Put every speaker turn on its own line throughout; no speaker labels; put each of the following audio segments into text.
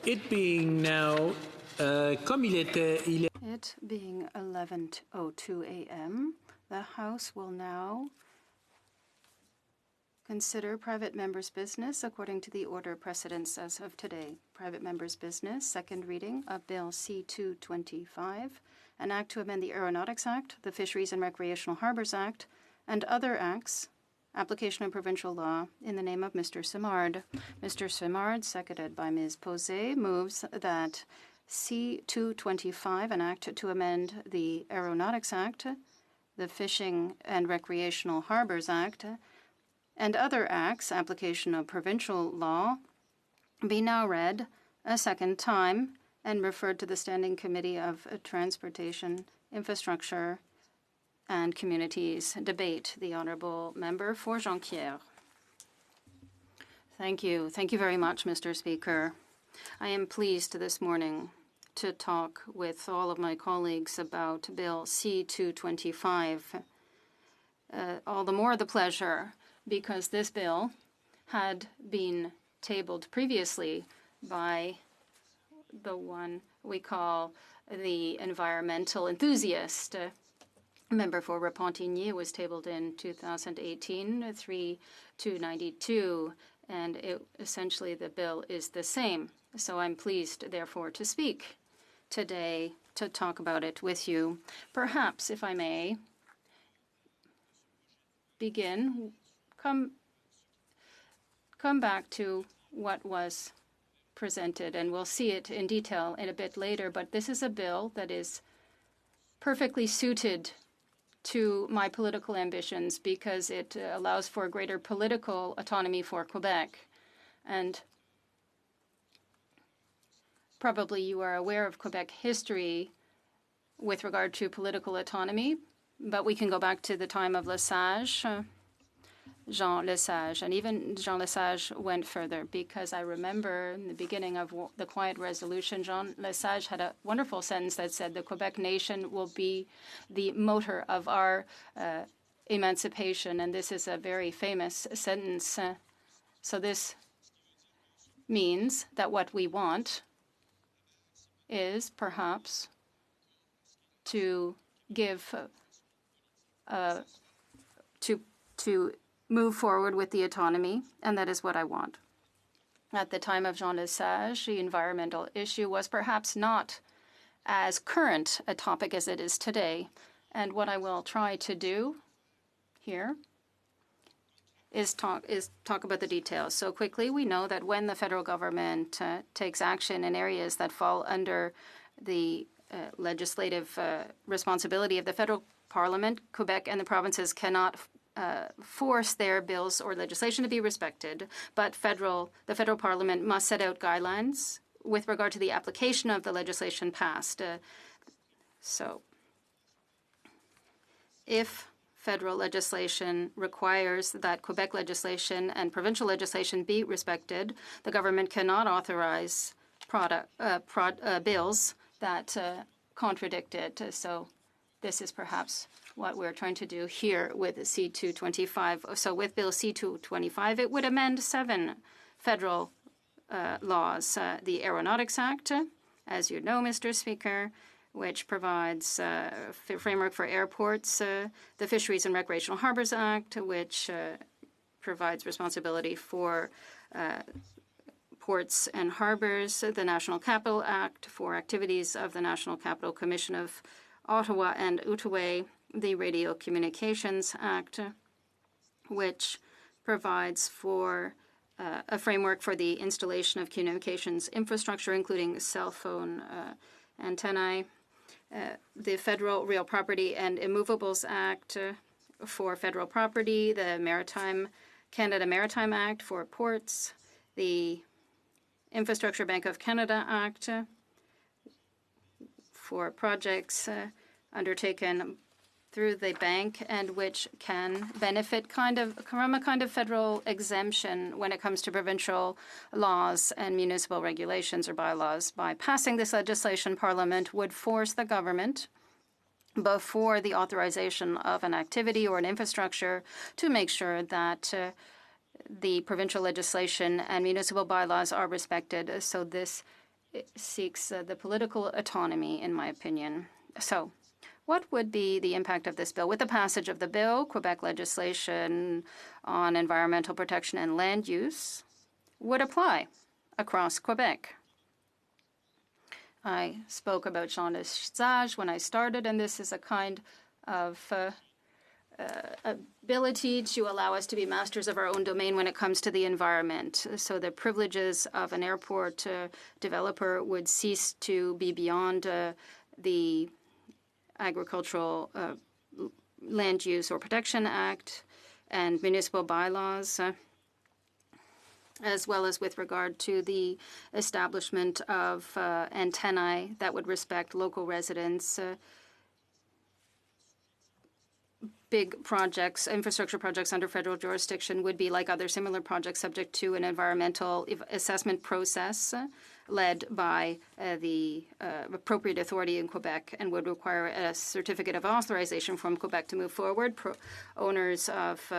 It being now, comme
It being 11:02 a.m., the House will now consider private members' business according to the order of precedence as of today. Private members' business, second reading of Bill C-225, an act to amend the Aeronautics Act, the Fisheries and Recreational Harbors Act, and other acts, application of provincial law, in the name of Mr. Simard. Mr. Simard, seconded by Ms. Posé, moves that C-225, an act to amend the Aeronautics Act, the Fishing and Recreational Harbors Act, and other acts, application of provincial law, be now read a second time and referred to the Standing Committee of Transportation, Infrastructure, and Communities debate. The Honourable Member for Jonquière. Thank you. Thank you very much, Mr. Speaker. I am pleased this morning to talk with all of my colleagues about Bill C-225. All the more the pleasure because this bill had been tabled previously by the one we call the environmental enthusiast. Member for Repentigny was tabled in 2018, 3-292, and essentially the bill is the same. So I'm pleased, therefore, to speak today to talk about it with you. Perhaps, if I may, begin, come back to what was presented, and we'll see it in detail in a bit later, but this is a bill that is perfectly suited to my political ambitions because it allows for greater political autonomy for Quebec. And probably you are aware of Quebec history with regard to political autonomy, but we can go back to the time of Lesage, Jean Lesage, and even Jean Lesage went further because I remember in the beginning of the Quiet Resolution, Jean Lesage had a wonderful sentence that said the Quebec nation will be the motor of our emancipation, and this is a very famous sentence. So this means that what we want is perhaps to give to move forward with the autonomy, and that is what I want. At the time of Jean Lesage, the environmental issue was perhaps not as current a topic as it is today. And what I will try to do here is talk about the details. So quickly, we know that when the federal government takes action in areas that fall under the legislative responsibility of the federal parliament, Quebec and the provinces cannot force their bills or legislation to be respected, but the federal parliament must set out guidelines with regard to the application of the legislation passed. So if federal legislation requires that Quebec legislation and provincial legislation be respected, the government cannot authorize bills that contradict it. So this is perhaps what we're trying to do here with C-225. So with Bill C-225, it would amend 7 federal laws. The Aeronautics Act, as you know, Mr. Speaker, which provides a framework for airports, the Fisheries and Recreational Harbors Act, which provides responsibility for ports and harbors, the National Capital Act for activities of the National Capital Commission of Ottawa and Outaouais, the Radio Communications Act, which provides for a framework for the installation of communications infrastructure, including cell phone antennae, the Federal Real Property and Immovables Act for federal property, the Canada Maritime Act for ports, the Infrastructure Bank of Canada Act for projects undertaken through the bank and which can benefit from a kind of federal exemption when it comes to provincial laws and municipal regulations or bylaws. By passing this legislation, Parliament would force the government before the authorization of an activity or an infrastructure to make sure that the provincial legislation and municipal bylaws are respected. So this seeks the political autonomy, in my opinion. So, what would be the impact of this bill? With the passage of the bill, Quebec legislation on environmental protection and land use would apply across Quebec. I spoke about Jean Lesage when I started, and this is a kind of ability to allow us to be masters of our own domain when it comes to the environment. So the privileges of an airport developer would cease to be beyond the Agricultural Land Use or Protection Act and municipal bylaws, as well as with regard to the establishment of antennae that would respect local residents. Big projects, infrastructure projects under federal jurisdiction would be like other similar projects subject to an environmental assessment process led by the appropriate authority in Quebec and would require a certificate of authorization from Quebec to move forward. Owners of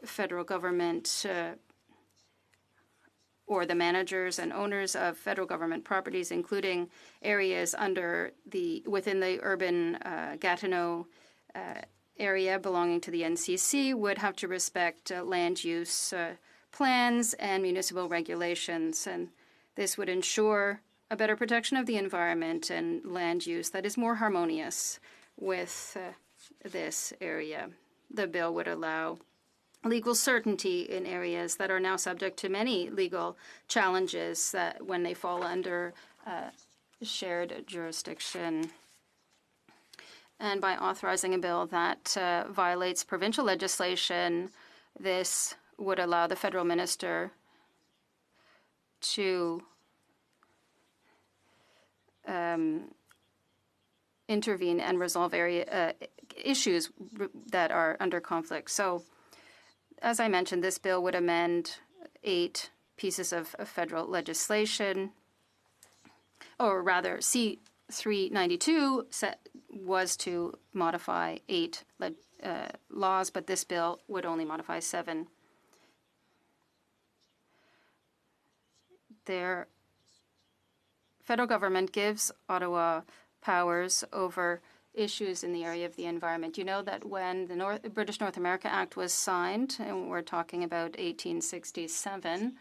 federal government or the managers and owners of federal government properties, including areas within the urban Gatineau area belonging to the NCC, would have to respect land use plans and municipal regulations. And this would ensure a better protection of the environment and land use that is more harmonious with this area. The bill would allow legal certainty in areas that are now subject to many legal challenges that when they fall under shared jurisdiction. And by authorizing a bill that violates provincial legislation, this would allow the federal minister to intervene and resolve issues that are under conflict. So, as I mentioned, this bill would amend 8 pieces of federal legislation, or rather, C-392 was to modify 8 laws, but this bill would only modify 7. The federal government gives Ottawa powers over issues in the area of the environment. You know that when the British North America Act was signed, and we're talking about 1867,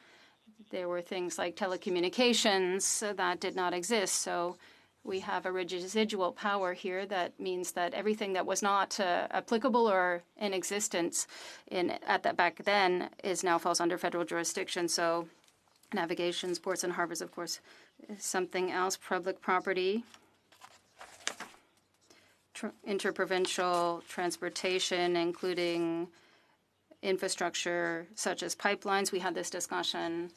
there were things like telecommunications that did not exist. So we have a residual power here that means that everything that was not applicable or in existence back then now falls under federal jurisdiction. So navigation, ports and harbors, of course, is something else. Public property, interprovincial transportation, including infrastructure such as pipelines. We had this discussion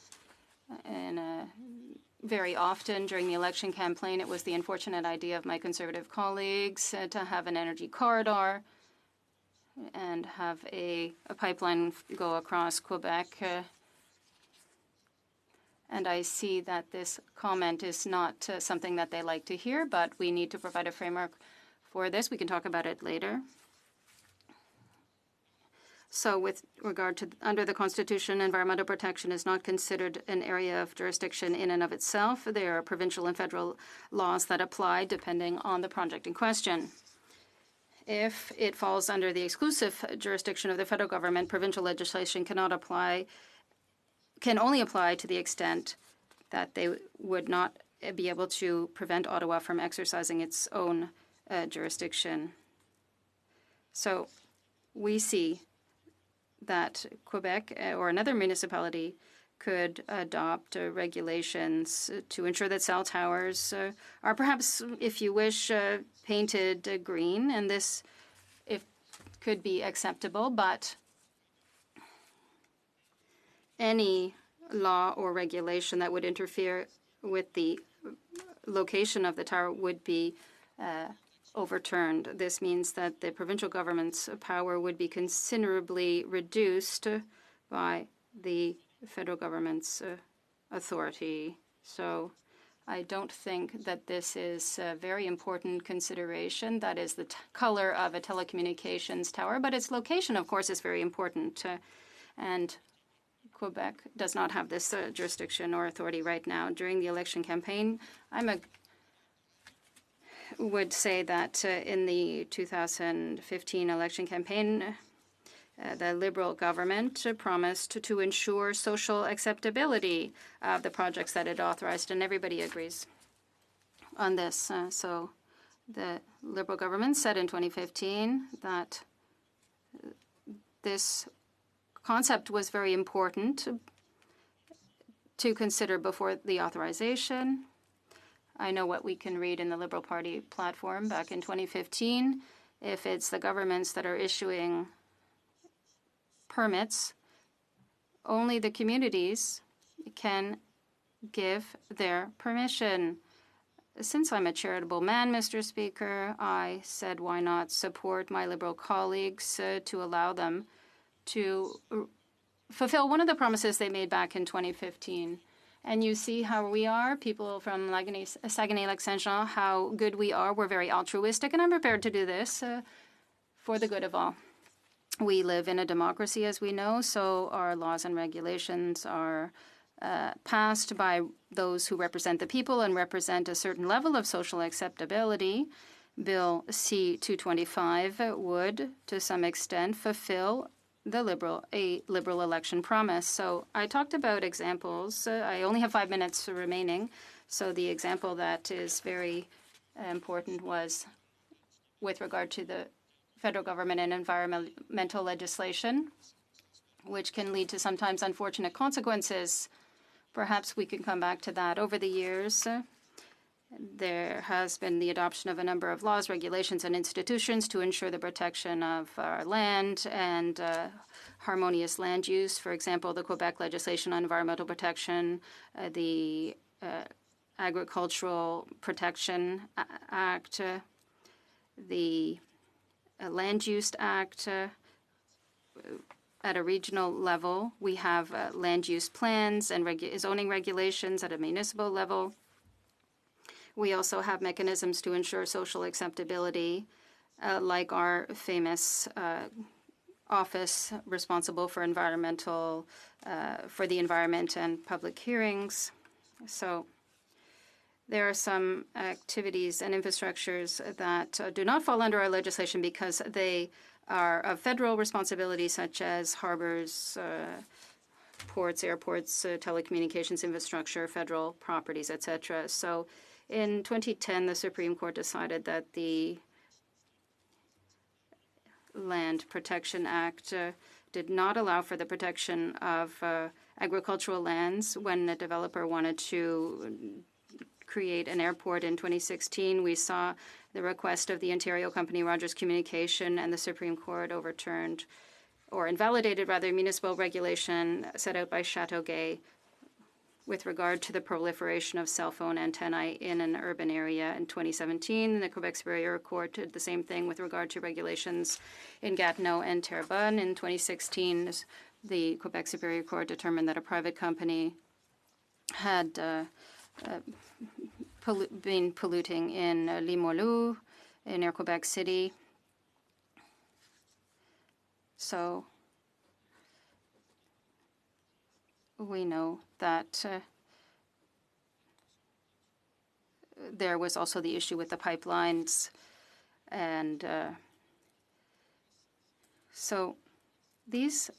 very often during the election campaign. It was the unfortunate idea of my Conservative colleagues to have an energy corridor and have a pipeline go across Quebec. And I see that this comment is not something that they like to hear, but we need to provide a framework for this. We can talk about it later. So with regard to under the Constitution, environmental protection is not considered an area of jurisdiction in and of itself. There are provincial and federal laws that apply depending on the project in question. If it falls under the exclusive jurisdiction of the federal government, provincial legislation can only apply to the extent that they would not be able to prevent Ottawa from exercising its own jurisdiction. So we see that Quebec or another municipality could adopt regulations to ensure that cell towers are perhaps, if you wish, painted green, and this could be acceptable, but any law or regulation that would interfere with the location of the tower would be overturned. This means that the provincial government's power would be considerably reduced by the federal government's authority. So I don't think that this is a very important consideration. That is the color of a telecommunications tower, but its location, of course, is very important. And Quebec does not have this jurisdiction or authority right now. During the election campaign, would say that in the 2015 election campaign, the Liberal government promised to ensure social acceptability of the projects that it authorized, and everybody agrees on this. So the Liberal government said in 2015 that this concept was very important to consider before the authorization. I know what we can read in the Liberal Party platform back in 2015. If it's the governments that are issuing permits, only the communities can give their permission. Since I'm a charitable man, Mr. Speaker, I said why not support my Liberal colleagues to allow them to fulfill one of the promises they made back in 2015. And you see how we are, people from Saguenay-Lac-Saint-Jean, how good we are. We're very altruistic, and I'm prepared to do this for the good of all. We live in a democracy, as we know, so our laws and regulations are passed by those who represent the people and represent a certain level of social acceptability. Bill C-225 would, to some extent, fulfill a liberal election promise. So I talked about examples. I only have 5 minutes remaining. So the example that is very important was with regard to the federal government and environmental legislation, which can lead to sometimes unfortunate consequences. Perhaps we can come back to that. Over the years, there has been the adoption of a number of laws, regulations, and institutions to ensure the protection of our land and harmonious land use. For example, the Quebec legislation on environmental protection, the Agricultural Protection Act, the Land Use Act. At a regional level, we have land use plans and zoning regulations at a municipal level. We also have mechanisms to ensure social acceptability, like our famous office responsible for for the environment and public hearings. So there are some activities and infrastructures that do not fall under our legislation because they are of federal responsibility, such as harbors, ports, airports, telecommunications infrastructure, federal properties, etc. So in 2010, the Supreme Court decided that the Land Protection Act did not allow for the protection of agricultural lands when a developer wanted to create an airport in 2016. We saw the request of the Ontario company Rogers Communication, and the Supreme Court overturned or invalidated, rather, municipal regulation set out by Chateauguay with regard to the proliferation of cell phone antennae in an urban area. In 2017, the Quebec Superior Court did the same thing with regard to regulations in Gatineau and Terrebonne. In 2016, the Quebec Superior Court determined that a private company had been polluting in Limoilou, near Quebec City. So we know that there was also the issue with the pipelines. And so these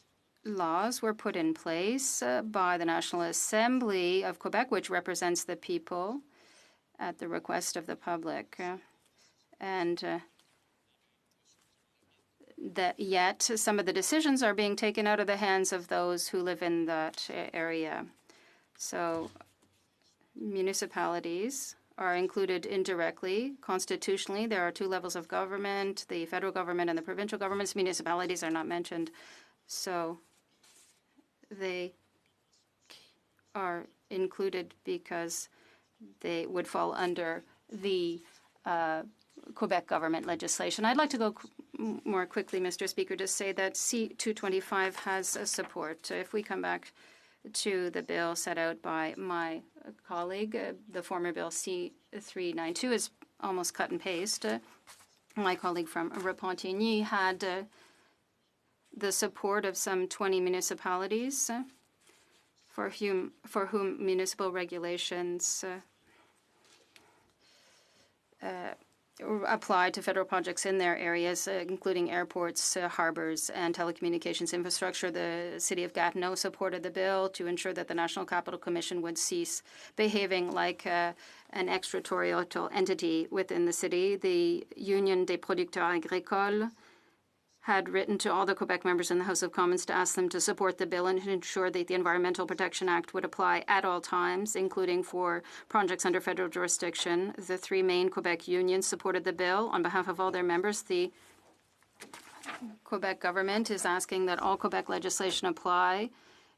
laws were put in place by the National Assembly of Quebec, which represents the people at the request of the public. That yet some of the decisions are being taken out of the hands of those who live in that area. So municipalities are included indirectly. Constitutionally, there are two levels of government, the federal government and the provincial governments. Municipalities are not mentioned. So they are included because they would fall under the Quebec government legislation. I'd like to go more quickly, Mr. Speaker, to say that C-225 has support. If we come back to the bill set out by my colleague, the former bill C-392 is almost cut and paste. My colleague from Repentigny had the support of some 20 municipalities for whom municipal regulations apply to federal projects in their areas, including airports, harbors, and telecommunications infrastructure. The City of Gatineau supported the bill to ensure that the National Capital Commission would cease behaving like an extraterritorial entity within the city. The Union des Producteurs Agricoles had written to all the Quebec members in the House of Commons to ask them to support the bill and to ensure that the Environmental Protection Act would apply at all times, including for projects under federal jurisdiction. The three main Quebec unions supported the bill. On behalf of all their members, the Quebec government is asking that all Quebec legislation apply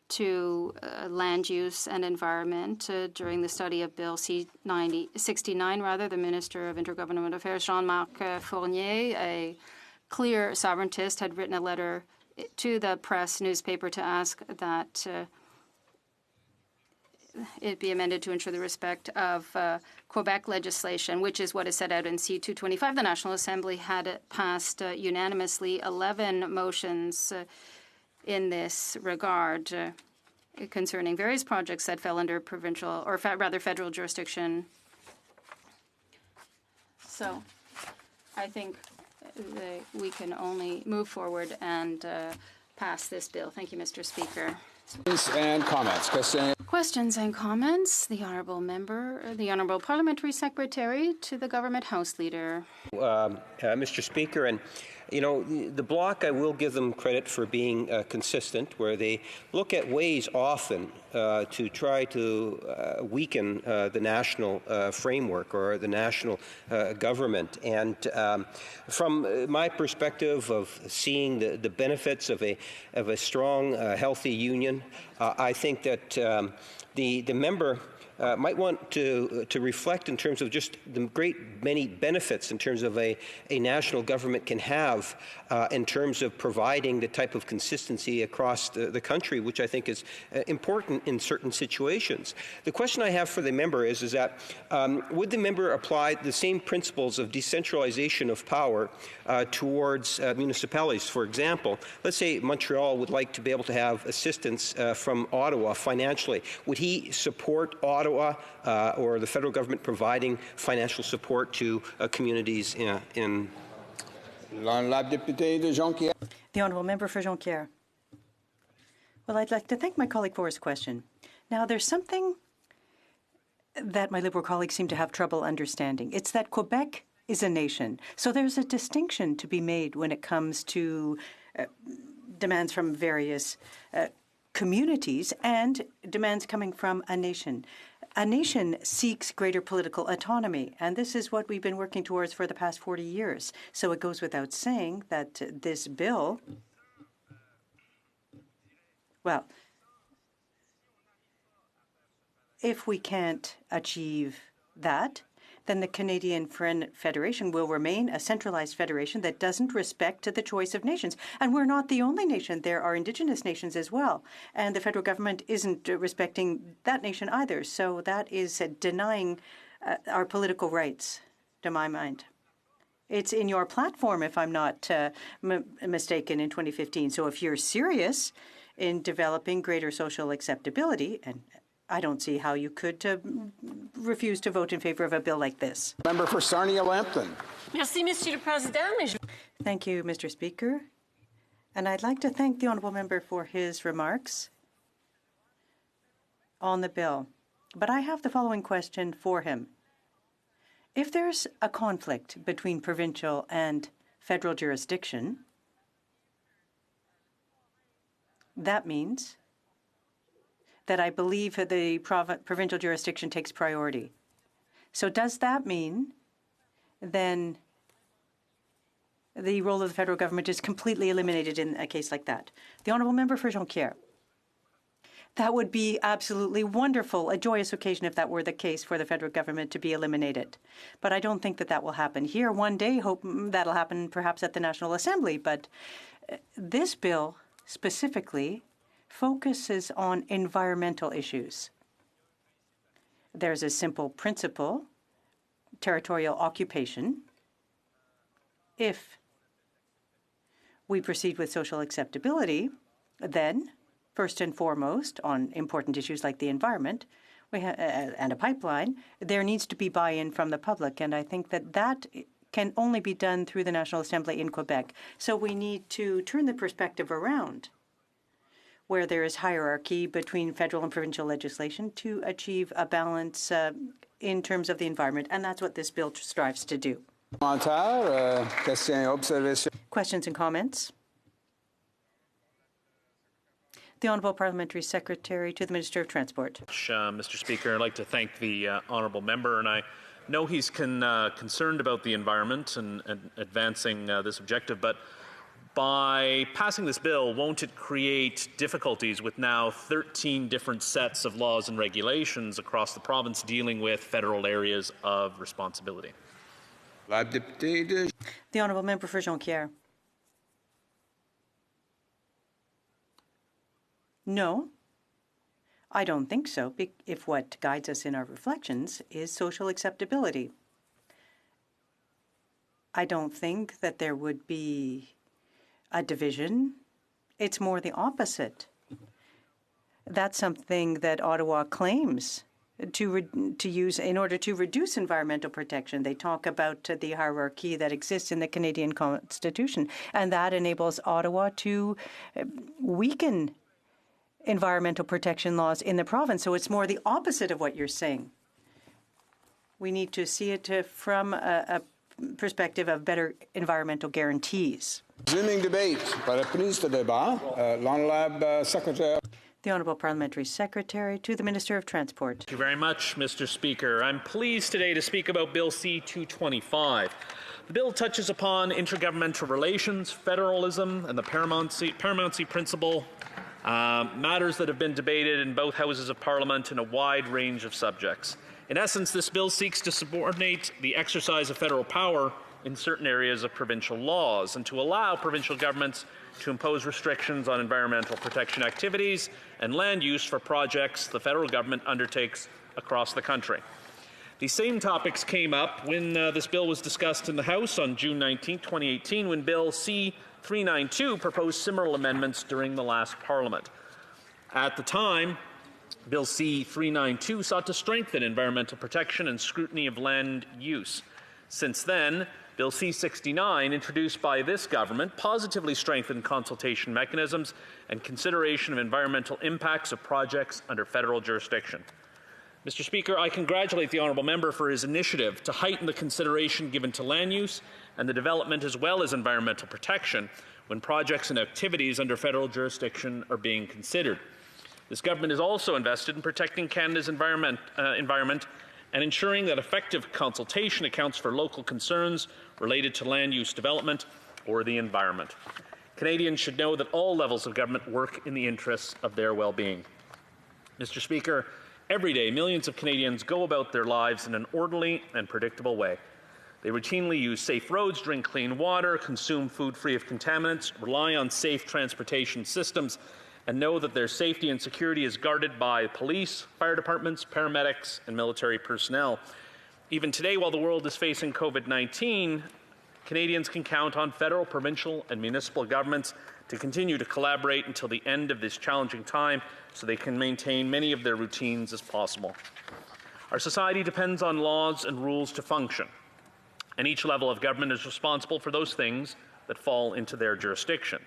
to land use and environment. During the study of Bill C-69, the Minister of Intergovernmental Affairs, Jean-Marc Fournier, a clear sovereigntist, had written a letter to the press newspaper to ask that it be amended to ensure the respect of Quebec legislation, which is what is set out in C-225. The National Assembly had passed unanimously 11 motions in this regard concerning various projects that fell under provincial, or rather federal jurisdiction. So I think we can only move forward and pass this bill. Thank you, Mr. Speaker.
And comments.
Questions and comments. The Honourable Member, the Honourable Parliamentary Secretary to the Government House Leader.
Mr. Speaker, and you know, the Bloc, I will give them credit for being consistent, where they look at ways often to try to weaken the national framework or the national government. And from my perspective of seeing the benefits of a strong, healthy union, I think that the member might want to reflect in terms of just the great many benefits in terms of a national government can have in terms of providing the type of consistency across the country, which I think is important in certain situations. The question I have for the member is that would the member apply the same principles of decentralization of power towards municipalities? For example, let's say Montreal would like to be able to have assistance from Ottawa financially. Would he support Ottawa or the federal government providing financial support to communities in
The Honourable Member for Jonquière. Well, I'd like to thank my colleague for his question. Now, there's something that my Liberal colleagues seem to have trouble understanding. It's that Quebec is a nation. So there's a distinction to be made when it comes to demands from various communities and demands coming from a nation. A nation seeks greater political autonomy, and this is what we've been working towards for the past 40 years. So it goes without saying that this bill, well, if we can't achieve that, then the Canadian Federation will remain a centralized federation that doesn't respect the choice of nations. And we're not the only nation. There are Indigenous nations as well. And the federal government isn't respecting that nation either. So that is denying our political rights, to my mind. It's in your platform, if I'm not mistaken, in 2015. So if you're serious in developing greater social acceptability, and I don't see how you could refuse to vote in favor of a bill like this.
Member for Sarnia-Lambton.
Merci, Monsieur le Président.
Thank you, Mr. Speaker. And I'd like to thank the Honourable Member for his remarks on the bill. But I have the following question for him. If there's a conflict between provincial and federal jurisdiction, that means that I believe the provincial jurisdiction takes priority. So does that mean then the role of the federal government is completely eliminated in a case like that? The Honourable Member for Jonquière. That would be absolutely wonderful, a joyous occasion if that were the case for the federal government to be eliminated. But I don't think that that will happen here. One day, hope that'll happen perhaps at the National Assembly. But this bill specifically focuses on environmental issues. There's a simple principle, territorial occupation. If we proceed with social acceptability, then First and foremost, on important issues like the environment and a pipeline, there needs to be buy-in from the public, and I think that can only be done through the National Assembly in Quebec. So we need to turn the perspective around, where there is hierarchy between federal and provincial legislation, to achieve a balance in terms of the environment, and that's what this bill strives to do. Questions and comments? The Honourable Parliamentary Secretary to the Minister of Transport.
Mr. Speaker, I'd like to thank the honourable member, and I know he's concerned about the environment and advancing this objective, but by passing this bill, won't it create difficulties with now 13 different sets of laws and regulations across the province dealing with federal areas of responsibility?
The Honourable Member for Jonquière. No, I don't think so, if what guides us in our reflections is social acceptability. I don't think that there would be a division. It's more the opposite. That's something that Ottawa claims to use in order to reduce environmental protection. They talk about the hierarchy that exists in the Canadian Constitution, and that enables Ottawa to weaken environmental protection laws in the province. So it's more the opposite of what you're saying. We need to see it from a perspective of better environmental guarantees.
Resuming debate. Reprise de débat. L'Honourable Secretary.
The Honourable Parliamentary Secretary to the Minister of Transport.
Thank you very much, Mr. Speaker. I'm pleased today to speak about Bill C-225. The bill touches upon intergovernmental relations, federalism, and the paramountcy principle, matters that have been debated in both houses of Parliament in a wide range of subjects. In essence, this bill seeks to subordinate the exercise of federal power in certain areas of provincial laws and to allow provincial governments to impose restrictions on environmental protection activities and land use for projects the federal government undertakes across the country. These same topics came up when this bill was discussed in the House on June 19, 2018, when Bill C-392 proposed similar amendments during the last Parliament. At the time, Bill C-392 sought to strengthen environmental protection and scrutiny of land use. Since then, Bill C-69, introduced by this government, positively strengthened consultation mechanisms and consideration of environmental impacts of projects under federal jurisdiction. Mr. Speaker, I congratulate the honourable member for his initiative to heighten the consideration given to land use and the development as well as environmental protection when projects and activities under federal jurisdiction are being considered. This government is also invested in protecting Canada's environment and ensuring that effective consultation accounts for local concerns related to land use development or the environment. Canadians should know that all levels of government work in the interests of their well-being. Mr. Speaker, every day millions of Canadians go about their lives in an orderly and predictable way. They routinely use safe roads, drink clean water, consume food free of contaminants, rely on safe transportation systems, and know that their safety and security is guarded by police, fire departments, paramedics, and military personnel. Even today, while the world is facing COVID-19, Canadians can count on federal, provincial, and municipal governments to continue to collaborate until the end of this challenging time so they can maintain many of their routines as possible. Our society depends on laws and rules to function, and each level of government is responsible for those things that fall into their jurisdiction.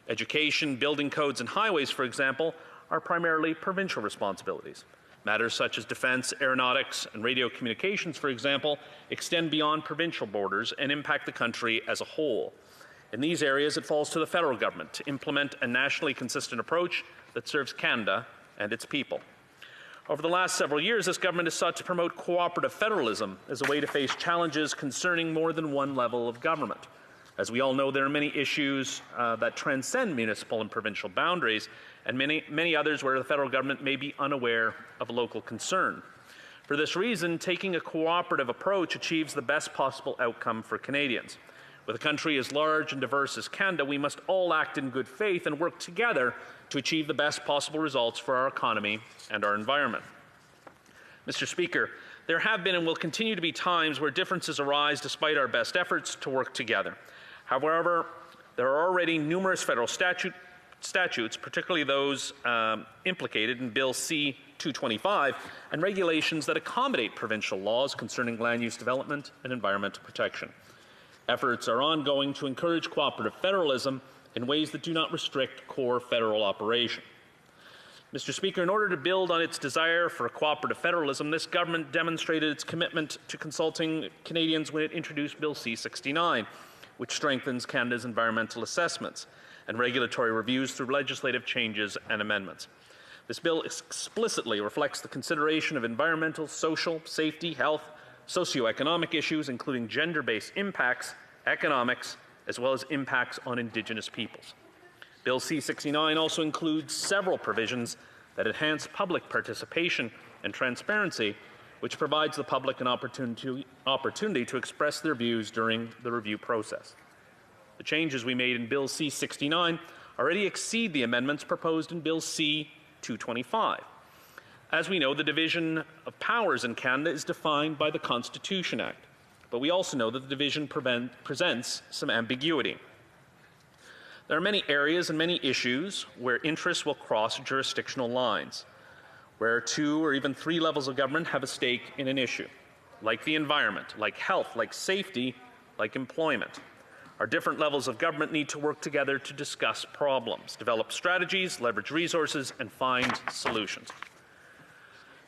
Education, building codes, and highways, for example, are primarily provincial responsibilities. Matters such as defence, aeronautics, and radio communications, for example, extend beyond provincial borders and impact the country as a whole. In these areas, it falls to the federal government to implement a nationally consistent approach that serves Canada and its people. Over the last several years, this government has sought to promote cooperative federalism as a way to face challenges concerning more than one level of government. As we all know, there are many issues that transcend municipal and provincial boundaries, and many others where the federal government may be unaware of local concern. For this reason, taking a cooperative approach achieves the best possible outcome for Canadians. With a country as large and diverse as Canada, we must all act in good faith and work together to achieve the best possible results for our economy and our environment. Mr. Speaker, there have been and will continue to be times where differences arise despite our best efforts to work together. However, there are already numerous federal statutes statutes, particularly those implicated in Bill C-225, and regulations that accommodate provincial laws concerning land use development and environmental protection. Efforts are ongoing to encourage cooperative federalism in ways that do not restrict core federal operation. Mr. Speaker, in order to build on its desire for cooperative federalism, this government demonstrated its commitment to consulting Canadians when it introduced Bill C-69, which strengthens Canada's environmental assessments and regulatory reviews through legislative changes and amendments. This bill explicitly reflects the consideration of environmental, social, safety, health, socioeconomic issues, including gender-based impacts, economics, as well as impacts on Indigenous peoples. Bill C-69 also includes several provisions that enhance public participation and transparency, which provides the public an opportunity to express their views during the review process. The changes we made in Bill C-69 already exceed the amendments proposed in Bill C-225. As we know, the division of powers in Canada is defined by the Constitution Act, but we also know that the division presents some ambiguity. There are many areas and many issues where interests will cross jurisdictional lines, where 2 or even 3 levels of government have a stake in an issue, like the environment, like health, like safety, like employment. Our different levels of government need to work together to discuss problems, develop strategies, leverage resources, and find solutions.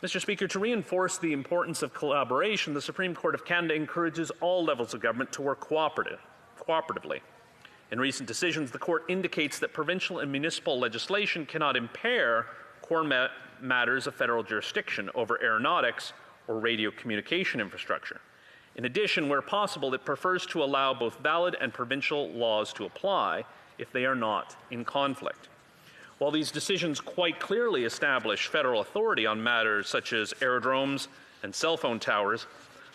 Mr. Speaker, to reinforce the importance of collaboration, the Supreme Court of Canada encourages all levels of government to work cooperatively. In recent decisions, the Court indicates that provincial and municipal legislation cannot impair core matters of federal jurisdiction over aeronautics or radio communication infrastructure. In addition, where possible, it prefers to allow both valid and provincial laws to apply if they are not in conflict. While these decisions quite clearly establish federal authority on matters such as aerodromes and cell phone towers,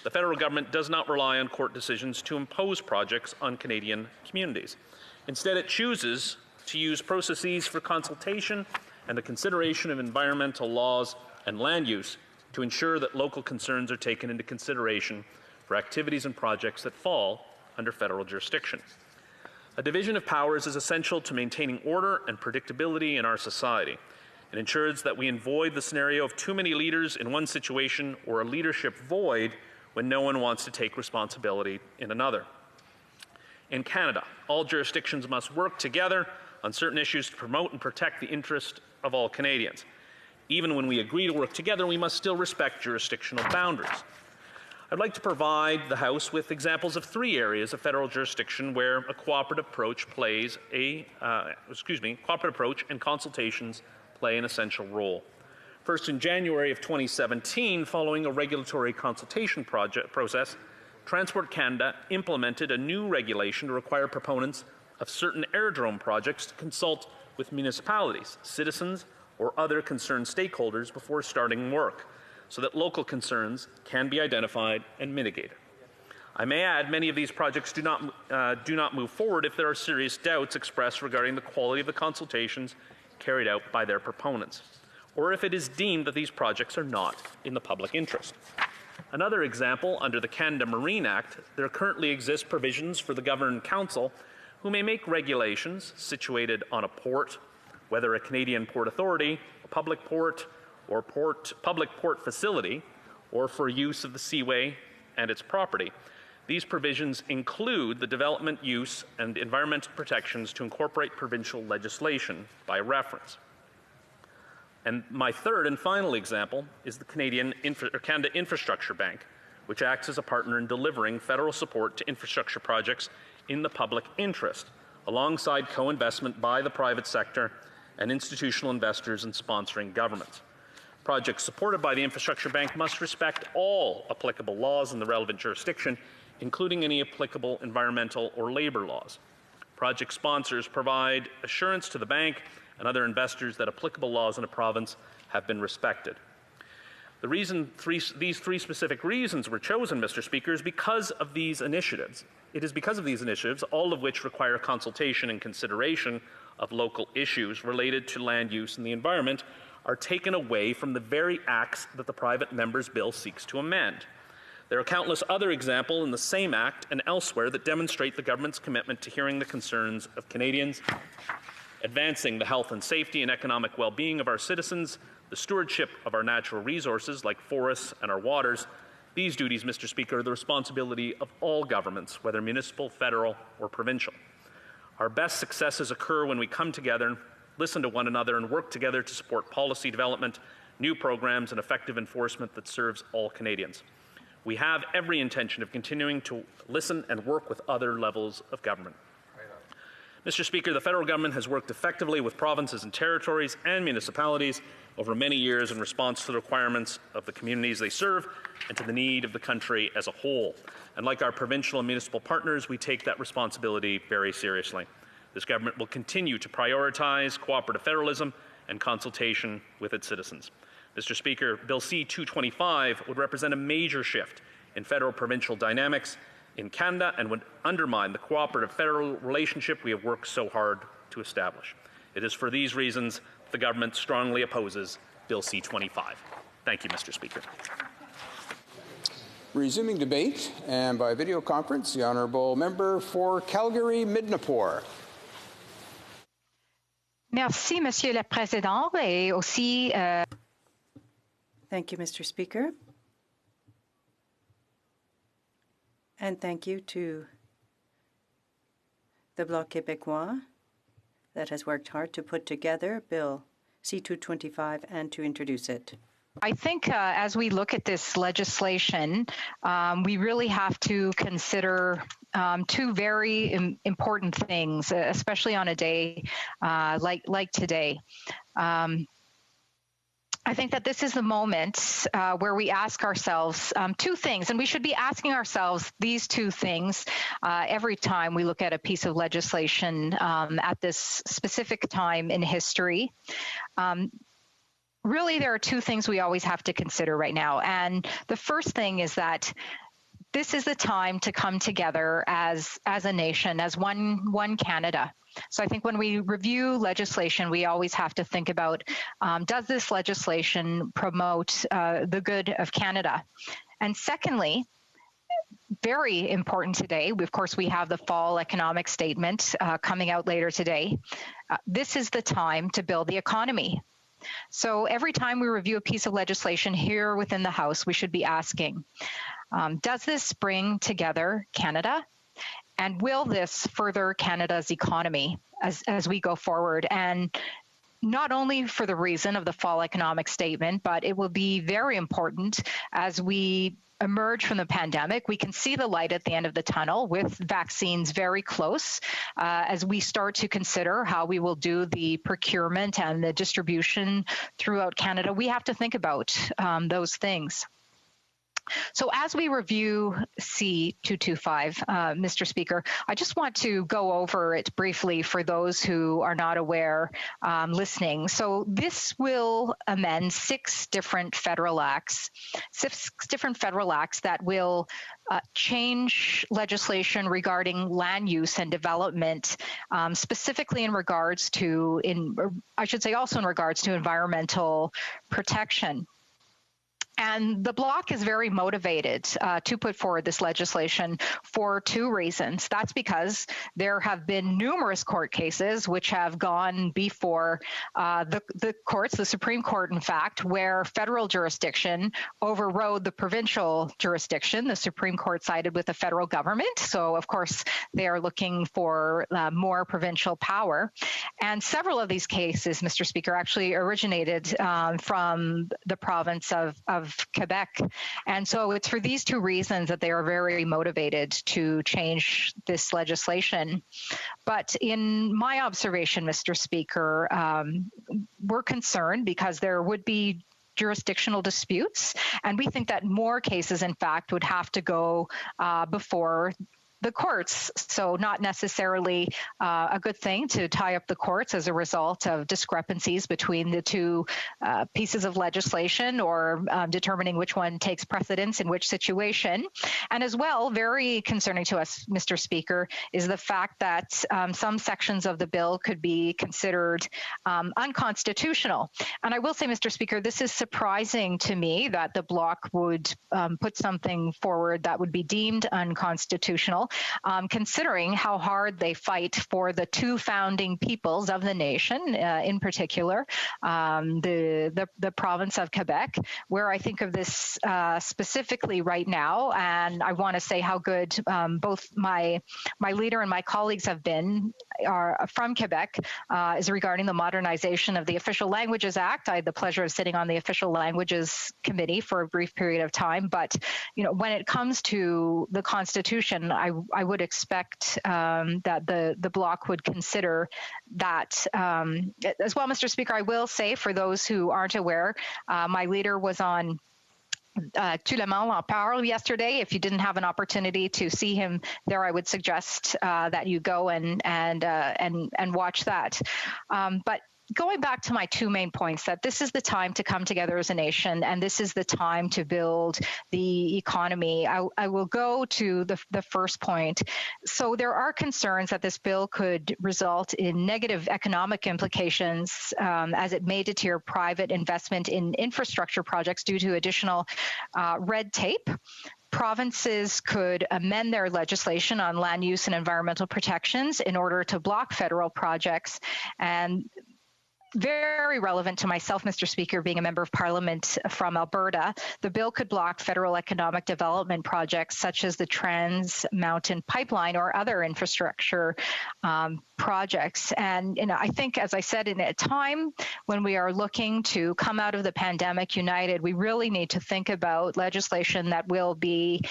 the federal government does not rely on court decisions to impose projects on Canadian communities. Instead, it chooses to use processes for consultation and the consideration of environmental laws and land use to ensure that local concerns are taken into consideration for activities and projects that fall under federal jurisdiction. A division of powers is essential to maintaining order and predictability in our society. It ensures that we avoid the scenario of too many leaders in one situation or a leadership void when no one wants to take responsibility in another. In Canada, all jurisdictions must work together on certain issues to promote and protect the interest of all Canadians. Even when we agree to work together, we must still respect jurisdictional boundaries. I'd like to provide the House with examples of 3 areas of federal jurisdiction where a cooperative approach cooperative approach and consultations play an essential role. First, in January of 2017, following a regulatory consultation process, Transport Canada implemented a new regulation to require proponents of certain aerodrome projects to consult with municipalities, citizens, or other concerned stakeholders before starting work, so that local concerns can be identified and mitigated. I may add, many of these projects do not move forward if there are serious doubts expressed regarding the quality of the consultations carried out by their proponents, or if it is deemed that these projects are not in the public interest. Another example, under the Canada Marine Act, there currently exist provisions for the Governing Council who may make regulations situated on a port, whether a Canadian Port Authority, a public port, or public port facility, or for use of the seaway and its property. These provisions include the development, use, and environmental protections to incorporate provincial legislation by reference. And my third and final example is the Canada Infrastructure Bank, which acts as a partner in delivering federal support to infrastructure projects in the public interest, alongside co-investment by the private sector and institutional investors in sponsoring governments. Projects supported by the Infrastructure Bank must respect all applicable laws in the relevant jurisdiction, including any applicable environmental or labor laws. Project sponsors provide assurance to the bank and other investors that applicable laws in a province have been respected. The reason these 3 specific reasons were chosen, Mr. Speaker, is because of these initiatives. It is because of these initiatives, all of which require consultation and consideration of local issues related to land use and the environment, are taken away from the very acts that the private member's bill seeks to amend. There are countless other examples in the same act and elsewhere that demonstrate the government's commitment to hearing the concerns of Canadians advancing the health and safety and economic well-being of our citizens, the stewardship of our natural resources like forests and our waters. These duties, Mr. Speaker, are the responsibility of all governments, whether municipal, federal, or provincial. Our best successes occur when we come together, listen to one another, and work together to support policy development, new programs, and effective enforcement that serves all Canadians. We have every intention of continuing to listen and work with other levels of government. Mr. Speaker, the federal government has worked effectively with provinces and territories and municipalities over many years in response to the requirements of the communities they serve and to the need of the country as a whole. And like our provincial and municipal partners, we take that responsibility very seriously. This government will continue to prioritize cooperative federalism and consultation with its citizens. Mr. Speaker, Bill C-225 would represent a major shift in federal-provincial dynamics in Canada and would undermine the cooperative federal relationship we have worked so hard to establish. It is for these reasons the government strongly opposes Bill C-25. Thank you, Mr. Speaker.
Resuming debate, and by video conference, the honourable member for Calgary-Midnapore.
Merci, Monsieur le Président, et aussi.
Thank you, Mr. Speaker. And thank you to the Bloc Québécois that has worked hard to put together Bill C-225 and to introduce it.
I think as we look at this legislation, we really have to consider two very important things, especially on a day like today. I think that this is the moment where we ask ourselves two things, and we should be asking ourselves these two things every time we look at a piece of legislation at this specific time in history. Really, there are two things we always have to consider right now. And the first thing is that this is the time to come together as a nation, as one Canada. So I think when we review legislation, we always have to think about, does this legislation promote the good of Canada? And secondly, very important today, of course, we have the fall economic statement coming out later today. This is the time to build the economy. So every time we review a piece of legislation here within the House, we should be asking, does this bring together Canada? And will this further Canada's economy as we go forward? And not only for the reason of the fall economic statement, but it will be very important as we emerge from the pandemic. We can see the light at the end of the tunnel with vaccines very close as we start to consider how we will do the procurement and the distribution throughout Canada. We have to think about those things. So as we review C-225, Mr. Speaker, I just want to go over it briefly for those who are not aware listening. So this will amend six different federal acts that will change legislation regarding land use and development, specifically in regards to, also in regards to environmental protection. And the Bloc is very motivated to put forward this legislation for two reasons. That's because there have been numerous court cases which have gone before the courts, the Supreme Court, in fact, where federal jurisdiction overrode the provincial jurisdiction. The Supreme Court sided with the federal government. So, of course, they are looking for more provincial power. And several of these cases, Mr. Speaker, actually originated from the province of Quebec. And so it's for these two reasons that they are very motivated to change this legislation. But in my observation, Mr. Speaker, we're concerned because there would be jurisdictional disputes, and we think that more cases, in fact, would have to go before the courts. So not necessarily a good thing to tie up the courts as a result of discrepancies between the two pieces of legislation or determining which one takes precedence in which situation. And as well, very concerning to us, Mr. Speaker, is the fact that some sections of the bill could be considered unconstitutional. And I will say, Mr. Speaker, this is surprising to me that the Bloc would put something forward that would be deemed unconstitutional. considering how hard they fight for the two founding peoples of the nation, in particular, the province of Quebec, where I think of this specifically right now. And I want to say how good both my leader and my colleagues have been from Quebec is regarding the modernization of the Official Languages Act. I had the pleasure of sitting on the Official Languages Committee for a brief period of time. But, when it comes to the Constitution, I would expect that the Bloc would consider that as well. Mr. Speaker, I will say, for those who aren't aware, my leader was on Tout le monde en parle yesterday. If you didn't have an opportunity to see him there, I would suggest that you go and watch that. But going back to my two main points, that this is the time to come together as a nation, and this is the time to build the economy. I will go to the first point. So there are concerns that this bill could result in negative economic implications as it may deter private investment in infrastructure projects due to additional red tape. Provinces could amend their legislation on land use and environmental protections in order to block federal projects. And very relevant to myself, Mr. Speaker, being a member of Parliament from Alberta, the bill could block federal economic development projects such as the Trans Mountain Pipeline or other infrastructure projects. And I think, as I said, in a time when we are looking to come out of the pandemic united, we really need to think about legislation that will be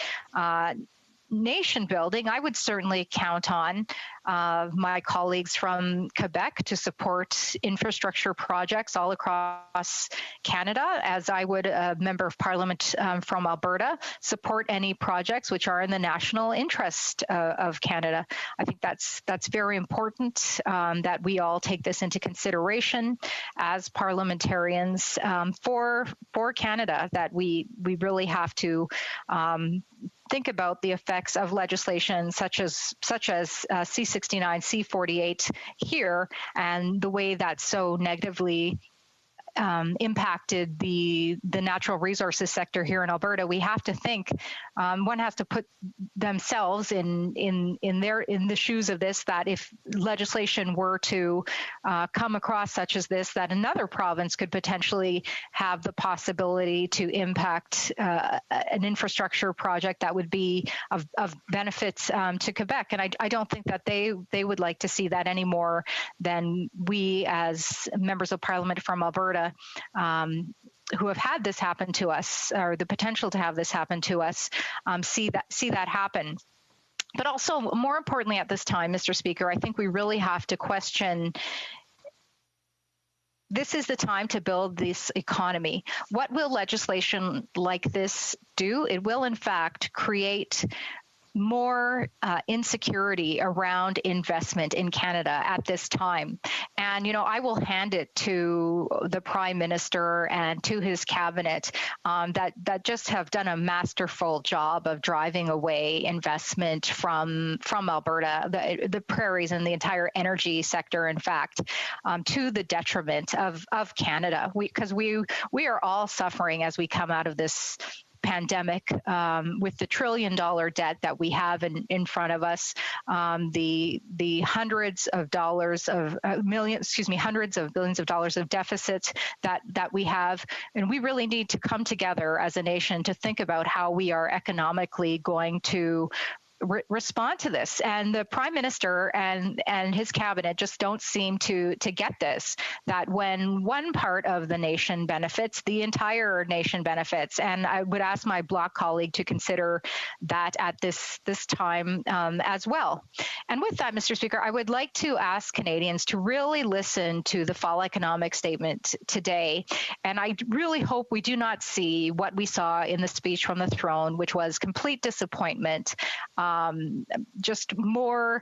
nation building. I would certainly count on my colleagues from Quebec to support infrastructure projects all across Canada, as I would, a member of Parliament from Alberta, support any projects which are in the national interest of Canada. I think that's very important that we all take this into consideration as parliamentarians for Canada, that we really have to think about the effects of legislation such as C-69, C-48 here, and the way that so negatively impacted the natural resources sector here in Alberta. We have to think, one has to put themselves in the shoes of this, that if legislation were to come across such as this, that another province could potentially have the possibility to impact an infrastructure project that would be of benefits to Quebec. And I don't think that they would like to see that any more than we, as members of Parliament from Alberta, who have had this happen to us, or the potential to have this happen to us, see that happen. But also, more importantly at this time, Mr. Speaker, I think we really have to question, this is the time to build this economy. What will legislation like this do? It will, in fact, create more insecurity around investment in Canada at this time. And, I will hand it to the Prime Minister and to his cabinet that just have done a masterful job of driving away investment from Alberta, the prairies and the entire energy sector, in fact, to the detriment of Canada. Because we are all suffering as we come out of this pandemic with the $1 trillion debt that we have in front of us, the hundreds of billions of dollars of deficits that we have. And we really need to come together as a nation to think about how we are economically going to respond to this. And the Prime Minister and his cabinet just don't seem to get this, that when one part of the nation benefits, the entire nation benefits. And I would ask my Bloc colleague to consider that at this time as well. And with that, Mr. Speaker, I would like to ask Canadians to really listen to the fall economic statement today. And I really hope we do not see what we saw in the speech from the throne, which was complete disappointment, just more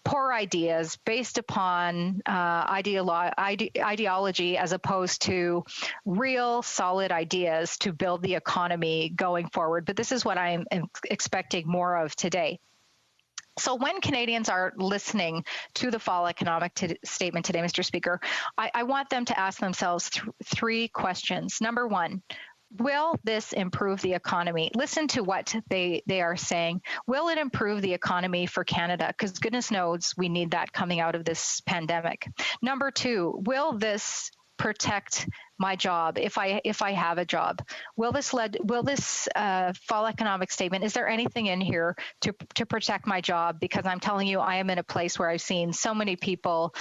poor ideas based upon ideology as opposed to real solid ideas to build the economy going forward. But this is what I'm expecting more of today. So when Canadians are listening to the fall economic statement today, Mr. Speaker, I want them to ask themselves three questions. Number one, will this improve the economy? Listen to what they are saying. Will it improve the economy for Canada? Because goodness knows we need that coming out of this pandemic. Number two, will this protect my job if I have a job? Will this fall economic statement, is there anything in here to protect my job? Because I'm telling you, I am in a place where I've seen so many people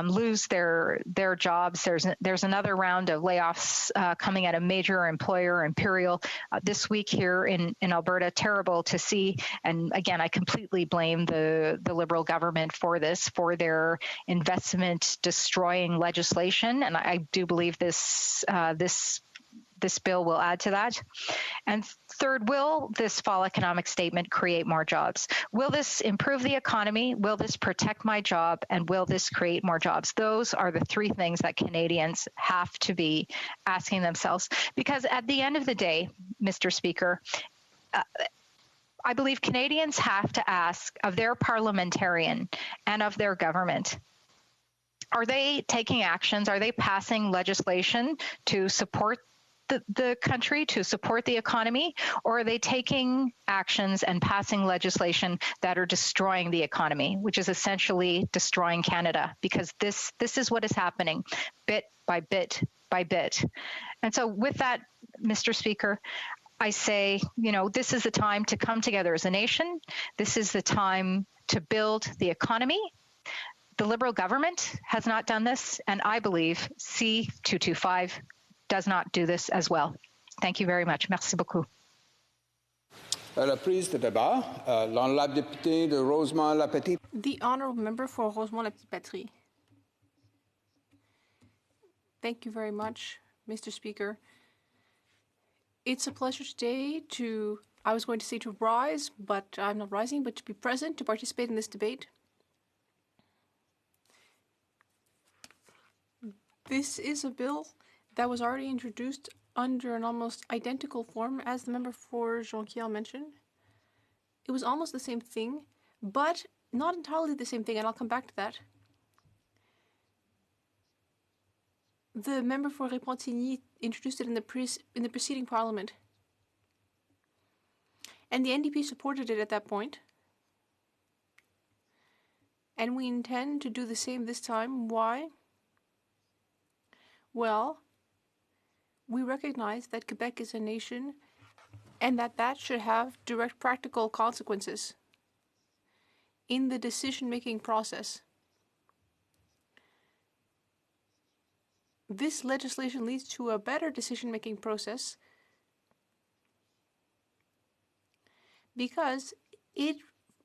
lose their jobs. There's another round of layoffs coming at a major employer, Imperial, this week here in Alberta. Terrible to see. And again, I completely blame the Liberal government for this, for their investment destroying legislation. And I do believe this bill will add to that. And third, will this fall economic statement create more jobs? Will this improve the economy? Will this protect my job? And will this create more jobs? Those are the three things that Canadians have to be asking themselves. Because at the end of the day, Mr. Speaker, I believe Canadians have to ask of their parliamentarian and of their government, are they taking actions? Are they passing legislation to support the country, to support the economy? Or are they taking actions and passing legislation that are destroying the economy, which is essentially destroying Canada? Because this is what is happening bit by bit by bit. And so with that, Mr. Speaker, I say, this is the time to come together as a nation. This is the time to build the economy. The Liberal government has not done this, and I believe C-225 does not do this as well. Thank you very much. Merci beaucoup.
À la prise de débat, l'honorable député de Rosemont-la-Petite.
The honourable member for Rosemont-la-Petite-Patrie. Thank you very much, Mr. Speaker. It's a pleasure today I was going to say to rise, but I'm not rising, but to be present, to participate in this debate. This is a bill that was already introduced under an almost identical form, as the member for Jonquière mentioned. It was almost the same thing, but not entirely the same thing, and I'll come back to that. The member for Repentigny introduced it in the preceding parliament, and the NDP supported it at that point. And we intend to do the same this time. Why? Well, we recognize that Quebec is a nation and that should have direct practical consequences in the decision-making process. This legislation leads to a better decision-making process because it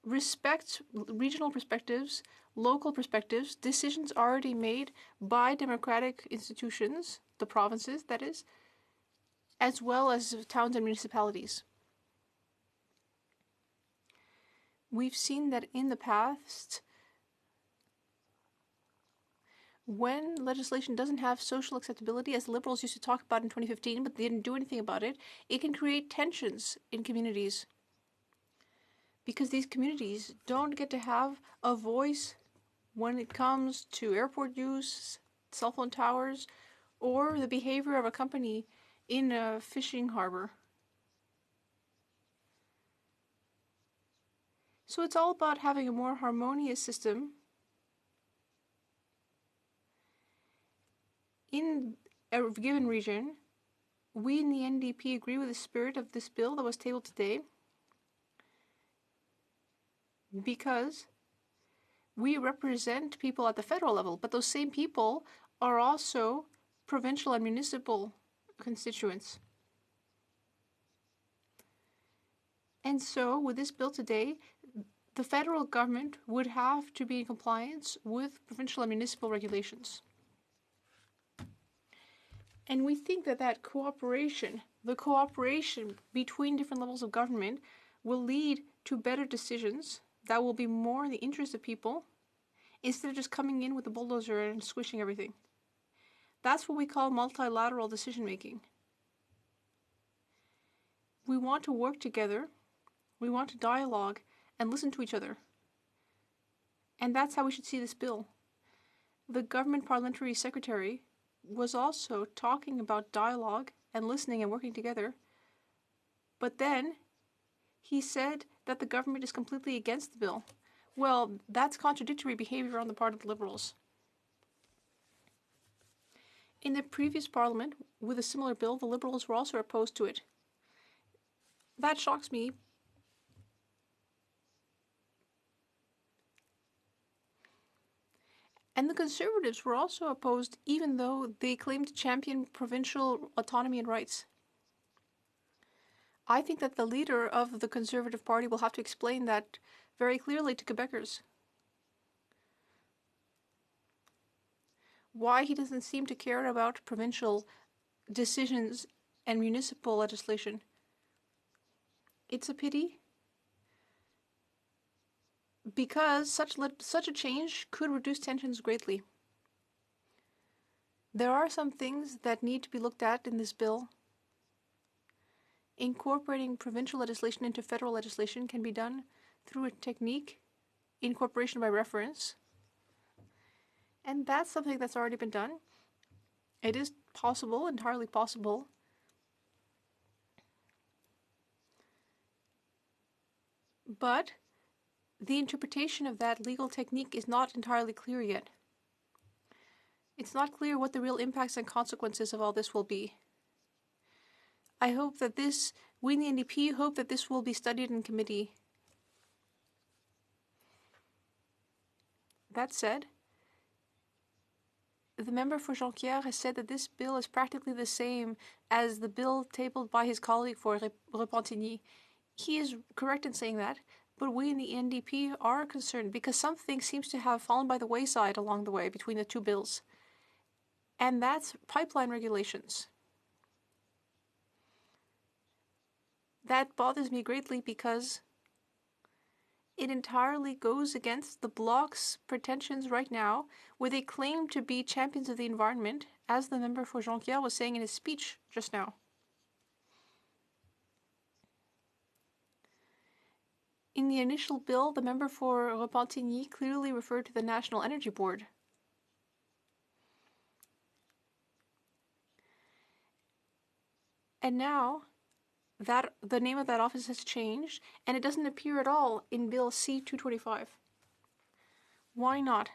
respects regional perspectives, local perspectives, decisions already made by democratic institutions, the provinces, that is, as well as towns and municipalities. We've seen that in the past, when legislation doesn't have social acceptability, as Liberals used to talk about in 2015, but they didn't do anything about it, it can create tensions in communities. Because these communities don't get to have a voice when it comes to airport use, cell phone towers, or the behavior of a company in a fishing harbor. So it's all about having a more harmonious system in a given region. We in the NDP agree with the spirit of this bill that was tabled today, because we represent people at the federal level, but those same people are also provincial and municipal constituents. And so with this bill today, the federal government would have to be in compliance with provincial and municipal regulations. And we think that cooperation, the cooperation between different levels of government, will lead to better decisions that will be more in the interest of people, instead of just coming in with a bulldozer and squishing everything. That's what we call multilateral decision-making. We want to work together, we want to dialogue and listen to each other. And that's how we should see this bill. The government parliamentary secretary was also talking about dialogue and listening and working together. But then he said that the government is completely against the bill. Well, that's contradictory behavior on the part of the Liberals. In the previous parliament, with a similar bill, the Liberals were also opposed to it. That shocks me. And the Conservatives were also opposed, even though they claimed to champion provincial autonomy and rights. I think that the leader of the Conservative Party will have to explain that very clearly to Quebecers. Why he doesn't seem to care about provincial decisions and municipal legislation. It's a pity, because such a change could reduce tensions greatly. There are some things that need to be looked at in this bill. Incorporating provincial legislation into federal legislation can be done through a technique, incorporation by reference. And that's something that's already been done. It is possible, entirely possible. But the interpretation of that legal technique is not entirely clear yet. It's not clear what the real impacts and consequences of all this will be. I hope that we in the NDP hope that this will be studied in committee. That said, the member for Jonquière has said that this bill is practically the same as the bill tabled by his colleague for Repentigny. He is correct in saying that, but we in the NDP are concerned because something seems to have fallen by the wayside along the way between the two bills. And that's pipeline regulations. That bothers me greatly because it entirely goes against the Bloc's pretensions right now, where they claim to be champions of the environment, as the member for Jonquière was saying in his speech just now. In the initial bill, the member for Repentigny clearly referred to the National Energy Board. And now, the name of that office has changed, and it doesn't appear at all in Bill C-225. Why not?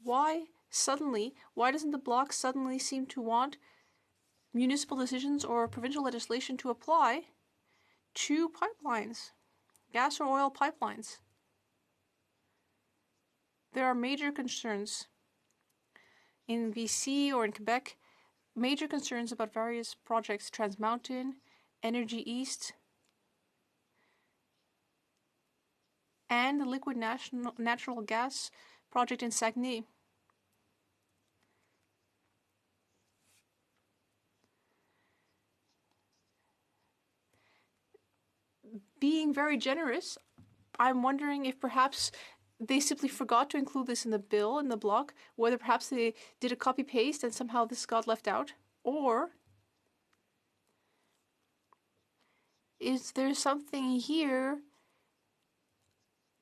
Why doesn't the Bloc suddenly seem to want municipal decisions or provincial legislation to apply to pipelines, gas or oil pipelines? There are major concerns in BC or in Quebec, major concerns about various projects, Trans Mountain, Energy East, and the liquid natural gas project in Saguenay. Being very generous, I'm wondering if perhaps they simply forgot to include this in the bill, in the Bloc, whether perhaps they did a copy-paste and somehow this got left out, or is there something here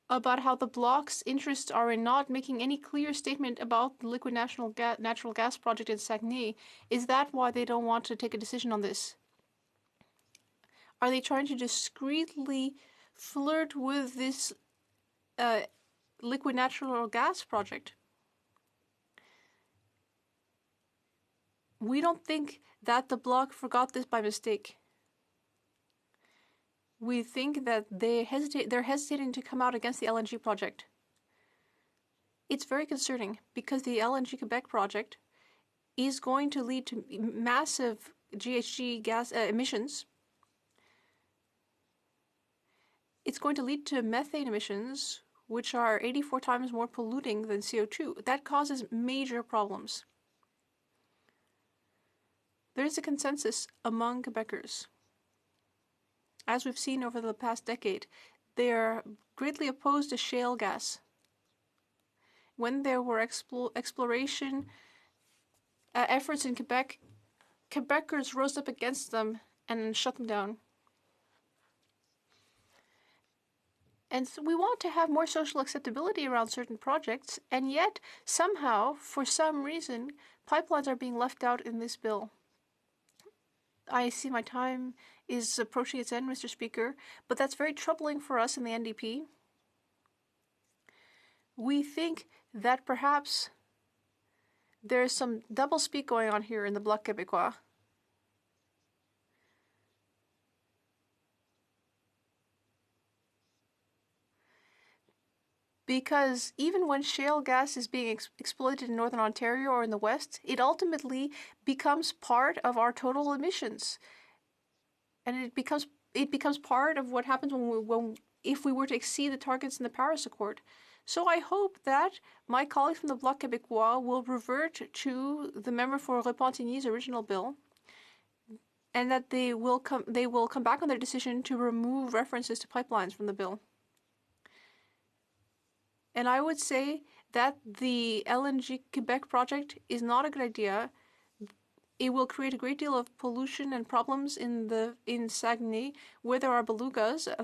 about how the Bloc's interests are in not making any clear statement about the liquid natural gas project in Saguenay? Is that why they don't want to take a decision on this? Are they trying to discreetly flirt with this liquid natural gas project? We don't think that the Bloc forgot this by mistake. We think that they're hesitating to come out against the LNG project. It's very concerning because the LNG Quebec project is going to lead to massive GHG gas emissions. It's going to lead to methane emissions, which are 84 times more polluting than CO2. That causes major problems. There's a consensus among Quebecers. As we've seen over the past decade, they are greatly opposed to shale gas. When there were exploration efforts in Quebec, Quebecers rose up against them and shut them down. And so we want to have more social acceptability around certain projects, and yet, somehow, for some reason, pipelines are being left out in this bill. I see my time is approaching its end, Mr. Speaker, but that's very troubling for us in the NDP. We think that perhaps there's some doublespeak going on here in the Bloc Québécois. Because even when shale gas is being exploited in Northern Ontario or in the West, it ultimately becomes part of our total emissions. And it becomes part of what happens if we were to exceed the targets in the Paris Accord. So I hope that my colleagues from the Bloc Québécois will revert to the member for Repentigny's original bill, and that they will come back on their decision to remove references to pipelines from the bill. And I would say that the LNG Quebec project is not a good idea. It will create a great deal of pollution and problems in Saguenay, where there are belugas, a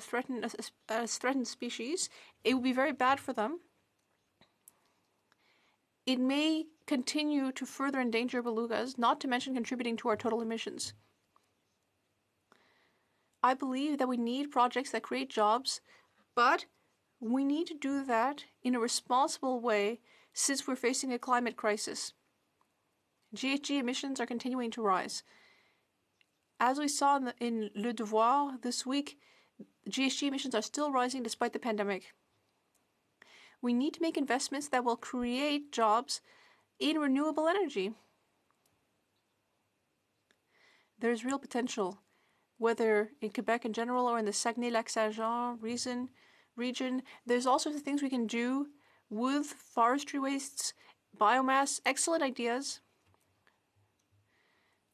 threatened species. It will be very bad for them. It may continue to further endanger belugas, not to mention contributing to our total emissions. I believe that we need projects that create jobs, but we need to do that in a responsible way since we're facing a climate crisis. GHG emissions are continuing to rise. As we saw in Le Devoir this week, GHG emissions are still rising despite the pandemic. We need to make investments that will create jobs in renewable energy. There's real potential, whether in Quebec in general or in the Saguenay-Lac-Saint-Jean region. There's all sorts of things we can do with forestry wastes, biomass, excellent ideas.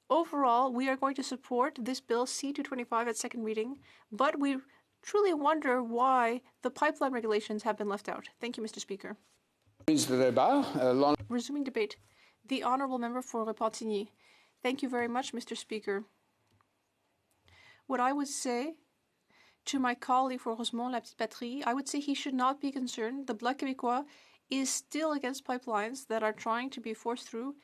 Overall, we are going to support this bill C-225 at second reading, but we truly wonder why the pipeline regulations have been left out. Thank you, Mr. Speaker. Resuming debate. The Honourable Member for Repentigny. Thank you very much, Mr. Speaker. What I would say to my colleague for Rosemont La Petite Patrie, I would say he should not be concerned. The Bloc Québécois is still against pipelines that are trying to be forced through.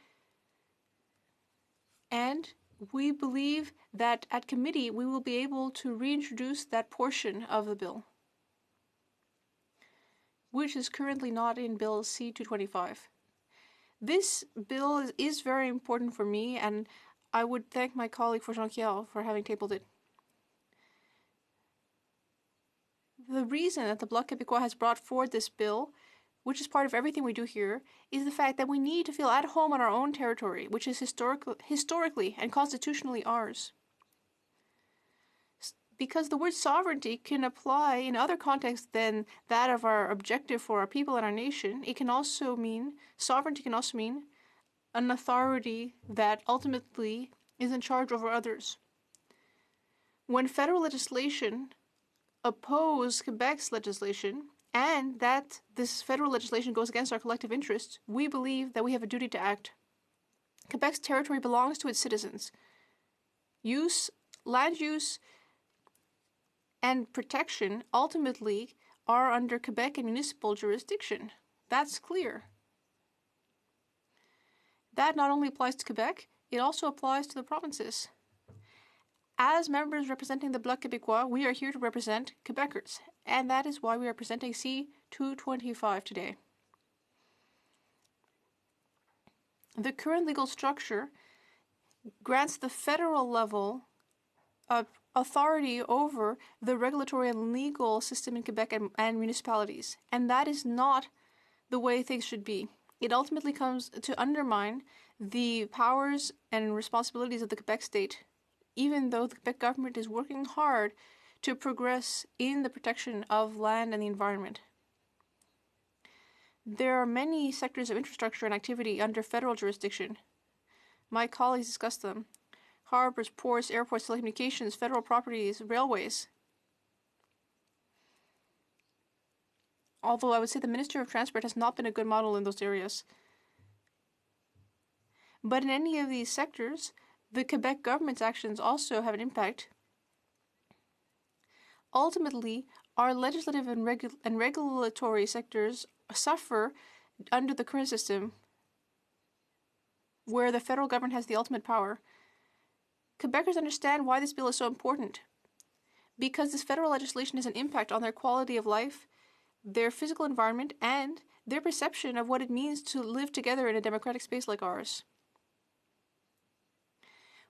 And we believe that at committee we will be able to reintroduce that portion of the bill, which is currently not in Bill C-225. This bill is very important for me, and I would thank my colleague for Jean-Pierre for having tabled it. The reason that the Bloc Québécois has brought forward this bill, which is part of everything we do here, is the fact that we need to feel at home on our own territory, which is historically and constitutionally ours. Because the word sovereignty can apply in other contexts than that of our objective for our people and our nation. It can also mean, sovereignty can also mean an authority that ultimately is in charge over others. When federal legislation oppose Quebec's legislation, and that this federal legislation goes against our collective interests, we believe that we have a duty to act. Quebec's territory belongs to its citizens. Land use, and protection ultimately are under Quebec and municipal jurisdiction. That's clear. That not only applies to Quebec, it also applies to the provinces. As members representing the Bloc Québécois, we are here to represent Quebecers, and that is why we are presenting C-225 today. The current legal structure grants the federal level of authority over the regulatory and legal system in Quebec and municipalities, and that is not the way things should be. It ultimately comes to undermine the powers and responsibilities of the Quebec state, even though the Quebec government is working hard to progress in the protection of land and the environment. There are many sectors of infrastructure and activity under federal jurisdiction. My colleagues discussed them. Harbors, ports, airports, telecommunications, federal properties, railways. Although I would say the Minister of Transport has not been a good model in those areas. But in any of these sectors, the Quebec government's actions also have an impact. Ultimately, our legislative and regulatory sectors suffer under the current system, where the federal government has the ultimate power. Quebecers understand why this bill is so important. Because this federal legislation has an impact on their quality of life, their physical environment, and their perception of what it means to live together in a democratic space like ours.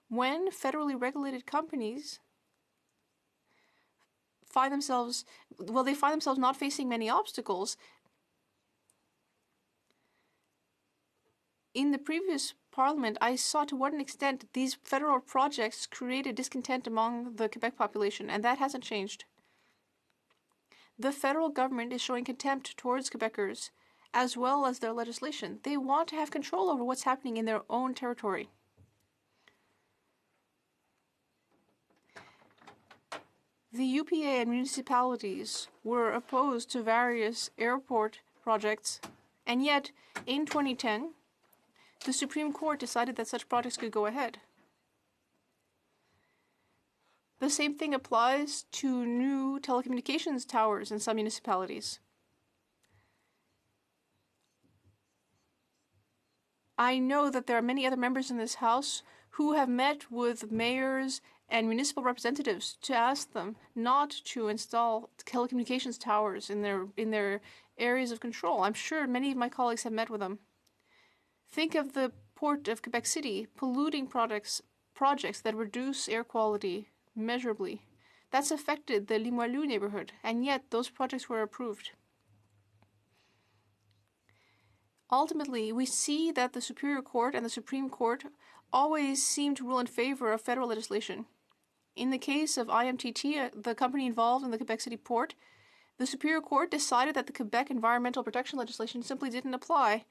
When federally regulated companies find themselves not facing many obstacles. In the previous parliament, I saw to what an extent these federal projects created discontent among the Quebec population, and that hasn't changed. The federal government is showing contempt towards Quebecers, as well as their legislation. They want to have control over what's happening in their own territory. The UPA and municipalities were opposed to various airport projects, and yet, in 2010, the Supreme Court decided that such projects could go ahead. The same thing applies to new telecommunications towers in some municipalities. I know that there are many other members in this House who have met with mayors and municipal representatives to ask them not to install telecommunications towers in their areas of control. I'm sure many of my colleagues have met with them. Think of the Port of Quebec City polluting projects that reduce air quality measurably. That's affected the Limoilou neighborhood, and yet those projects were approved. Ultimately, we see that the Superior Court and the Supreme Court always seem to rule in favor of federal legislation. In the case of IMTT, the company involved in the Quebec City port, the Superior Court decided that the Quebec environmental protection legislation simply didn't apply.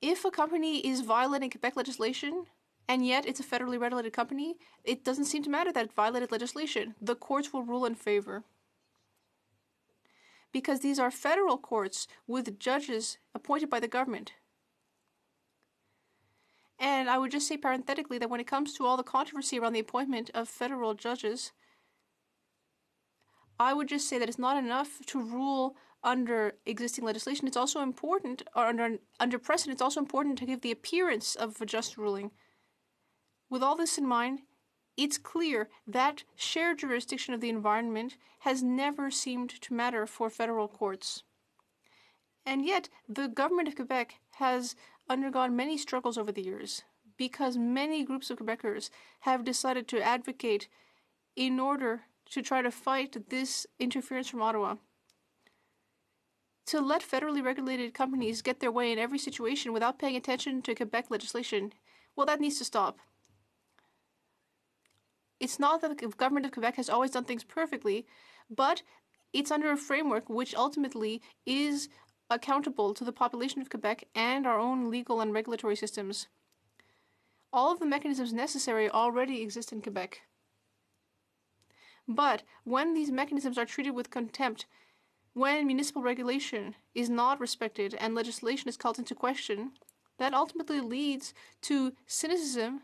If a company is violating Quebec legislation, and yet it's a federally regulated company, it doesn't seem to matter that it violated legislation. The courts will rule in favor. Because these are federal courts with judges appointed by the government. And I would just say parenthetically that when it comes to all the controversy around the appointment of federal judges, I would just say that it's not enough to rule under existing legislation. It's also important, or under precedent, it's also important to give the appearance of a just ruling. With all this in mind, it's clear that shared jurisdiction of the environment has never seemed to matter for federal courts. And yet, the government of Quebec has undergone many struggles over the years because many groups of Quebecers have decided to advocate in order to try to fight this interference from Ottawa. To let federally regulated companies get their way in every situation without paying attention to Quebec legislation, well, that needs to stop. It's not that the government of Quebec has always done things perfectly, but it's under a framework which ultimately is accountable to the population of Quebec and our own legal and regulatory systems. All of the mechanisms necessary already exist in Quebec. But when these mechanisms are treated with contempt, when municipal regulation is not respected and legislation is called into question, that ultimately leads to cynicism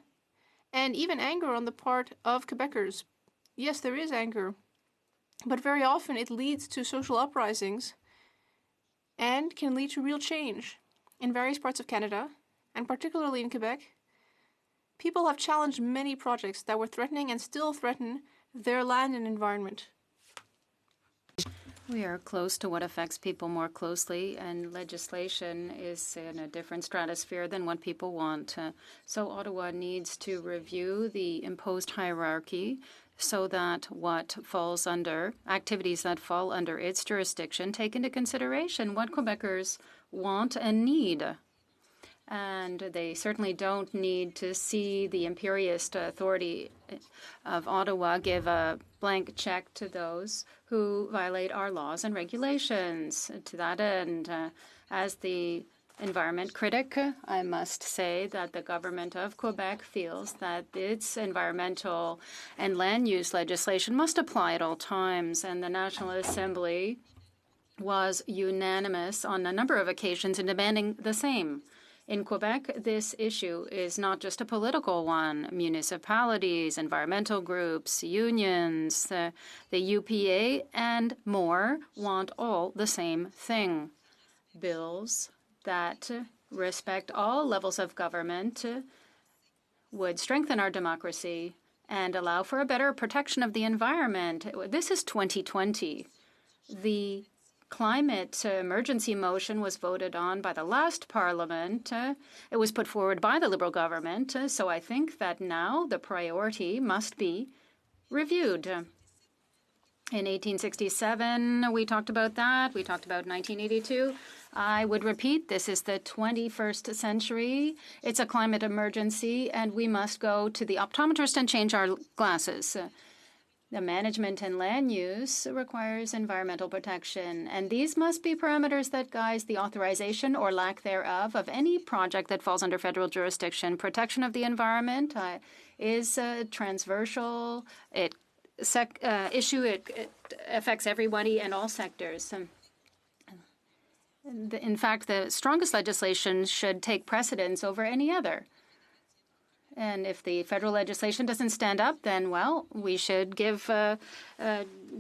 and even anger on the part of Quebecers. Yes, there is anger, but very often it leads to social uprisings and can lead to real change. In various parts of Canada, and particularly in Quebec, people have challenged many projects that were threatening and still threaten their land and environment.
We are close to what affects people more closely, and legislation is in a different stratosphere than what people want. So Ottawa needs to review the imposed hierarchy so that what falls under, activities that fall under its jurisdiction, take into consideration what Quebecers want and need. And they certainly don't need to see the imperious authority of Ottawa give a blank check to those who violate our laws and regulations. To that end, as the environment critic, I must say that the government of Quebec feels that its environmental and land use legislation must apply at all times, and the National Assembly was unanimous on a number of occasions in demanding the same. In Quebec, this issue is not just a political one. Municipalities, environmental groups, unions, the UPA, and more want all the same thing. Bills that respect all levels of government would strengthen our democracy and allow for a better protection of the environment. This is 2020. The climate emergency motion was voted on by the last parliament. It was put forward by the Liberal government. So I think that now the priority must be reviewed. In 1867, we talked about that. We talked about 1982. I would repeat, this is the 21st century. It's a climate emergency, and we must go to the optometrist and change our glasses. The management and land use requires environmental protection, and these must be parameters that guide the authorization or lack thereof of any project that falls under federal jurisdiction. Protection of the environment is transversal. It affects everybody and all sectors. In fact, the strongest legislation should take precedence over any other. And if the federal legislation doesn't stand up, then, well, we should give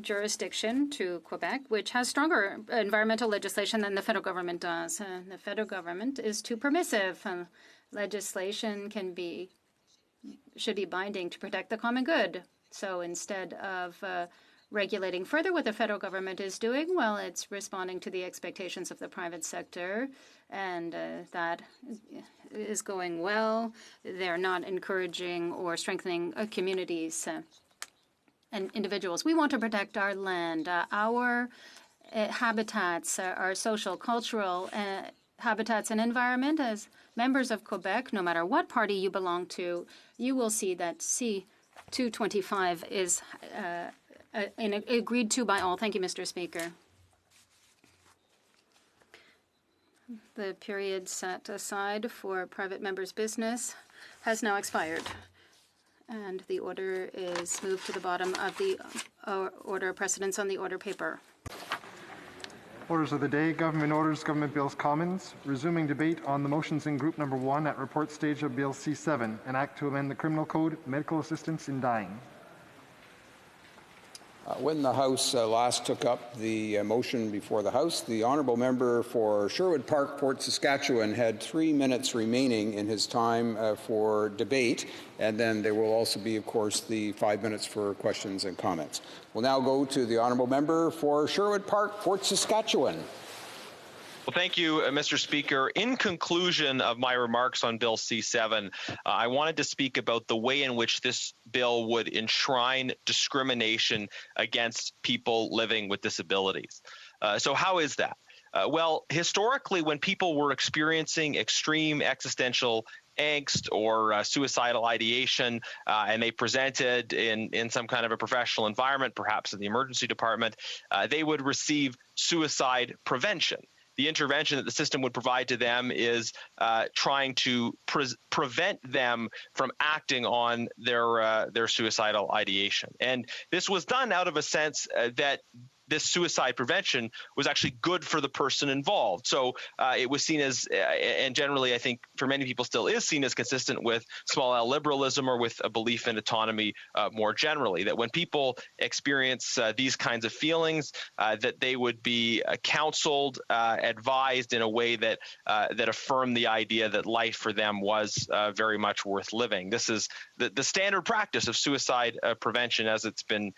jurisdiction to Quebec, which has stronger environmental legislation than the federal government does. The federal government is too permissive. Legislation should be binding to protect the common good. So instead of regulating further what the federal government is doing, well, it's responding to the expectations of the private sector, and that is going well. They're not encouraging or strengthening communities and individuals. We want to protect our land, our habitats, our social, cultural habitats and environment. As members of Quebec, no matter what party you belong to, you will see that C-225 is agreed to by all. Thank you, Mr. Speaker. The period set aside for private members' business has now expired, and the order is moved to the bottom of the order of precedence on the order paper.
Orders of the day, Government Orders, Government Bills, Commons. Resuming debate on the motions in Group Number 1 at report stage of Bill C7, an act to amend the Criminal Code, medical assistance in dying.
When the House last took up the motion before the House, the honourable member for Sherwood Park, Fort Saskatchewan, had 3 minutes remaining in his time for debate, and then there will also be, of course, the 5 minutes for questions and comments. We'll now go to the honourable member for Sherwood Park, Fort Saskatchewan.
Well, thank you, Mr. Speaker. In conclusion of my remarks on Bill C7, I wanted to speak about the way in which this bill would enshrine discrimination against people living with disabilities. So how is that? Well, historically, when people were experiencing extreme existential angst or suicidal ideation, and they presented in some kind of a professional environment, perhaps in the emergency department, they would receive suicide prevention. The intervention that the system would provide to them is trying to prevent them from acting on their suicidal ideation. And this was done out of a sense that this suicide prevention was actually good for the person involved. So it was seen as, and generally I think for many people still is seen as consistent with small L liberalism or with a belief in autonomy more generally, that when people experience these kinds of feelings, that they would be counseled, advised in a way that that affirmed the idea that life for them was very much worth living. This is the standard practice of suicide prevention as it's been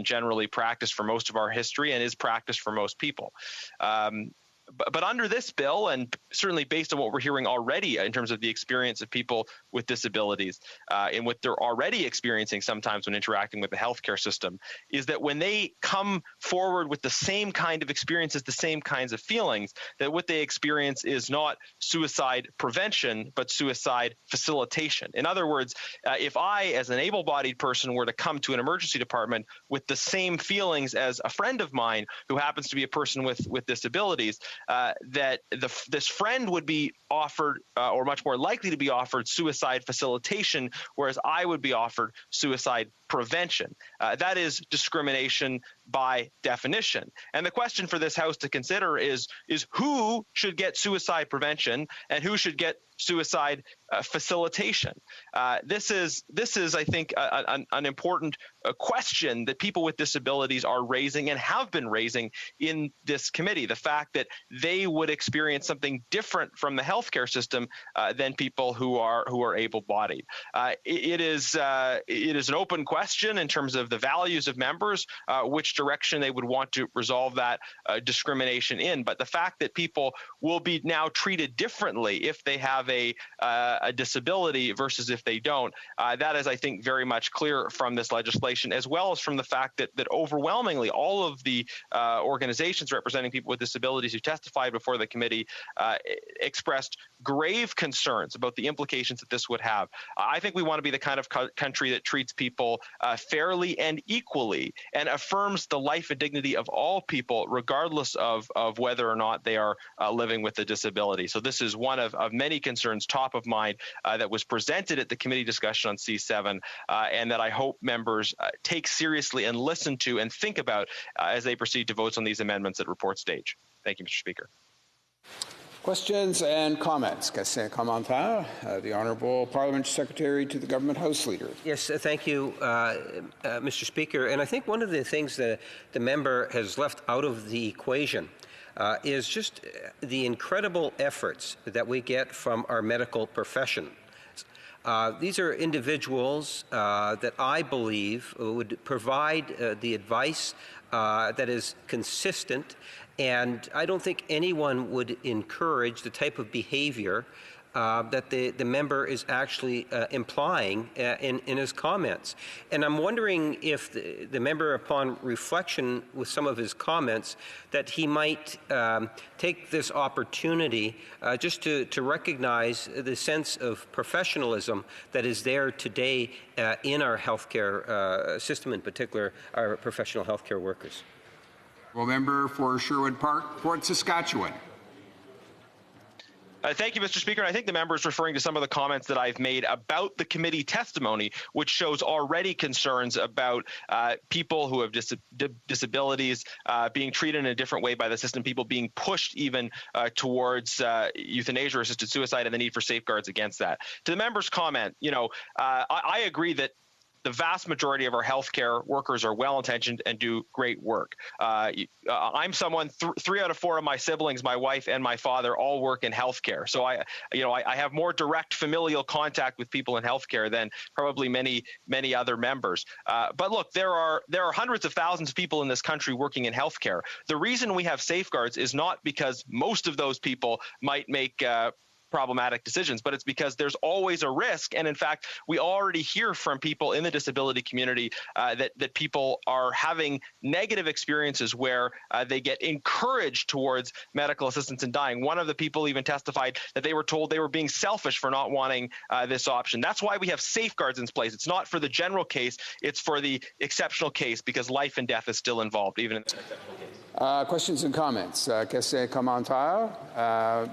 generally practiced for most of our history and is practiced for most people. But under this bill, and certainly based on what we're hearing already in terms of the experience of people with disabilities and what they're already experiencing sometimes when interacting with the healthcare system, is that when they come forward with the same kind of experiences, the same kinds of feelings, that what they experience is not suicide prevention, but suicide facilitation. In other words, if I, as an able-bodied person, were to come to an emergency department with the same feelings as a friend of mine who happens to be a person with disabilities, that this friend would be offered or much more likely to be offered suicide facilitation, whereas I would be offered suicide prevention. That is discrimination by definition. And the question for this House to consider is who should get suicide prevention and who should get suicide facilitation. This is, I think, an important question that people with disabilities are raising and have been raising in this committee. The fact that they would experience something different from the healthcare system than people who are able-bodied. It is an open question in terms of the values of members, which direction they would want to resolve that discrimination in. But the fact that people will be now treated differently if they have a disability versus if they don't, that is, I think, very much clear from this legislation, as well as from the fact that overwhelmingly all of the organizations representing people with disabilities who testified before the committee expressed grave concerns about the implications that this would have. I think we want to be the kind of country that treats people fairly and equally and affirms the life and dignity of all people, regardless of whether or not they are living with a disability. So this is one of many concerns top of mind that was presented at the committee discussion on C7 and that I hope members take seriously and listen to and think about as they proceed to votes on these amendments at report stage. Thank you, Mr. Speaker.
Questions and comments? Question commentaire. The Honourable Parliamentary Secretary to the Government House Leader.
Yes, thank you, Mr. Speaker. And I think one of the things that the member has left out of the equation is just the incredible efforts that we get from our medical profession. These are individuals that I believe would provide the advice that is consistent, and I don't think anyone would encourage the type of behavior that the member is actually implying in his comments. And I'm wondering if the member, upon reflection with some of his comments, that he might take this opportunity just to recognize the sense of professionalism that is there today in our healthcare system, in particular our professional healthcare workers.
Well, member for Sherwood Park, Fort Saskatchewan.
Thank you, Mr. Speaker. I think the member is referring to some of the comments that I've made about the committee testimony, which shows already concerns about people who have disabilities being treated in a different way by the system, people being pushed even towards euthanasia or assisted suicide, and the need for safeguards against that. To the member's comment, I agree that the vast majority of our healthcare workers are well-intentioned and do great work. I'm someone, 3 out of 4 of my siblings, my wife and my father, all work in healthcare. So I have more direct familial contact with people in healthcare than probably many other members. But look, there are hundreds of thousands of people in this country working in healthcare. The reason we have safeguards is not because most of those people might make problematic decisions, but it's because there's always a risk. And in fact, we already hear from people in the disability community that people are having negative experiences where they get encouraged towards medical assistance in dying. One of the people even testified that they were told they were being selfish for not wanting this option. That's why we have safeguards in place. It's not for the general case, it's for the exceptional case, because life and death is still involved, even in the exceptional case.
Questions and comments? Question commentaire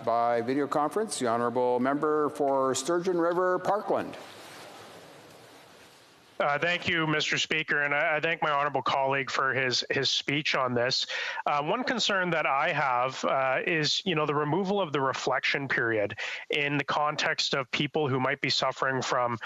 by video conference. The Honourable Member for Sturgeon River, Parkland.
Thank you, Mr. Speaker, and I thank my honourable colleague for his speech on this. One concern that I have is, the removal of the reflection period in the context of people who might be suffering from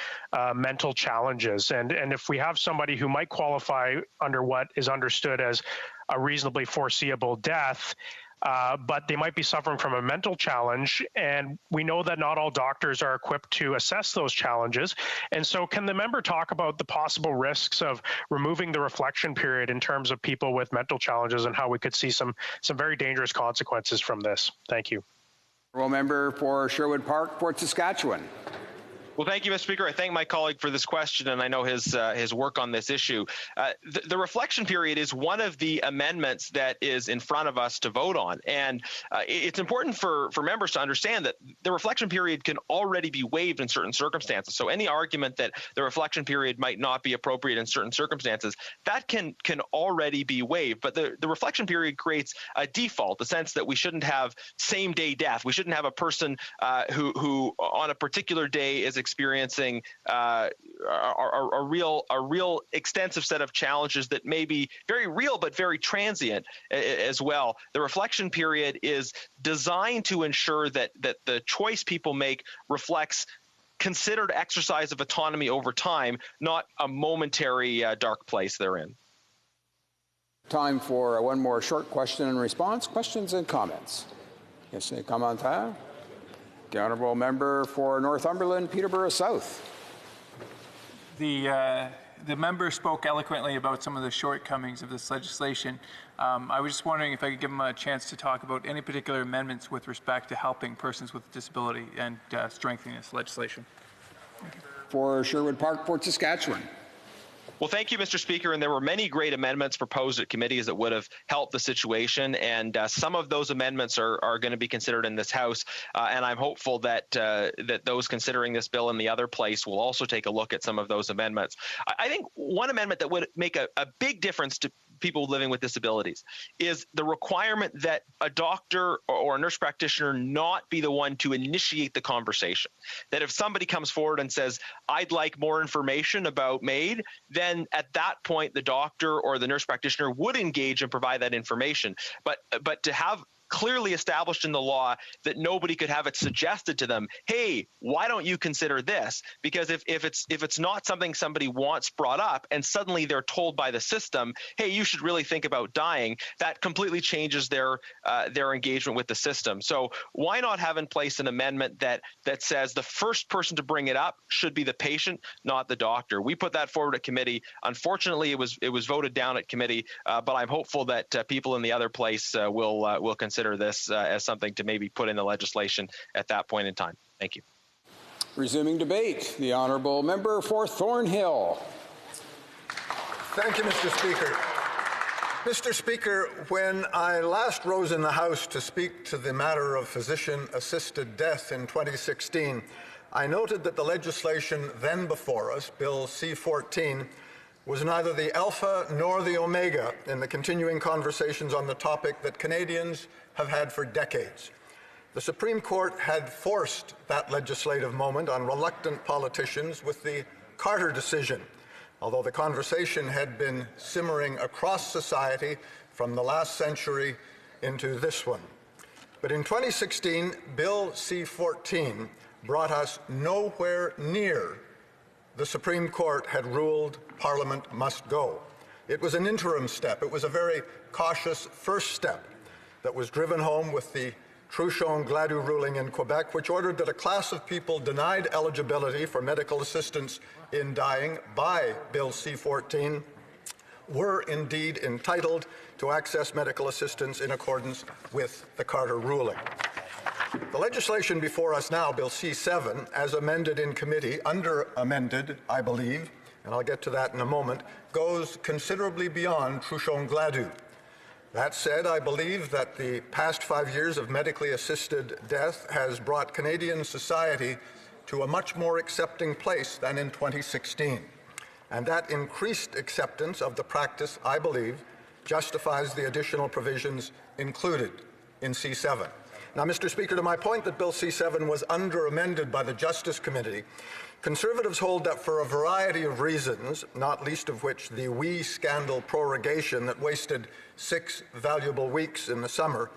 mental challenges. And if we have somebody who might qualify under what is understood as a reasonably foreseeable death, but they might be suffering from a mental challenge, and we know that not all doctors are equipped to assess those challenges. And so can the member talk about the possible risks of removing the reflection period in terms of people with mental challenges and how we could see some very dangerous consequences from this? Thank you.
Honourable Member for Sherwood Park, Fort Saskatchewan.
Well, thank you, Mr. Speaker. I thank my colleague for this question, and I know his work on this issue. The reflection period is one of the amendments that is in front of us to vote on, and it's important for members to understand that the reflection period can already be waived in certain circumstances. So any argument that the reflection period might not be appropriate in certain circumstances, that can already be waived. But the reflection period creates a default, the sense that we shouldn't have same-day death. We shouldn't have a person who on a particular day is experiencing a real extensive set of challenges that may be very real but very transient as well. The reflection period is designed to ensure that the choice people make reflects considered exercise of autonomy over time, not a momentary dark place they're in.
Time for one more short question and response. Questions and comments? Yes, commentaire. The honourable member for Northumberland, Peterborough South.
The member spoke eloquently about some of the shortcomings of this legislation. I was just wondering if I could give him a chance to talk about any particular amendments with respect to helping persons with disability and strengthening this legislation.
For Sherwood Park, Port Saskatchewan.
Well, thank you, Mr. Speaker. And there were many great amendments proposed at committees that would have helped the situation. And some of those amendments are going to be considered in this House. And I'm hopeful that that those considering this bill in the other place will also take a look at some of those amendments. I think one amendment that would make a big difference to people living with disabilities is the requirement that a doctor or a nurse practitioner not be the one to initiate the conversation. That if somebody comes forward and says, I'd like more information about MAID, then at that point the doctor or the nurse practitioner would engage and provide that information. But to have clearly established in the law that nobody could have it suggested to them, hey, why don't you consider this? Because if it's not something somebody wants brought up and suddenly they're told by the system, hey, you should really think about dying, that completely changes their engagement with the system. So why not have in place an amendment that says the first person to bring it up should be the patient, not the doctor? We put that forward at committee. Unfortunately, it was voted down at committee, but I'm hopeful that people in the other place will consider this as something to maybe put in the legislation at that point in time. Thank you.
Resuming debate, the honourable member for Thornhill.
Thank you, Mr. Speaker. Mr. Speaker, when I last rose in the House to speak to the matter of physician-assisted death in 2016, I noted that the legislation then before us, Bill C-14, was neither the alpha nor the omega in the continuing conversations on the topic that Canadians have had for decades. The Supreme Court had forced that legislative moment on reluctant politicians with the Carter decision, although the conversation had been simmering across society from the last century into this one. But in 2016, Bill C-14 brought us nowhere near the Supreme Court had ruled Parliament must go. It was an interim step. It was a very cautious first step that was driven home with the Truchon-Gladue ruling in Quebec, which ordered that a class of people denied eligibility for medical assistance in dying by Bill C-14 were indeed entitled to access medical assistance in accordance with the Carter ruling. The legislation before us now, Bill C-7, as amended in committee, under-amended, I believe, and I'll get to that in a moment, goes considerably beyond Truchon-Gladue. That said, I believe that the past 5 years of medically assisted death has brought Canadian society to a much more accepting place than in 2016. And that increased acceptance of the practice, I believe, justifies the additional provisions included in C-7. Now, Mr. Speaker, to my point that Bill C-7 was under-amended by the Justice Committee, Conservatives hold that for a variety of reasons, not least of which the WE scandal prorogation that wasted 6 valuable weeks in the summer,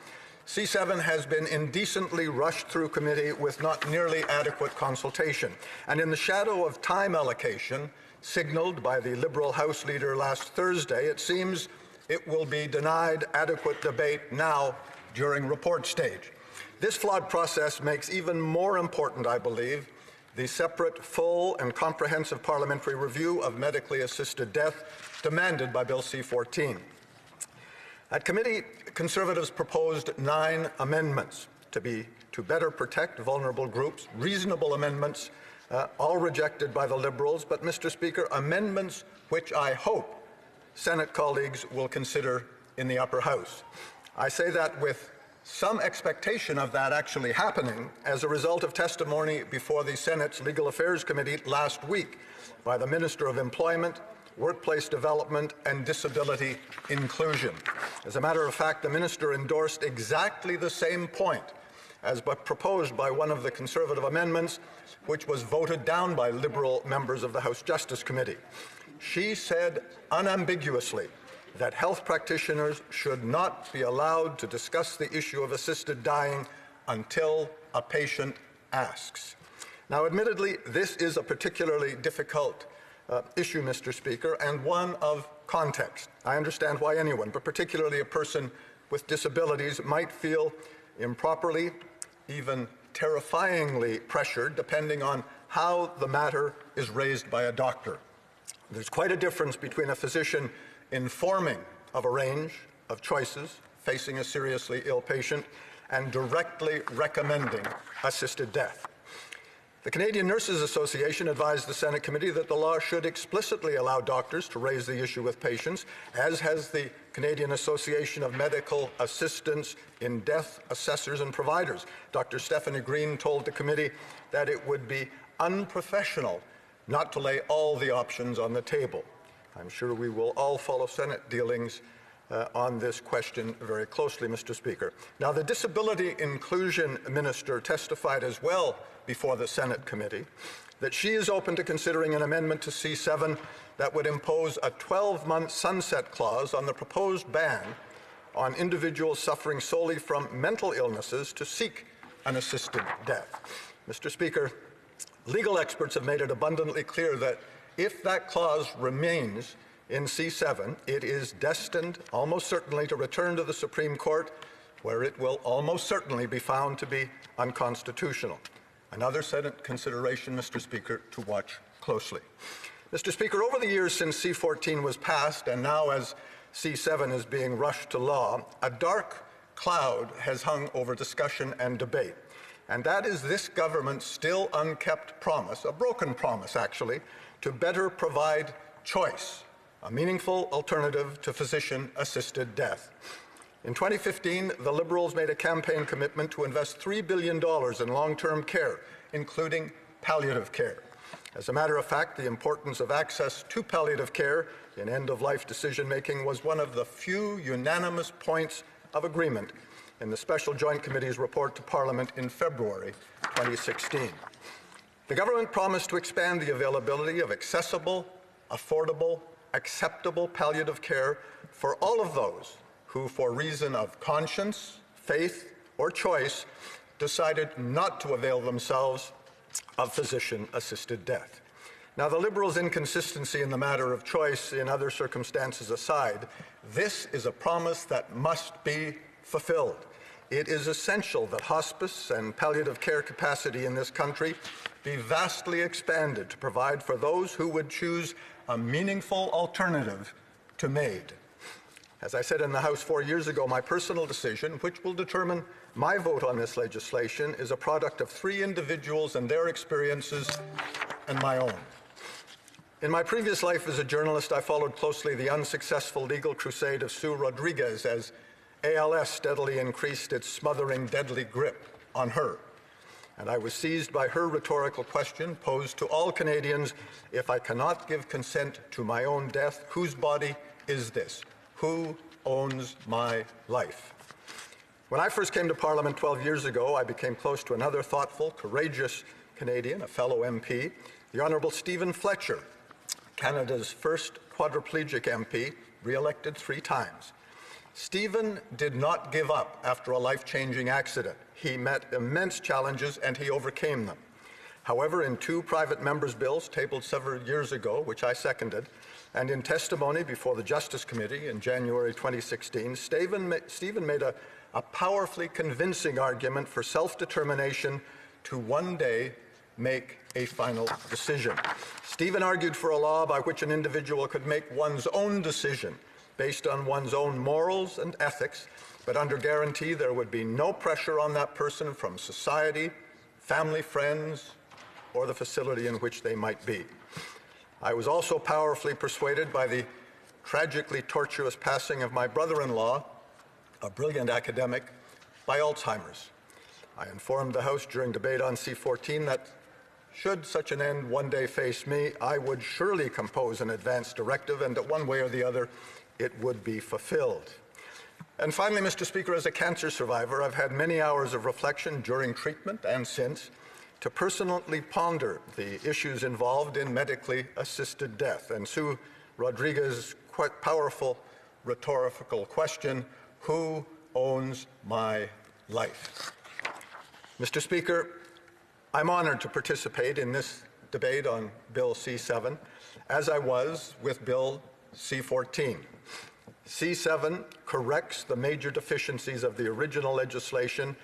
C-7 has been indecently rushed through committee with not nearly adequate consultation. And in the shadow of time allocation, signalled by the Liberal House Leader last Thursday, it seems it will be denied adequate debate now during report stage. This flawed process makes even more important, I believe, the separate, full and comprehensive parliamentary review of medically assisted death demanded by Bill C-14. At committee, Conservatives proposed 9 amendments to better protect vulnerable groups, reasonable amendments, all rejected by the Liberals, but, Mr. Speaker, amendments which I hope Senate colleagues will consider in the upper house. I say that with some expectation of that actually happening as a result of testimony before the Senate's Legal Affairs Committee last week by the Minister of Employment, Workplace Development and Disability Inclusion. As a matter of fact, the Minister endorsed exactly the same point as proposed by one of the Conservative amendments, which was voted down by Liberal members of the House Justice Committee. She said unambiguously that health practitioners should not be allowed to discuss the issue of assisted dying until a patient asks. Now, admittedly, this is a particularly difficult issue, Mr. Speaker, and one of context. I understand why anyone, but particularly a person with disabilities, might feel improperly, even terrifyingly pressured, depending on how the matter is raised by a doctor. There's quite a difference between a physician informing of a range of choices facing a seriously ill patient and directly recommending assisted death. The Canadian Nurses Association advised the Senate committee that the law should explicitly allow doctors to raise the issue with patients, as has the Canadian Association of Medical Assistants in Death Assessors and Providers. Dr. Stephanie Green told the committee that it would be unprofessional not to lay all the options on the table. I'm sure we will all follow Senate dealings on this question very closely, Mr. Speaker. Now, the Disability Inclusion Minister testified as well before the Senate committee that she is open to considering an amendment to C7 that would impose a 12-month sunset clause on the proposed ban on individuals suffering solely from mental illnesses to seek an assisted death. Mr. Speaker, legal experts have made it abundantly clear that if that clause remains in C7, it is destined almost certainly to return to the Supreme Court, where it will almost certainly be found to be unconstitutional. Another Senate consideration, Mr. Speaker, to watch closely. Mr. Speaker, over the years since C14 was passed and now as C7 is being rushed to law, a dark cloud has hung over discussion and debate. And that is this government's still unkept promise, a broken promise actually, to better provide choice, a meaningful alternative to physician-assisted death. In 2015, the Liberals made a campaign commitment to invest $3 billion in long-term care, including palliative care. As a matter of fact, the importance of access to palliative care in end-of-life decision-making was one of the few unanimous points of agreement in the Special Joint Committee's report to Parliament in February 2016. The government promised to expand the availability of accessible, affordable, acceptable palliative care for all of those who, for reason of conscience, faith, or choice, decided not to avail themselves of physician-assisted death. Now, the Liberals' inconsistency in the matter of choice in other circumstances aside, this is a promise that must be fulfilled. It is essential that hospice and palliative care capacity in this country be vastly expanded to provide for those who would choose a meaningful alternative to MAID. As I said in the House 4 years ago, my personal decision, which will determine my vote on this legislation, is a product of 3 individuals and their experiences and my own. In my previous life as a journalist, I followed closely the unsuccessful legal crusade of Sue Rodriguez as ALS steadily increased its smothering, deadly grip on her. And I was seized by her rhetorical question posed to all Canadians: if I cannot give consent to my own death, whose body is this? Who owns my life? When I first came to Parliament 12 years ago, I became close to another thoughtful, courageous Canadian, a fellow MP, the Honourable Stephen Fletcher, Canada's first quadriplegic MP, re-elected 3 times. Stephen did not give up after a life-changing accident. He met immense challenges and he overcame them. However, in 2 private members' bills tabled several years ago, which I seconded, and in testimony before the Justice Committee in January 2016, Stephen made a powerfully convincing argument for self-determination to one day make a final decision. Stephen argued for a law by which an individual could make one's own decision based on one's own morals and ethics, but under guarantee there would be no pressure on that person from society, family, friends, or the facility in which they might be. I was also powerfully persuaded by the tragically tortuous passing of my brother-in-law, a brilliant academic, by Alzheimer's. I informed the House during debate on C14 that should such an end one day face me, I would surely compose an advance directive and that one way or the other it would be fulfilled. And finally, Mr. Speaker, as a cancer survivor, I've had many hours of reflection during treatment and since to personally ponder the issues involved in medically assisted death. And Sue Rodriguez's quite powerful rhetorical question, who owns my life? Mr. Speaker, I'm honored to participate in this debate on Bill C-7, as I was with Bill C-14. C-7 corrects the major deficiencies of the original legislation,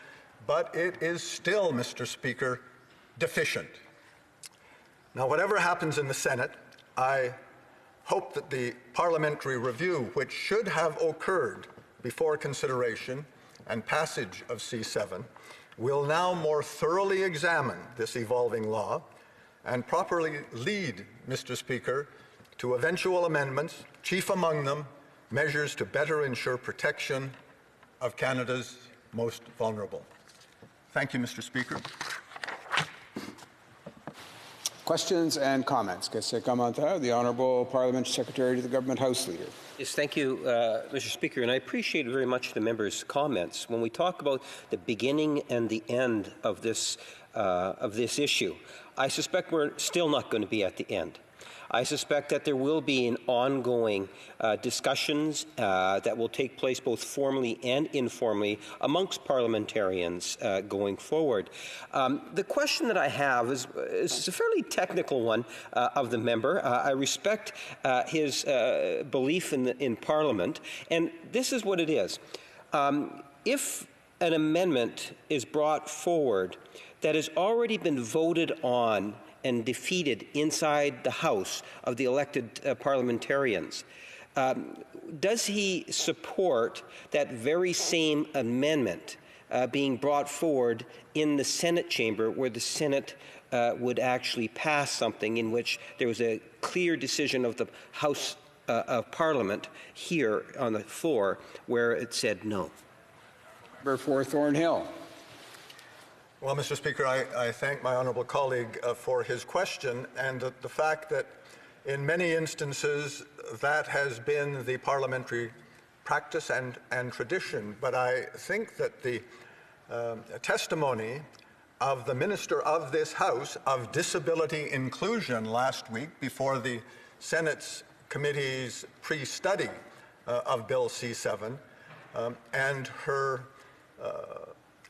but it is still, Mr. Speaker, deficient. Now, whatever happens in the Senate, I hope that the parliamentary review, which should have occurred before consideration and passage of C-7, will now more thoroughly examine this evolving law and properly lead, Mr. Speaker, to eventual amendments, chief among them measures to better ensure protection of Canada's most vulnerable. Thank you, Mr. Speaker.
Questions and comments. The Honourable Parliamentary Secretary to the Government House Leader.
Yes, thank you, Mr. Speaker, and I appreciate very much the member's comments. When we talk about the beginning and the end of this issue, I suspect we're still not going to be at the end. I suspect that there will be an ongoing discussions that will take place both formally and informally amongst parliamentarians going forward. The question that I have is a fairly technical one of the member. I respect his belief in Parliament, and this is what it is. If an amendment is brought forward that has already been voted on and defeated inside the House of the elected parliamentarians, does he support that very same amendment being brought forward in the Senate chamber, where the Senate would actually pass something in which there was a clear decision of the House of Parliament here on the floor where it said no?
Member for Thornhill.
Well, Mr. Speaker, I thank my honourable colleague for his question and the fact that in many instances that has been the parliamentary practice and tradition. But I think that the testimony of the Minister of this House of Disability Inclusion last week before the Senate's committee's pre-study of Bill C-7 and her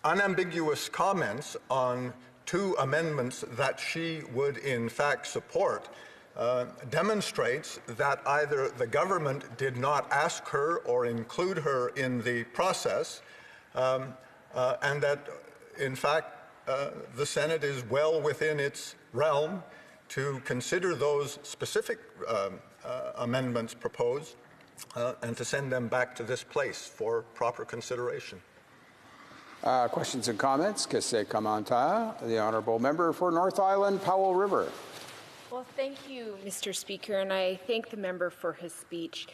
unambiguous comments on two amendments that she would in fact support demonstrates that either the government did not ask her or include her in the process, and that in fact the Senate is well within its realm to consider those specific amendments proposed and to send them back to this place for proper consideration.
Questions and comments? The Honourable Member for North Island, Powell River.
Well, thank you, Mr. Speaker, and I thank the member for his speech.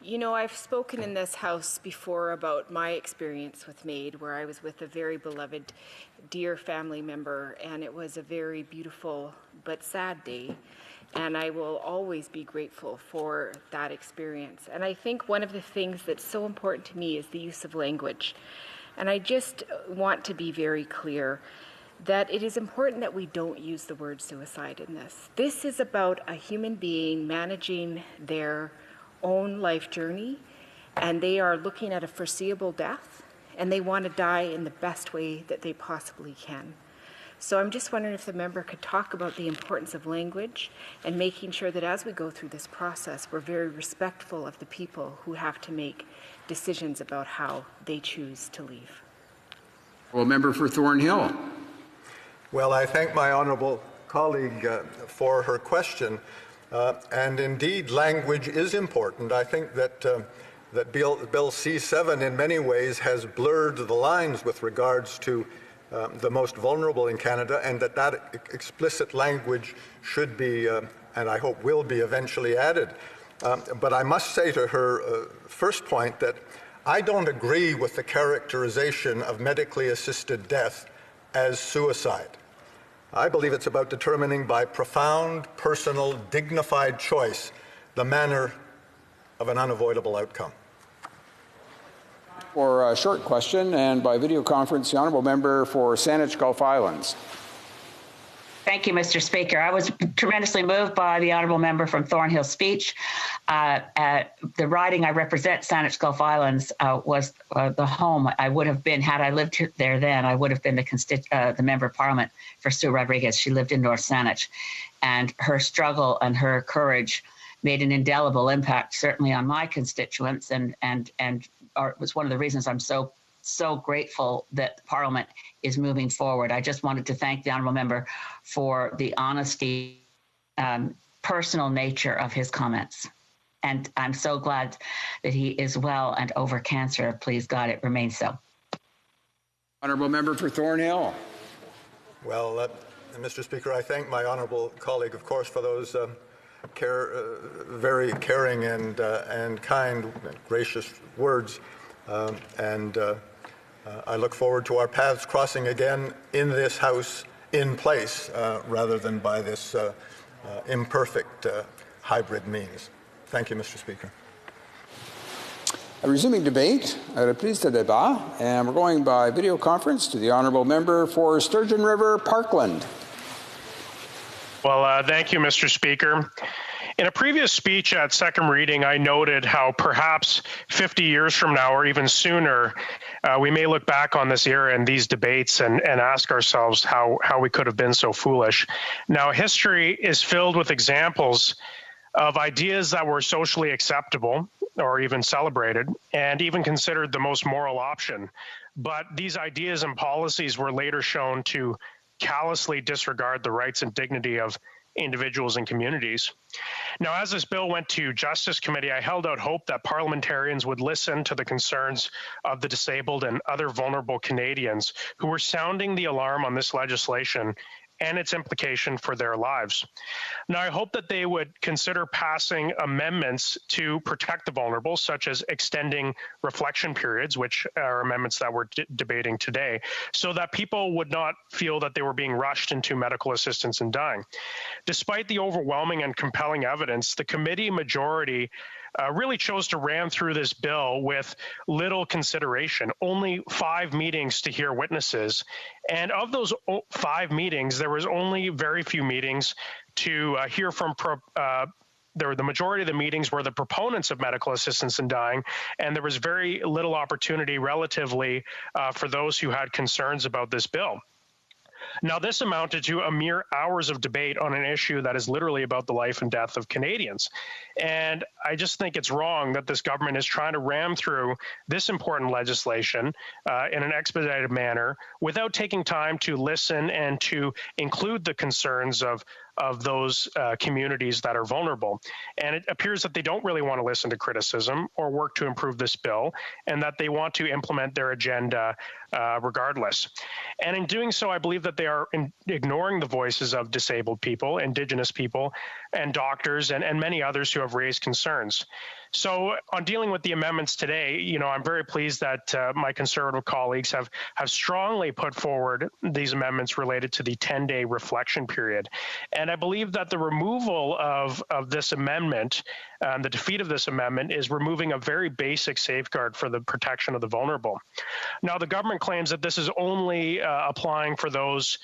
You know, I've spoken in this House before about my experience with MAID, where I was with a very beloved, dear family member, and it was a very beautiful but sad day. And I will always be grateful for that experience. And I think one of the things that's so important to me is the use of language. And I just want to be very clear that it is important that we don't use the word suicide in this. This is about a human being managing their own life journey, and they are looking at a foreseeable death, and they want to die in the best way that they possibly can. So I'm just wondering if the member could talk about the importance of language and making sure that as we go through this process, we're very respectful of the people who have to make decisions about how they choose to leave.
Well, Member for Thornhill.
Well, I thank my honourable colleague for her question. And indeed, language is important. I think that that Bill C-7 in many ways has blurred the lines with regards to the most vulnerable in Canada, and that explicit language should be, and I hope will be eventually added. But I must say to her first point that I don't agree with the characterization of medically assisted death as suicide. I believe it's about determining by profound, personal, dignified choice the manner of an unavoidable outcome.
For a short question, and by video conference, the honourable member for Saanich Gulf Islands.
Thank you, Mr. Speaker. I was tremendously moved by the honourable member from Thornhill's speech. The riding I represent, Saanich Gulf Islands, was the home I would have been had I lived there then. I would have been the member of Parliament for Sue Rodriguez. She lived in North Saanich, and her struggle and her courage made an indelible impact, certainly on my constituents, and was one of the reasons I'm so grateful that Parliament is moving forward. I just wanted to thank the honourable member for the honesty, personal nature of his comments. And I'm so glad that he is well and over cancer. Please God, it remains so.
Honourable member for Thornhill.
Well, Mr. Speaker, I thank my honourable colleague, of course, for those very caring and kind, gracious words. I look forward to our paths crossing again in this House in place rather than by this imperfect hybrid means. Thank you, Mr. Speaker.
Resuming debate, reprise de débat, and we're going by video conference to the honourable member for Sturgeon River, Parkland.
Well, thank you, Mr. Speaker. In a previous speech at second reading, I noted how perhaps 50 years from now or even sooner, we may look back on this era and these debates and ask ourselves how we could have been so foolish. Now, history is filled with examples of ideas that were socially acceptable or even celebrated and even considered the most moral option. But these ideas and policies were later shown to callously disregard the rights and dignity of individuals and communities. Now, as this bill went to Justice Committee, I held out hope that parliamentarians would listen to the concerns of the disabled and other vulnerable Canadians who were sounding the alarm on this legislation and its implication for their lives. Now, I hope that they would consider passing amendments to protect the vulnerable, such as extending reflection periods, which are amendments that we're debating today, so that people would not feel that they were being rushed into medical assistance in dying. Despite the overwhelming and compelling evidence, the committee majority really chose to ram through this bill with little consideration, only 5 meetings to hear witnesses. And of those 5 meetings, there was only very few meetings to hear from the majority of the meetings were the proponents of medical assistance in dying, and there was very little opportunity relatively for those who had concerns about this bill. Now, this amounted to a mere hours of debate on an issue that is literally about the life and death of Canadians. And I just think it's wrong that this government is trying to ram through this important legislation in an expedited manner without taking time to listen and to include the concerns of those communities that are vulnerable. And it appears that they don't really want to listen to criticism or work to improve this bill, and that they want to implement their agenda regardless. And in doing so, I believe that they are ignoring the voices of disabled people, Indigenous people, and doctors, and many others who have raised concerns. So on dealing with the amendments today, I'm very pleased that my Conservative colleagues have strongly put forward these amendments related to the 10-day reflection period. And I believe that the removal of this amendment, the defeat of this amendment, is removing a very basic safeguard for the protection of the vulnerable. Now, the government claims that this is only applying for those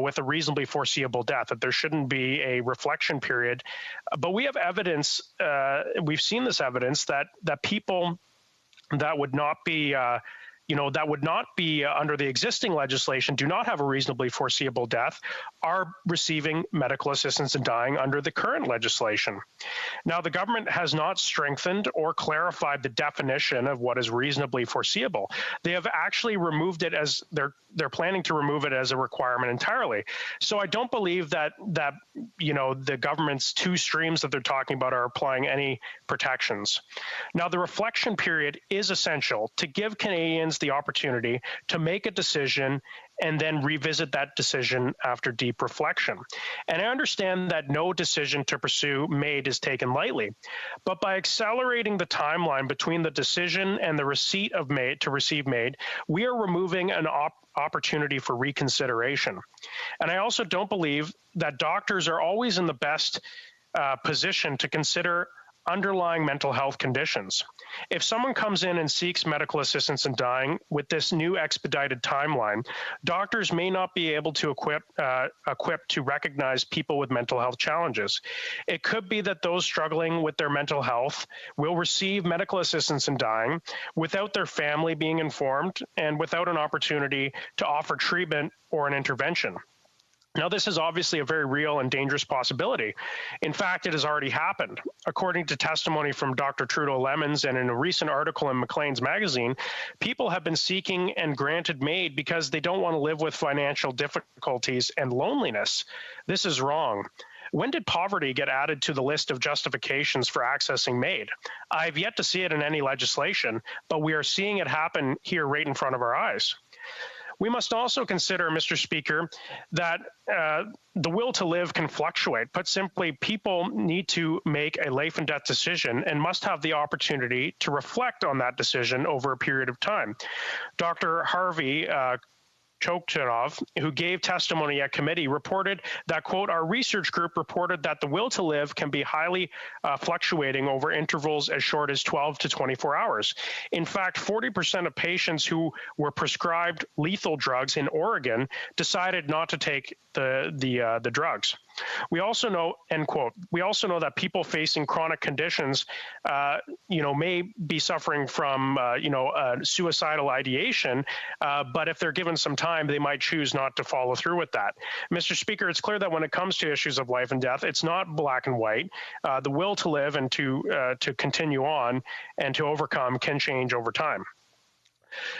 with a reasonably foreseeable death, that there shouldn't be a reflection period. But we have evidence, we've seen this evidence that people that would not be under the existing legislation, do not have a reasonably foreseeable death, are receiving medical assistance in dying under the current legislation. Now, the government has not strengthened or clarified the definition of what is reasonably foreseeable. They have actually removed it as they're planning to remove it as a requirement entirely. So I don't believe that the government's 2 streams that they're talking about are applying any protections. Now, the reflection period is essential to give Canadians the opportunity to make a decision and then revisit that decision after deep reflection. And I understand that no decision to pursue MAID is taken lightly, but by accelerating the timeline between the decision and the receipt of MAID to receive MAID, we are removing an opportunity for reconsideration. And I also don't believe that doctors are always in the best position to consider underlying mental health conditions. If someone comes in and seeks medical assistance in dying with this new expedited timeline, doctors may not be able to equip to recognize people with mental health challenges. It could be that those struggling with their mental health will receive medical assistance in dying without their family being informed and without an opportunity to offer treatment or an intervention. Now, this is obviously a very real and dangerous possibility. In fact, it has already happened. According to testimony from Dr. Trudeau Lemons and in a recent article in Maclean's magazine, people have been seeking and granted MAID because they don't want to live with financial difficulties and loneliness. This is wrong. When did poverty get added to the list of justifications for accessing MAID? I've yet to see it in any legislation, but we are seeing it happen here right in front of our eyes. We must also consider, Mr. Speaker, that the will to live can fluctuate. Put simply, people need to make a life and death decision and must have the opportunity to reflect on that decision over a period of time. Dr. Harvey Chokchanov, who gave testimony at committee, reported that, quote, our research group reported that the will to live can be highly fluctuating over intervals as short as 12 to 24 hours. In fact, 40% of patients who were prescribed lethal drugs in Oregon decided not to take the drugs. We also know, end quote, we also know that people facing chronic conditions, may be suffering from, suicidal ideation, but if they're given some time, they might choose not to follow through with that. Mr. Speaker, it's clear that when it comes to issues of life and death, it's not black and white. The will to live and to continue on and to overcome can change over time.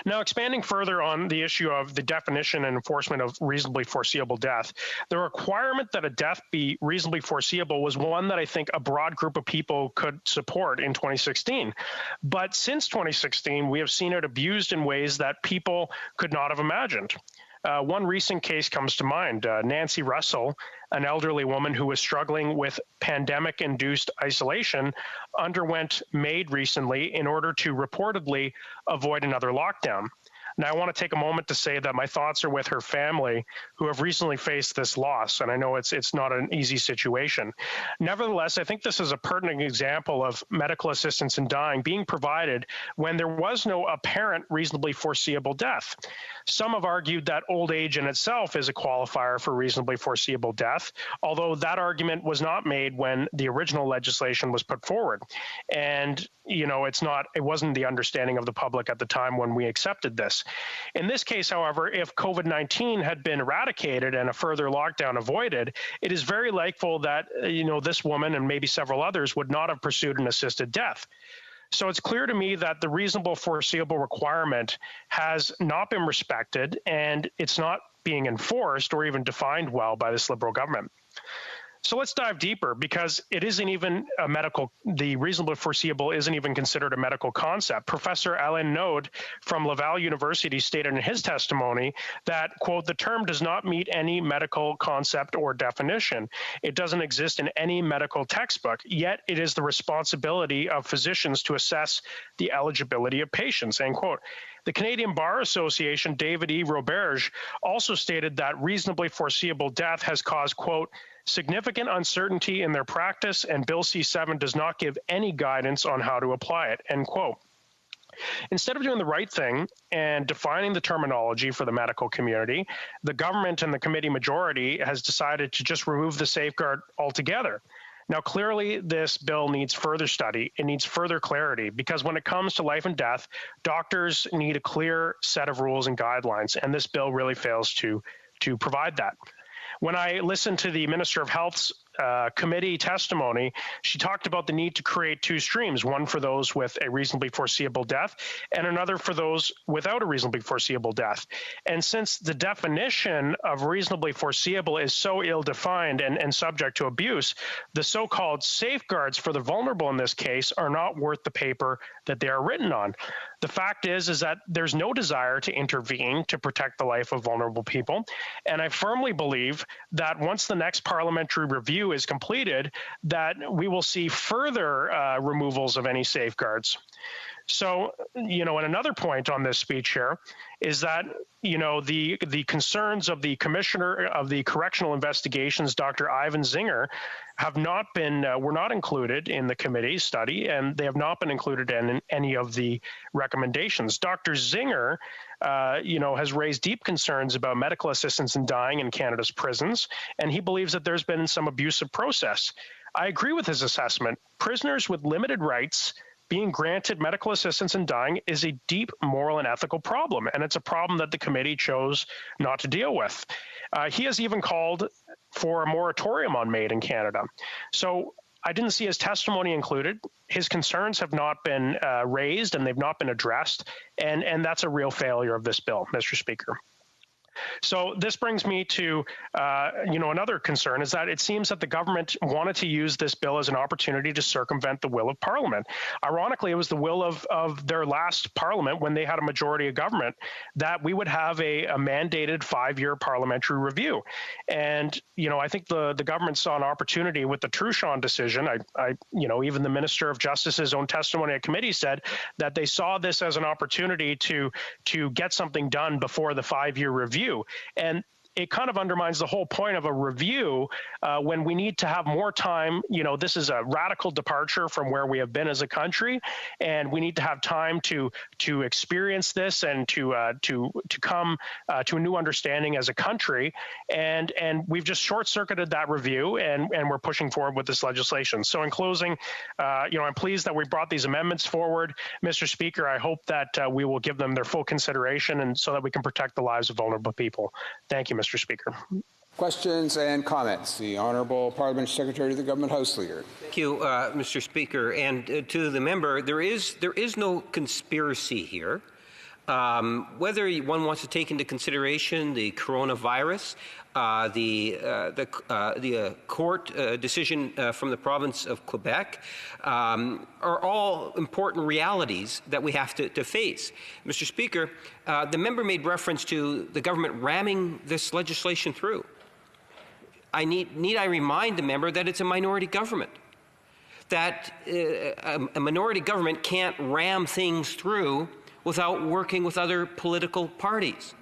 Now, expanding further on the issue of the definition and enforcement of reasonably foreseeable death, the requirement that a death be reasonably foreseeable was one that I think a broad group of people could support in 2016. But since 2016, we have seen it abused in ways that people could not have imagined. One recent case comes to mind. Nancy Russell, an elderly woman who was struggling with pandemic-induced isolation, underwent MAID recently in order to reportedly avoid another lockdown. Now, I want to take a moment to say that my thoughts are with her family, who have recently faced this loss, and I know it's not an easy situation. Nevertheless, I think this is a pertinent example of medical assistance in dying being provided when there was no apparent reasonably foreseeable death. Some have argued that old age in itself is a qualifier for reasonably foreseeable death, although that argument was not made when the original legislation was put forward. And, it wasn't the understanding of the public at the time when we accepted this. In this case, however, if COVID-19 had been eradicated and a further lockdown avoided, it is very likely that, this woman and maybe several others would not have pursued an assisted death. So it's clear to me that the reasonable foreseeable requirement has not been respected, and it's not being enforced or even defined well by this Liberal government. So let's dive deeper, because it isn't even the reasonable foreseeable isn't even considered a medical concept. Professor Alain Node from Laval University stated in his testimony that, quote, the term does not meet any medical concept or definition. It doesn't exist in any medical textbook, yet it is the responsibility of physicians to assess the eligibility of patients, end quote. The Canadian Bar Association, David E. Roberge, also stated that reasonably foreseeable death has caused, quote, significant uncertainty in their practice, and Bill C-7 does not give any guidance on how to apply it, end quote. Instead of doing the right thing and defining the terminology for the medical community, the government and the committee majority has decided to just remove the safeguard altogether. Now, clearly, this bill needs further study. It needs further clarity, because when it comes to life and death, doctors need a clear set of rules and guidelines, and this bill really fails to provide that. When I listened to the Minister of Health's committee testimony, she talked about the need to create two streams, one for those with a reasonably foreseeable death and another for those without a reasonably foreseeable death. And since the definition of reasonably foreseeable is so ill-defined and subject to abuse, the so-called safeguards for the vulnerable in this case are not worth the paper that they are written on. The fact is that there's no desire to intervene to protect the life of vulnerable people. And I firmly believe that once the next parliamentary review is completed, that we will see further removals of any safeguards. So, and another point on this speech here is that, the concerns of the Commissioner of the Correctional Investigations, Dr. Ivan Zinger, were not included in the committee's study, and they have not been included in any of the recommendations. Dr. Zinger, has raised deep concerns about medical assistance in dying in Canada's prisons, and he believes that there's been some abusive process. I agree with his assessment. Prisoners with limited rights being granted medical assistance in dying is a deep moral and ethical problem, and it's a problem that the committee chose not to deal with. He has even called for a moratorium on MAID in Canada. So I didn't see his testimony included. His concerns have not been raised, and they've not been addressed, and that's a real failure of this bill, Mr. Speaker. So this brings me to, another concern is that it seems that the government wanted to use this bill as an opportunity to circumvent the will of Parliament. Ironically, it was the will of their last Parliament, when they had a majority of government, that we would have a mandated 5-year parliamentary review. And, I think the government saw an opportunity with the Truchon decision. Even the Minister of Justice's own testimony at committee said that they saw this as an opportunity to get something done before the 5-year review. And it kind of undermines the whole point of a review when we need to have more time. This is a radical departure from where we have been as a country, and we need to have time to experience this and to come to a new understanding as a country. And we've just short-circuited that review, and we're pushing forward with this legislation. So in closing, I'm pleased that we brought these amendments forward. Mr. Speaker, I hope that we will give them their full consideration, and so that we can protect the lives of vulnerable people. Thank you, Mr. Speaker.
Questions and comments. The Honourable Parliamentary Secretary to the Government House Leader.
Thank you, Mr. Speaker. And to the member, there is no conspiracy here. Whether one wants to take into consideration the coronavirus, the court decision from the province of Quebec, are all important realities that we have to face. Mr. Speaker, the member made reference to the government ramming this legislation through. Need I remind the member that it's a minority government? That a minority government can't ram things through without working with other political parties.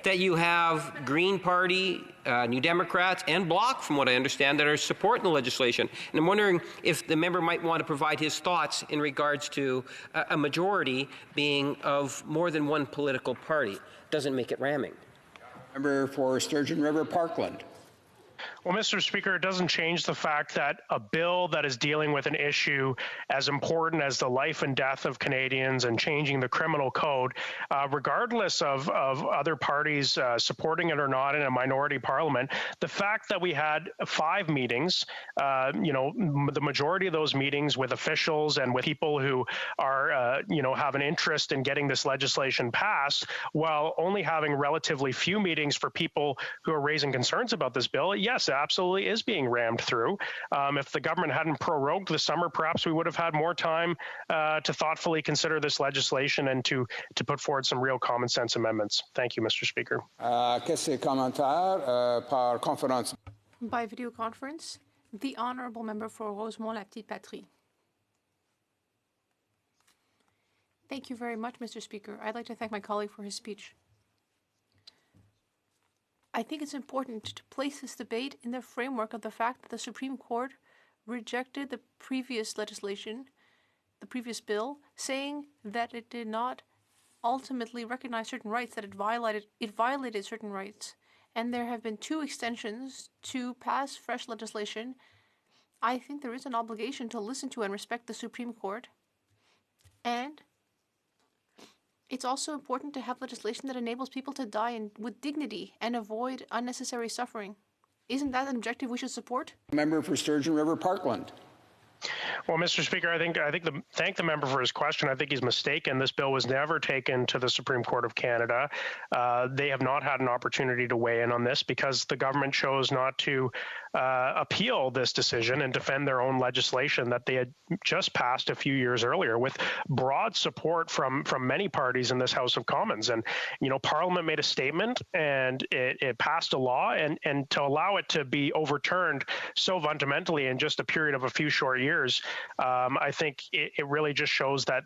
That you have Green Party, New Democrats, and Bloc, from what I understand, that are supporting the legislation. And I'm wondering if the member might want to provide his thoughts in regards to a majority being of more than one political party. Doesn't make it ramming.
Member for Sturgeon River Parkland.
Well, Mr. Speaker, it doesn't change the fact that a bill that is dealing with an issue as important as the life and death of Canadians and changing the criminal code, regardless of other parties supporting it or not in a minority parliament, the fact that we had 5 meetings, the majority of those meetings with officials and with people who are, have an interest in getting this legislation passed, while only having relatively few meetings for people who are raising concerns about this bill, yes, it absolutely is being rammed through. If the government hadn't prorogued the summer, perhaps we would have had more time to thoughtfully consider this legislation and to put forward some real common sense amendments. Thank you, Mr. Speaker.
By video conference, the Honourable Member for Rosemont-la-Petite-Patrie. Thank you very much, Mr. Speaker. I'd like to thank my colleague for his speech. I think it's important to place this debate in the framework of the fact that the Supreme Court rejected the previous legislation, the previous bill, saying that it did not ultimately recognize certain rights, that it violated certain rights. And there have been 2 extensions to pass fresh legislation. I think there is an obligation to listen to and respect the Supreme Court. And it's also important to have legislation that enables people to die with dignity and avoid unnecessary suffering. Isn't that an objective we should support?
Member for Sturgeon River Parkland.
Well, Mr. Speaker, thank the member for his question. I think he's mistaken. This bill was never taken to the Supreme Court of Canada. They have not had an opportunity to weigh in on this because the government chose not to appeal this decision and defend their own legislation that they had just passed a few years earlier with broad support from many parties in this House of Commons. And, Parliament made a statement and it passed a law, and to allow it to be overturned so fundamentally in just a period of a few short years I think it really just shows that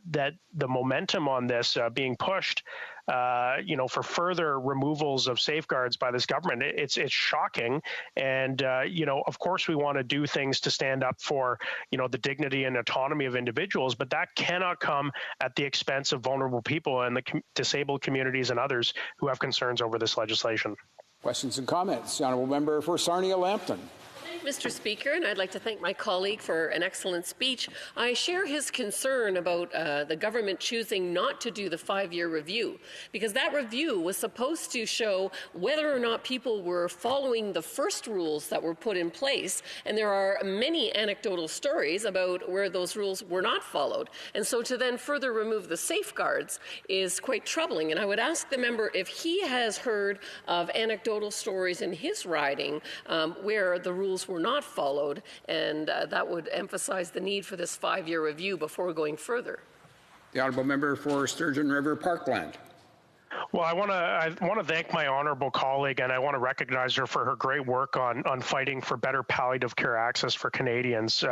the momentum on this being pushed, for further removals of safeguards by this government, it's shocking. And, of course, we want to do things to stand up for, the dignity and autonomy of individuals, but that cannot come at the expense of vulnerable people and the disabled communities and others who have concerns over this legislation.
Questions and comments? The Honourable Member for Sarnia-Lambton.
Mr. Speaker, and I'd like to thank my colleague for an excellent speech. I share his concern about the government choosing not to do the 5-year review, because that review was supposed to show whether or not people were following the first rules that were put in place, and there are many anecdotal stories about where those rules were not followed. And so to then further remove the safeguards is quite troubling. And I would ask the member if he has heard of anecdotal stories in his riding where the rules were not followed, and that would emphasize the need for this 5-year review before going further.
The Honourable Member for Sturgeon River Parkland.
Well, I want to thank my honourable colleague, and I want to recognize her for her great work on fighting for better palliative care access for Canadians.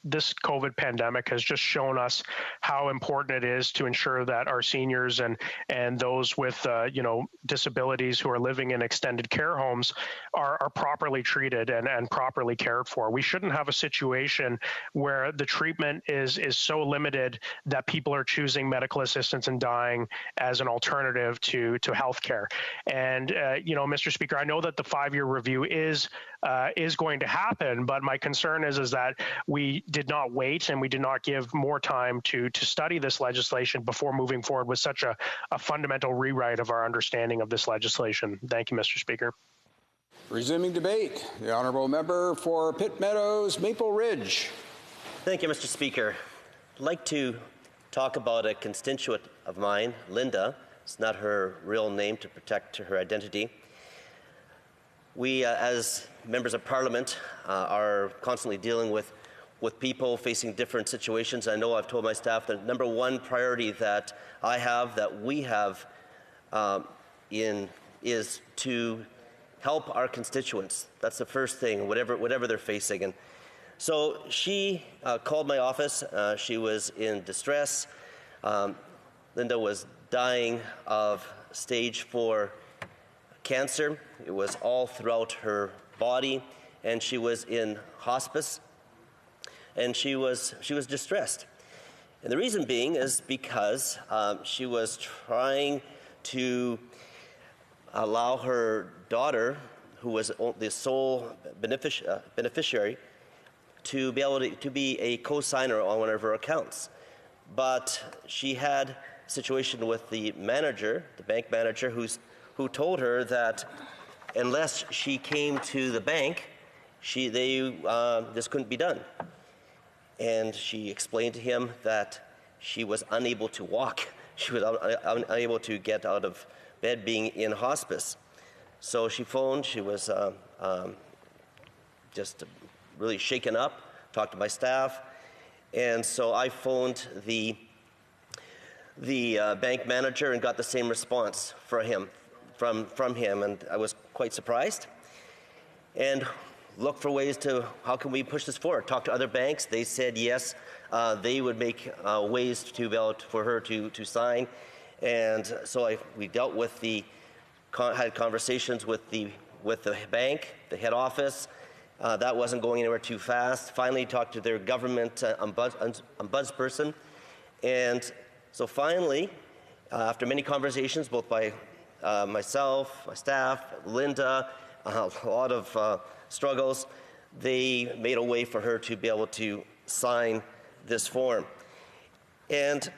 This COVID pandemic has just shown us how important it is to ensure that our seniors and those with disabilities who are living in extended care homes are properly treated and properly cared for. We shouldn't have a situation where the treatment is so limited that people are choosing medical assistance and dying as an alternative to health care. And Mr. Speaker, I know that the 5-year review is going to happen, but my concern is that we did not wait and we did not give more time to study this legislation before moving forward with such a fundamental rewrite of our understanding of this legislation. Thank you, Mr. Speaker.
Resuming debate, the Honourable Member for Pitt Meadows, Maple Ridge.
Thank you, Mr. Speaker. I'd like to talk about a constituent of mine, Linda. It's not her real name to protect her identity. We, as members of Parliament, are constantly dealing with people facing different situations. I know I've told my staff the number one priority that we have is to help our constituents. That's the first thing, whatever they're facing. And so she called my office. She was in distress. Linda was dying of stage 4 cancer. It was all throughout her body, and she was in hospice, and she was distressed. And the reason being is because she was trying to allow her daughter, who was the sole beneficiary, to be able to be a co-signer on one of her accounts. But she had a situation with the manager, the bank manager, who told her that unless she came to the bank, this couldn't be done. And she explained to him that she was unable to walk. She was unable to get out of bed being in hospice. So she phoned. She was just really shaken up, talked to my staff. And so I phoned the bank manager and got the same response from him, and I was quite surprised. And looked for ways to, how can we push this forward? Talked to other banks. They said yes, they would make ways to be able for her to sign. And so we dealt with had conversations with the bank, the head office. That wasn't going anywhere too fast. Finally talked to their government ombudsperson. And so finally, after many conversations, both by myself, my staff, Linda, a lot of struggles, they made a way for her to be able to sign this form. And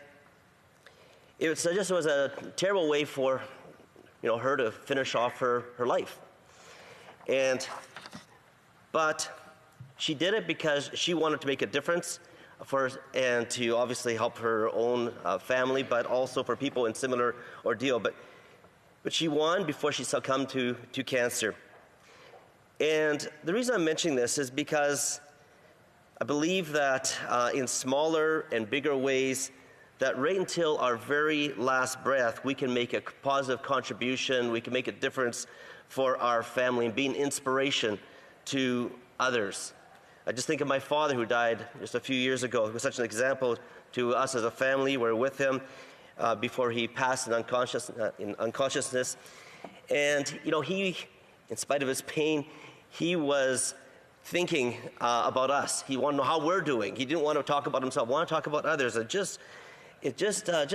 it was a terrible way for her to finish off her life. But she did it because she wanted to make a difference and to obviously help her own family, but also for people in similar ordeal. But she won before she succumbed to cancer. And the reason I'm mentioning this is because I believe that in smaller and bigger ways, that right until our very last breath, we can make a positive contribution, we can make a difference for our family and be an inspiration to others. I just think of my father who died just a few years ago. He was such an example to us as a family. We were with him before he passed in unconsciousness. And, he, in spite of his pain, he was thinking about us. He wanted to know how we're doing. He didn't want to talk about himself, wanted to talk about others. It just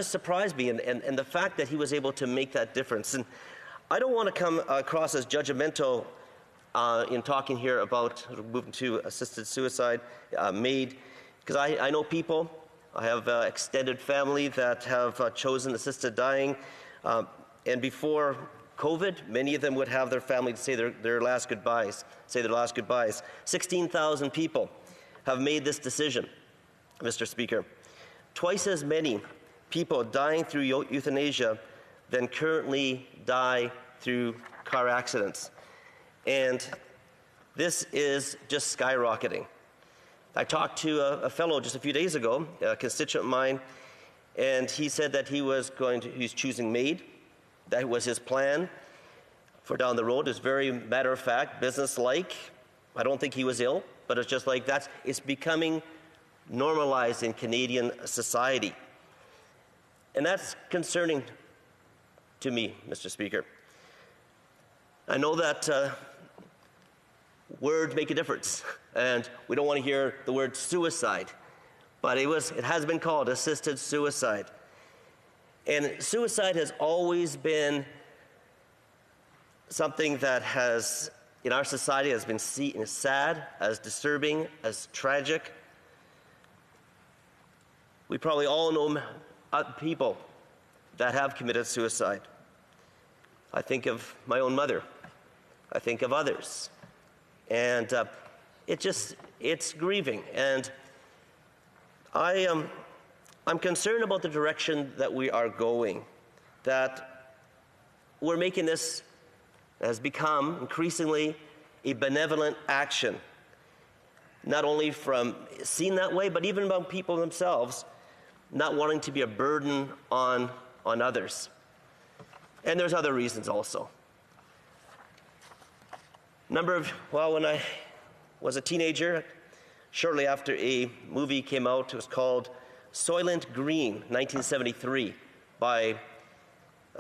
surprised me, and the fact that he was able to make that difference. And I don't want to come across as judgmental in talking here about moving to assisted suicide, MAID, because I know people. I have extended family that have chosen assisted dying, and before COVID, many of them would have their family to say their last goodbyes, 16,000 people have made this decision, Mr. Speaker. Twice as many people dying through euthanasia than currently die through car accidents. And this is just skyrocketing. I talked to a fellow just a few days ago, a constituent of mine, and he said that he's choosing MAID. That was his plan for down the road. It's very matter of fact, business-like. I don't think he was ill, but it's just like it's becoming normalized in Canadian society. And that's concerning to me, Mr. Speaker. I know that words make a difference, and we don't want to hear the word suicide, but it has been called assisted suicide. And suicide has always been something that has, in our society, has been seen as sad, as disturbing, as tragic. We probably all know people that have committed suicide. I think of my own mother. I think of others. And it's grieving. And I'm concerned about the direction that we are going, that we're making this has become increasingly a benevolent action, not only from seen that way, but even about people themselves not wanting to be a burden on others. And there's other reasons also. When I was a teenager, shortly after a movie came out, it was called Soylent Green, 1973, by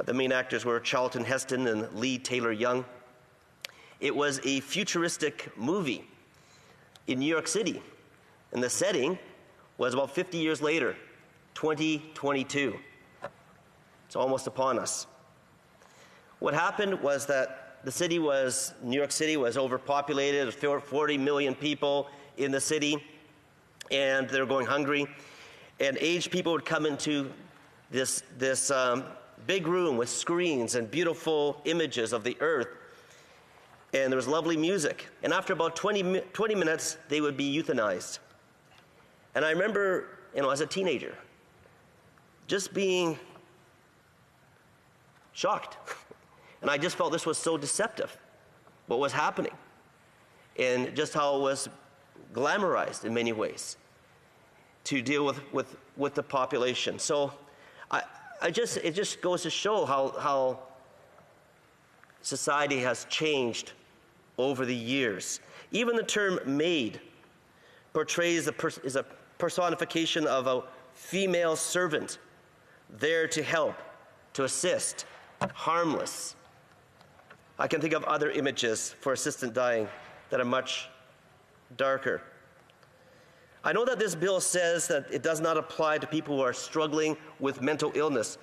the main actors were Charlton Heston and Lee Taylor Young. It was a futuristic movie in New York City, and the setting was about 50 years later, 2022. It's almost upon us. What happened was that New York City was overpopulated, 40 million people in the city, and they were going hungry. And aged people would come into this big room with screens and beautiful images of the earth. And there was lovely music. And after about 20 minutes, they would be euthanized. And I remember, as a teenager, just being shocked. And I just felt this was so deceptive, what was happening, and just how it was glamorized in many ways to deal with the population. So it just goes to show how society has changed over the years. Even the term maid portrays is a personification of a female servant there to help, to assist, harmless. I can think of other images for assisted dying that are much darker. I know that this bill says that it does not apply to people who are struggling with mental illness,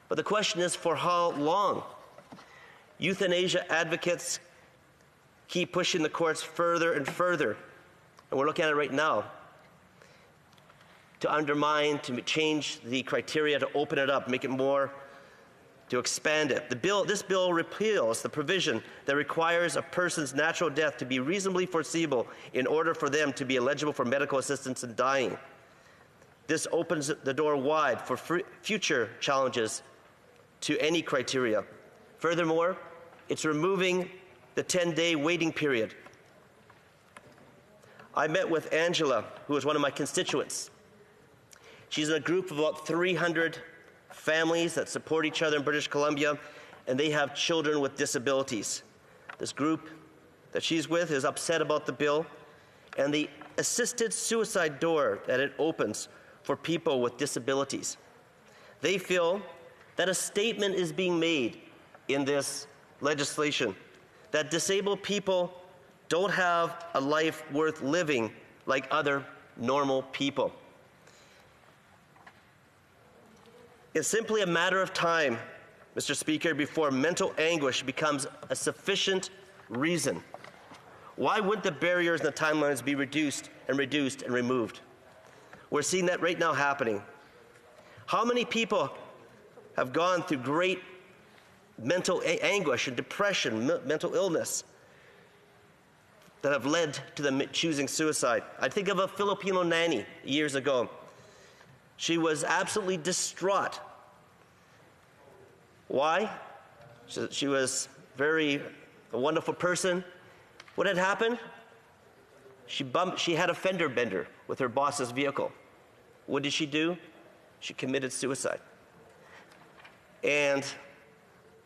but the question is, for how long? Euthanasia advocates keep pushing the courts further and further, and we're looking at it right now, to undermine, to change the criteria, to open it up, make it more, to expand it. This bill repeals the provision that requires a person's natural death to be reasonably foreseeable in order for them to be eligible for medical assistance in dying. This opens the door wide for future challenges to any criteria. Furthermore, it's removing the 10-day waiting period. I met with Angela, who is one of my constituents. She's in a group of about 300 families that support each other in British Columbia, and they have children with disabilities. This group that she's with is upset about the bill, and the assisted suicide door that it opens for people with disabilities. They feel that a statement is being made in this legislation that disabled people don't have a life worth living like other normal people. It's simply a matter of time, Mr. Speaker, before mental anguish becomes a sufficient reason. Why wouldn't the barriers and the timelines be reduced and removed? We're seeing that right now happening. How many people have gone through great mental anguish and depression, mental illness, that have led to them choosing suicide? I think of a Filipino nanny years ago. She was absolutely distraught. Why? She was a wonderful person. What had happened? She had a fender bender with her boss's vehicle. What did she do? She committed suicide. And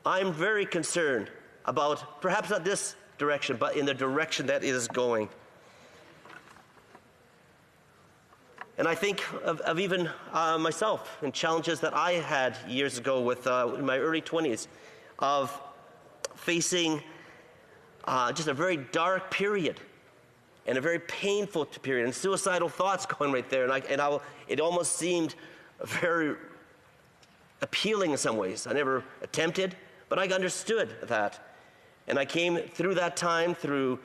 I'm very concerned about, perhaps not this direction, but in the direction that it is going. And I think of even myself and challenges that I had years ago with in my early 20s of facing just a very dark period and a very painful period and suicidal thoughts going right there. And it almost seemed very appealing in some ways. I never attempted, but I understood that. And I came through that time through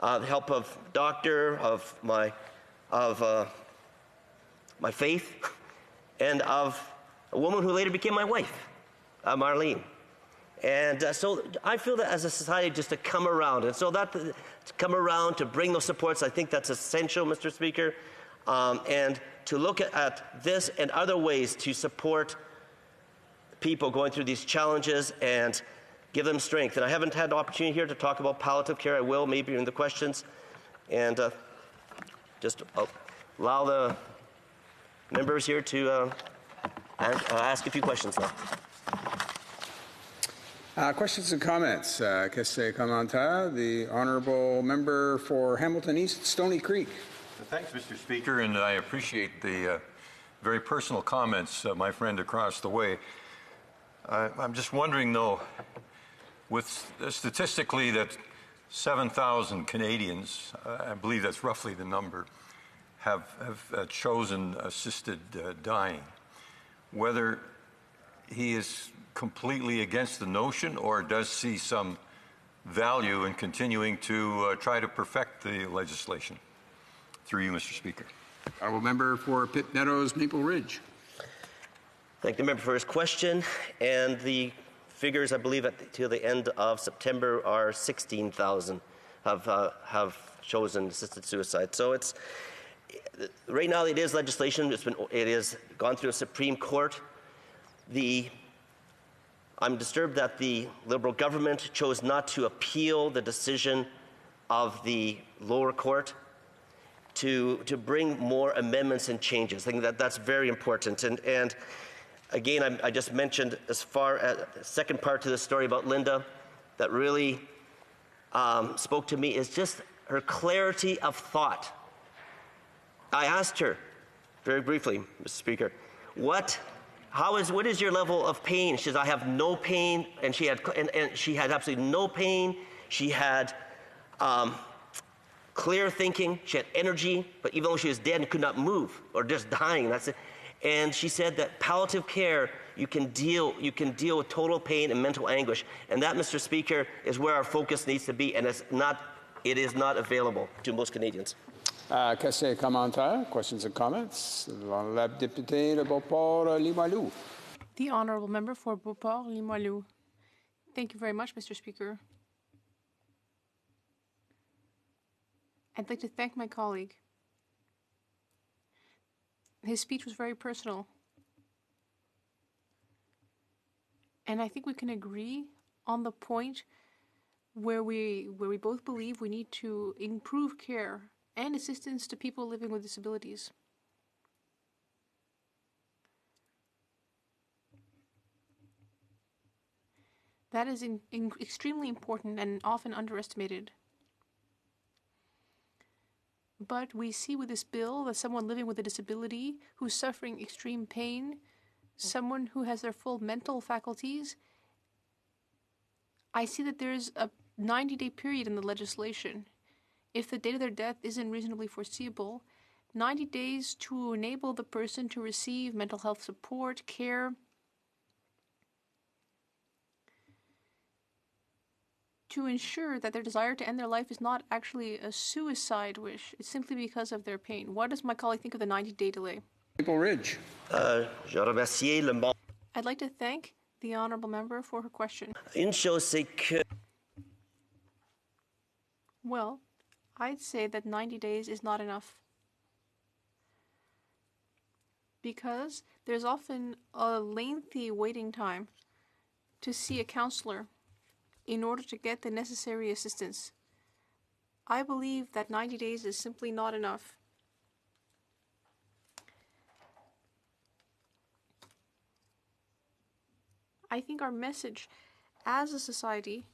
the help of doctor, of my faith, and of a woman who later became my wife, Marlene. And so I feel that as a society just to come around, and so that to come around to bring those supports, I think that's essential, Mr. Speaker, and to look at this and other ways to support people going through these challenges and give them strength. And I haven't had the opportunity here to talk about palliative care. I will maybe in the questions, and just allow the members here to ask a few questions now.
Questions and comments. Question commentaire. The honourable member for Hamilton East, Stoney Creek.
Thanks, Mr. Speaker, and I appreciate the very personal comments, my friend across the way. I'm just wondering, though, with statistically that 7,000 Canadians, I believe that's roughly the number, have chosen assisted dying, whether he is completely against the notion or does see some value in continuing to try to perfect the legislation. Through you, Mr. Speaker.
Honourable member for Pitt Meadows, Maple Ridge.
Thank the member for his question. And the figures, I believe, till the end of September are 16,000 have chosen assisted suicide. So it's right now it is legislation. It has gone through a Supreme Court. I'm disturbed that the Liberal government chose not to appeal the decision of the lower court to bring more amendments and changes. I think that's very important. And again, I just mentioned as far as the second part to the story about Linda that really spoke to me is just her clarity of thought. I asked her very briefly, Mr. Speaker, what is your level of pain? She says, I have no pain, and she had absolutely no pain. She had clear thinking. She had energy, but even though she was dead and could not move or just dying, that's it. And she said that palliative care, you can deal with total pain and mental anguish, and that, Mr. Speaker, is where our focus needs to be, and it is not available to most Canadians.
Question commentaire, questions and comments. La députée de Beauport-Limoilou.
The honourable member for Beauport-Limoilou. Thank you very much, Mr. Speaker. I'd like to thank my colleague. His speech was very personal. And I think we can agree on the point where we both believe we need to improve care and assistance to people living with disabilities. That is extremely important and often underestimated. But we see with this bill that someone living with a disability who's suffering extreme pain, someone who has their full mental faculties, I see that there's a 90-day period in the legislation. If the date of their death isn't reasonably foreseeable, 90 days to enable the person to receive mental health support, care, to ensure that their desire to end their life is not actually a suicide wish. It's simply because of their pain. What does my colleague think of the 90-day delay?
Maple Ridge.
Je remercie le
I'd like to thank the honourable member for her question.
Une chose, c'est que
Well, I'd say that 90 days is not enough. Because there's often a lengthy waiting time to see a counselor in order to get the necessary assistance. I believe that 90 days is simply not enough. I think our message as a society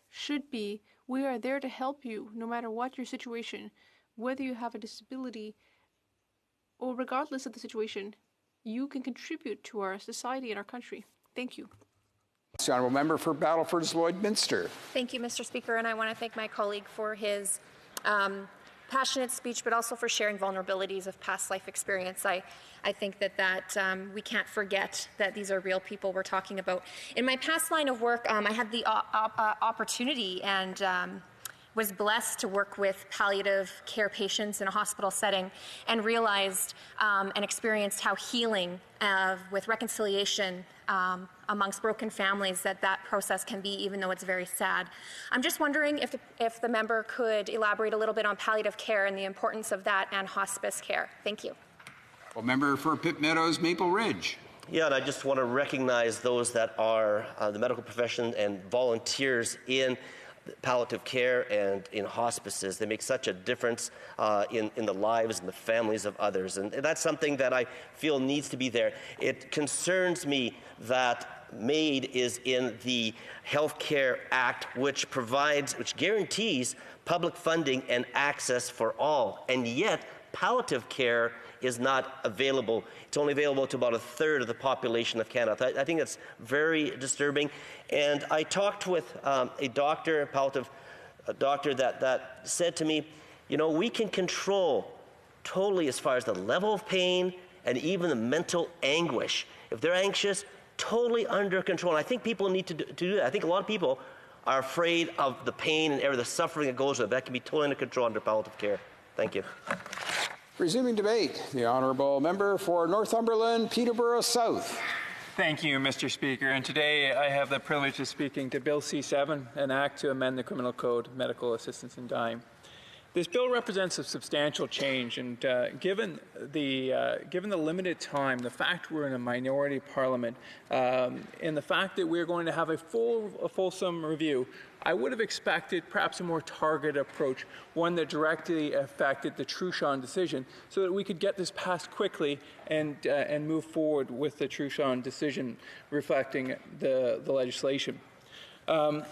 should be, we are there to help you no matter what your situation, whether you have a disability or regardless of the situation, you can contribute to our society and our country. Thank you.
The honourable member for Battleford Lloydminster.
Thank you, Mr. Speaker, and I want to thank my colleague for his passionate speech, but also for sharing vulnerabilities of past life experience. I think that we can't forget that these are real people we're talking about. In my past line of work, I had the opportunity and was blessed to work with palliative care patients in a hospital setting and realized and experienced how healing with reconciliation amongst broken families that process can be, even though it's very sad. I'm just wondering if the member could elaborate a little bit on palliative care and the importance of that and hospice care. Thank you.
Well, member for Pitt Meadows, Maple Ridge.
Yeah, and I just want to recognize those that are the medical profession and volunteers in palliative care and in hospices. They make such a difference in the lives and the families of others. And that's something that I feel needs to be there. It concerns me that MAID is in the Health Care Act, which guarantees public funding and access for all. And yet, palliative care is not available. It's only available to about a third of the population of Canada. I think that's very disturbing. And I talked with a doctor, a palliative doctor, that said to me, you know, we can control totally as far as the level of pain and even the mental anguish. If they're anxious, totally under control. And I think people need to do that. I think a lot of people are afraid of the pain and the suffering that goes with it. That can be totally under control under palliative care. Thank you.
Resuming debate, the honourable member for Northumberland, Peterborough South.
Thank you, Mr. Speaker. And today I have the privilege of speaking to Bill C-7, an act to amend the Criminal Code, Medical Assistance in Dying. This bill represents a substantial change, and given the limited time, the fact we're in a minority parliament, and the fact that we're going to have a fulsome review, I would have expected perhaps a more targeted approach, one that directly affected the Truchon decision, so that we could get this passed quickly and move forward with the Truchon decision reflecting the legislation. However,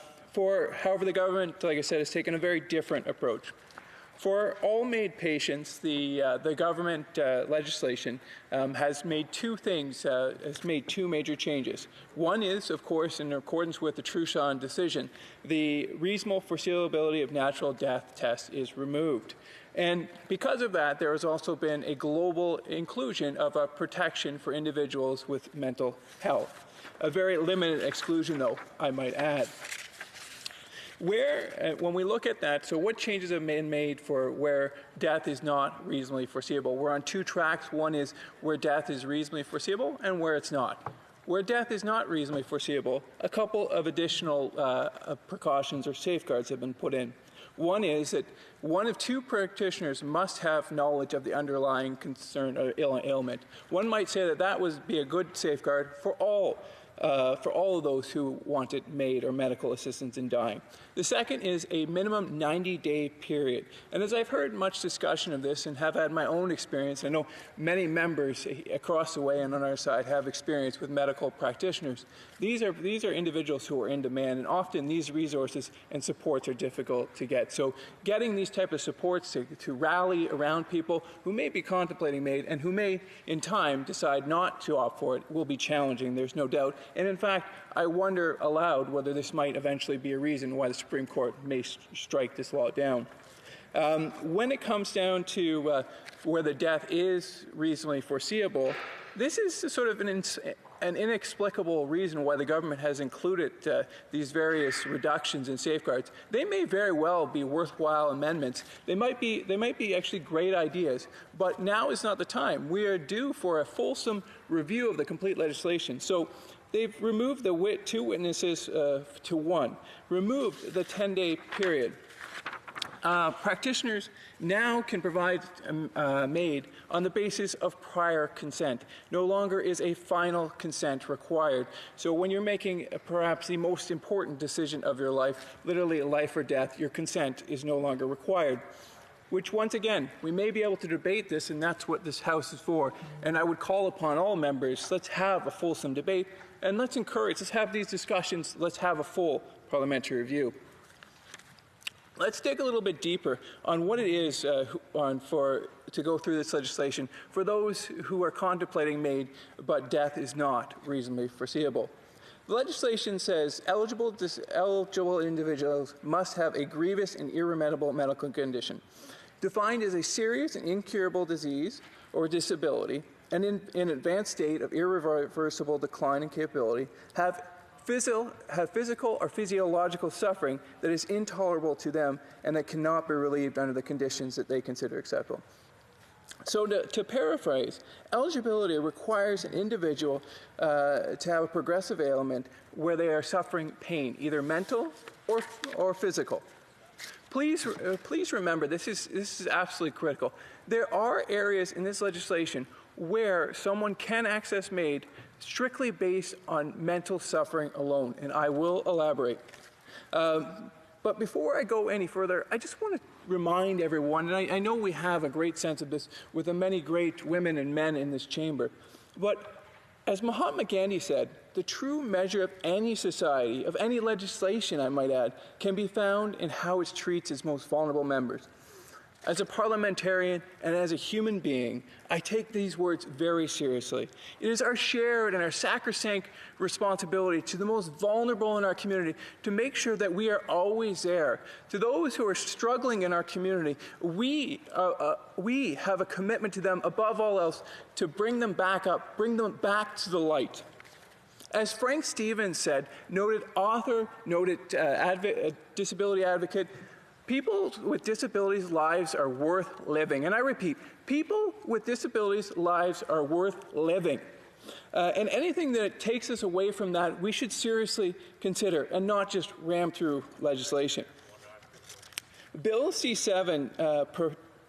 the government, like I said, has taken a very different approach. For all MAID patients, the government legislation has made two major changes. One is, of course, in accordance with the Truchon decision, the reasonable foreseeability of natural death test is removed. And because of that, there has also been a global inclusion of a protection for individuals with mental health. A very limited exclusion, though, I might add. When we look at that, so what changes have been made for where death is not reasonably foreseeable? We're on two tracks. One is where death is reasonably foreseeable and where it's not. Where death is not reasonably foreseeable, a couple of additional precautions or safeguards have been put in. One is that one of two practitioners must have knowledge of the underlying concern or ailment. One might say that would be a good safeguard for all
for all of those who wanted MAID or medical assistance in dying. The second is a minimum 90-day period. And as I've heard much discussion of this and have had my own experience, I know many members across the way and on our side have experience with medical practitioners. These are individuals who are in demand, and often these resources and supports are difficult to get. So getting these type of supports to rally around people who may be contemplating MAID and who may in time decide not to opt for it will be challenging, there's no doubt. And in fact, I wonder aloud whether this might eventually be a reason why the Supreme Court may strike this law down. When it comes down to whether death is reasonably foreseeable, this is sort of an inexplicable reason why the government has included these various reductions and safeguards. They may very well be worthwhile amendments. They might be actually great ideas, but now is not the time. We are due for a fulsome review of the complete legislation. So they've removed the 2 witnesses to 1, removed the 10-day period. Practitioners now can provide MAID on the basis of prior consent. No longer is a final consent required. So when you're making perhaps the most important decision of your life, literally life or death, your consent is no longer required. Which, once again, we may be able to debate this, and that's what this House is for. And I would call upon all members, let's have a fulsome debate, and let's have these discussions, let's have a full parliamentary review. Let's dig a little bit deeper on what it is to go through this legislation for those who are contemplating MAID, but death is not reasonably foreseeable. The legislation says eligible individuals must have a grievous and irremediable medical condition, defined as a serious and incurable disease or disability, and in an advanced state of irreversible decline in capability, have physical or physiological suffering that is intolerable to them and that cannot be relieved under the conditions that they consider acceptable. So to paraphrase, eligibility requires an individual to have a progressive ailment where they are suffering pain, either mental or physical. Please remember, this is absolutely critical. There are areas in this legislation where someone can access MAID strictly based on mental suffering alone, and I will elaborate. But before I go any further, I just want to remind everyone, and I know we have a great sense of this with the many great women and men in this chamber, but as Mahatma Gandhi said, the true measure of any society, of any legislation, I might add, can be found in how it treats its most vulnerable members. As a parliamentarian and as a human being, I take these words very seriously. It is our shared and our sacrosanct responsibility to the most vulnerable in our community to make sure that we are always there. To those who are struggling in our community, we have a commitment to them above all else to bring them back up, bring them back to the light. As Frank Stevens said, noted author, noted disability advocate, people with disabilities' lives are worth living. And I repeat, people with disabilities' lives are worth living. And anything that takes us away from that, we should seriously consider and not just ram through legislation. Bill C-7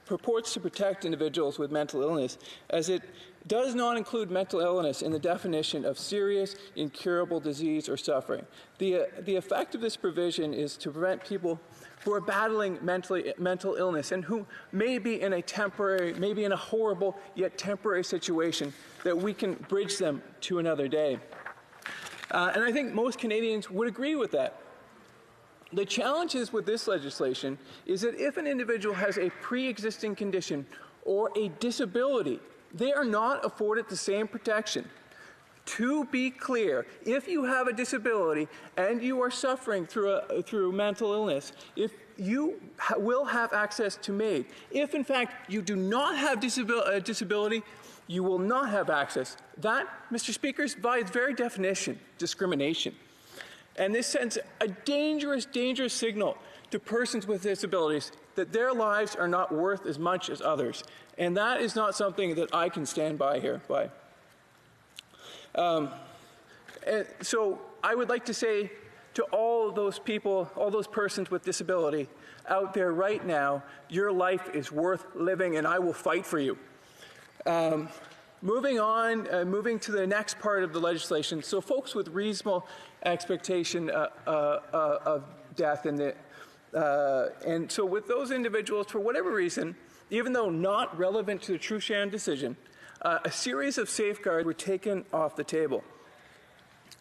purports to protect individuals with mental illness, as it does not include mental illness in the definition of serious, incurable disease or suffering. The effect of this provision is to prevent people who are battling mental illness and who may be in a horrible yet temporary situation, that we can bridge them to another day. And I think most Canadians would agree with that. The challenges with this legislation is that if an individual has a pre-existing condition or a disability, they are not afforded the same protection. To be clear, if you have a disability and you are suffering through mental illness, if you will have access to MAID. If, in fact, you do not have disability, you will not have access. That, Mr. Speaker, is by its very definition discrimination. And this sends a dangerous, dangerous signal to persons with disabilities that their lives are not worth as much as others. And that is not something that I can stand by here. So I would like to say to all those people, all those persons with disability out there right now, your life is worth living and I will fight for you. Moving on, moving to the next part of the legislation. So folks with reasonable expectation of death and so with those individuals, for whatever reason, even though not relevant to the Truchon decision, a series of safeguards were taken off the table.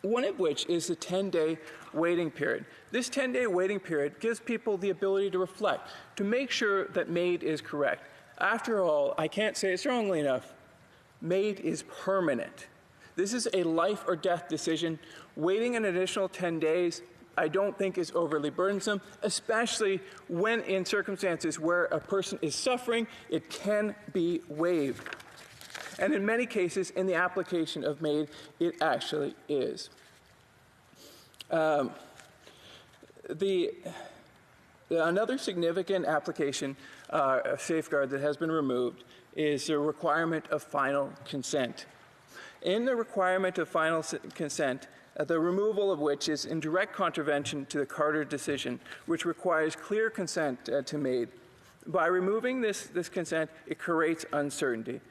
One of which is the 10-day waiting period. This 10-day waiting period gives people the ability to reflect, to make sure that MAID is correct. After all, I can't say it strongly enough, MAID is permanent. This is a life or death decision. Waiting an additional 10 days I don't think is overly burdensome, especially when in circumstances where a person is suffering, it can be waived. And in many cases, in the application of MAID, it actually is. Another significant application, safeguard that has been removed, is the requirement of final consent. In the requirement of final consent, the removal of which is in direct contravention to the Carter decision, which requires clear consent to MAID. By removing this consent, it creates uncertainty.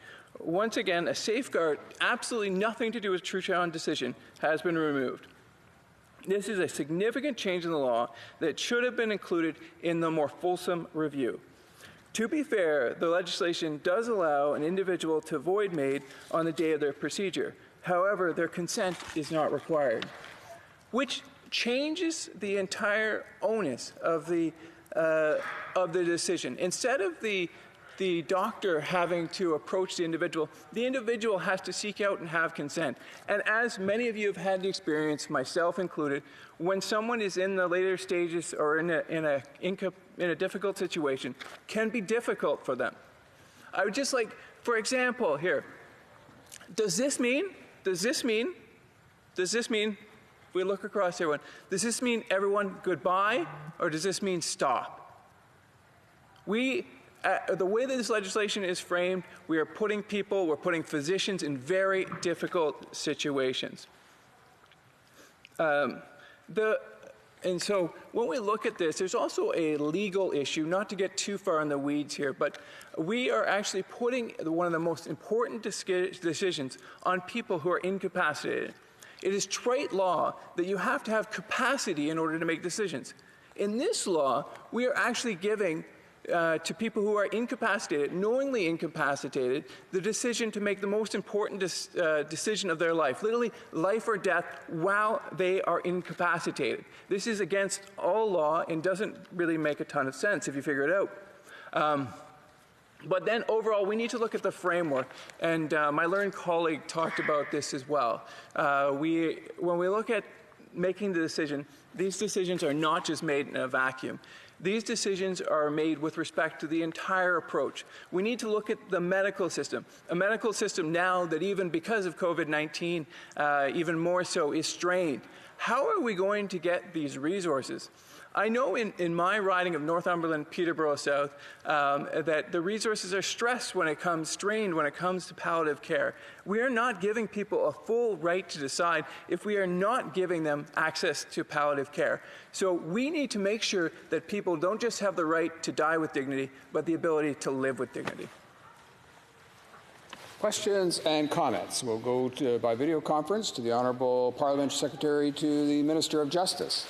Once again, a safeguard, absolutely nothing to do with Truchon decision, has been removed. This is a significant change in the law that should have been included in the more fulsome review. To be fair, the legislation does allow an individual to void MAID on the day of their procedure. However, their consent is not required, which changes the entire onus of the decision. Instead of the doctor having to approach the individual has to seek out and have consent. And as many of you have had the experience, myself included, when someone is in the later stages or in a difficult situation, can be difficult for them. I would just like, for example, here, does this mean, if we look across everyone, does this mean everyone goodbye, or does this mean stop? The way that this legislation is framed, we're putting physicians in very difficult situations. And so when we look at this, there's also a legal issue, not to get too far in the weeds here, but we are actually putting one of the most important decisions on people who are incapacitated. It is trite law that you have to have capacity in order to make decisions. In this law, we are actually giving to people who are incapacitated, knowingly incapacitated, the decision to make the most important decision of their life, literally life or death, while they are incapacitated. This is against all law and doesn't really make a ton of sense if you figure it out. But then overall, we need to look at the framework, and my learned colleague talked about this as well. When we look at making the decision, these decisions are not just made in a vacuum. These decisions are made with respect to the entire approach. We need to look at the medical system, a medical system now that even because of COVID-19, even more so, is strained. How are we going to get these resources? I know in my riding of Northumberland, Peterborough South, that the resources are strained when it comes to palliative care. We are not giving people a full right to decide if we are not giving them access to palliative care. So we need to make sure that people don't just have the right to die with dignity, but the ability to live with dignity.
Questions and comments. We'll go by video conference to the Honourable Parliamentary Secretary to the Minister of Justice.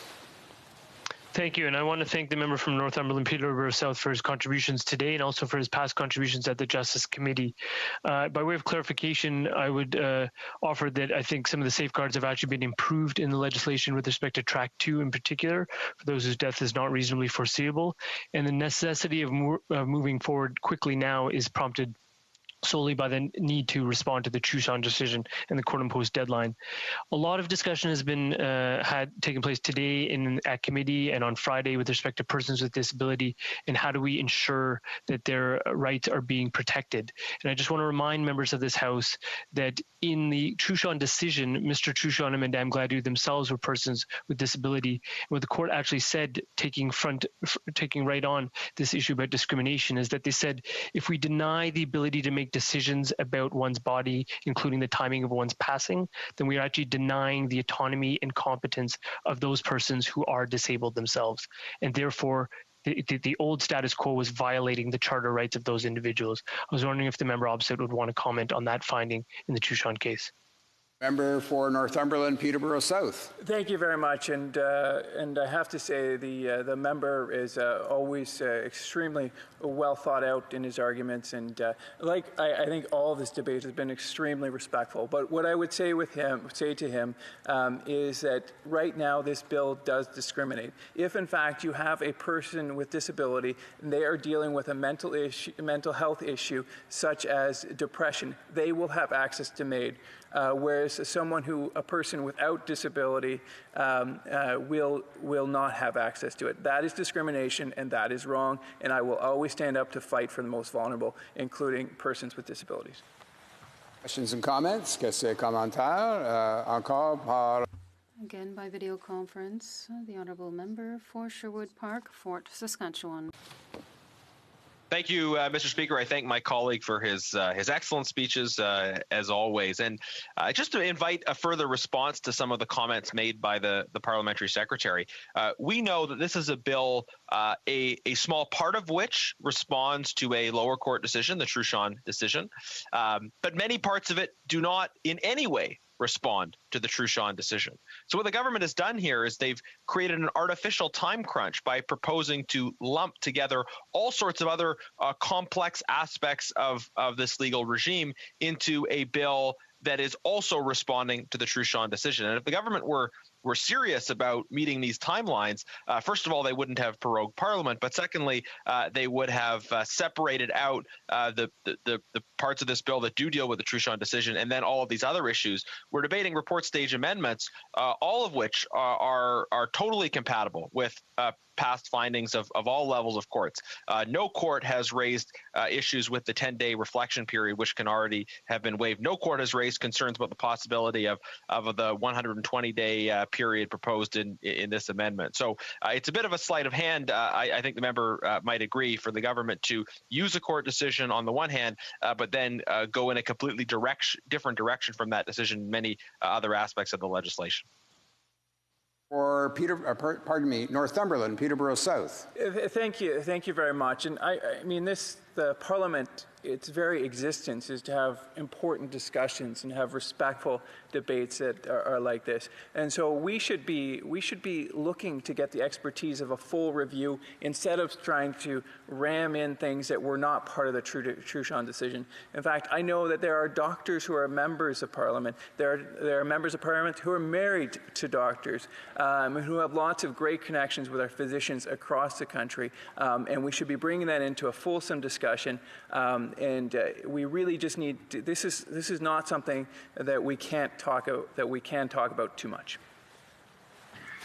Thank you, and I want to thank the member from Northumberland, Peterborough South, for his contributions today and also for his past contributions at the Justice Committee. By way of clarification, I would offer that I think some of the safeguards have actually been improved in the legislation with respect to Track 2 in particular, for those whose death is not reasonably foreseeable, and the necessity of moving forward quickly now is prompted solely by the need to respond to the Truchon decision and the court-imposed deadline. A lot of discussion has been taken place today at committee and on Friday with respect to persons with disability and how do we ensure that their rights are being protected. And I just want to remind members of this House that in the Truchon decision, Mr. Truchon and Madame Gladue themselves were persons with disability. And what the court actually said, taking right on this issue about discrimination, is that they said if we deny the ability to make decisions about one's body, including the timing of one's passing, then we are actually denying the autonomy and competence of those persons who are disabled themselves. And therefore, the old status quo was violating the charter rights of those individuals. I was wondering if the member opposite would want to comment on that finding in the Truchon case.
Member for Northumberland, Peterborough South.
Thank you very much, and I have to say the member is always extremely well thought out in his arguments, and I think all of this debate has been extremely respectful. But what I would say to him is that right now this bill does discriminate. If in fact you have a person with disability and they are dealing with a mental health issue such as depression, they will have access to MAID. Whereas a person without disability will not have access to it. That is discrimination, and that is wrong, and I will always stand up to fight for the most vulnerable, including persons with disabilities.
Questions and comments? Questions et commentaires? Encore par...
Again, by video conference, the Honourable Member for Sherwood Park, Fort Saskatchewan.
Thank you, Mr. Speaker. I thank my colleague for his excellent speeches, as always. And just to invite a further response to some of the comments made by the parliamentary secretary, we know that this is a bill, a small part of which responds to a lower court decision, the Truchon decision, but many parts of it do not in any way respond to the Truchon decision. So what the government has done here is they've created an artificial time crunch by proposing to lump together all sorts of other complex aspects of this legal regime into a bill that is also responding to the Truchon decision. And if the government were serious about meeting these timelines, first of all, they wouldn't have prorogued Parliament, but secondly, they would have separated out the parts of this bill that do deal with the Truchon decision, and then all of these other issues. We're debating report stage amendments, all of which are totally compatible with past findings of all levels of courts. No court has raised issues with the 10-day reflection period, which can already have been waived. No court has raised concerns about the possibility of the 120-day period proposed in this amendment. So it's a bit of a sleight of hand. I think the member might agree for the government to use a court decision on the one hand, but then go in a completely different direction from that decision in many other aspects of the legislation.
For Northumberland, Peterborough South.
Thank you very much. And I mean, the Parliament, its very existence is to have important discussions and have respectful debates that are like this. And so we should be looking to get the expertise of a full review instead of trying to ram in things that were not part of the Truchon decision. In fact, I know that there are doctors who are members of Parliament. There are members of Parliament who are married to doctors, who have lots of great connections with our physicians across the country, and we should be bringing that into a fulsome discussion. We really just need to, this is not something that we can talk about too much.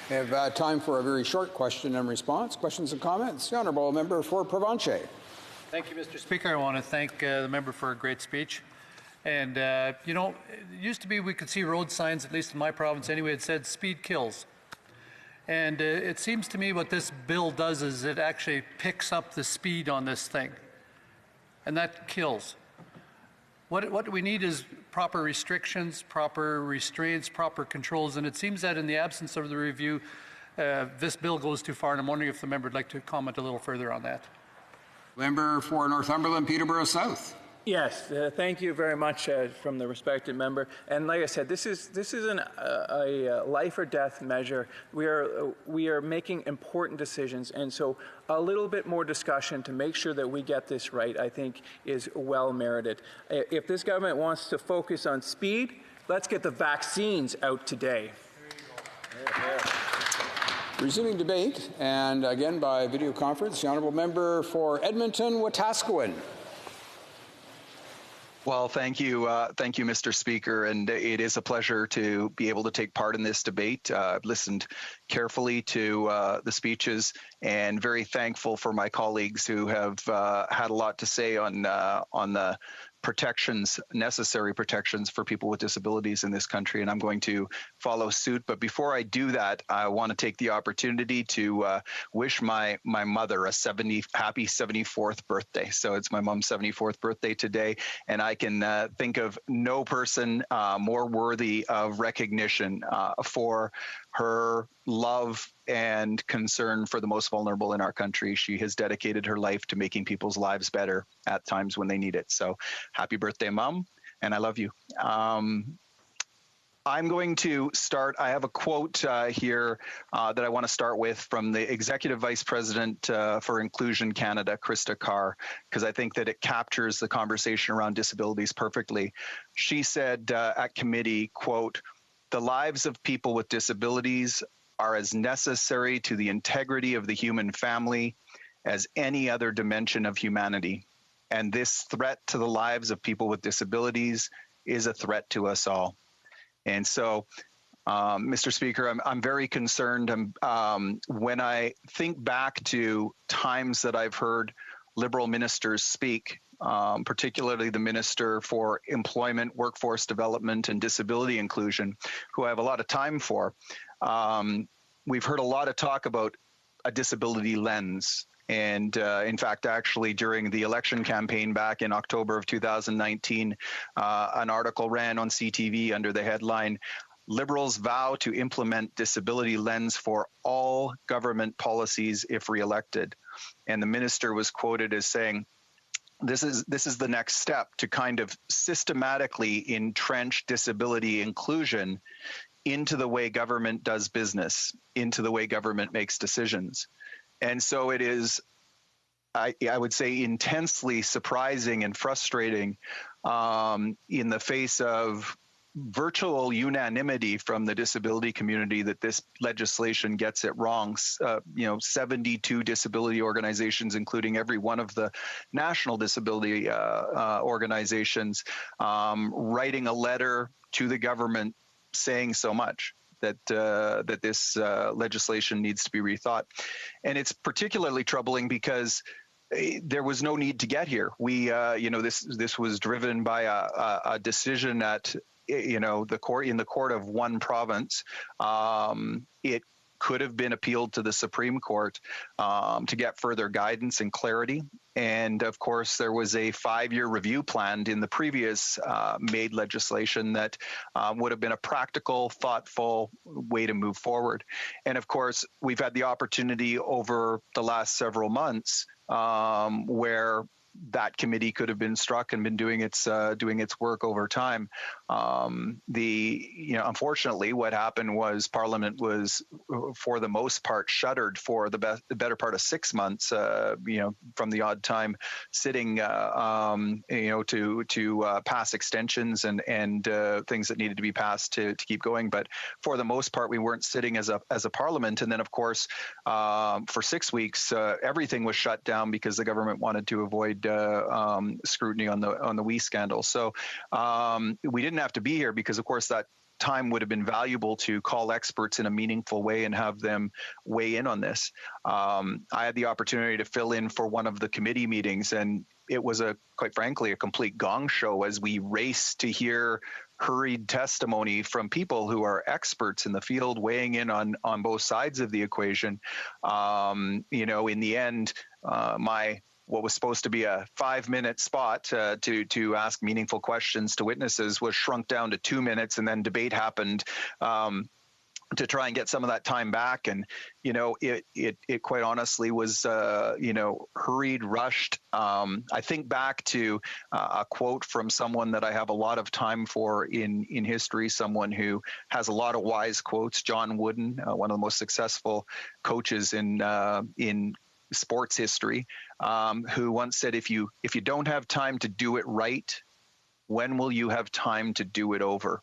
We have time for a very short question and response. Questions and comments? The Honourable Member for Provencher.
Thank you, Mr. Speaker. I want to thank the member for a great speech. And, you know, it used to be we could see road signs, at least in my province anyway, it said speed kills. And it seems to me what this bill does is it actually picks up the speed on this thing. And that kills. What we need is proper restrictions, proper restraints, proper controls, and it seems that in the absence of the review, this bill goes too far, and I'm wondering if the member would like to comment a little further on that.
Member for Northumberland, Peterborough South.
Yes, thank you very much from the respected member. And like I said, this is a life or death measure. We are making important decisions, and so a little bit more discussion to make sure that we get this right, I think, is well merited. If this government wants to focus on speed, let's get the vaccines out today.
Resuming debate, and again by video conference, the Honourable Member for Edmonton, Wetaskiwin.
Well, thank you, Mr. Speaker, and it is a pleasure to be able to take part in this debate. I've listened carefully to the speeches, and very thankful for my colleagues who have had a lot to say on the protections, necessary protections for people with disabilities in this country, and I'm going to follow suit. But before I do that, I want to take the opportunity to wish my mother a happy 74th birthday. So it's my mom's 74th birthday today, and I can think of no person more worthy of recognition for her love and concern for the most vulnerable in our country. She has dedicated her life to making people's lives better at times when they need it. So happy birthday, Mom, and I love you. I'm going to start. I have a quote here that I want to start with from the Executive Vice President for Inclusion Canada, Krista Carr, because I think that it captures the conversation around disabilities perfectly. She said at committee, quote, "The lives of people with disabilities are as necessary to the integrity of the human family as any other dimension of humanity. And this threat to the lives of people with disabilities is a threat to us all." And so, Mr. Speaker, I'm very concerned. When I think back to times that I've heard Liberal ministers speak, particularly the Minister for Employment, Workforce Development, and Disability Inclusion, who I have a lot of time for, we've heard a lot of talk about a disability lens. And in fact, actually, during the election campaign back in October of 2019, an article ran on CTV under the headline, "Liberals vow to implement disability lens for all government policies if reelected." And the minister was quoted as saying, this is the next step to kind of systematically entrench disability inclusion into the way government does business, into the way government makes decisions. And so it is, I would say, intensely surprising and frustrating in the face of virtual unanimity from the disability community that this legislation gets it wrong. 72 disability organizations, including every one of the national disability organizations, writing a letter to the government saying so much. That this legislation needs to be rethought. And it's particularly troubling because there was no need to get here. This was driven by a decision at the court of one province. It could have been appealed to the Supreme Court to get further guidance and clarity. And of course, there was a 5-year review planned in the previous made legislation that would have been a practical, thoughtful way to move forward. And of course, we've had the opportunity over the last several months where that committee could have been struck and been doing its work over time. Unfortunately, what happened was Parliament was, for the most part, shuttered for the better part of 6 months. From the odd time sitting, to pass extensions and things that needed to be passed to keep going. But for the most part, we weren't sitting as a Parliament. And then, of course, for 6 weeks, everything was shut down because the government wanted to avoid scrutiny on the WE scandal. So we didn't have to be here because, of course, that time would have been valuable to call experts in a meaningful way and have them weigh in on this. I had the opportunity to fill in for one of the committee meetings, and it was quite frankly, a complete gong show as we raced to hear hurried testimony from people who are experts in the field weighing in on both sides of the equation. In the end, what was supposed to be a 5-minute spot to ask meaningful questions to witnesses was shrunk down to 2 minutes, and then debate happened to try and get some of that time back. And it quite honestly was hurried, rushed. I think back to a quote from someone that I have a lot of time for in history, someone who has a lot of wise quotes, John Wooden, one of the most successful coaches in sports history, who once said, if you don't have time to do it right, when will you have time to do it over?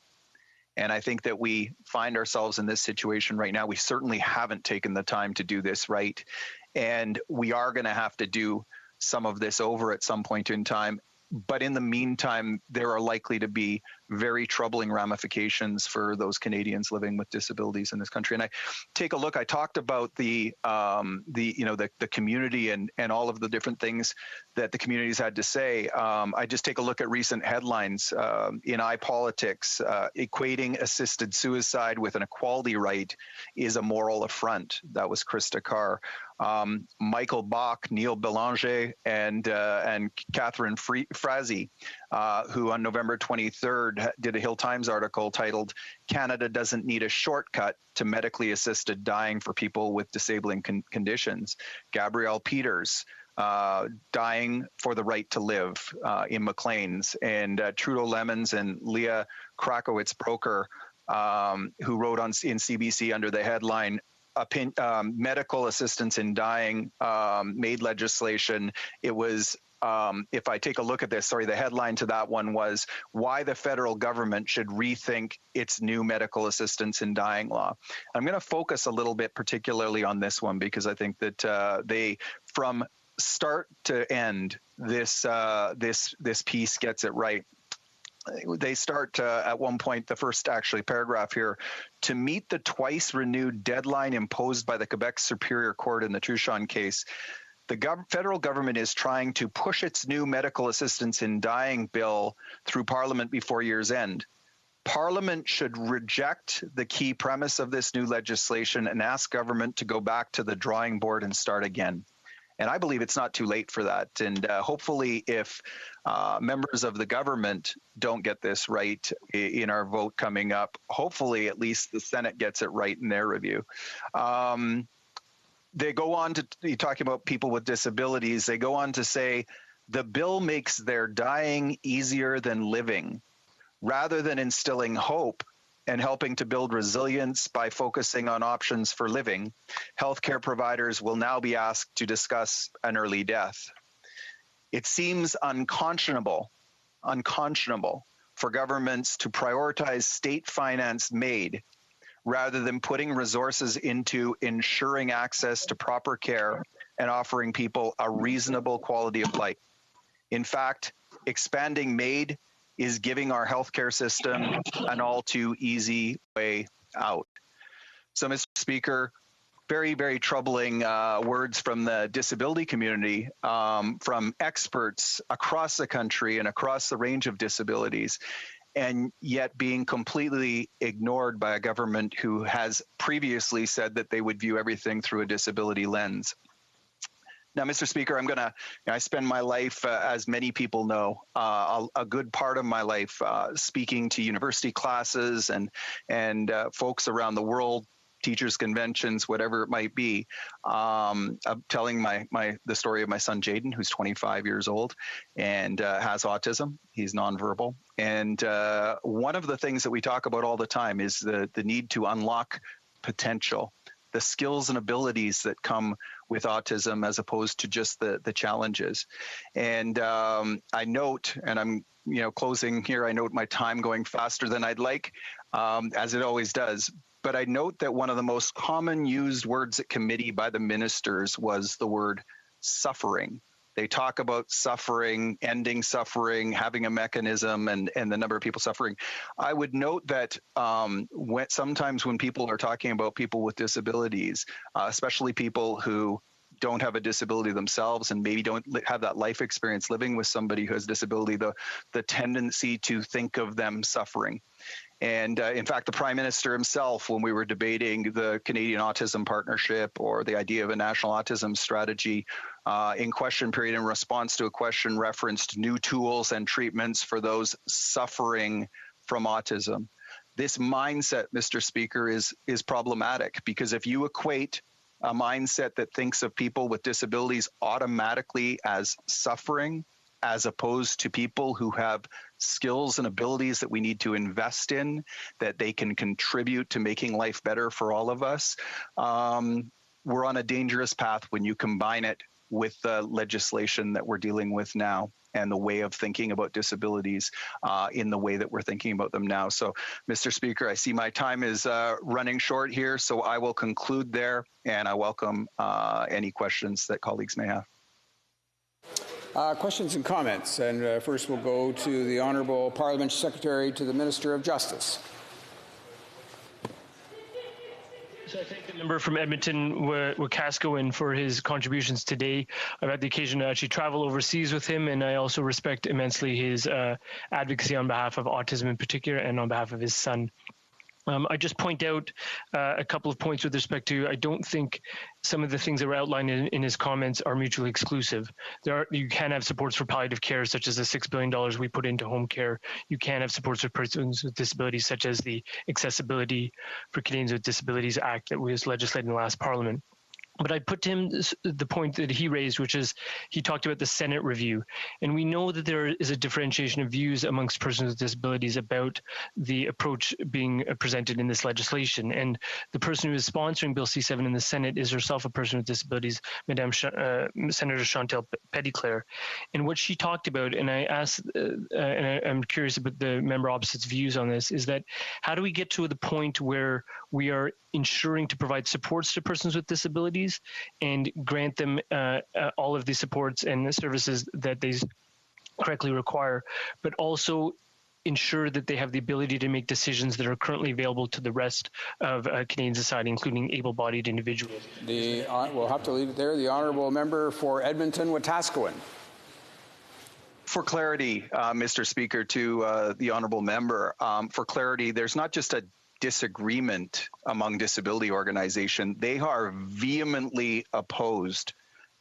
And I think that we find ourselves in this situation right now. We certainly haven't taken the time to do this right, and we are going to have to do some of this over at some point in time. But in the meantime, there are likely to be very troubling ramifications for those Canadians living with disabilities in this country. And I take a look. I talked about the community and all of the different things that the communities had to say. I just take a look at recent headlines in iPolitics. Equating assisted suicide with an equality right is a moral affront. That was Krista Carr. Michael Bach, Neil Belanger, and Catherine Frazee, who on November 23rd did a Hill Times article titled "Canada Doesn't Need a Shortcut to Medically Assisted Dying for People with Disabling Conditions." Gabrielle Peters, Dying for the Right to Live in Maclean's, and Trudeau Lemons and Leah Krakowitz-Broker, who wrote in CBC under the headline medical assistance in dying made legislation. It was, if I take a look at this, the headline to that one was why the federal government should rethink its new medical assistance in dying law. I'm going to focus a little bit particularly on this one because I think that they, from start to end, this piece gets it right. They start at one point, the first paragraph here, to meet the twice renewed deadline imposed by the Quebec Superior Court in the Truchon case, the federal government is trying to push its new medical assistance in dying bill through Parliament before year's end. Parliament should reject the key premise of this new legislation and ask government to go back to the drawing board and start again. And I believe it's not too late for that. And hopefully if members of the government don't get this right in our vote coming up, hopefully at least the Senate gets it right in their review. They go on to, talking about people with disabilities, they go on to say, the bill makes their dying easier than living. Rather than instilling hope and helping to build resilience by focusing on options for living, healthcare providers will now be asked to discuss an early death. It seems unconscionable for governments to prioritize state-financed MAID rather than putting resources into ensuring access to proper care and offering people a reasonable quality of life. In fact, expanding MAID is giving our healthcare system an all too easy way out. So, Mr. Speaker, very, very troubling words from the disability community, from experts across the country and across the range of disabilities, and yet being completely ignored by a government who has previously said that they would view everything through a disability lens. Now, Mr. Speaker, I spend my life, as many people know, a good part of my life speaking to university classes and folks around the world, teachers' conventions, whatever it might be, telling the story of my son, Jaden, who's 25 years old and has autism. He's nonverbal. And one of the things that we talk about all the time is the need to unlock potential, the skills and abilities that come with autism as opposed to just the challenges. And I note, and I'm closing here, I note my time going faster than I'd like, as it always does. But I note that one of the most common used words at committee by the ministers was the word suffering. They talk about suffering, ending suffering, having a mechanism, and the number of people suffering. I would note that sometimes when people are talking about people with disabilities, especially people who don't have a disability themselves and maybe don't have that life experience living with somebody who has disability, the tendency to think of them suffering. And in fact, the Prime Minister himself, when we were debating the Canadian Autism Partnership or the idea of a national autism strategy, in question period, in response to a question, referenced new tools and treatments for those suffering from autism. This mindset, Mr. Speaker, is problematic, because if you equate a mindset that thinks of people with disabilities automatically as suffering, as opposed to people who have skills and abilities that we need to invest in, that they can contribute to making life better for all of us, we're on a dangerous path when you combine it with the legislation that we're dealing with now and the way of thinking about disabilities in the way that we're thinking about them now. So, Mr. Speaker, I see my time is running short here, so I will conclude there, and I welcome any questions that colleagues may have.
Questions and comments. And first we'll go to the Honourable Parliamentary Secretary to the Minister of Justice.
So I thank the member from Edmonton, Wakaskowen, for his contributions today. I've had the occasion to actually travel overseas with him, and I also respect immensely his advocacy on behalf of autism in particular and on behalf of his son. I just point out a couple of points with respect to, I don't think some of the things that were outlined in his comments are mutually exclusive. You can have supports for palliative care, such as the $6 billion we put into home care. You can have supports for persons with disabilities, such as the Accessibility for Canadians with Disabilities Act that was legislated in the last Parliament. But I put to him the point that he raised, which is he talked about the Senate review. And we know that there is a differentiation of views amongst persons with disabilities about the approach being presented in this legislation. And the person who is sponsoring Bill C-7 in the Senate is herself a person with disabilities, Senator Chantal Petitclerc. And what she talked about, and I asked, and I'm curious about the member opposite's views on this, is that how do we get to the point where we are ensuring to provide supports to persons with disabilities and grant them all of the supports and the services that they correctly require, but also ensure that they have the ability to make decisions that are currently available to the rest of Canadian society, including able-bodied individuals.
We'll have to leave it there. The Honourable Member for Edmonton, Wetaskiwin.
For clarity, Mr. Speaker, to the Honourable Member, for clarity, there's not just a disagreement among disability organizations. They are vehemently opposed,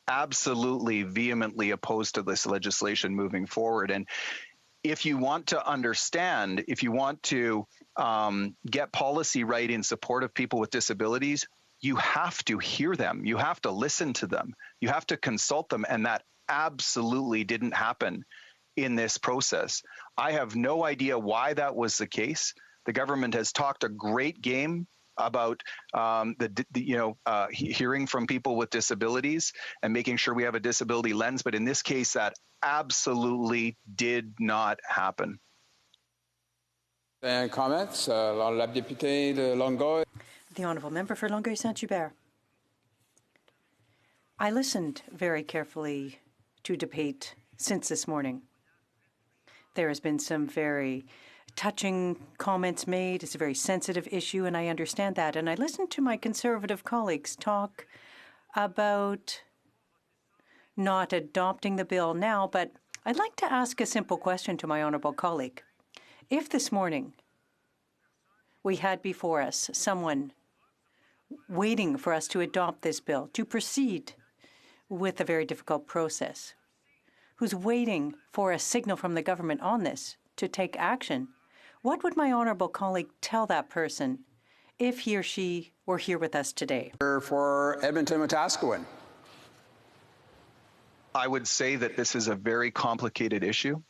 absolutely vehemently opposed to this legislation moving forward. And if you want to understand, if you want to get policy right in support of people with disabilities, you have to hear them. You have to listen to them. You have to consult them. And that absolutely didn't happen in this process. I have no idea why that was the case. The government has talked a great game about hearing from people with disabilities and making sure we have a disability lens. But in this case, that absolutely did not happen.
And comments? La députée de Longueuil.
The Honourable Member for Longueuil-Saint-Hubert. I listened very carefully to debate since this morning. There has been some very touching comments made. It's a very sensitive issue, and I understand that. And I listened to my Conservative colleagues talk about not adopting the bill now, but I'd like to ask a simple question to my honourable colleague. If this morning we had before us someone waiting for us to adopt this bill, to proceed with a very difficult process, who's waiting for a signal from the government on this to take action, what would my honourable colleague tell that person if he or she were here with us today?
For Edmonton, Wetaskiwin.
I would say that this is a very complicated issue,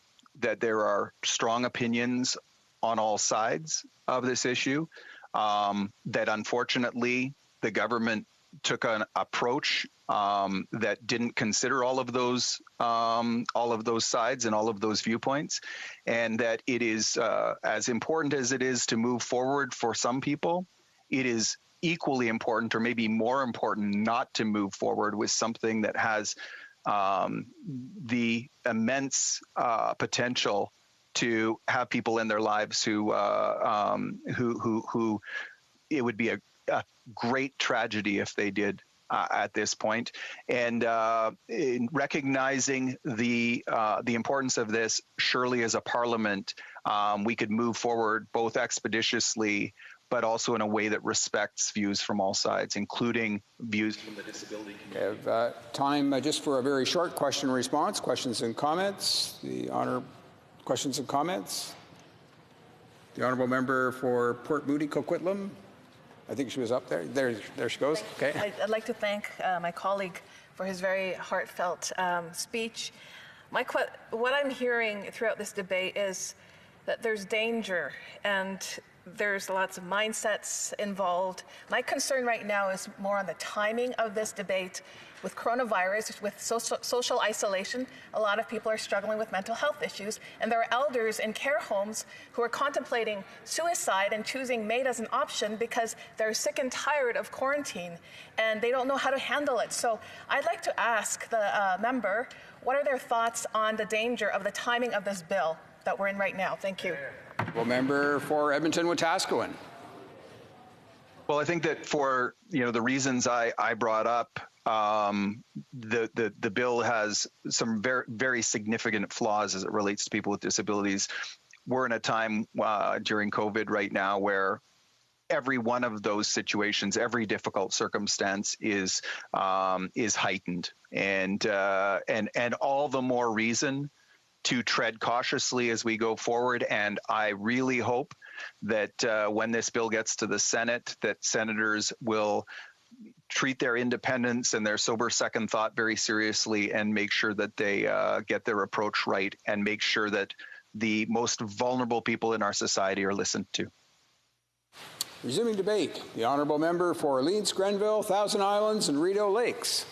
that there are strong opinions on all sides of this issue, that unfortunately the government took an approach that didn't consider all of those sides and all of those viewpoints, and that it is as important as it is to move forward for some people, it is equally important, or maybe more important, not to move forward with something that has the immense potential to have people in their lives who it would be a great tragedy if they did at this point. And in recognizing the importance of this, surely as a parliament, we could move forward both expeditiously, but also in a way that respects views from all sides, including views from the disability community.
We have time just for a very short question response. Questions and comments. Questions and comments. The honourable member for Port Moody, Coquitlam. I think she was up there. There she goes. Okay.
I'd like to thank my colleague for his very heartfelt speech. What I'm hearing throughout this debate is that there's danger, and there's lots of mindsets involved. My concern right now is more on the timing of this debate. With coronavirus, with social isolation, a lot of people are struggling with mental health issues, and there are elders in care homes who are contemplating suicide and choosing MAID as an option because they're sick and tired of quarantine, and they don't know how to handle it. So I'd like to ask the member, what are their thoughts on the danger of the timing of this bill that we're in right now? Thank you.
Well, member for Edmonton-Wetaskiwin.
Well, I think that for the reasons I brought up, the bill has some very, very significant flaws as it relates to people with disabilities. We're in a time during COVID right now where every one of those situations, every difficult circumstance is heightened, and all the more reason to tread cautiously as we go forward. And I really hope that when this bill gets to the Senate, that senators will treat their independence and their sober second thought very seriously and make sure that they get their approach right and make sure that the most vulnerable people in our society are listened to.
Resuming debate, the honourable member for Orleans, Grenville, Thousand Islands and Rideau Lakes.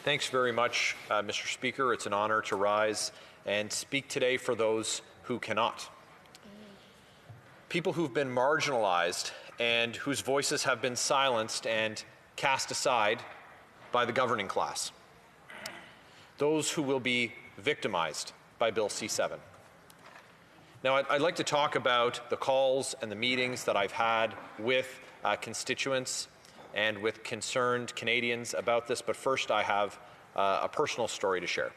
Thanks very much, Mr. Speaker. It's an honour to rise and speak today for those who cannot. People who've been marginalized and whose voices have been silenced and cast aside by the governing class. Those who will be victimized by Bill C-7. Now, I'd like to talk about the calls and the meetings that I've had with constituents and with concerned Canadians about this, but first I have a personal story to share.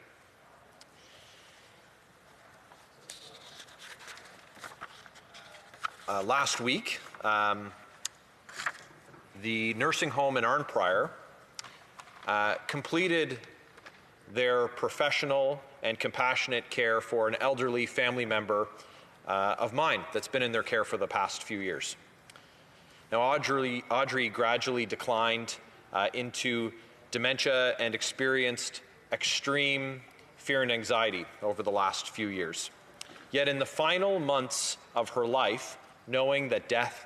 Last week, the nursing home in Arnprior completed their professional and compassionate care for an elderly family member of mine that's been in their care for the past few years. Now, Audrey gradually declined into dementia and experienced extreme fear and anxiety over the last few years. Yet in the final months of her life, knowing that death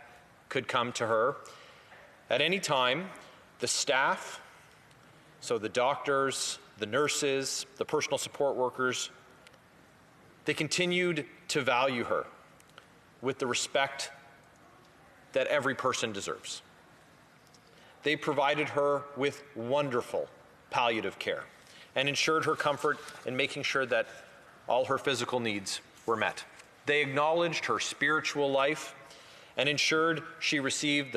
could come to her at any time, the staff, so the doctors, the nurses, the personal support workers, they continued to value her with the respect that every person deserves. They provided her with wonderful palliative care and ensured her comfort in making sure that all her physical needs were met. They acknowledged her spiritual life and ensured she received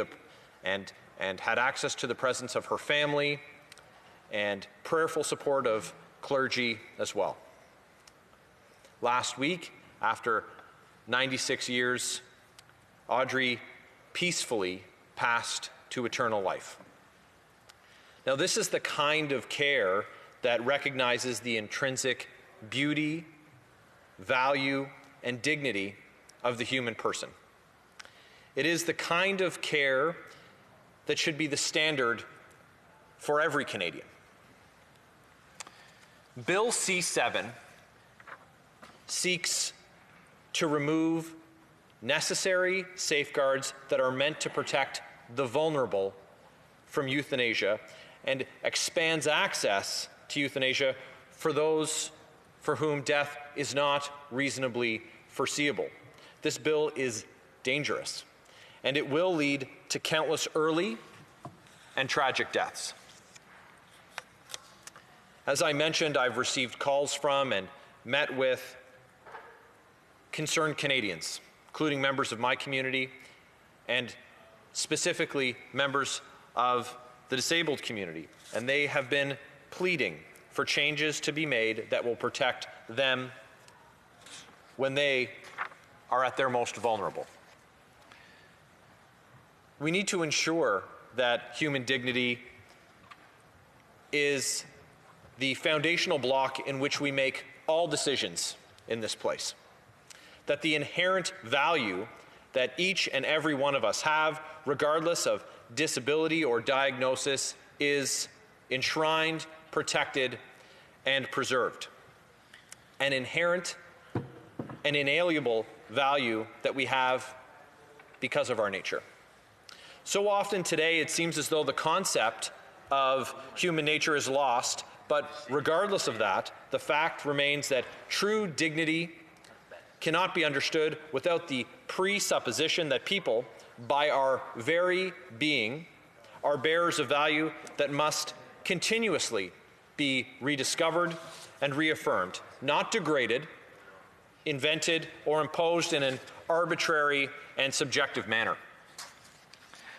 and had access to the presence of her family and prayerful support of clergy as well. Last week, after 96 years, Audrey peacefully passed to eternal life. Now, this is the kind of care that recognizes the intrinsic beauty, value, and dignity of the human person. It is the kind of care that should be the standard for every Canadian. Bill C-7 seeks to remove necessary safeguards that are meant to protect the vulnerable from euthanasia and expands access to euthanasia for those for whom death is not reasonably foreseeable. This bill is dangerous, and it will lead to countless early and tragic deaths. As I mentioned, I've received calls from and met with concerned Canadians, including members of my community and specifically members of the disabled community. And they have been pleading for changes to be made that will protect them when they are at their most vulnerable. We need to ensure that human dignity is the foundational block in which we make all decisions in this place. That the inherent value that each and every one of us have, regardless of disability or diagnosis, is enshrined, protected, and preserved. An inherent and inalienable value that we have because of our nature. So often today, it seems as though the concept of human nature is lost, but regardless of that, the fact remains that true dignity cannot be understood without the presupposition that people, by our very being, are bearers of value that must continuously be rediscovered and reaffirmed, not degraded, invented, or imposed in an arbitrary and subjective manner.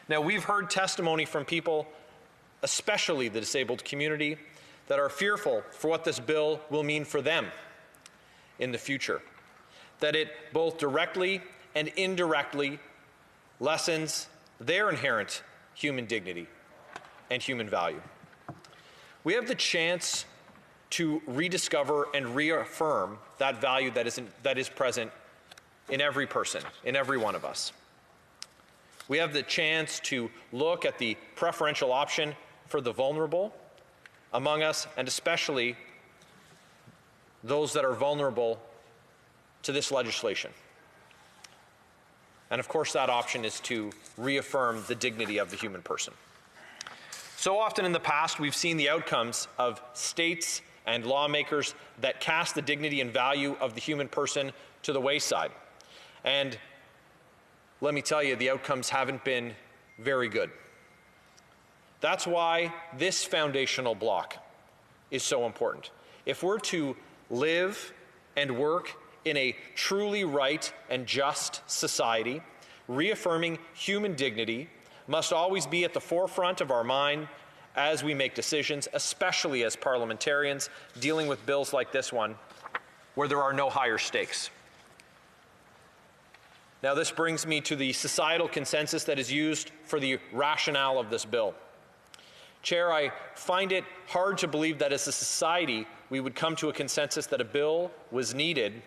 Now, we've heard testimony from people, especially the disabled community, that are fearful for what this bill will mean for them in the future, that it both directly and indirectly lessens their inherent human dignity and human value. We have the chance to rediscover and reaffirm that value that is present in every person, in every one of us. We have the chance to look at the preferential option for the vulnerable among us, and especially those that are vulnerable to this legislation. And of course, that option is to reaffirm the dignity of the human person. So often in the past, we've seen the outcomes of states and lawmakers that cast the dignity and value of the human person to the wayside. And let me tell you, the outcomes haven't been very good. That's why this foundational block is so important. If we're to live and work in a truly right and just society, reaffirming human dignity must always be at the forefront of our mind as we make decisions, especially as parliamentarians dealing with bills like this one, where there are no higher stakes. Now, this brings me to the societal consensus that is used for the rationale of this bill. Chair, I find it hard to believe that as a society we would come to a consensus that a bill was needed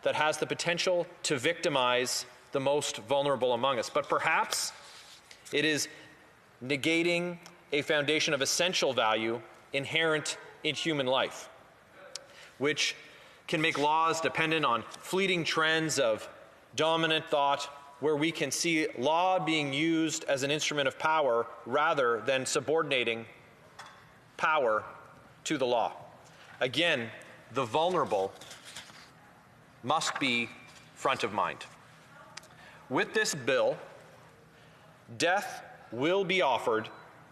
that has the potential to victimize the most vulnerable among us. But perhaps it is negating a foundation of essential value inherent in human life, which can make laws dependent on fleeting trends of dominant thought, where we can see law being used as an instrument of power rather than subordinating power to the law. Again, the vulnerable must be front of mind. With this bill, death will be offered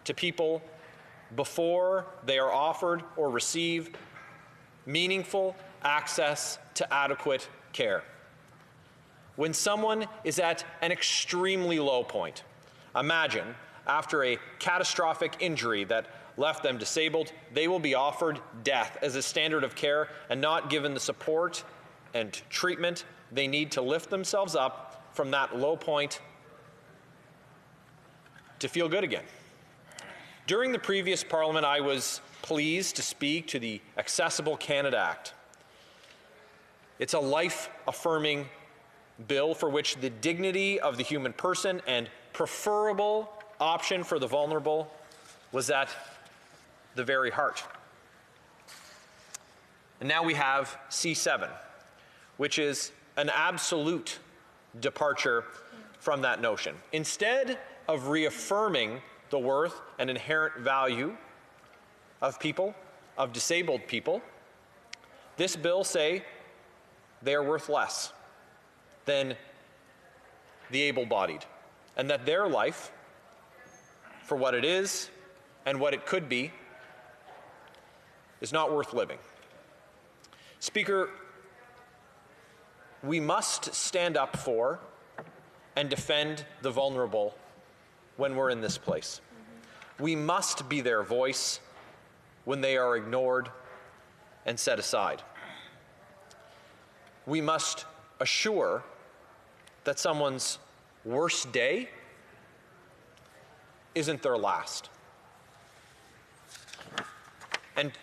to people before they are offered or receive meaningful access to adequate care. When someone is at an extremely low point, imagine after a catastrophic injury that left them disabled, they will be offered death as a standard of care and not given the support and treatment they need to lift themselves up from that low point to feel good again. During the previous Parliament, I was pleased to speak to the Accessible Canada Act. It's a life-affirming bill for which the dignity of the human person and preferable option for the vulnerable was at the very heart. And now we have C7, which is an absolute departure from that notion. Instead of reaffirming the worth and inherent value of people, of disabled people, this bill say they are worth less than the able-bodied, and that their life, for what it is and what it could be, is not worth living. Speaker, we must stand up for and defend the vulnerable when we're in this place. We must be their voice when they are ignored and set aside. We must assure that someone's worst day isn't their last. And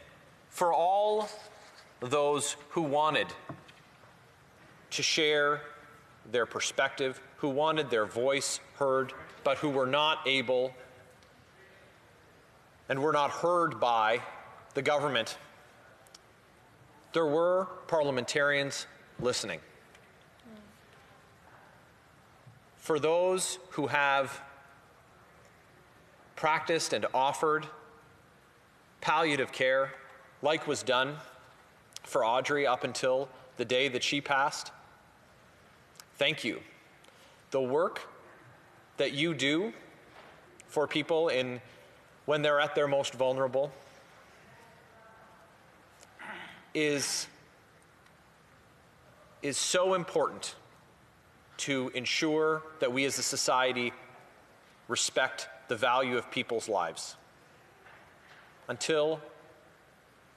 for all those who wanted to share their perspective, who wanted their voice heard, but who were not able and were not heard by the government, there were parliamentarians listening. for those who have practiced and offered palliative care, like was done for Audrey up until the day that she passed, thank you. The work that you do for people when they're at their most vulnerable is so important to ensure that we as a society respect the value of people's lives until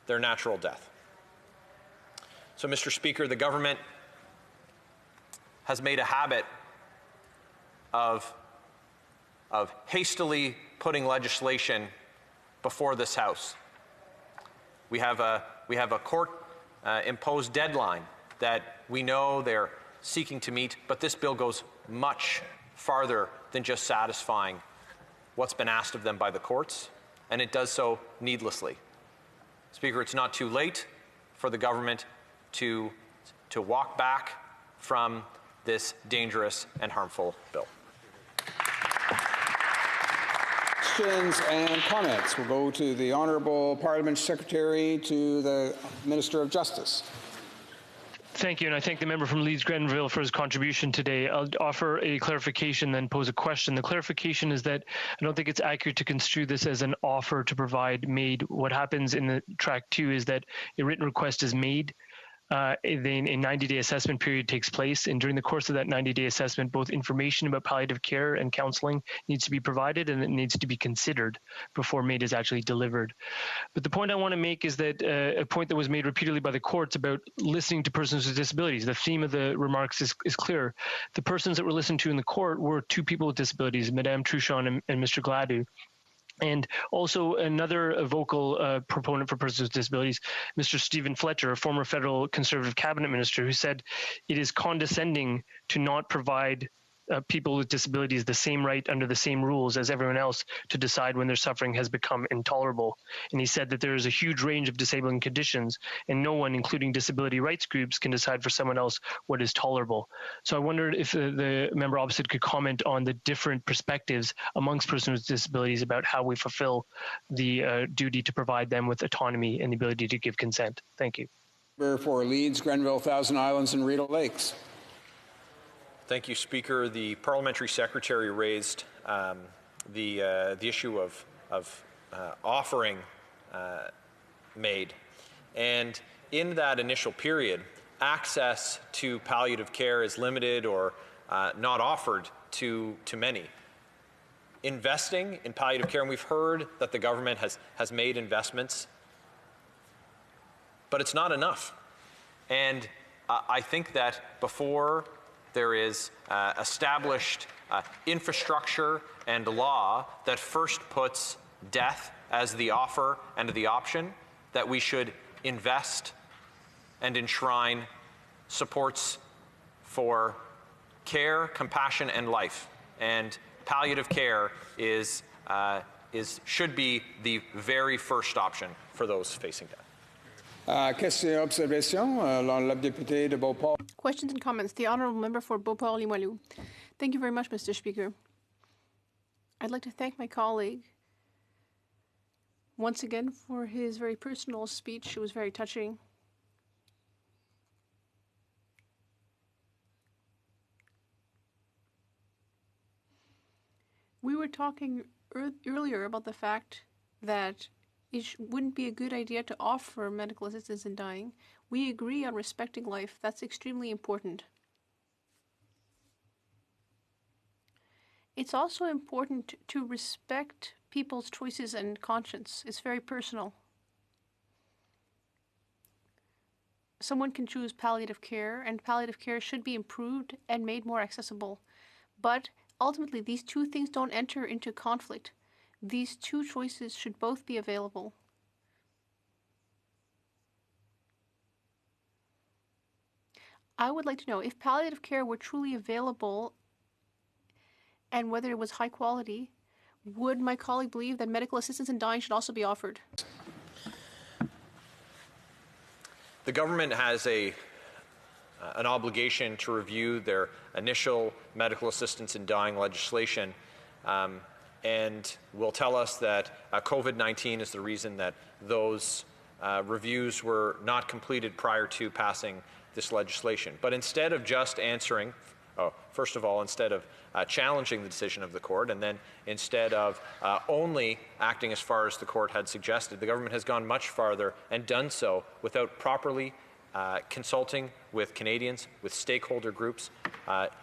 their natural death. So, Mr. Speaker, the government has made a habit of hastily putting legislation before this House. We have a court imposed deadline that we know they're seeking to meet, but this bill goes much farther than just satisfying what's been asked of them by the courts, and it does so needlessly. Speaker, it's not too late for the government to walk back from this dangerous and harmful bill.
Questions and comments will go to the Honourable Parliament Secretary to the Minister of Justice.
Thank you, and I thank the member from Leeds Grenville for his contribution today. I'll offer a clarification, then pose a question. The clarification is that I don't think it's accurate to construe this as an offer to provide made. What happens in the track 2 is that a written request is made. Then a 90-day assessment period takes place, and during the course of that 90-day assessment, both information about palliative care and counseling needs to be provided, and it needs to be considered before MAID is actually delivered. But the point I want to make is that a point that was made repeatedly by the courts about listening to persons with disabilities. The theme of the remarks is clear. The persons that were listened to in the court were two people with disabilities, Madame Truchon and Mr. Gladue. And also another vocal proponent for persons with disabilities, Mr. Stephen Fletcher, a former federal Conservative cabinet minister, who said it is condescending to not provide people with disabilities the same right under the same rules as everyone else to decide when their suffering has become intolerable. And he said that there is a huge range of disabling conditions, and no one, including disability rights groups, can decide for someone else what is tolerable. So I wondered if the member opposite could comment on the different perspectives amongst persons with disabilities about how we fulfill the duty to provide them with autonomy and the ability to give consent. Thank you.
For Leeds, Grenville, Thousand Islands, and Rideau Lakes.
Thank you, Speaker. The Parliamentary Secretary raised the issue of offering MAID. And in that initial period, access to palliative care is limited or not offered to many. Investing in palliative care, and we've heard that the government has made investments, but it's not enough. And I think that before there is established infrastructure and law that first puts death as the offer and the option, that we should invest and enshrine supports for care, compassion, and life. And palliative care should be the very first option for those facing death.
Questions et observations? La députée de Beauport.
Questions and comments. The Honourable Member for Beauport-Limoilou. Thank you very much, Mr. Speaker. I'd like to thank my colleague once again for his very personal speech. It was very touching. We were talking earlier about the fact that it wouldn't be a good idea to offer medical assistance in dying. We agree on respecting life. That's extremely important. It's also important to respect people's choices and conscience. It's very personal. Someone can choose palliative care, and palliative care should be improved and made more accessible. But ultimately, these two things don't enter into conflict. These two choices should both be available. I would like to know if palliative care were truly available and whether it was high quality, would my colleague believe that medical assistance in dying should also be offered?
The government has a an obligation to review their initial medical assistance in dying legislation, and will tell us that COVID-19 is the reason that those reviews were not completed prior to passing this legislation. But instead of just answering, first of all, instead of challenging the decision of the court, and then instead of only acting as far as the court had suggested, the government has gone much farther and done so without properly consulting with Canadians, with stakeholder groups.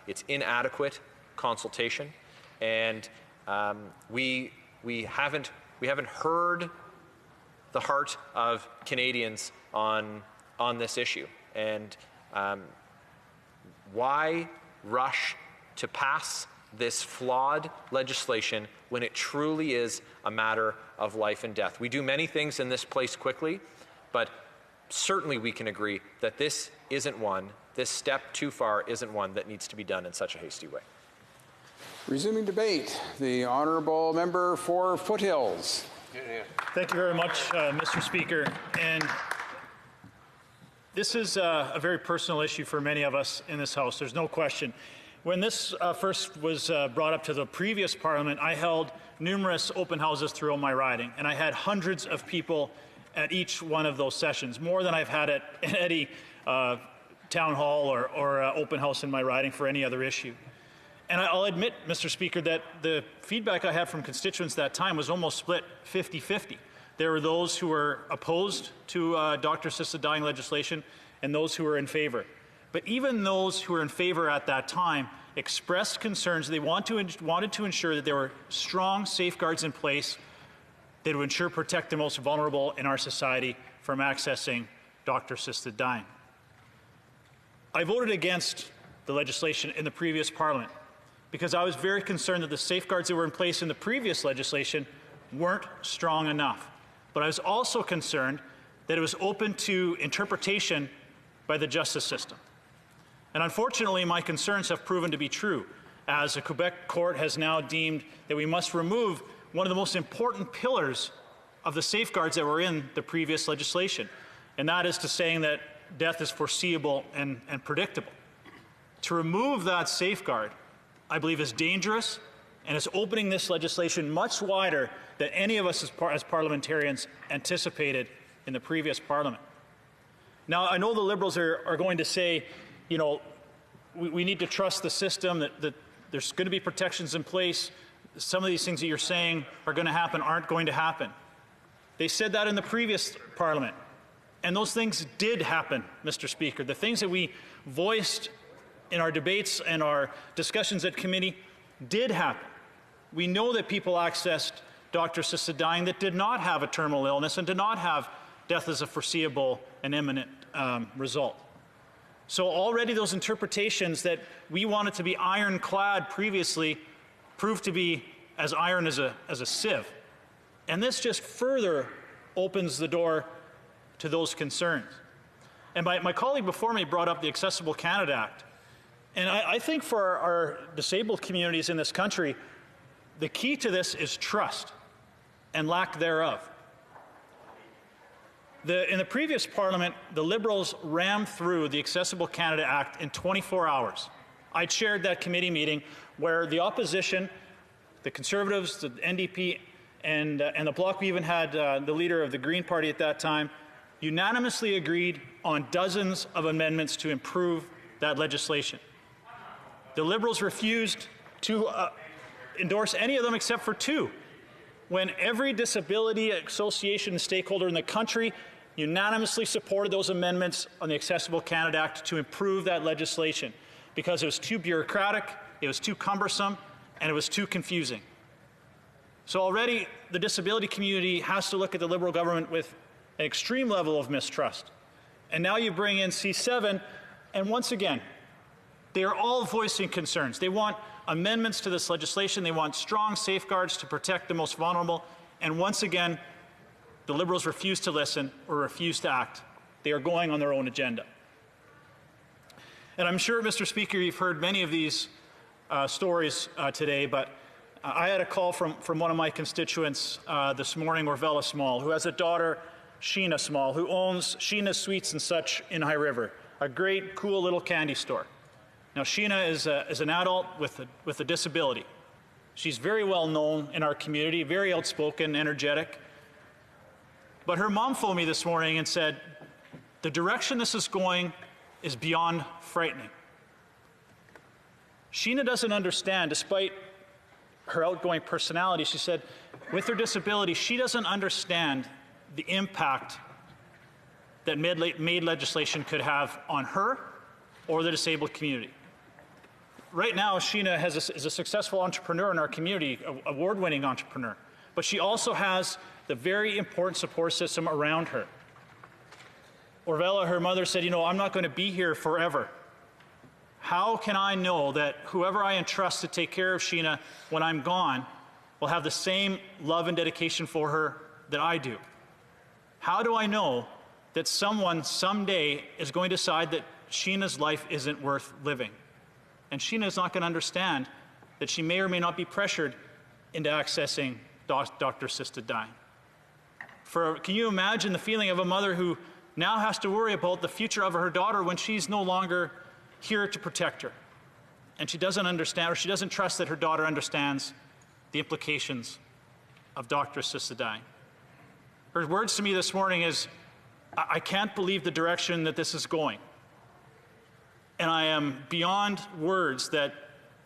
It's inadequate consultation, and we haven't heard the heart of Canadians on this issue. And why rush to pass this flawed legislation when it truly is a matter of life and death? We do many things in this place quickly, but certainly we can agree that this isn't one, this step too far isn't one that needs to be done in such a hasty way.
Resuming debate, the honourable member for Foothills.
Thank you very much, Mr. Speaker. And this is a very personal issue for many of us in this House. There's no question. When this first was brought up to the previous Parliament, I held numerous open houses throughout my riding, and I had hundreds of people at each one of those sessions, more than I've had at any town hall or open house in my riding for any other issue. And I'll admit, Mr. Speaker, that the feedback I had from constituents that time was almost split 50-50. There were those who were opposed to doctor-assisted dying legislation and those who were in favor. But even those who were in favor at that time expressed concerns. They wanted to ensure that there were strong safeguards in place that would protect the most vulnerable in our society from accessing doctor-assisted dying. I voted against the legislation in the previous Parliament because I was very concerned that the safeguards that were in place in the previous legislation weren't strong enough. But I was also concerned that it was open to interpretation by the justice system. And unfortunately, my concerns have proven to be true, as a Quebec court has now deemed that we must remove one of the most important pillars of the safeguards that were in the previous legislation, and that is to saying that death is foreseeable and predictable. To remove that safeguard, I believe, is dangerous, and is opening this legislation much wider than any of us as parliamentarians anticipated in the previous Parliament. Now, I know the Liberals are going to say, you know, we need to trust the system, that there's going to be protections in place. Some of these things that you're saying are going to happen aren't going to happen. They said that in the previous Parliament. And those things did happen, Mr. Speaker. The things that we voiced in our debates and our discussions at committee did happen. We know that people accessed doctor-assisted dying that did not have a terminal illness and did not have death as a foreseeable and imminent result. So already those interpretations that we wanted to be ironclad previously proved to be as iron as a sieve. And this just further opens the door to those concerns. And my colleague before me brought up the Accessible Canada Act. And I think for our disabled communities in this country, the key to this is trust and lack thereof. In the previous Parliament, the Liberals rammed through the Accessible Canada Act in 24 hours. I chaired that committee meeting where the opposition, the Conservatives, the NDP, and the Bloc, we even had the leader of the Green Party at that time, unanimously agreed on dozens of amendments to improve that legislation. The Liberals refused to endorse any of them except for two, when every disability association and stakeholder in the country unanimously supported those amendments on the Accessible Canada Act to improve that legislation because it was too bureaucratic, it was too cumbersome, and it was too confusing. So already the disability community has to look at the Liberal government with an extreme level of mistrust. And now you bring in C7, and once again, they are all voicing concerns. They want amendments to this legislation. They want strong safeguards to protect the most vulnerable. And once again, the Liberals refuse to listen or refuse to act. They are going on their own agenda. And I'm sure, Mr. Speaker, you've heard many of these stories today, but I had a call from one of my constituents this morning, Orvella Small, who has a daughter, Sheena Small, who owns Sheena's Sweets and Such in High River, a great, cool little candy store. Now, Sheena is an adult with a disability. She's very well known in our community, very outspoken, energetic. But her mom phoned me this morning and said, the direction this is going is beyond frightening. Sheena doesn't understand, despite her outgoing personality, she said, with her disability, she doesn't understand the impact that MAID legislation could have on her or the disabled community. Right now, Sheena is a successful entrepreneur in our community, an award-winning entrepreneur, but she also has the very important support system around her. Orvella, her mother, said, I'm not going to be here forever. How can I know that whoever I entrust to take care of Sheena when I'm gone will have the same love and dedication for her that I do? How do I know that someone someday is going to decide that Sheena's life isn't worth living? And Sheena is not going to understand that she may or may not be pressured into accessing doctor-assisted dying. Can you imagine the feeling of a mother who now has to worry about the future of her daughter when she's no longer here to protect her? And she doesn't understand, or she doesn't trust that her daughter understands the implications of doctor-assisted dying. Her words to me this morning is, I can't believe the direction that this is going. And I am beyond words that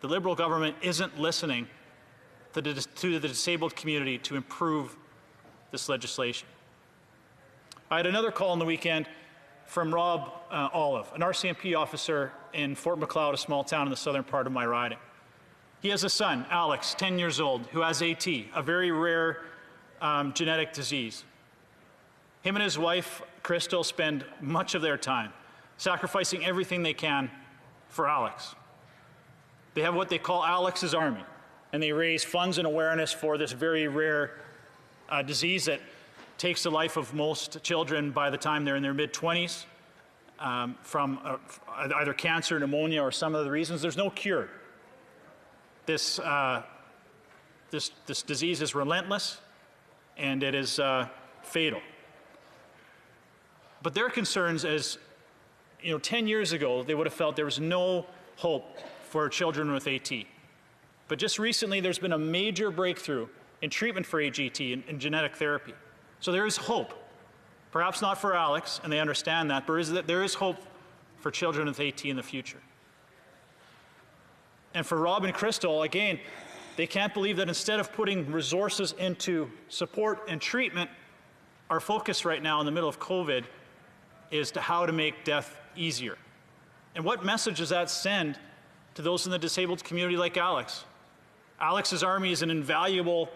the Liberal government isn't listening to the disabled community to improve this legislation. I had another call on the weekend from Rob Olive, an RCMP officer in Fort Macleod, a small town in the southern part of my riding. He has a son, Alex, 10 years old, who has AT, a very rare genetic disease. Him and his wife, Crystal, spend much of their time sacrificing everything they can for Alex. They have what they call Alex's Army, and they raise funds and awareness for this very rare disease that takes the life of most children by the time they're in their mid-20s from either cancer, pneumonia, or some other reasons. There's no cure. This disease is relentless, and it is fatal. But their concerns is, 10 years ago, they would have felt there was no hope for children with AT. But just recently, there's been a major breakthrough in treatment for AGT in genetic therapy. So there is hope. Perhaps not for Alex, and they understand that, but there is hope for children with AT in the future. And for Rob and Crystal, again, they can't believe that instead of putting resources into support and treatment, our focus right now in the middle of COVID is to how to make death easier. And what message does that send to those in the disabled community like Alex? Alex's Army is an invaluable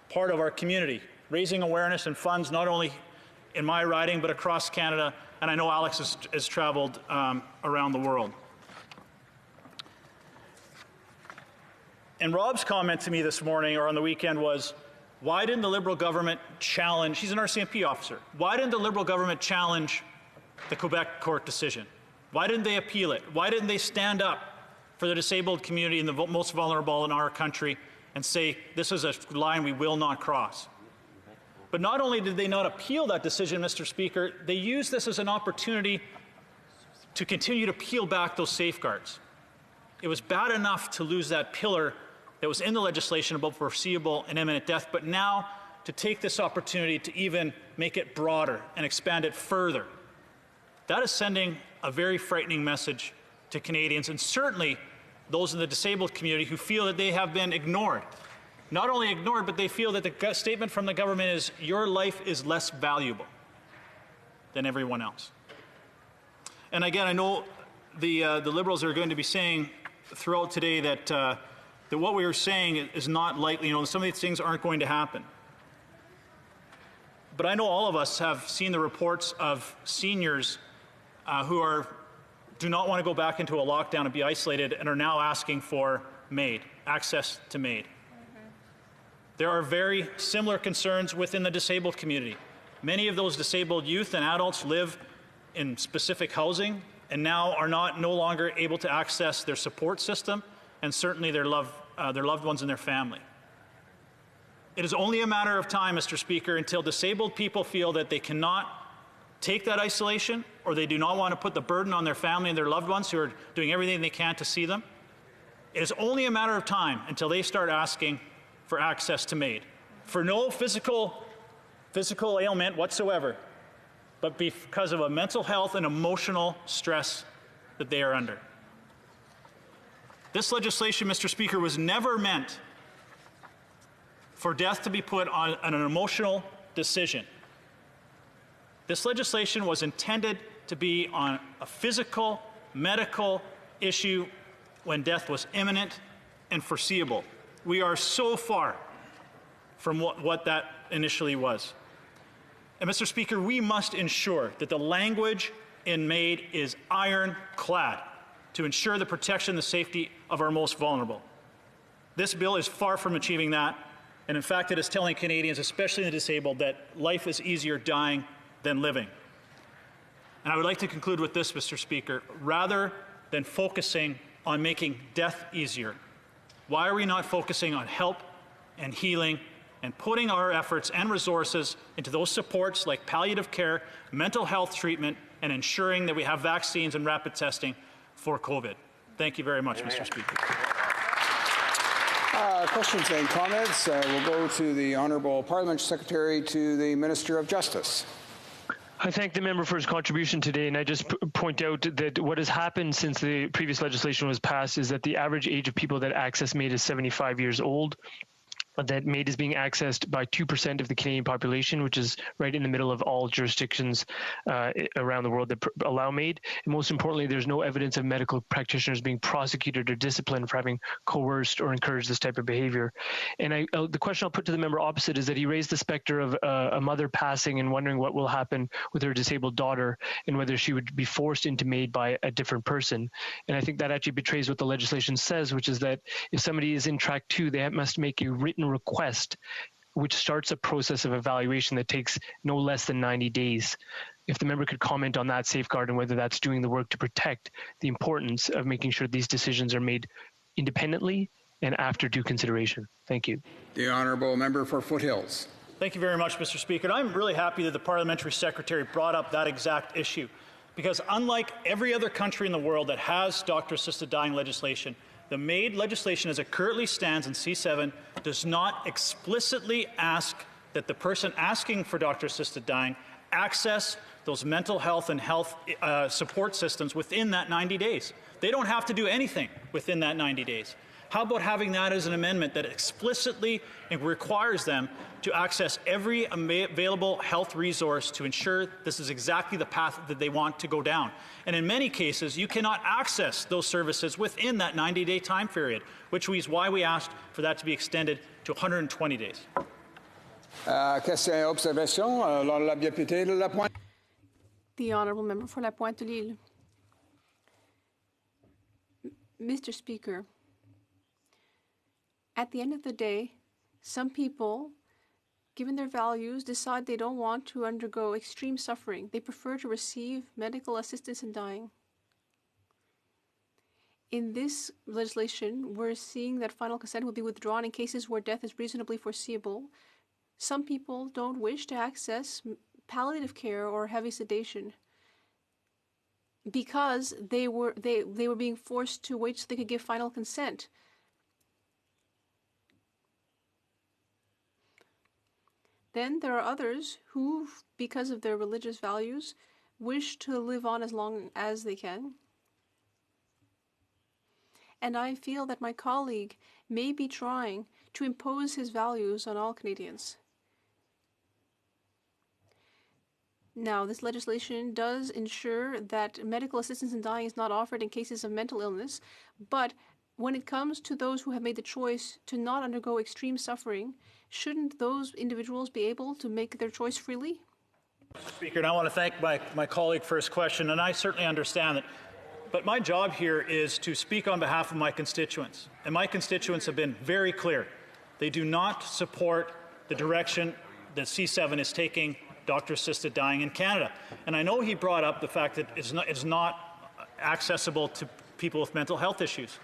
part of our community, raising awareness and funds not only in my riding but across Canada, and I know Alex has traveled around the world. And Rob's comment to me this morning or on the weekend was, why didn't the Liberal government challenge, he's an RCMP officer, why didn't the Liberal government challenge the Quebec court decision? Why didn't they appeal it? Why didn't they stand up for the disabled community and the most vulnerable in our country and say, this is a line we will not cross? But not only did they not appeal that decision, Mr. Speaker, they used this as an opportunity to continue to peel back those safeguards. It was bad enough to lose that pillar that was in the legislation about foreseeable and imminent death, but now to take this opportunity to even make it broader and expand it further. That is sending a very frightening message to Canadians, and certainly those in the disabled community who feel that they have been ignored. Not only ignored, but they feel that the statement from the government is, your life is less valuable than everyone else. And again, I know the Liberals are going to be saying throughout today that what we are saying is not likely, some of these things aren't going to happen. But I know all of us have seen the reports of seniors who do not want to go back into a lockdown and be isolated and are now asking for MAID, access to MAID. There are very similar concerns within the disabled community. Many of those disabled youth and adults live in specific housing and now are no longer able to access their support system and certainly their loved ones and their family. It is only a matter of time, Mr. Speaker, until disabled people feel that they cannot take that isolation or they do not want to put the burden on their family and their loved ones who are doing everything they can to see them, it is only a matter of time until they start asking for access to MAID, for no physical ailment whatsoever, but because of a mental health and emotional stress that they are under. This legislation, Mr. Speaker, was never meant for death to be put on an emotional decision. This legislation was intended to be on a physical, medical issue when death was imminent and foreseeable. We are so far from what that initially was. And Mr. Speaker, we must ensure that the language in MAID is ironclad to ensure the protection and the safety of our most vulnerable. This bill is far from achieving that, and in fact it is telling Canadians, especially the disabled, that life is easier dying than living. And I would like to conclude with this, Mr. Speaker. Rather than focusing on making death easier, why are we not focusing on help and healing and putting our efforts and resources into those supports like palliative care, mental health treatment, and ensuring that we have vaccines and rapid testing for COVID? Thank you very much, Mr. Speaker.
Questions and comments. We'll go to the Honourable Parliament Secretary to the Minister of Justice.
I thank the member for his contribution today, and I just point out that what has happened since the previous legislation was passed is that the average age of people that access MAID is 75 years old. That MAID is being accessed by 2% of the Canadian population, which is right in the middle of all jurisdictions around the world that allow MAID. And most importantly, there's no evidence of medical practitioners being prosecuted or disciplined for having coerced or encouraged this type of behavior. And the question I'll put to the member opposite is that he raised the specter of a mother passing and wondering what will happen with her disabled daughter and whether she would be forced into MAID by a different person. And I think that actually betrays what the legislation says, which is that if somebody is in track 2, they must make a written request, which starts a process of evaluation that takes no less than 90 days. If the member could comment on that safeguard and whether that's doing the work to protect the importance of making sure these decisions are made independently and after due consideration. Thank you.
The Honourable Member for Foothills.
Thank you very much, Mr. Speaker. I'm really happy that the Parliamentary Secretary brought up that exact issue, because unlike every other country in the world that has doctor-assisted dying legislation, the MAID legislation as it currently stands in C7 does not explicitly ask that the person asking for doctor-assisted dying access those mental health and health support systems within that 90 days. They don't have to do anything within that 90 days. How about having that as an amendment that explicitly requires them to access every available health resource to ensure this is exactly the path that they want to go down? And in many cases, you cannot access those services within that 90-day time period, which is why we asked for that to be extended to 120 days.
Question et observation. Alors, la député de La Pointe.
The Honourable Member for La Pointe-Lille. Mr. Speaker, at the end of the day, some people, given their values, decide they don't want to undergo extreme suffering. They prefer to receive medical assistance in dying. In this legislation, we're seeing that final consent will be withdrawn in cases where death is reasonably foreseeable. Some people don't wish to access palliative care or heavy sedation because they were being forced to wait so they could give final consent. Then there are others who, because of their religious values, wish to live on as long as they can. And I feel that my colleague may be trying to impose his values on all Canadians. Now, this legislation does ensure that medical assistance in dying is not offered in cases of mental illness, but when it comes to those who have made the choice to not undergo extreme suffering, shouldn't those individuals be able to make their choice freely?
Mr. Speaker, and I want to thank my colleague for his question, and I certainly understand that. But my job here is to speak on behalf of my constituents, and my constituents have been very clear. They do not support the direction that C7 is taking doctor-assisted dying in Canada. And I know he brought up the fact that it's not accessible to people with mental health issues.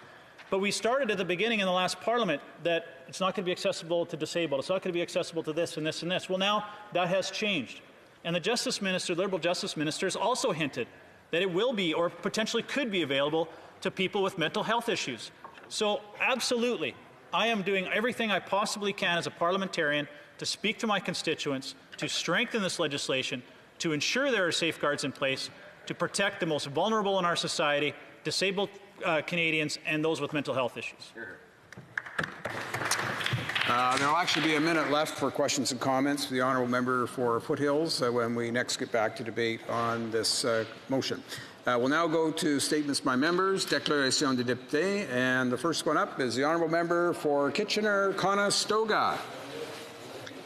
But we started at the beginning in the last Parliament that it's not going to be accessible to disabled. It's not going to be accessible to this and this and this. Well, now that has changed. And the Justice Minister, the Liberal Justice Minister, has also hinted that it will be or potentially could be available to people with mental health issues. So absolutely, I am doing everything I possibly can as a parliamentarian to speak to my constituents, to strengthen this legislation, to ensure there are safeguards in place, to protect the most vulnerable in our society, disabled Canadians, and those with mental health issues.
There will actually be a minute left for questions and comments. The honourable member for Foothills when we next get back to debate on this motion. We'll now go to statements by members, déclaration de député, and the first one up is the honourable member for Kitchener-Conestoga.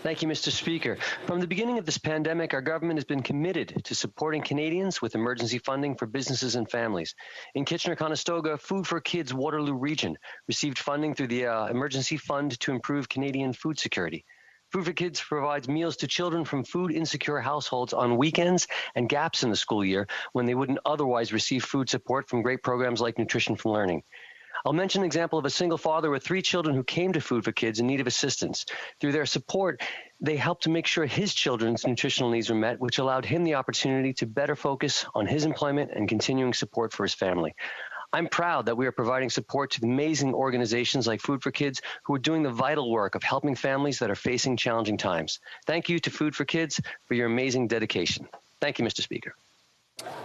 Thank you, Mr. Speaker. From the beginning of this pandemic, our government has been committed to supporting Canadians with emergency funding for businesses and families. In Kitchener-Conestoga, Food for Kids Waterloo Region received funding through the Emergency Fund to improve Canadian food security. Food for Kids provides meals to children from food-insecure households on weekends and gaps in the school year when they wouldn't otherwise receive food support from great programs like Nutrition for Learning. I'll mention an example of a single father with 3 children who came to Food for Kids in need of assistance. Through their support, they helped to make sure his children's nutritional needs were met, which allowed him the opportunity to better focus on his employment and continuing support for his family. I'm proud that we are providing support to amazing organizations like Food for Kids who are doing the vital work of helping families that are facing challenging times. Thank you to Food for Kids for your amazing dedication. Thank you, Mr. Speaker.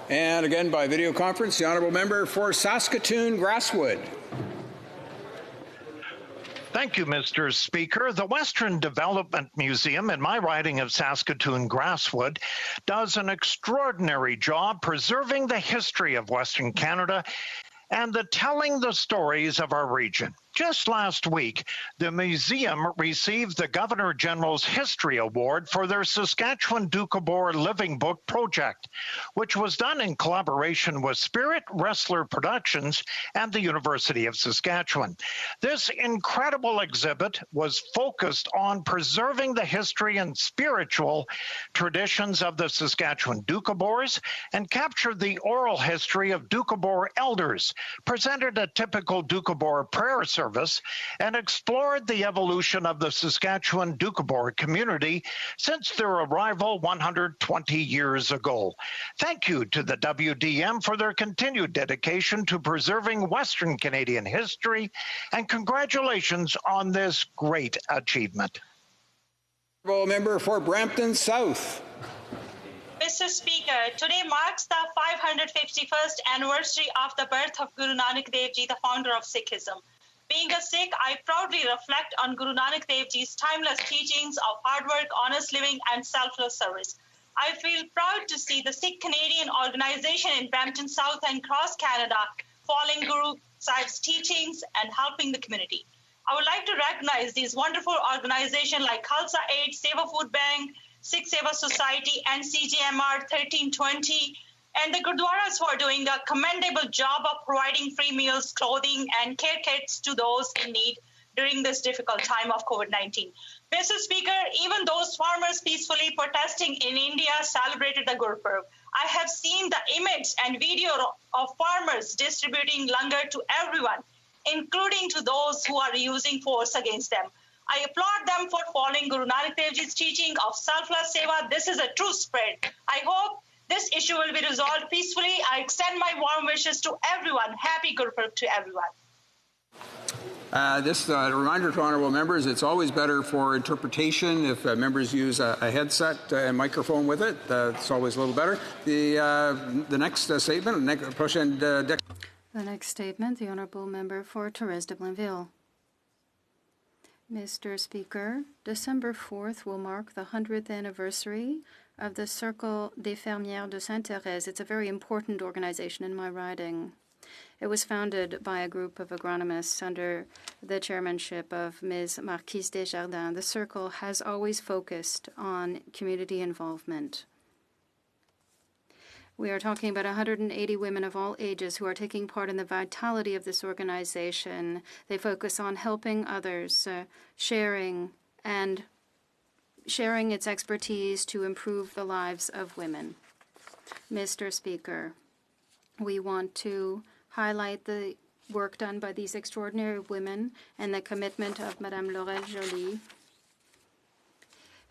And again by video conference, the honourable member for Saskatoon-Grasswood.
Thank you, Mr. Speaker. The Western Development Museum in my riding of Saskatoon-Grasswood does an extraordinary job preserving the history of Western Canada and telling the stories of our region. Just last week, the museum received the Governor General's History Award for their Saskatchewan Doukhobor Living Book project, which was done in collaboration with Spirit Wrestler Productions and the University of Saskatchewan. This incredible exhibit was focused on preserving the history and spiritual traditions of the Saskatchewan Doukhobors and captured the oral history of Doukhobor elders, presented a typical Doukhobor prayer service, and explored the evolution of the Saskatchewan Doukhobor community since their arrival 120 years ago. Thank you to the WDM for their continued dedication to preserving Western Canadian history, and congratulations on this great achievement.
Member for Brampton South.
Mr. Speaker, today marks the 551st anniversary of the birth of Guru Nanak Dev Ji, the founder of Sikhism. Being a Sikh, I proudly reflect on Guru Nanak Dev Ji's timeless teachings of hard work, honest living, and selfless service. I feel proud to see the Sikh Canadian organization in Brampton South and across Canada following Guru Sahib's teachings and helping the community. I would like to recognize these wonderful organizations like Khalsa Aid, Seva Food Bank, Sikh Seva Society, and CGMR 1320, and the Gurdwaras who are doing a commendable job of providing free meals, clothing, and care kits to those in need during this difficult time of COVID-19. Mr. Speaker, even those farmers peacefully protesting in India celebrated the Gurpurab. I have seen the image and video of farmers distributing langar to everyone, including to those who are using force against them. I applaud them for following Guru Nanak Dev Ji's teaching of selfless seva. This is a true spirit. I hope this issue will be resolved peacefully. I extend my warm wishes to everyone. Happy Gurpurab to everyone.
This reminder to honourable members, it's always better for interpretation if members use a headset and microphone with it. It's always a little better. The next statement,
the next statement, the honourable member for Thérèse de Blainville. Mr. Speaker, December 4th will mark the 100th anniversary of the Cercle des Fermières de Sainte-Thérèse. It's a very important organization in my riding. It was founded by a group of agronomists under the chairmanship of Ms. Marquise Desjardins. The Circle has always focused on community involvement. We are talking about 180 women of all ages who are taking part in the vitality of this organization. They focus on helping others, sharing its expertise to improve the lives of women. Mr. Speaker, we want to highlight the work done by these extraordinary women and the commitment of Madame Laurel Joly,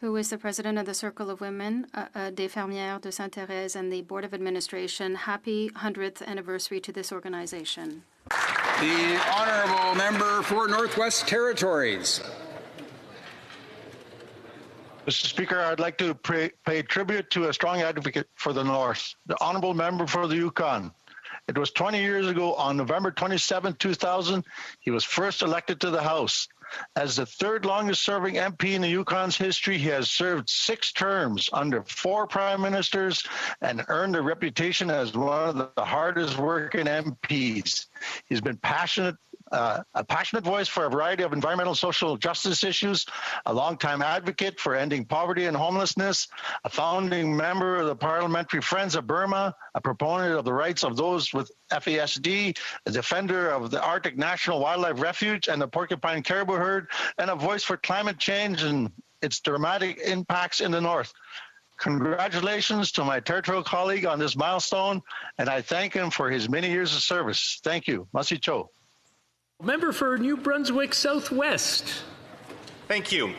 who is the president of the Circle of Women des Fermières de Sainte-Thérèse and the Board of Administration. Happy 100th anniversary to this organization.
The honourable member for Northwest Territories.
Mr. Speaker, I'd like to pay tribute to a strong advocate for the North, the honourable member for the Yukon. It was 20 years ago, on November 27, 2000, he was first elected to the House. As the third longest serving MP in the Yukon's history, he has served 6 terms under 4 prime ministers and earned a reputation as one of the hardest working MPs. He's been a passionate voice for a variety of environmental and social justice issues, a longtime advocate for ending poverty and homelessness, a founding member of the Parliamentary Friends of Burma, a proponent of the rights of those with FASD, a defender of the Arctic National Wildlife Refuge and the Porcupine Caribou Herd, and a voice for climate change and its dramatic impacts in the North. Congratulations to my territorial colleague on this milestone, and I thank him for his many years of service. Thank you. Masi Cho.
Member for New Brunswick Southwest.
Thank you.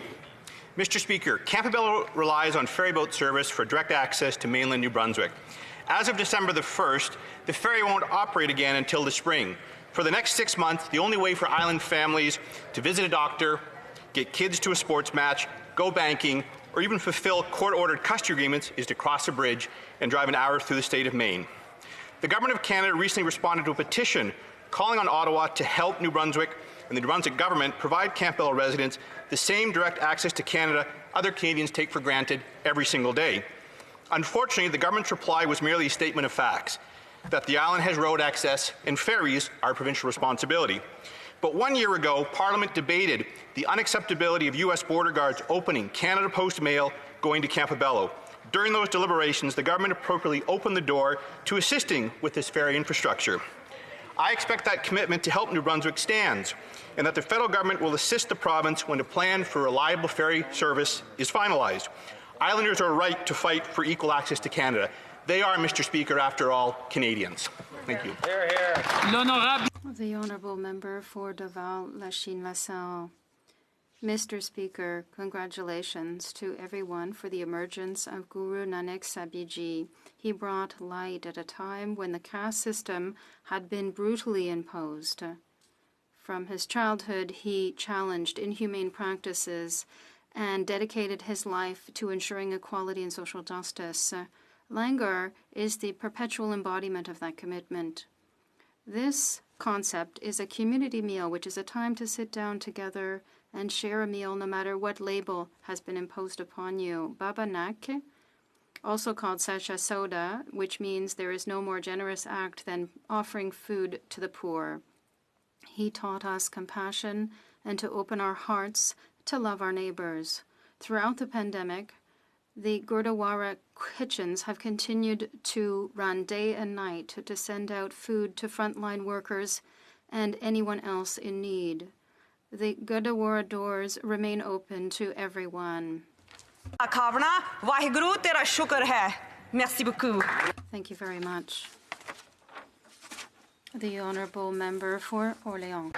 Mr. Speaker, Campobello relies on ferryboat service for direct access to mainland New Brunswick. As of December the 1st, the ferry won't operate again until the spring. For the next 6 months, the only way for island families to visit a doctor, get kids to a sports match, go banking, or even fulfill court-ordered custody agreements is to cross a bridge and drive an hour through the state of Maine. The Government of Canada recently responded to a petition calling on Ottawa to help New Brunswick and the New Brunswick government provide Campbell residents the same direct access to Canada other Canadians take for granted every single day. Unfortunately, the government's reply was merely a statement of facts, that the island has road access and ferries are provincial responsibility. But 1 year ago, Parliament debated the unacceptability of U.S. border guards opening Canada Post mail going to Campobello. During those deliberations, the government appropriately opened the door to assisting with this ferry infrastructure. I expect that commitment to help New Brunswick stands, and that the federal government will assist the province when a plan for reliable ferry service is finalized. Islanders are right to fight for equal access to Canada. They are, Mr. Speaker, after all, Canadians. Thank you.
The honourable member for Dorval-Lachine-LaSalle. Mr. Speaker, congratulations to everyone for the emergence of Guru Nanak Sabiji. He brought light at a time when the caste system had been brutally imposed. From his childhood, he challenged inhumane practices and dedicated his life to ensuring equality and social justice. Langar is the perpetual embodiment of that commitment. This concept is a community meal, which is a time to sit down together and share a meal no matter what label has been imposed upon you. Baba Nak, also called Sacha Soda, which means there is no more generous act than offering food to the poor. He taught us compassion and to open our hearts to love our neighbors. Throughout the pandemic, the Gurdwara kitchens have continued to run day and night to send out food to frontline workers and anyone else in need. The Gurdwara doors remain open to everyone. Thank you very much. The Honourable Member for Orléans.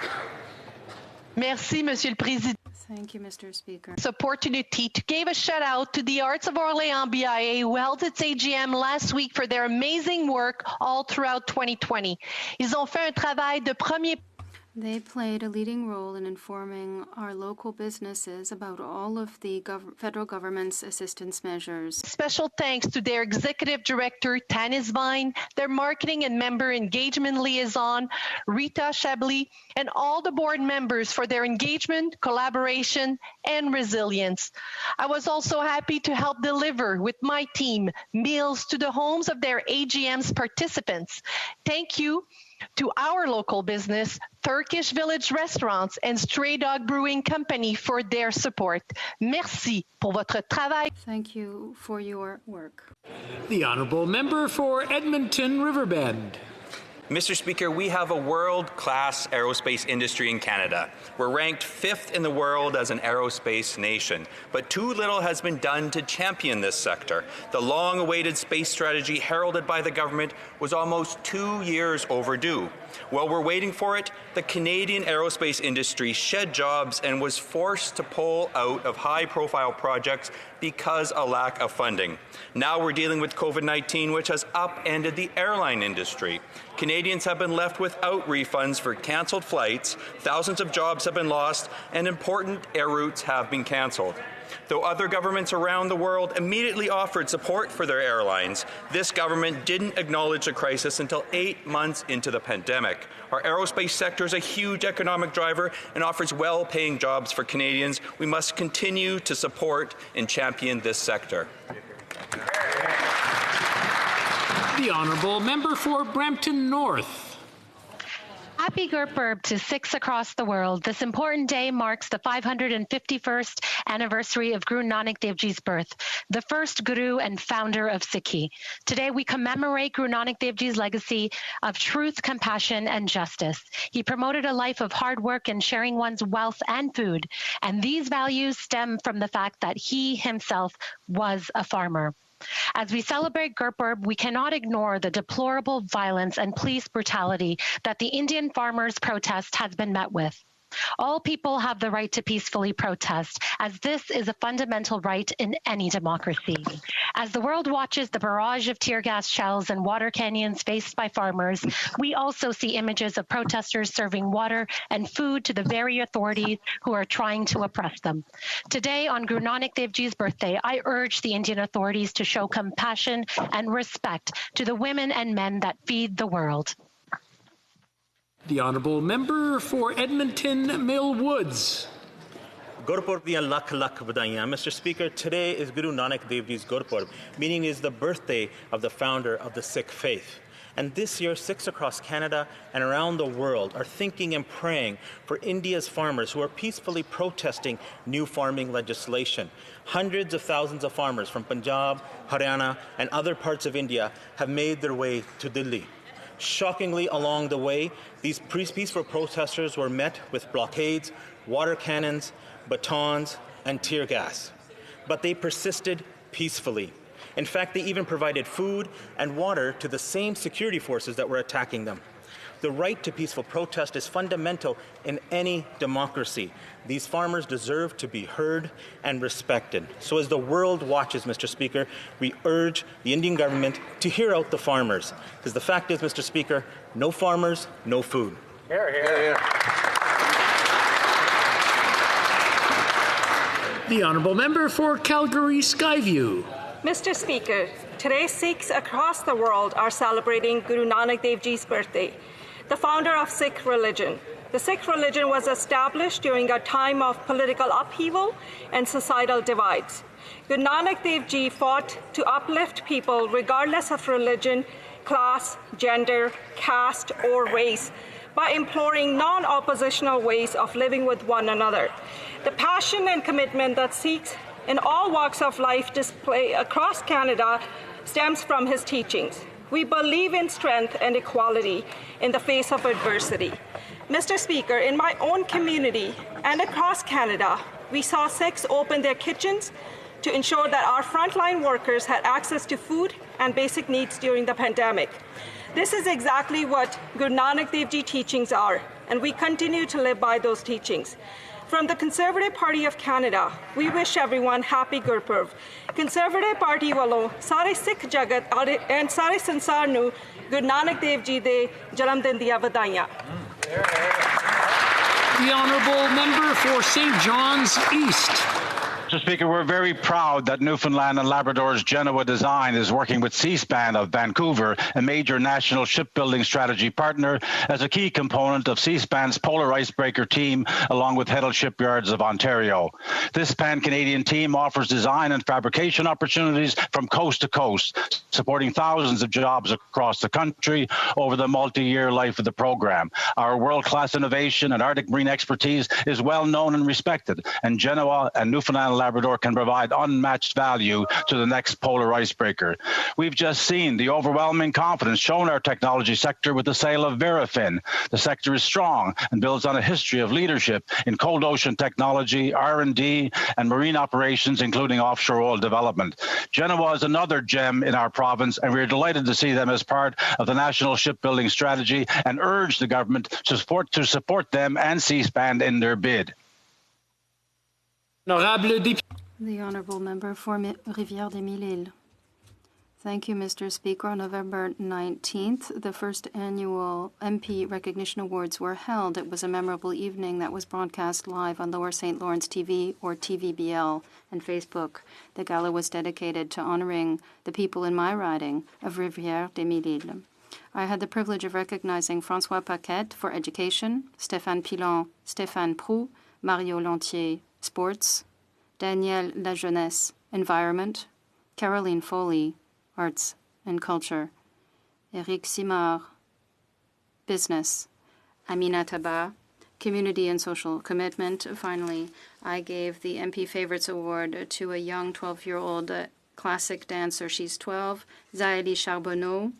Merci, Monsieur le Président.
Thank you, Mr. Speaker.
This opportunity to give a shout out to the Arts of Orléans BIA, who held its AGM last week for their amazing work all throughout 2020. Ils ont fait un travail de premier.
They played a leading role in informing our local businesses about all of the federal government's assistance measures.
Special thanks to their executive director, Tanis Vine, their marketing and member engagement liaison, Rita Chablis, and all the board members for their engagement, collaboration, and resilience. I was also happy to help deliver with my team meals to the homes of their AGM's participants. Thank you to our local business, Turkish Village Restaurants and Stray Dog Brewing Company for their support. Merci pour votre travail.
Thank you for your work.
The Honourable Member for Edmonton Riverbend.
Mr. Speaker, we have a world-class aerospace industry in Canada. We're ranked 5th in the world as an aerospace nation, but too little has been done to champion this sector. The long-awaited space strategy heralded by the government was almost 2 years overdue. While we're waiting for it, the Canadian aerospace industry shed jobs and was forced to pull out of high-profile projects because of lack of funding. Now we're dealing with COVID-19, which has upended the airline industry. Canadians have been left without refunds for cancelled flights, thousands of jobs have been lost, and important air routes have been cancelled. Though other governments around the world immediately offered support for their airlines, this government didn't acknowledge the crisis until 8 months into the pandemic. Our aerospace sector is a huge economic driver and offers well-paying jobs for Canadians. We must continue to support and champion this sector.
The Honourable Member for Brampton North.
Happy Gurpurb to Sikhs across the world. This important day marks the 551st anniversary of Guru Nanak Dev Ji's birth, the first Guru and founder of Sikhi. Today we commemorate Guru Nanak Dev Ji's legacy of truth, compassion, and justice. He promoted a life of hard work and sharing one's wealth and food, and these values stem from the fact that he himself was a farmer. As we celebrate Gurpurb, we cannot ignore the deplorable violence and police brutality that the Indian farmers' protest has been met with. All people have the right to peacefully protest, as this is a fundamental right in any democracy. As the world watches the barrage of tear gas shells and water canyons faced by farmers, we also see images of protesters serving water and food to the very authorities who are trying to oppress them. Today, on Guru Nanak Dev Ji's birthday, I urge the Indian authorities to show compassion and respect to the women and men that feed the world.
The Honourable Member for Edmonton Mill Woods.
Gurpurb diyan lakh lakh badaiyan. Mr. Speaker, today is Guru Nanak Dev Ji's Gurpurb, meaning it is the birthday of the founder of the Sikh faith. And this year, Sikhs across Canada and around the world are thinking and praying for India's farmers who are peacefully protesting new farming legislation. Hundreds of thousands of farmers from Punjab, Haryana, and other parts of India have made their way to Delhi. Shockingly, along the way, these peaceful protesters were met with blockades, water cannons, batons, and tear gas. But they persisted peacefully. In fact, they even provided food and water to the same security forces that were attacking them. The right to peaceful protest is fundamental in any democracy. These farmers deserve to be heard and respected. So as the world watches, Mr. Speaker, we urge the Indian government to hear out the farmers. Because the fact is, Mr. Speaker, no farmers, no food.
Hear, hear, hear. The Honourable Member for Calgary Skyview.
Mr. Speaker, today Sikhs across the world are celebrating Guru Nanak Dev Ji's birthday, the founder of Sikh religion. The Sikh religion was established during a time of political upheaval and societal divides. Guru Nanak Dev Ji fought to uplift people regardless of religion, class, gender, caste, or race by imploring non-oppositional ways of living with one another. The passion and commitment that Sikhs in all walks of life display across Canada stems from his teachings. We believe in strength and equality in the face of adversity. Mr. Speaker, in my own community and across Canada, we saw Sikhs open their kitchens to ensure that our frontline workers had access to food and basic needs during the pandemic. This is exactly what Guru Nanak Dev Ji teachings are, and we continue to live by those teachings. From the Conservative Party of Canada, we wish everyone happy Gurpurb. Conservative Party ਵੱਲੋਂ ਸਾਰੇ ਸਿੱਖ ਜਗਤ and ਸਾਰੇ ਸੰਸਾਰ ਨੂੰ ਗੁਰੂ ਨਾਨਕ ਦੇਵ ਜੀ ਦੇ ਜਨਮ ਦਿਨ ਦੀਆਂ ਵਧਾਈਆਂ.
The Honourable Member for St. John's East.
Mr. Speaker, we're very proud that Newfoundland and Labrador's Genoa Design is working with Seaspan of Vancouver, a major national shipbuilding strategy partner, as a key component of Seaspan's polar icebreaker team, along with Heddle Shipyards of Ontario. This pan-Canadian team offers design and fabrication opportunities from coast to coast, supporting thousands of jobs across the country over the multi-year life of the program. Our world-class innovation and Arctic marine expertise is well known and respected, and Genoa and Newfoundland and Labrador can provide unmatched value to the next polar icebreaker. We've just seen the overwhelming confidence shown in our technology sector with the sale of Verafin. The sector is strong and builds on a history of leadership in cold ocean technology, R&D, and marine operations, including offshore oil development. Genoa is another gem in our province, and we're delighted to see them as part of the National Shipbuilding Strategy and urge the government to support them and C-SPAN in their bid.
The Honourable Member for Rivière-des-Mille-Îles. Thank you, Mr. Speaker. On November 19th, the first annual MP Recognition Awards were held. It was a memorable evening that was broadcast live on Lower St. Lawrence TV, or TVBL, and Facebook. The gala was dedicated to honouring the people in my riding of Rivière-des-Mille-Îles. I had the privilege of recognizing François Paquette for education, Stéphane Pilon, Stéphane Proux, Mario Lantier, sports, Danielle La Jeunesse, environment, Caroline Foley, arts and culture, Eric Simard, business, Amina Taba, community and social commitment. Finally, I gave the MP Favorites Award to a young 12-year-old classic dancer. She's 12, Zaélie Charbonneau.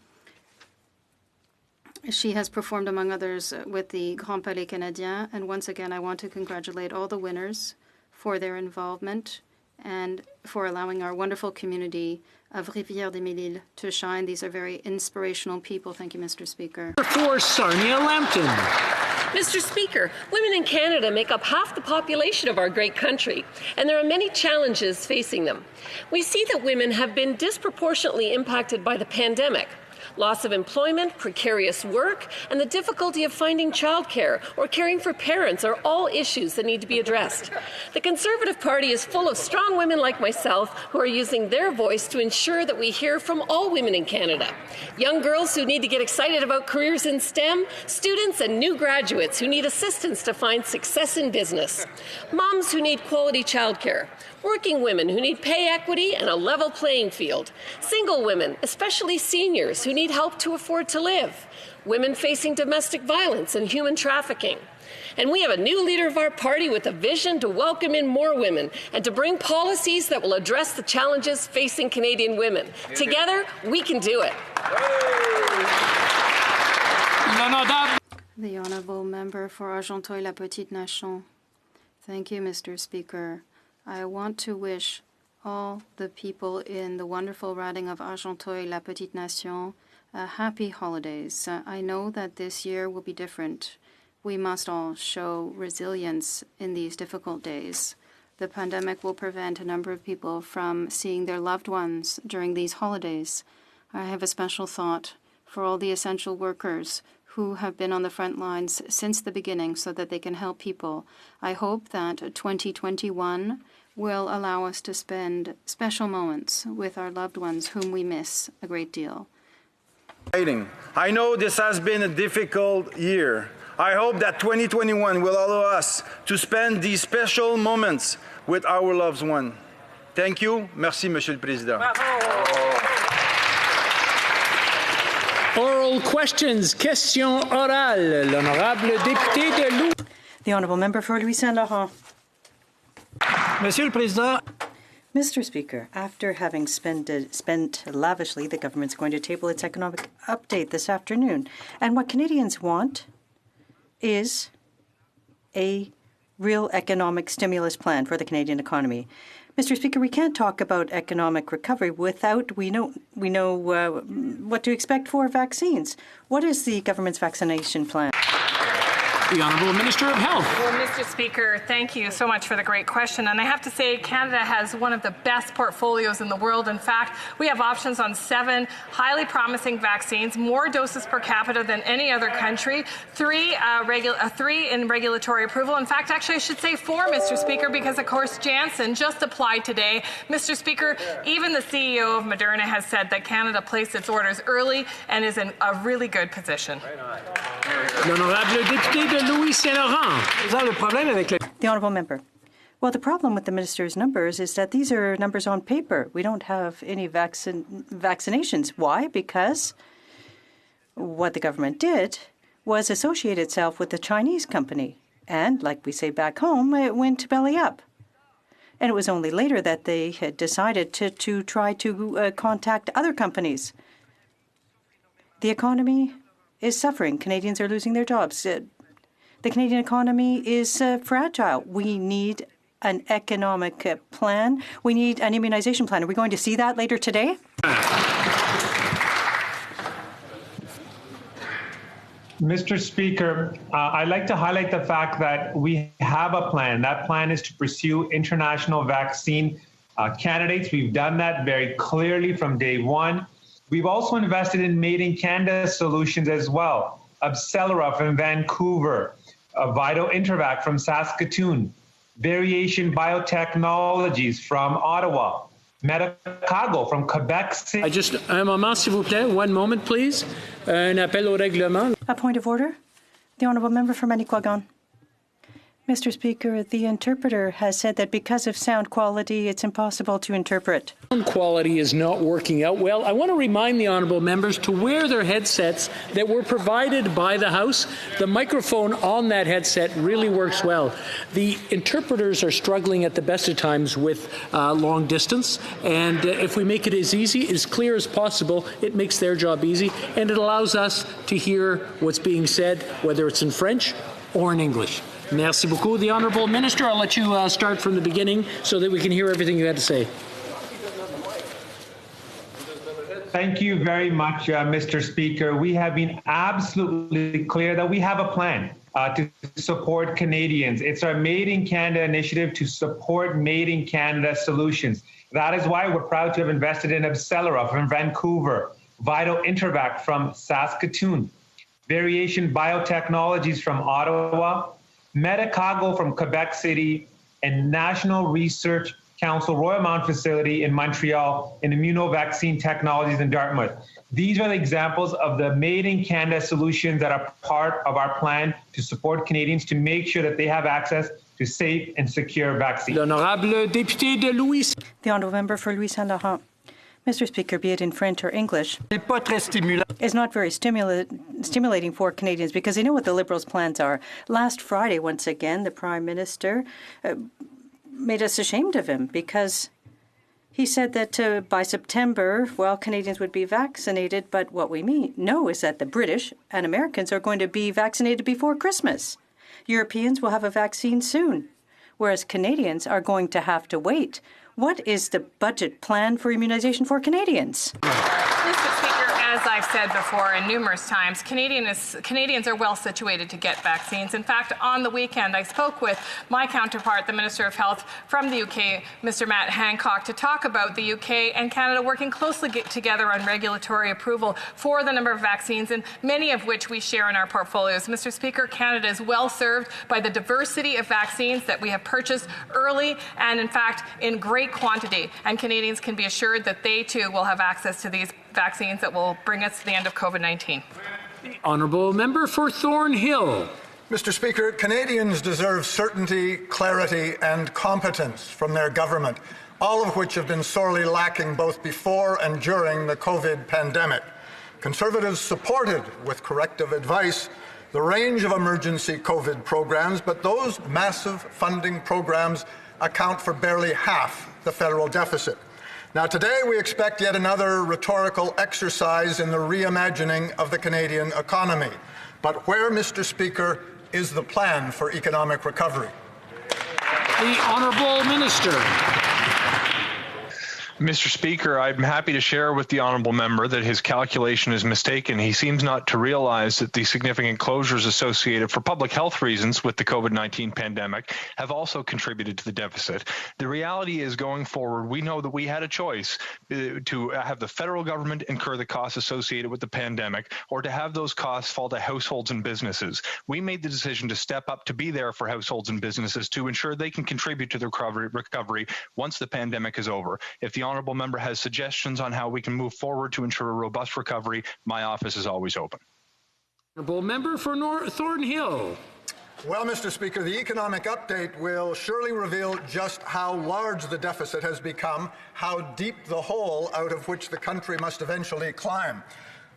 She has performed, among others, with the Grand Palais Canadien. And once again, I want to congratulate all the winners for their involvement and for allowing our wonderful community of Rivière-des-Mille-Îles to shine. These are very inspirational people. Thank you, Mr. Speaker.
For Sarnia Lambton.
Mr. Speaker, women in Canada make up half the population of our great country, and there are many challenges facing them. We see that women have been disproportionately impacted by the pandemic. Loss of employment, precarious work, and the difficulty of finding childcare or caring for parents are all issues that need to be addressed. The Conservative Party is full of strong women like myself who are using their voice to ensure that we hear from all women in Canada. Young girls who need to get excited about careers in STEM, students and new graduates who need assistance to find success in business, moms who need quality childcare, working women who need pay equity and a level playing field, single women, especially seniors, who need help to afford to live, women facing domestic violence and human trafficking. And we have a new leader of our party with a vision to welcome in more women and to bring policies that will address the challenges facing Canadian women. Together, we can do it.
The Honourable Member for Argenteuil-La-Petite-Nation. Thank you, Mr. Speaker. I want to wish all the people in the wonderful riding of Argenteuil-La-Petite-Nation happy holidays. I know that this year will be different. We must all show resilience in these difficult days. The pandemic will prevent a number of people from seeing their loved ones during these holidays. I have a special thought for all the essential workers who have been on the front lines since the beginning so that they can help people. I hope that 2021 will allow us to spend special moments with our loved ones whom we miss a great deal.
I know this has been a difficult year. I hope that 2021 will allow us to spend these special moments with our loved ones. Thank you. Merci, Monsieur le Président.
Oral questions. Question orale. L'honorable député de Louis.
The Honourable Member for Louis Saint-Laurent.
Monsieur le Président.
Mr. Speaker, after having spent lavishly, the government's going to table its economic update this afternoon. And what Canadians want is a real economic stimulus plan for the Canadian economy. Mr. Speaker, we can't talk about economic recovery without we know what to expect for vaccines. What is the government's vaccination plan?
The Honourable Minister of Health.
Well, Mr. Speaker, thank you so much for the great question. And I have to say, Canada has one of the best portfolios in the world. In fact, we have options on 7 highly promising vaccines, more doses per capita than any other country, 3 in regulatory approval. In fact, actually, I should say 4, Mr. Speaker, because, of course, Janssen just applied today. Mr. Speaker, even the CEO of Moderna has said that Canada placed its orders early and is in a really good position.
L'honorable député de Louis Saint-Laurent.
The Honourable Member. Well, the problem with the Minister's numbers is that these are numbers on paper. We don't have any vaccinations. Why? Because what the government did was associate itself with the Chinese company. And, like we say back home, it went belly up. And it was only later that they had decided to try to contact other companies. The economy is suffering. Canadians are losing their jobs. The Canadian economy is fragile. We need an economic plan. We need an immunization plan. Are we going to see that later today?
Mr. Speaker, I'd like to highlight the fact that we have a plan. That plan is to pursue international vaccine candidates. We've done that very clearly from day one. We've also invested in Made in Canada solutions as well. AbCellera from Vancouver, Vital Intervac from Saskatoon, Variation Biotechnologies from Ottawa, Medicago from Quebec City.
Un moment, s'il vous plaît. One moment, please. Un appel au règlement.
A point of order. The Honourable Member for Manicouagan. Mr. Speaker, the interpreter has said that because of sound quality, it's impossible to interpret.
Sound quality is not working out well. I want to remind the honourable members to wear their headsets that were provided by the House. The microphone on that headset really works well. The interpreters are struggling at the best of times with long distance, and if we make it as easy, as clear as possible, it makes their job easy, and it allows us to hear what's being said, whether it's in French or in English. Merci beaucoup. The Honourable Minister, I'll let you start from the beginning so that we can hear everything you had to say.
Thank you very much, Mr. Speaker. We have been absolutely clear that we have a plan to support Canadians. It's our Made in Canada initiative to support Made in Canada solutions. That is why we're proud to have invested in AbCellera from Vancouver, Vital Intervac from Saskatoon, Variation Biotechnologies from Ottawa, Medicago from Quebec City, and National Research Council Royalmount facility in Montreal, and Immunovaccine Technologies in Dartmouth. These are the examples of the Made in Canada solutions that are part of our plan to support Canadians to make sure that they have access to safe and secure vaccines.
L'honorable député de Louis.
The Honourable Member for Louis Saint-Laurent. Mr. Speaker, be it in French or English, is not very stimulating for Canadians because they know what the Liberals' plans are. Last Friday, once again, the Prime Minister made us ashamed of him because he said that by September, well, Canadians would be vaccinated, but what we know is that the British and Americans are going to be vaccinated before Christmas. Europeans will have a vaccine soon, whereas Canadians are going to have to wait. What is the budget plan for immunization for Canadians?
Mr. Speaker, as I've said before and numerous times, Canadians are well situated to get vaccines. In fact, on the weekend, I spoke with my counterpart, the Minister of Health from the UK, Mr. Matt Hancock, to talk about the UK and Canada working closely together on regulatory approval for the number of vaccines, and many of which we share in our portfolios. Mr. Speaker, Canada is well served by the diversity of vaccines that we have purchased early and, in fact, in great quantity. And Canadians can be assured that they, too, will have access to these vaccines that will bring us to the end of COVID-19.
Honourable Member for Thornhill.
Mr. Speaker, Canadians deserve certainty, clarity and competence from their government, all of which have been sorely lacking both before and during the COVID pandemic. Conservatives supported, with corrective advice, the range of emergency COVID programs, but those massive funding programs account for barely half the federal deficit. Now, today we expect yet another rhetorical exercise in the reimagining of the Canadian economy. But where, Mr. Speaker, is the plan for economic recovery?
The Honourable Minister.
Mr. Speaker, I'm happy to share with the honourable member that his calculation is mistaken. He seems not to realize that the significant closures associated for public health reasons with the COVID-19 pandemic have also contributed to the deficit. The reality is, going forward, we know that we had a choice to have the federal government incur the costs associated with the pandemic or to have those costs fall to households and businesses. We made the decision to step up to be there for households and businesses to ensure they can contribute to the recovery once the pandemic is over. If the honourable member has suggestions on how we can move forward to ensure a robust recovery, my office is always open.
Honourable Member for Thornhill.
Well, Mr. Speaker, the economic update will surely reveal just how large the deficit has become, how deep the hole out of which the country must eventually climb.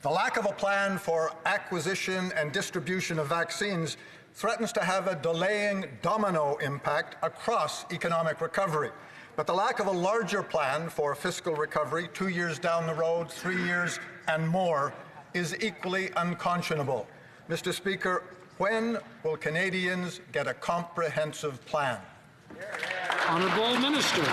The lack of a plan for acquisition and distribution of vaccines threatens to have a delaying domino impact across economic recovery. But the lack of a larger plan for fiscal recovery 2 years down the road, 3 years and more, is equally unconscionable. Mr. Speaker, when will Canadians get a comprehensive plan?
Honourable Minister.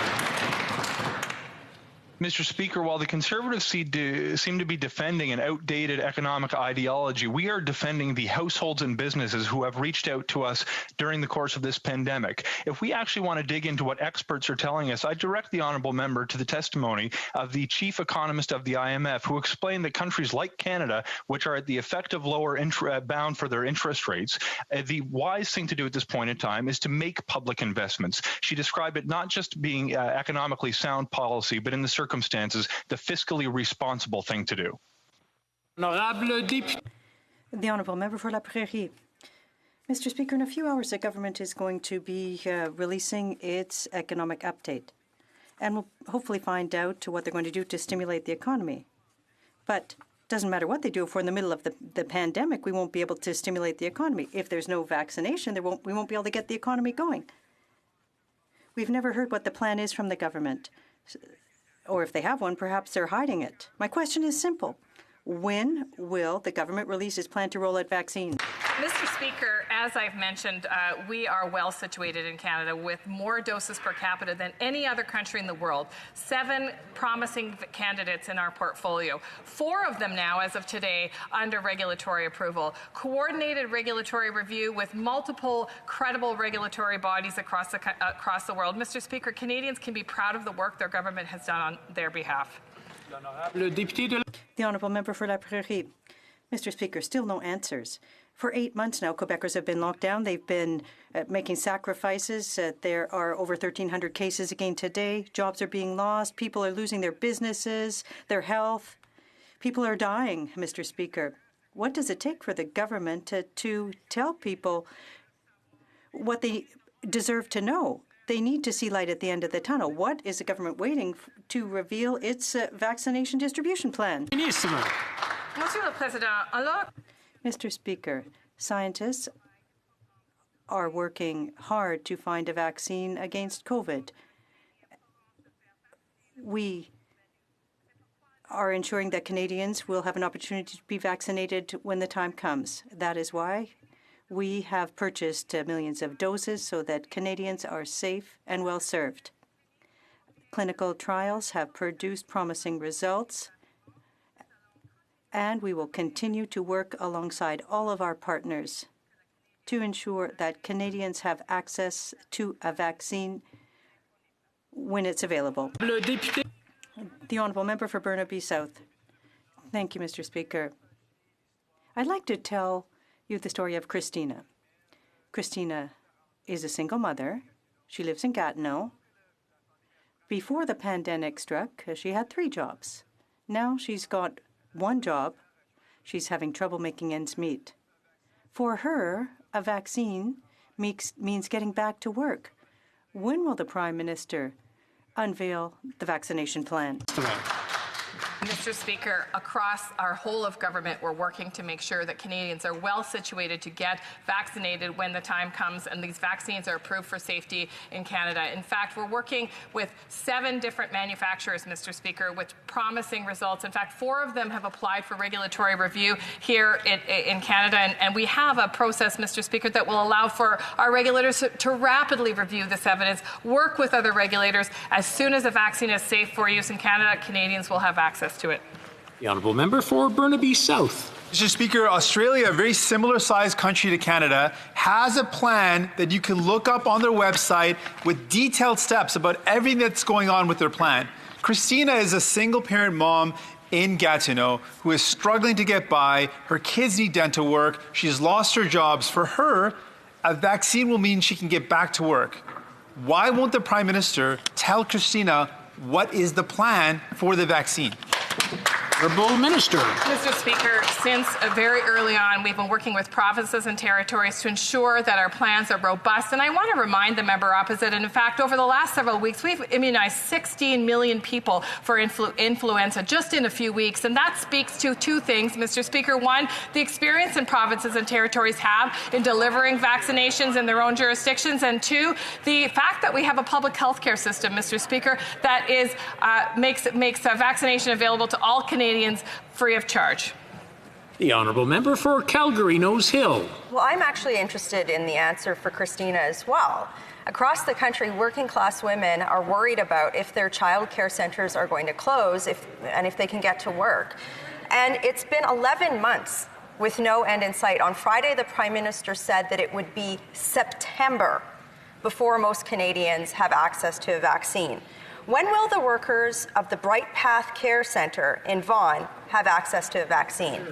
Mr. Speaker, while the Conservatives seem to be defending an outdated economic ideology, we are defending the households and businesses who have reached out to us during the course of this pandemic. If we actually want to dig into what experts are telling us, I direct the honourable member to the testimony of the chief economist of the IMF, who explained that countries like Canada, which are at the effective lower bound for their interest rates, the wise thing to do at this point in time is to make public investments. She described it not just being economically sound policy, but in the circumstances, the fiscally responsible thing to do.
The Honourable Member for La Prairie. Mr. Speaker, in a few hours, the government is going to be releasing its economic update, and we'll hopefully find out what they're going to do to stimulate the economy. But it doesn't matter what they do. If we're in the middle of the pandemic, we won't be able to stimulate the economy. If there's no vaccination, we won't be able to get the economy going. We've never heard what the plan is from the government. Or if they have one, perhaps they're hiding it. My question is simple. When will the government release its plan to roll out vaccines?
Mr. Speaker, as I've mentioned, we are well situated in Canada with more doses per capita than any other country in the world. 7 promising candidates in our portfolio. 4 of them now, as of today, under regulatory approval. Coordinated regulatory review with multiple credible regulatory bodies across the world. Mr. Speaker, Canadians can be proud of the work their government has done on their behalf.
The Honourable Member for La Prairie. Mr. Speaker, still no answers. For 8 months now, Quebecers have been locked down. They've been making sacrifices. There are over 1,300 cases again today. Jobs are being lost. People are losing their businesses, their health. People are dying, Mr. Speaker. What does it take for the government to tell people what they deserve to know? They need to see light at the end of the tunnel. What is the government waiting to reveal its vaccination distribution plan? Mr. Speaker, scientists are working hard to find a vaccine against COVID. We are ensuring that Canadians will have an opportunity to be vaccinated when the time comes. That is why we have purchased millions of doses so that Canadians are safe and well served. Clinical trials have produced promising results, and we will continue to work alongside all of our partners to ensure that Canadians have access to a vaccine when it's available. The Honourable Member for Burnaby South. Thank you, Mr. Speaker. I'd like to tell you the story of Christina. Christina is a single mother. She lives in Gatineau. Before the pandemic struck, she had 3 jobs. Now she's got 1 job. She's having trouble making ends meet. For her, a vaccine means getting back to work. When will the Prime Minister unveil the vaccination plan?
Mr. Speaker, across our whole of government, we're working to make sure that Canadians are well situated to get vaccinated when the time comes, and these vaccines are approved for safety in Canada. In fact, we're working with 7 different manufacturers, Mr. Speaker, with promising results. In fact, 4 of them have applied for regulatory review here in Canada, and we have a process, Mr. Speaker, that will allow for our regulators to rapidly review this evidence, work with other regulators. As soon as a vaccine is safe for use in Canada, Canadians will have access to it.
The Honourable Member for Burnaby South.
Mr. Speaker, Australia, a very similar sized country to Canada, has a plan that you can look up on their website with detailed steps about everything that's going on with their plan. Christina is a single parent mom in Gatineau who is struggling to get by. Her kids need dental work. She's lost her jobs. For her, a vaccine will mean she can get back to work. Why won't the Prime Minister tell Christina what is the plan for the vaccine?
Honourable Minister.
Mr. Speaker, since very early on, we've been working with provinces and territories to ensure that our plans are robust. And I want to remind the member opposite, and in fact, over the last several weeks, we've immunized 16 million people for influenza just in a few weeks. And that speaks to two things, Mr. Speaker. One, the experience in provinces and territories have in delivering vaccinations in their own jurisdictions. And two, the fact that we have a public health care system, Mr. Speaker, that is makes vaccination available to all Canadians free of charge.
The Honourable Member for Calgary Nose Hill.
Well, I'm actually interested in the answer for Christina as well. Across the country, working class women are worried about if their child care centres are going to close and if they can get to work. And it's been 11 months with no end in sight. On Friday, the Prime Minister said that it would be September before most Canadians have access to a vaccine. When will the workers of the Bright Path Care Centre in Vaughan have access to a vaccine?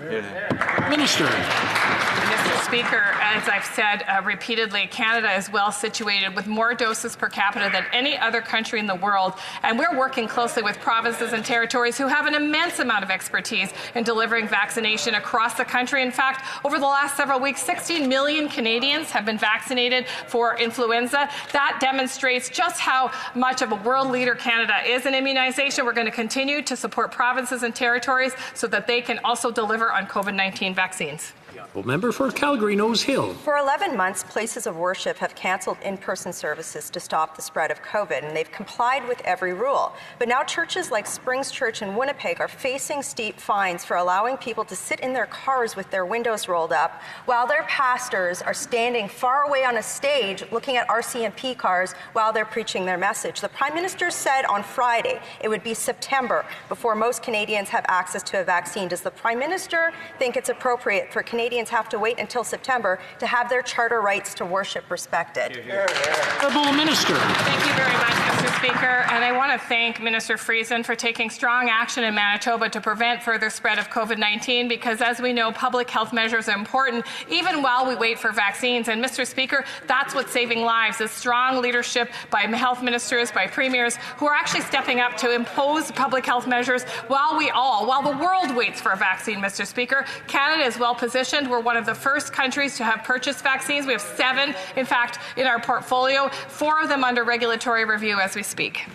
Minister.
Mr. Speaker, as I've said repeatedly, Canada is well situated with more doses per capita than any other country in the world. And we're working closely with provinces and territories who have an immense amount of expertise in delivering vaccination across the country. In fact, over the last several weeks, 16 million Canadians have been vaccinated for influenza. That demonstrates just how much of a world leader Canada is in immunization. We're going to continue to support provinces and territories so that they can also deliver on COVID-19 vaccines.
Member for Calgary Nose Hill.
For 11 months, places of worship have cancelled in-person services to stop the spread of COVID, and they've complied with every rule. But now churches like Springs Church in Winnipeg are facing steep fines for allowing people to sit in their cars with their windows rolled up while their pastors are standing far away on a stage looking at RCMP cars while they're preaching their message. The Prime Minister said on Friday it would be September before most Canadians have access to a vaccine. Does the Prime Minister think it's appropriate for Canadians have to wait until September to have their charter rights to worship respected?
Honourable Minister.
Thank you very much, Mr. Speaker. And I want to thank Minister Friesen for taking strong action in Manitoba to prevent further spread of COVID-19 because, as we know, public health measures are important even while we wait for vaccines. And, Mr. Speaker, that's what's saving lives, is strong leadership by health ministers, by premiers, who are actually stepping up to impose public health measures while the world waits for a vaccine, Mr. Speaker. Canada is well positioned. We're one of the first countries to have purchased vaccines. We have 7, in fact, in our portfolio, 4 of them under regulatory review as we speak.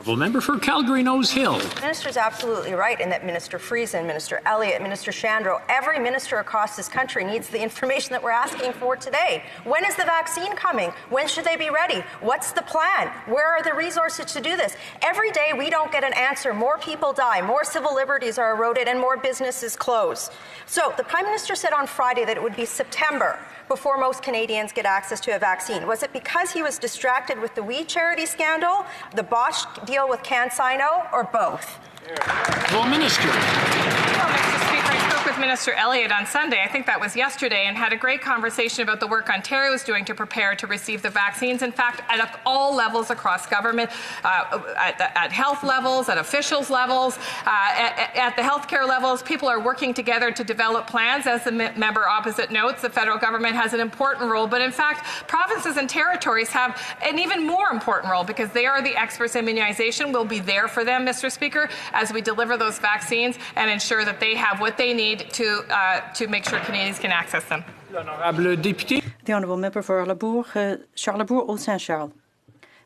Member for Calgary Nose Hill.
The Minister's absolutely right in that Minister Friesen, Minister Elliott, Minister Shandro, every minister across this country needs the information that we're asking for today. When is the vaccine coming? When should they be ready? What's the plan? Where are the resources to do this? Every day we don't get an answer. More people die, more civil liberties are eroded, and more businesses close. So the Prime Minister said on Friday that it would be September before most Canadians get access to a vaccine. Was it because he was distracted with the We Charity scandal, the Bosch deal with CanSino, or both?
Minister.
Well, Mr. Speaker, I spoke with Minister Elliott on Sunday, I think that was yesterday, and had a great conversation about the work Ontario is doing to prepare to receive the vaccines. In fact, at all levels across government, at health levels, at officials levels, at the healthcare levels, people are working together to develop plans. As the member opposite notes, the federal government has an important role, but in fact, provinces and territories have an even more important role because they are the experts in immunization. We'll be there for them, Mr. Speaker, as we deliver those vaccines and ensure that they have what they need to make sure Canadians can access them.
The Honourable Member for Charlebourg-Saint-Charles.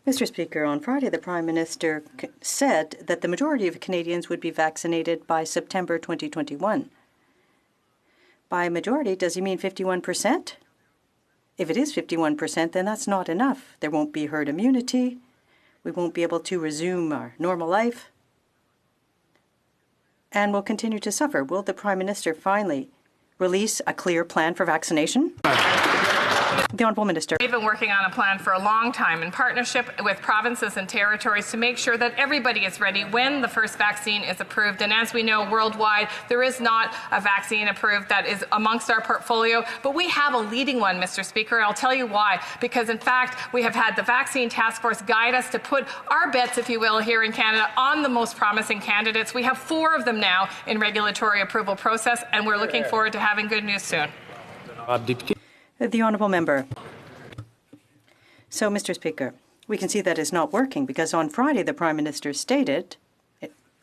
Mr. Speaker, on Friday, the Prime Minister said that the majority of Canadians would be vaccinated by September 2021. By majority, does he mean 51%? If it is 51%, then that's not enough. There won't be herd immunity. We won't be able to resume our normal life. And we'll continue to suffer. Will the Prime Minister finally release a clear plan for vaccination? The Honourable Minister.
We've been working on a plan for a long time in partnership with provinces and territories to make sure that everybody is ready when the first vaccine is approved. And as we know, worldwide, there is not a vaccine approved that is amongst our portfolio, but we have a leading one, Mr. Speaker. I'll tell you why. Because, in fact, we have had the Vaccine Task Force guide us to put our bets, if you will, here in Canada on the most promising candidates. We have 4 of them now in regulatory approval process, and we're looking forward to having good news soon.
The Honourable Member. So, Mr. Speaker, we can see that is not working because on Friday the Prime Minister stated,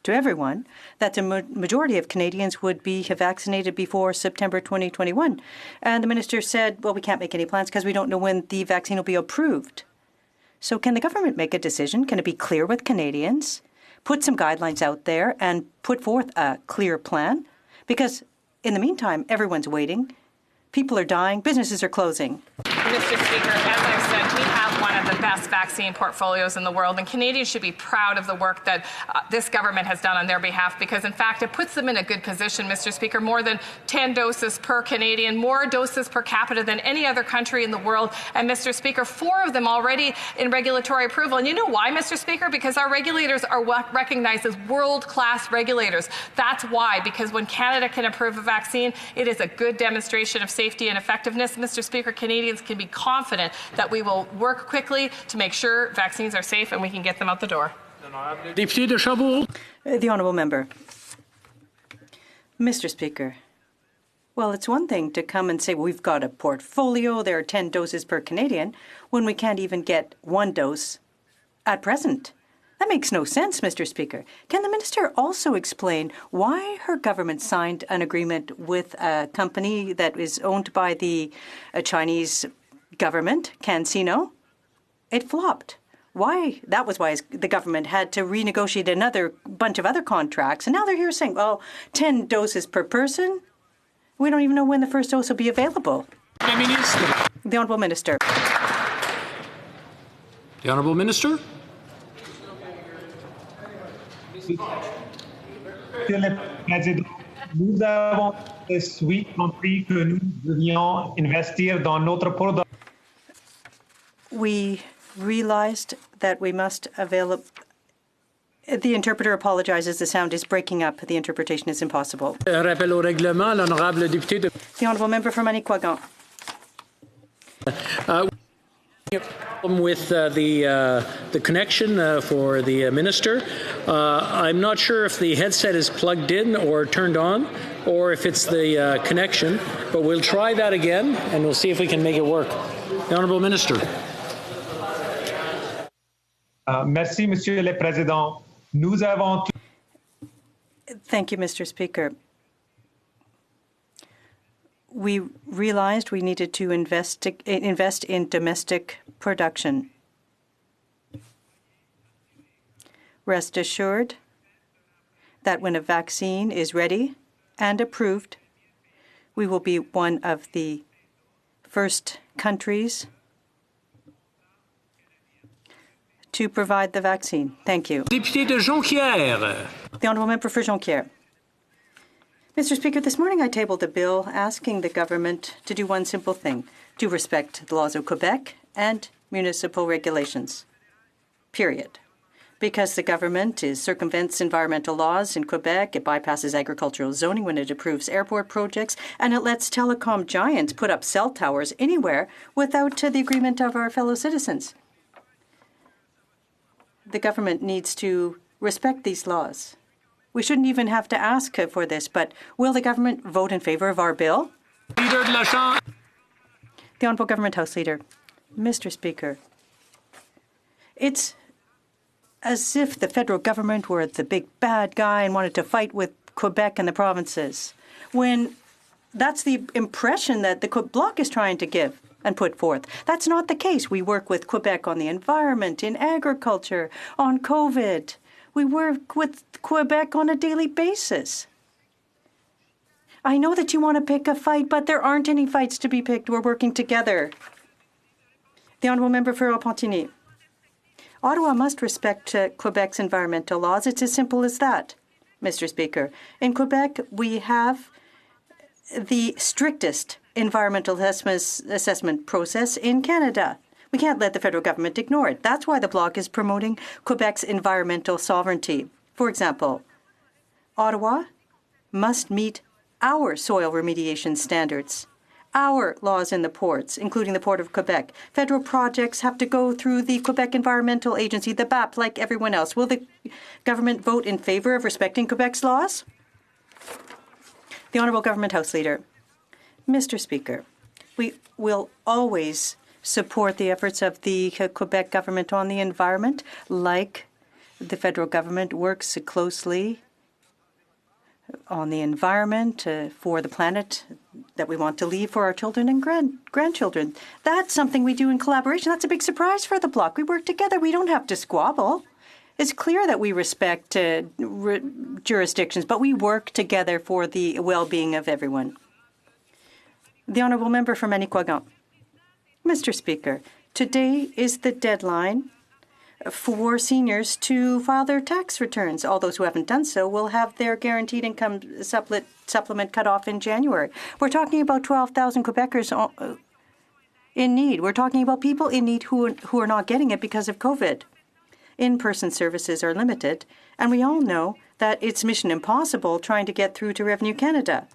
to everyone that the majority of Canadians would be vaccinated before September 2021. And the minister said, well, we can't make any plans because we don't know when the vaccine will be approved. So can the government make a decision? Can it be clear with Canadians, put some guidelines out there and put forth a clear plan? Because in the meantime, everyone's waiting. People are dying. Businesses are closing.
Mr. Speaker, as I've said, we have one of the best vaccine portfolios in the world, and Canadians should be proud of the work that this government has done on their behalf because, in fact, it puts them in a good position, Mr. Speaker. More than 10 doses per Canadian, more doses per capita than any other country in the world. And, Mr. Speaker, 4 of them already in regulatory approval. And you know why, Mr. Speaker? Because our regulators are recognized as world-class regulators. That's why, because when Canada can approve a vaccine, it is a good demonstration of safety and effectiveness. Mr. Speaker, Canadians can be confident that we will work quickly to make sure vaccines are safe and we can get them out the door.
The Honourable Member. Mr. Speaker, well, it's one thing to come and say, well, we've got a portfolio, there are 10 doses per Canadian, when we can't even get 1 dose at present. That makes no sense, Mr. Speaker. Can the minister also explain why her government signed an agreement with a company that is owned by the Chinese government, CanSino? It flopped. Why? That was why the government had to renegotiate another bunch of other contracts. And now they're here saying, well, 10 doses per person? We don't even know when the first dose will be available. The Honourable Minister.
The Honourable Minister.
Monsieur le Président, nous avons this week compris que nous devions investir dans notre product.
We realized that we must avail. The interpreter apologizes. The sound is breaking up. The interpretation is impossible.
Rappel au règlement, l'honorable député de.
The Honourable Member for Manicouagan.
With the connection for the minister. I'm not sure if the headset is plugged in or turned on, or if it's the connection, but we'll try that again, and we'll see if we can make it work. The Honourable Minister.
Merci, Monsieur le Président. Nous avons.
Thank you, Mr. Speaker. We realized we needed to invest in domestic production. Rest assured that when a vaccine is ready and approved, we will be one of the first countries to provide the vaccine. Thank you.
Député de Jonquière.
The Honourable Member for Jonquière. Mr. Speaker, this morning I tabled a bill asking the government to do one simple thing, to respect the laws of Quebec and municipal regulations, period. Because the government circumvents environmental laws in Quebec, it bypasses agricultural zoning when it approves airport projects, and it lets telecom giants put up cell towers anywhere without the agreement of our fellow citizens. The government needs to respect these laws. We shouldn't even have to ask for this, but will the government vote in favour of our bill?
Leader de la Chambre.
The Honourable Government House Leader. Mr. Speaker, it's as if the federal government were the big bad guy and wanted to fight with Quebec and the provinces, when that's the impression that the Bloc is trying to give and put forth. That's not the case. We work with Quebec on the environment, in agriculture, on COVID. We work with Quebec on a daily basis. I know that you want to pick a fight, but there aren't any fights to be picked. We're working together. The Honourable Member for Repentigny. Ottawa must respect Quebec's environmental laws. It's as simple as that, Mr. Speaker. In Quebec, we have the strictest environmental assessment process in Canada. We can't let the federal government ignore it. That's why the Bloc is promoting Quebec's environmental sovereignty. For example, Ottawa must meet our soil remediation standards, our laws in the ports, including the Port of Quebec. Federal projects have to go through the Quebec Environmental Agency, the BAP, like everyone else. Will the government vote in favour of respecting Quebec's laws? The Honourable Government House Leader. Mr. Speaker, we will always support the efforts of the Quebec government on the environment, like The federal government works closely on the environment for the planet that we want to leave for our children and grandchildren. That's something we do in collaboration. That's a big surprise for the Bloc. We work together. We don't have to squabble. It's clear that we respect jurisdictions, but we work together for the well-being of everyone. The Honourable Member for Manicouagan. Mr. Speaker, today is the deadline for seniors to file their tax returns. All those who haven't done so will have their guaranteed income supplement cut off in January. We're talking about 12,000 Quebecers in need. We're talking about people in need who are not getting it because of COVID. In-person services are limited, and we all know that it's mission impossible trying to get through to Revenue Canada.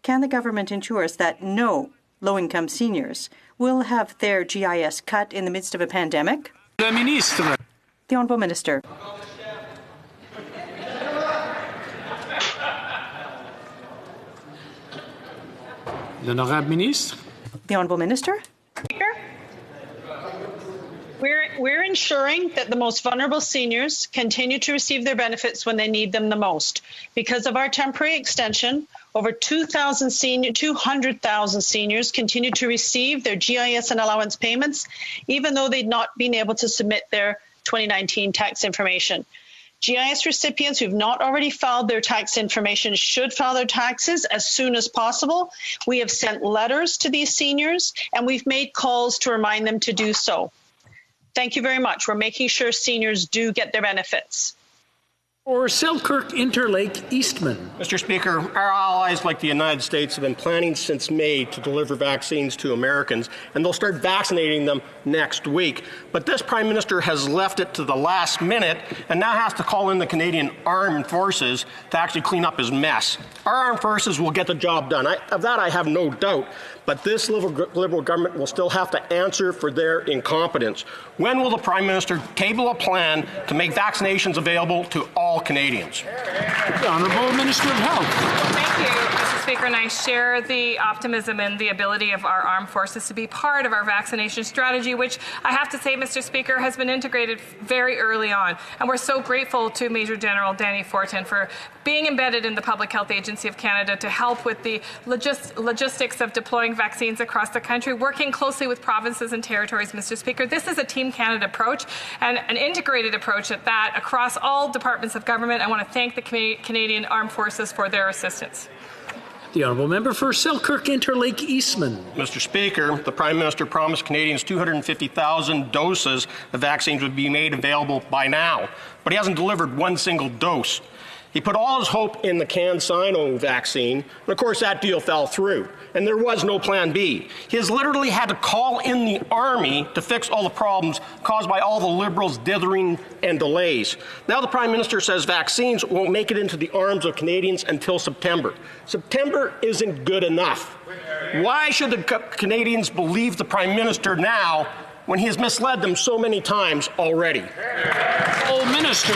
Can the government ensure us that no low-income seniors will have their GIS cut in the midst of a pandemic?
The Minister.
The Honourable Minister.
L'Honorable Ministre.
The Honourable Minister.
Speaker, we're ensuring that the most vulnerable seniors continue to receive their benefits when they need them the most. Because of our temporary extension, over 200,000 seniors continue to receive their GIS and allowance payments, even though they'd not been able to submit their 2019 tax information. GIS recipients who've not already filed their tax information should file their taxes as soon as possible. We have sent letters to these seniors, and we've made calls to remind them to do so. Thank you very much. We're making sure seniors do get their benefits.
Or Selkirk Interlake Eastman.
Mr. Speaker, our allies like the United States have been planning since May to deliver vaccines to Americans, and they'll start vaccinating them next week. But this Prime Minister has left it to the last minute and now has to call in the Canadian Armed Forces to actually clean up his mess. Our armed forces will get the job done. Of that I have no doubt. But this Liberal government will still have to answer for their incompetence. When will the Prime Minister table a plan to make vaccinations available to all Canadians?
The Honourable Minister of Health.
Thank you, Mr. Speaker, and I share the optimism and the ability of our armed forces to be part of our vaccination strategy, which I have to say, Mr. Speaker, has been integrated very early on. And we're so grateful to Major General Danny Fortin for being embedded in the Public Health Agency of Canada to help with the logistics of deploying vaccines across the country, working closely with provinces and territories, Mr. Speaker. This is a Team Canada approach and an integrated approach at that across all departments of government. I want to thank the Canadian Armed Forces for their assistance.
The Honourable Member for Selkirk Interlake Eastman.
Mr. Speaker, the Prime Minister promised Canadians 250,000 doses of vaccines would be made available by now, but he hasn't delivered one single dose. He put all his hope in the CanSino vaccine, and of course that deal fell through, and there was no plan B. He has literally had to call in the Army to fix all the problems caused by all the Liberals' dithering and delays. Now the Prime Minister says vaccines won't make it into the arms of Canadians until September. September isn't good enough. Why should the Canadians believe the Prime Minister now when he has misled them so many times already?
Oh, Minister.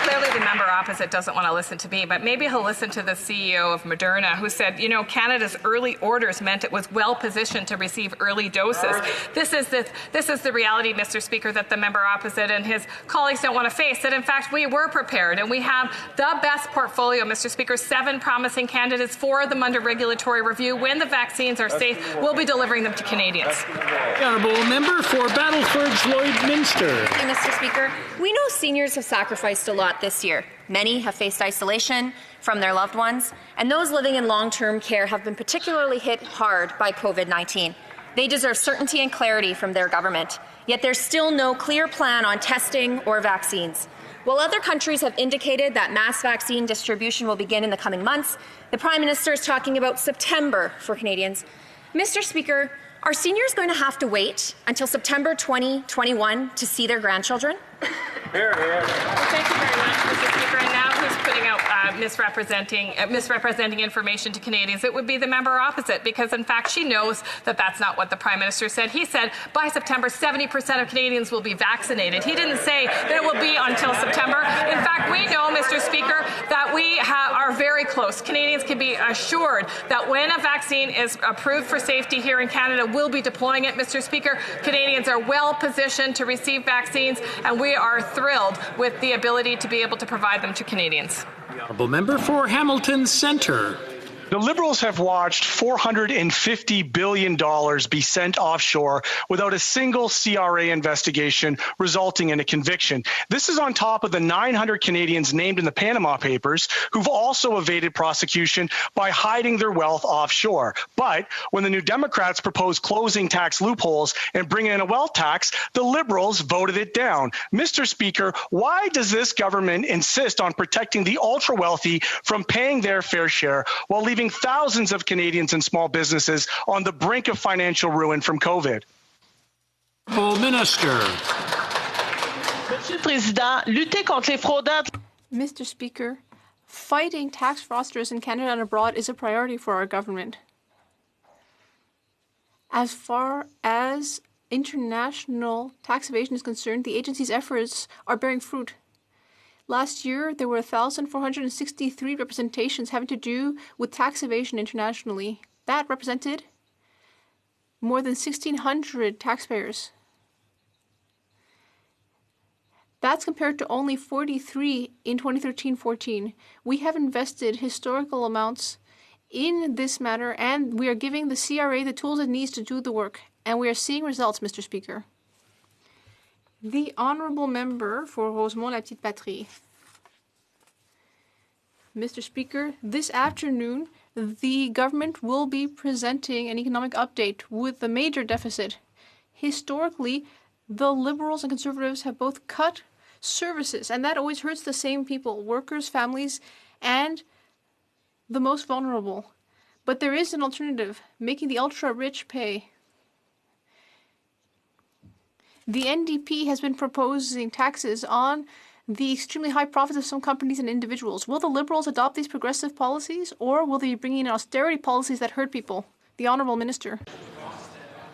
Clearly the member opposite doesn't want to listen to me, but maybe he'll listen to the CEO of Moderna, who said, you know, Canada's early orders meant it was well positioned to receive early doses. This is the reality, Mr. Speaker, that the member opposite and his colleagues don't want to face, that in fact we were prepared and we have the best portfolio, Mr. Speaker, 7 promising candidates, 4 of them under regulatory review. When the vaccines are safe, we'll be delivering them to Canadians.
The Honourable Member for Battleford's Lloydminster.
Thank you, Mr. Speaker. We know seniors have sacrificed a lot this year. Many have faced isolation from their loved ones, and those living in long-term care have been particularly hit hard by COVID-19. They deserve certainty and clarity from their government, yet there's still no clear plan on testing or vaccines. While other countries have indicated that mass vaccine distribution will begin in the coming months, the Prime Minister is talking about September for Canadians. Mr. Speaker, are seniors going to have to wait until September 2021 to see their grandchildren?
Well, thank you very much, Mr. Speaker. And now who's putting out misrepresenting information to Canadians. It would be the member opposite, because in fact she knows that that's not what the Prime Minister said. He said by September 70% of Canadians will be vaccinated. He didn't say that it will be until September. In fact, we know, Mr. Speaker, that we are very close. Canadians can be assured that when a vaccine is approved for safety here in Canada, we'll be deploying it, Mr. Speaker. Canadians are well positioned to receive vaccines, and we are thrilled with the ability to be able to provide them to Canadians.
The honourable member for Hamilton Centre.
The Liberals have watched $450 billion be sent offshore without a single CRA investigation resulting in a conviction. This is on top of the 900 Canadians named in the Panama Papers who've also evaded prosecution by hiding their wealth offshore. But when the New Democrats proposed closing tax loopholes and bringing in a wealth tax, the Liberals voted it down. Mr. Speaker, why does this government insist on protecting the ultra-wealthy from paying their fair share while leaving thousands of Canadians and small businesses on the brink of financial ruin from COVID?
Minister.
Mr. Speaker, fighting tax fraudsters in Canada and abroad is a priority for our government. As far as international tax evasion is concerned, the agency's efforts are bearing fruit. Last year, there were 1,463 representations having to do with tax evasion internationally. That represented more than 1,600 taxpayers. That's compared to only 43 in 2013-14. We have invested historical amounts in this matter, and we are giving the CRA the tools it needs to do the work. And we are seeing results, Mr. Speaker. The honourable member for Rosemont-la-Petite-Patrie. Mr. Speaker, this afternoon, the government will be presenting an economic update with a major deficit. Historically, the Liberals and Conservatives have both cut services, and that always hurts the same people, workers, families, and the most vulnerable. But there is an alternative, making the ultra-rich pay. The NDP has been proposing taxes on the extremely high profits of some companies and individuals. Will the Liberals adopt these progressive policies, or will they be bringing in austerity policies that hurt people? The Honourable Minister.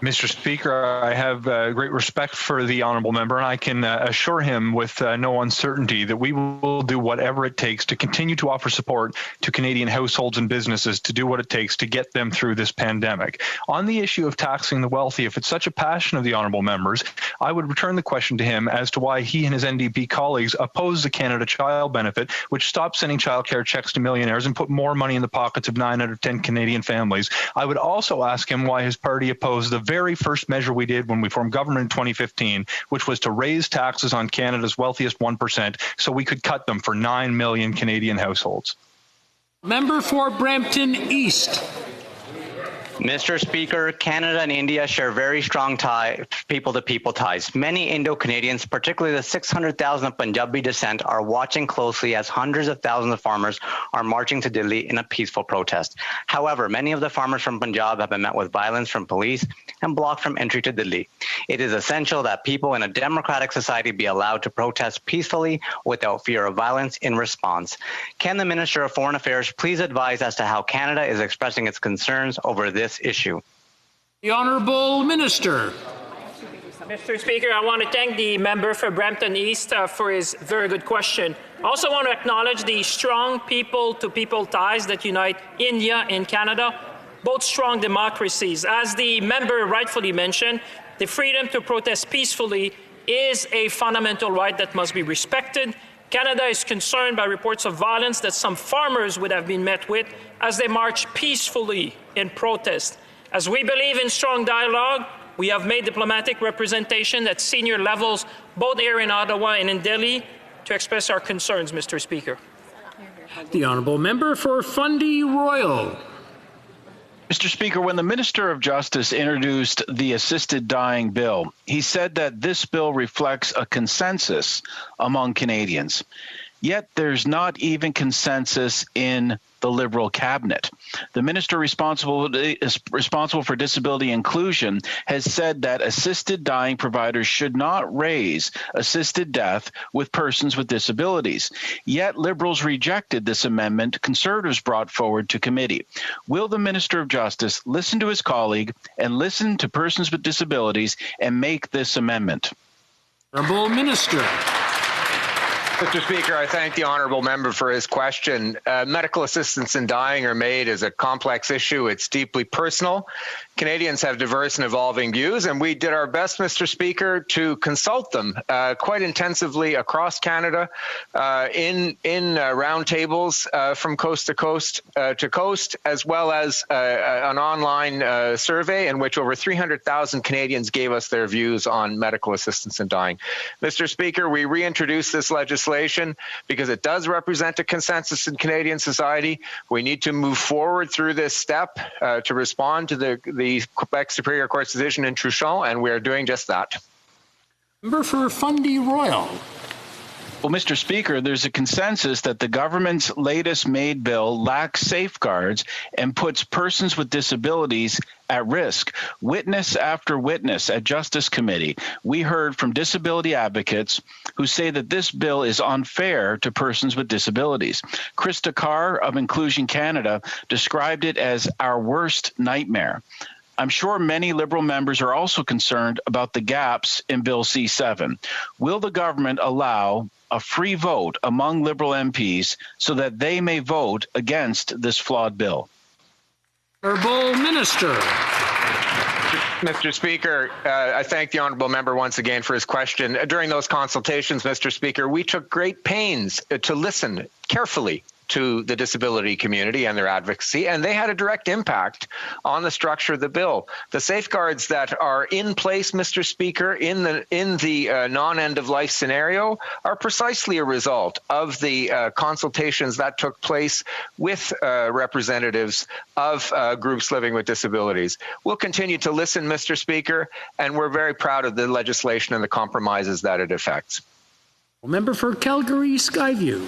Mr. Speaker, I have great respect for the honourable member, and I can assure him with no uncertainty that we will do whatever it takes to continue to offer support to Canadian households and businesses to do what it takes to get them through this pandemic. On the issue of taxing the wealthy, if it's such a passion of the honourable members, I would return the question to him as to why he and his NDP colleagues oppose the Canada Child Benefit, which stopped sending childcare checks to millionaires and put more money in the pockets of 9 out of 10 Canadian families. I would also ask him why his party opposed the very first measure we did when we formed government in 2015, which was to raise taxes on Canada's wealthiest 1% so we could cut them for 9 million Canadian households.
Member for Brampton East.
Mr. Speaker, Canada and India share very strong people-to-people ties. Many Indo-Canadians, particularly the 600,000 of Punjabi descent, are watching closely as hundreds of thousands of farmers are marching to Delhi in a peaceful protest. However, many of the farmers from Punjab have been met with violence from police and blocked from entry to Delhi. It is essential that people in a democratic society be allowed to protest peacefully without fear of violence in response. Can the Minister of Foreign Affairs please advise as to how Canada is expressing its concerns over this issue?
The Honourable Minister.
Mr. Speaker, I want to thank the member for Brampton East for his very good question. I also want to acknowledge the strong people-to-people ties that unite India and Canada, both strong democracies. As the member rightfully mentioned, the freedom to protest peacefully is a fundamental right that must be respected. Canada is concerned by reports of violence that some farmers would have been met with as they march peacefully in protest. As we believe in strong dialogue, we have made diplomatic representation at senior levels, both here in Ottawa and in Delhi, to express our concerns, Mr. Speaker.
The Honourable Member for Fundy Royal.
Mr. Speaker, when the Minister of Justice introduced the assisted dying bill, he said that this bill reflects a consensus among Canadians. Yet there's not even consensus in the Liberal cabinet. The minister responsible for disability inclusion has said that assisted dying providers should not raise assisted death with persons with disabilities. Yet Liberals rejected this amendment Conservatives brought forward to committee. Will the Minister of Justice listen to his colleague and listen to persons with disabilities and make this amendment?
Honourable Minister.
Mr. Speaker, I thank the honourable member for his question. Medical assistance in dying or MAID is a complex issue. It's deeply personal. Canadians have diverse and evolving views, and we did our best, Mr. Speaker, to consult them quite intensively across Canada in roundtables from coast to coast, as well as an online survey in which over 300,000 Canadians gave us their views on medical assistance in dying. Mr. Speaker, we reintroduced this legislation because it does represent a consensus in Canadian society. We need to move forward through this step to respond to the Quebec Superior Court's decision in Truchon, and we are doing just that.
Member for Fundy Royal.
Well, Mr. Speaker, there's a consensus that the government's latest MAID bill lacks safeguards and puts persons with disabilities at risk. Witness after witness at Justice Committee, we heard from disability advocates who say that this bill is unfair to persons with disabilities. Krista Carr of Inclusion Canada described it as our worst nightmare. I'm sure many Liberal members are also concerned about the gaps in Bill C-7. Will the government allow a free vote among Liberal MPs so that they may vote against this flawed bill?
Honourable Minister.
Mr. Speaker, I thank the honourable member once again for his question. During those consultations, Mr. Speaker, we took great pains to listen carefully to the disability community and their advocacy, and they had a direct impact on the structure of the bill. The safeguards that are in place, Mr. Speaker, in the non-end-of-life scenario are precisely a result of the consultations that took place with representatives of groups living with disabilities. We'll continue to listen, Mr. Speaker, and we're very proud of the legislation and the compromises that it affects.
Member for Calgary Skyview.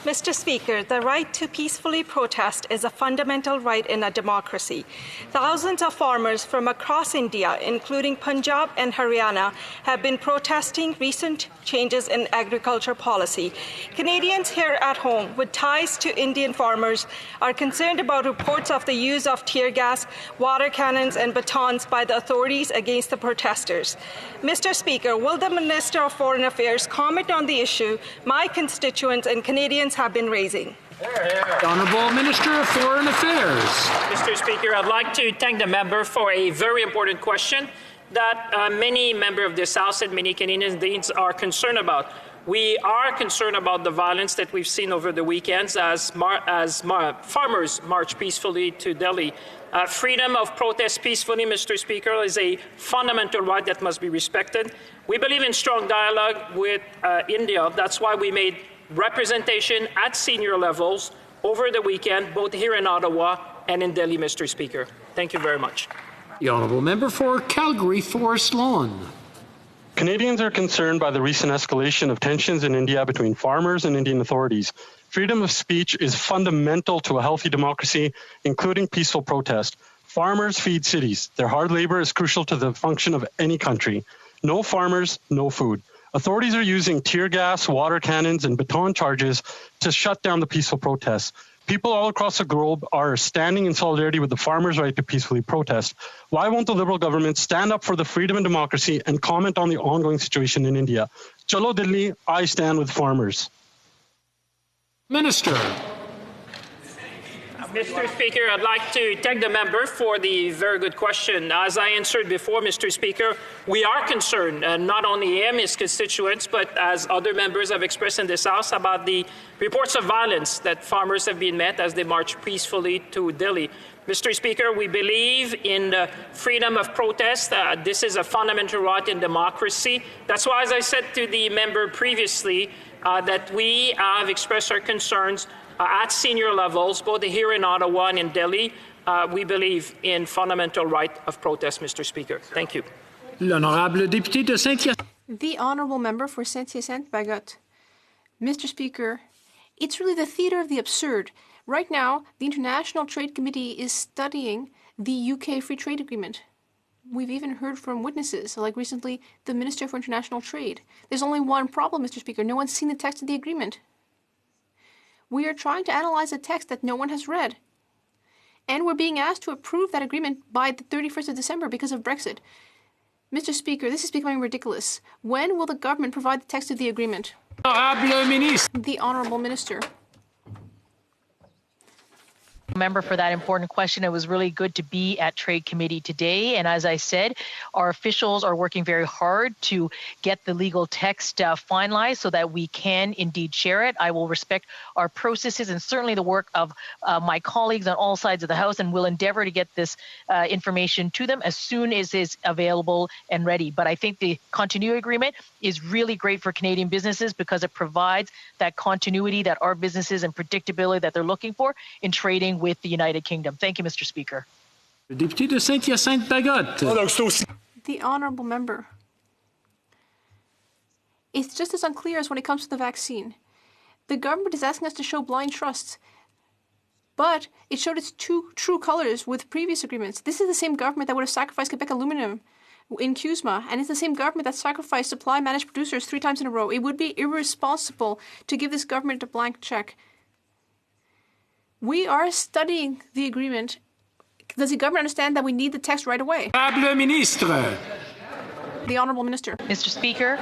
Mr. Speaker, the right to peacefully protest is a fundamental right in a democracy. Thousands of farmers from across India, including Punjab and Haryana, have been protesting recent changes in agriculture policy. Canadians here at home with ties to Indian farmers are concerned about reports of the use of tear gas, water cannons, and batons by the authorities against the protesters. Mr. Speaker, will the Minister of Foreign Affairs comment on the issue my constituents and Canadians have been raising?
The Honourable Minister of Foreign Affairs.
Mr. Speaker, I'd like to thank the member for a very important question that many members of this House and many Canadians are concerned about. We are concerned about the violence that we've seen over the weekends as farmers march peacefully to Delhi. Freedom of protest peacefully, Mr. Speaker, is a fundamental right that must be respected. We believe in strong dialogue with India. That's why we made representation at senior levels over the weekend, both here in Ottawa and in Delhi, Mr. Speaker. Thank you very much.
The Honourable Member for Calgary Forest Lawn.
Canadians are concerned by the recent escalation of tensions in India between farmers and Indian authorities. Freedom of speech is fundamental to a healthy democracy, including peaceful protest. Farmers feed cities. Their hard labor is crucial to the function of any country. No farmers, no food. Authorities are using tear gas, water cannons, and baton charges to shut down the peaceful protests. People all across the globe are standing in solidarity with the farmers' right to peacefully protest. Why won't the Liberal government stand up for the freedom and democracy and comment on the ongoing situation in India? Chalo Delhi, I stand with farmers.
Minister.
Mr. Speaker, I'd like to thank the member for the very good question. As I answered before, Mr. Speaker, we are concerned, not only him, his constituents, but as other members have expressed in this House, about the reports of violence that farmers have been met as they march peacefully to Delhi. Mr. Speaker, we believe in the freedom of protest. This is a fundamental right in democracy. That's why, as I said to the member previously, that we have expressed our concerns at senior levels, both here in Ottawa and in Delhi. We believe in fundamental right of protest, Mr. Speaker. Thank you.
L'honorable député de Saint-Hyacinthe.
The Honourable Member for Saint-Hyacinthe-Bagotte. Mr. Speaker, it's really the theater of the absurd. Right now, the International Trade Committee is studying the UK Free Trade Agreement. We've even heard from witnesses, like recently the Minister for International Trade. There's only one problem, Mr. Speaker. No one's seen the text of the agreement. We are trying to analyze a text that no one has read. And we're being asked to approve that agreement by the 31st of December because of Brexit. Mr. Speaker, this is becoming ridiculous. When will the government provide the text of the agreement? The Honourable Minister.
Member for that important question. It was really good to be at Trade Committee today. And as I said, our officials are working very hard to get the legal text finalized so that we can indeed share it. I will respect our processes and certainly the work of my colleagues on all sides of the House, and will endeavor to get this information to them as soon as it's available and ready. But I think the continuity agreement is really great for Canadian businesses because it provides that continuity that our businesses and predictability that they're looking for in trading with the United Kingdom. Thank you, Mr. Speaker.
Député de Saint-Hyacinthe-Bagotte.
The Honourable Member. It's just as unclear as when it comes to the vaccine. The government is asking us to show blind trust, but it showed its true colors with previous agreements. This is the same government that would have sacrificed Quebec Aluminum in CUSMA, and it's the same government that sacrificed supply managed producers 3 times in a row. It would be irresponsible to give this government a blank check. We are studying the agreement. Does the government understand that we need the text right away? The Honourable Minister.
Mr. Speaker,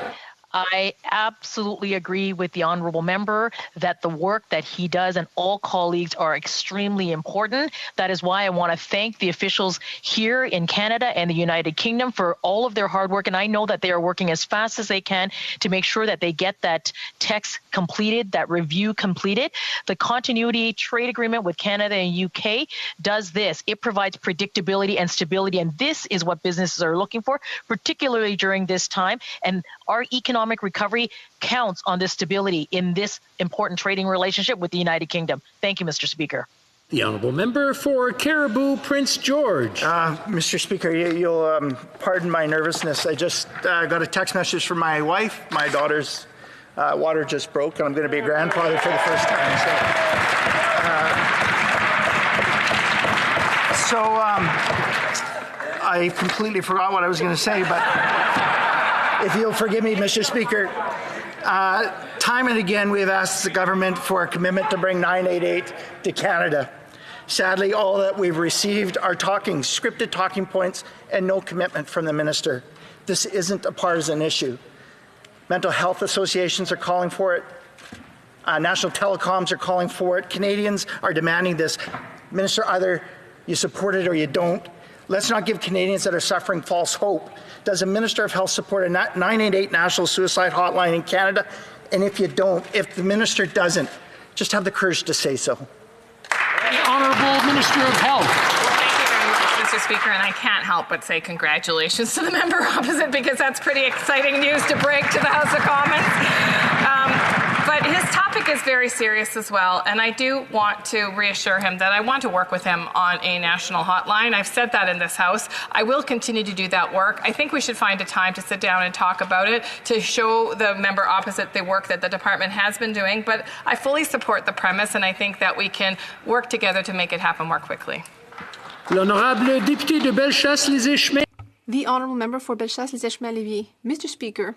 I absolutely agree with the Honourable Member that the work that he does and all colleagues are extremely important. That is why I want to thank the officials here in Canada and the United Kingdom for all of their hard work. And I know that they are working as fast as they can to make sure that they get that text completed, that review completed. The continuity trade agreement with Canada and UK does this. It provides predictability and stability. And this is what businesses are looking for, particularly during this time. And our economic recovery counts on this stability in this important trading relationship with the United Kingdom. Thank you, Mr. Speaker.
The Honourable Member for Caribou, Prince George.
Mr. Speaker, you'll pardon my nervousness. I just got a text message from my wife. My daughter's water just broke, and I'm going to be a grandfather for the first time. So I completely forgot what I was going to say, but if you'll forgive me, Mr. Speaker, time and again we have asked the government for a commitment to bring 988 to Canada. Sadly, all that we've received are scripted talking points and no commitment from the minister. This isn't a partisan issue. Mental health associations are calling for it. National telecoms are calling for it. Canadians are demanding this. Minister, either you support it or you don't. Let's not give Canadians that are suffering false hope. Does a Minister of Health support a 988 national suicide hotline in Canada? And if you don't, if the minister doesn't, just have the courage to say so.
The Honourable Minister of Health.
Thank you very much, Mr. Speaker, and I can't help but say congratulations to the member opposite because that's pretty exciting news to break to the House of Commons. But his topic is very serious as well, and I do want to reassure him that I want to work with him on a national hotline. I've said that in this House. I will continue to do that work. I think we should find a time to sit down and talk about it, to show the member opposite the work that the department has been doing. But I fully support the premise, and I think that we can work together to make it happen more quickly.
L'honorable député de Bellechasse-les-Échemins.
The Honourable Member for Bellechasse-les-Échemins-Lévis. Mr. Speaker,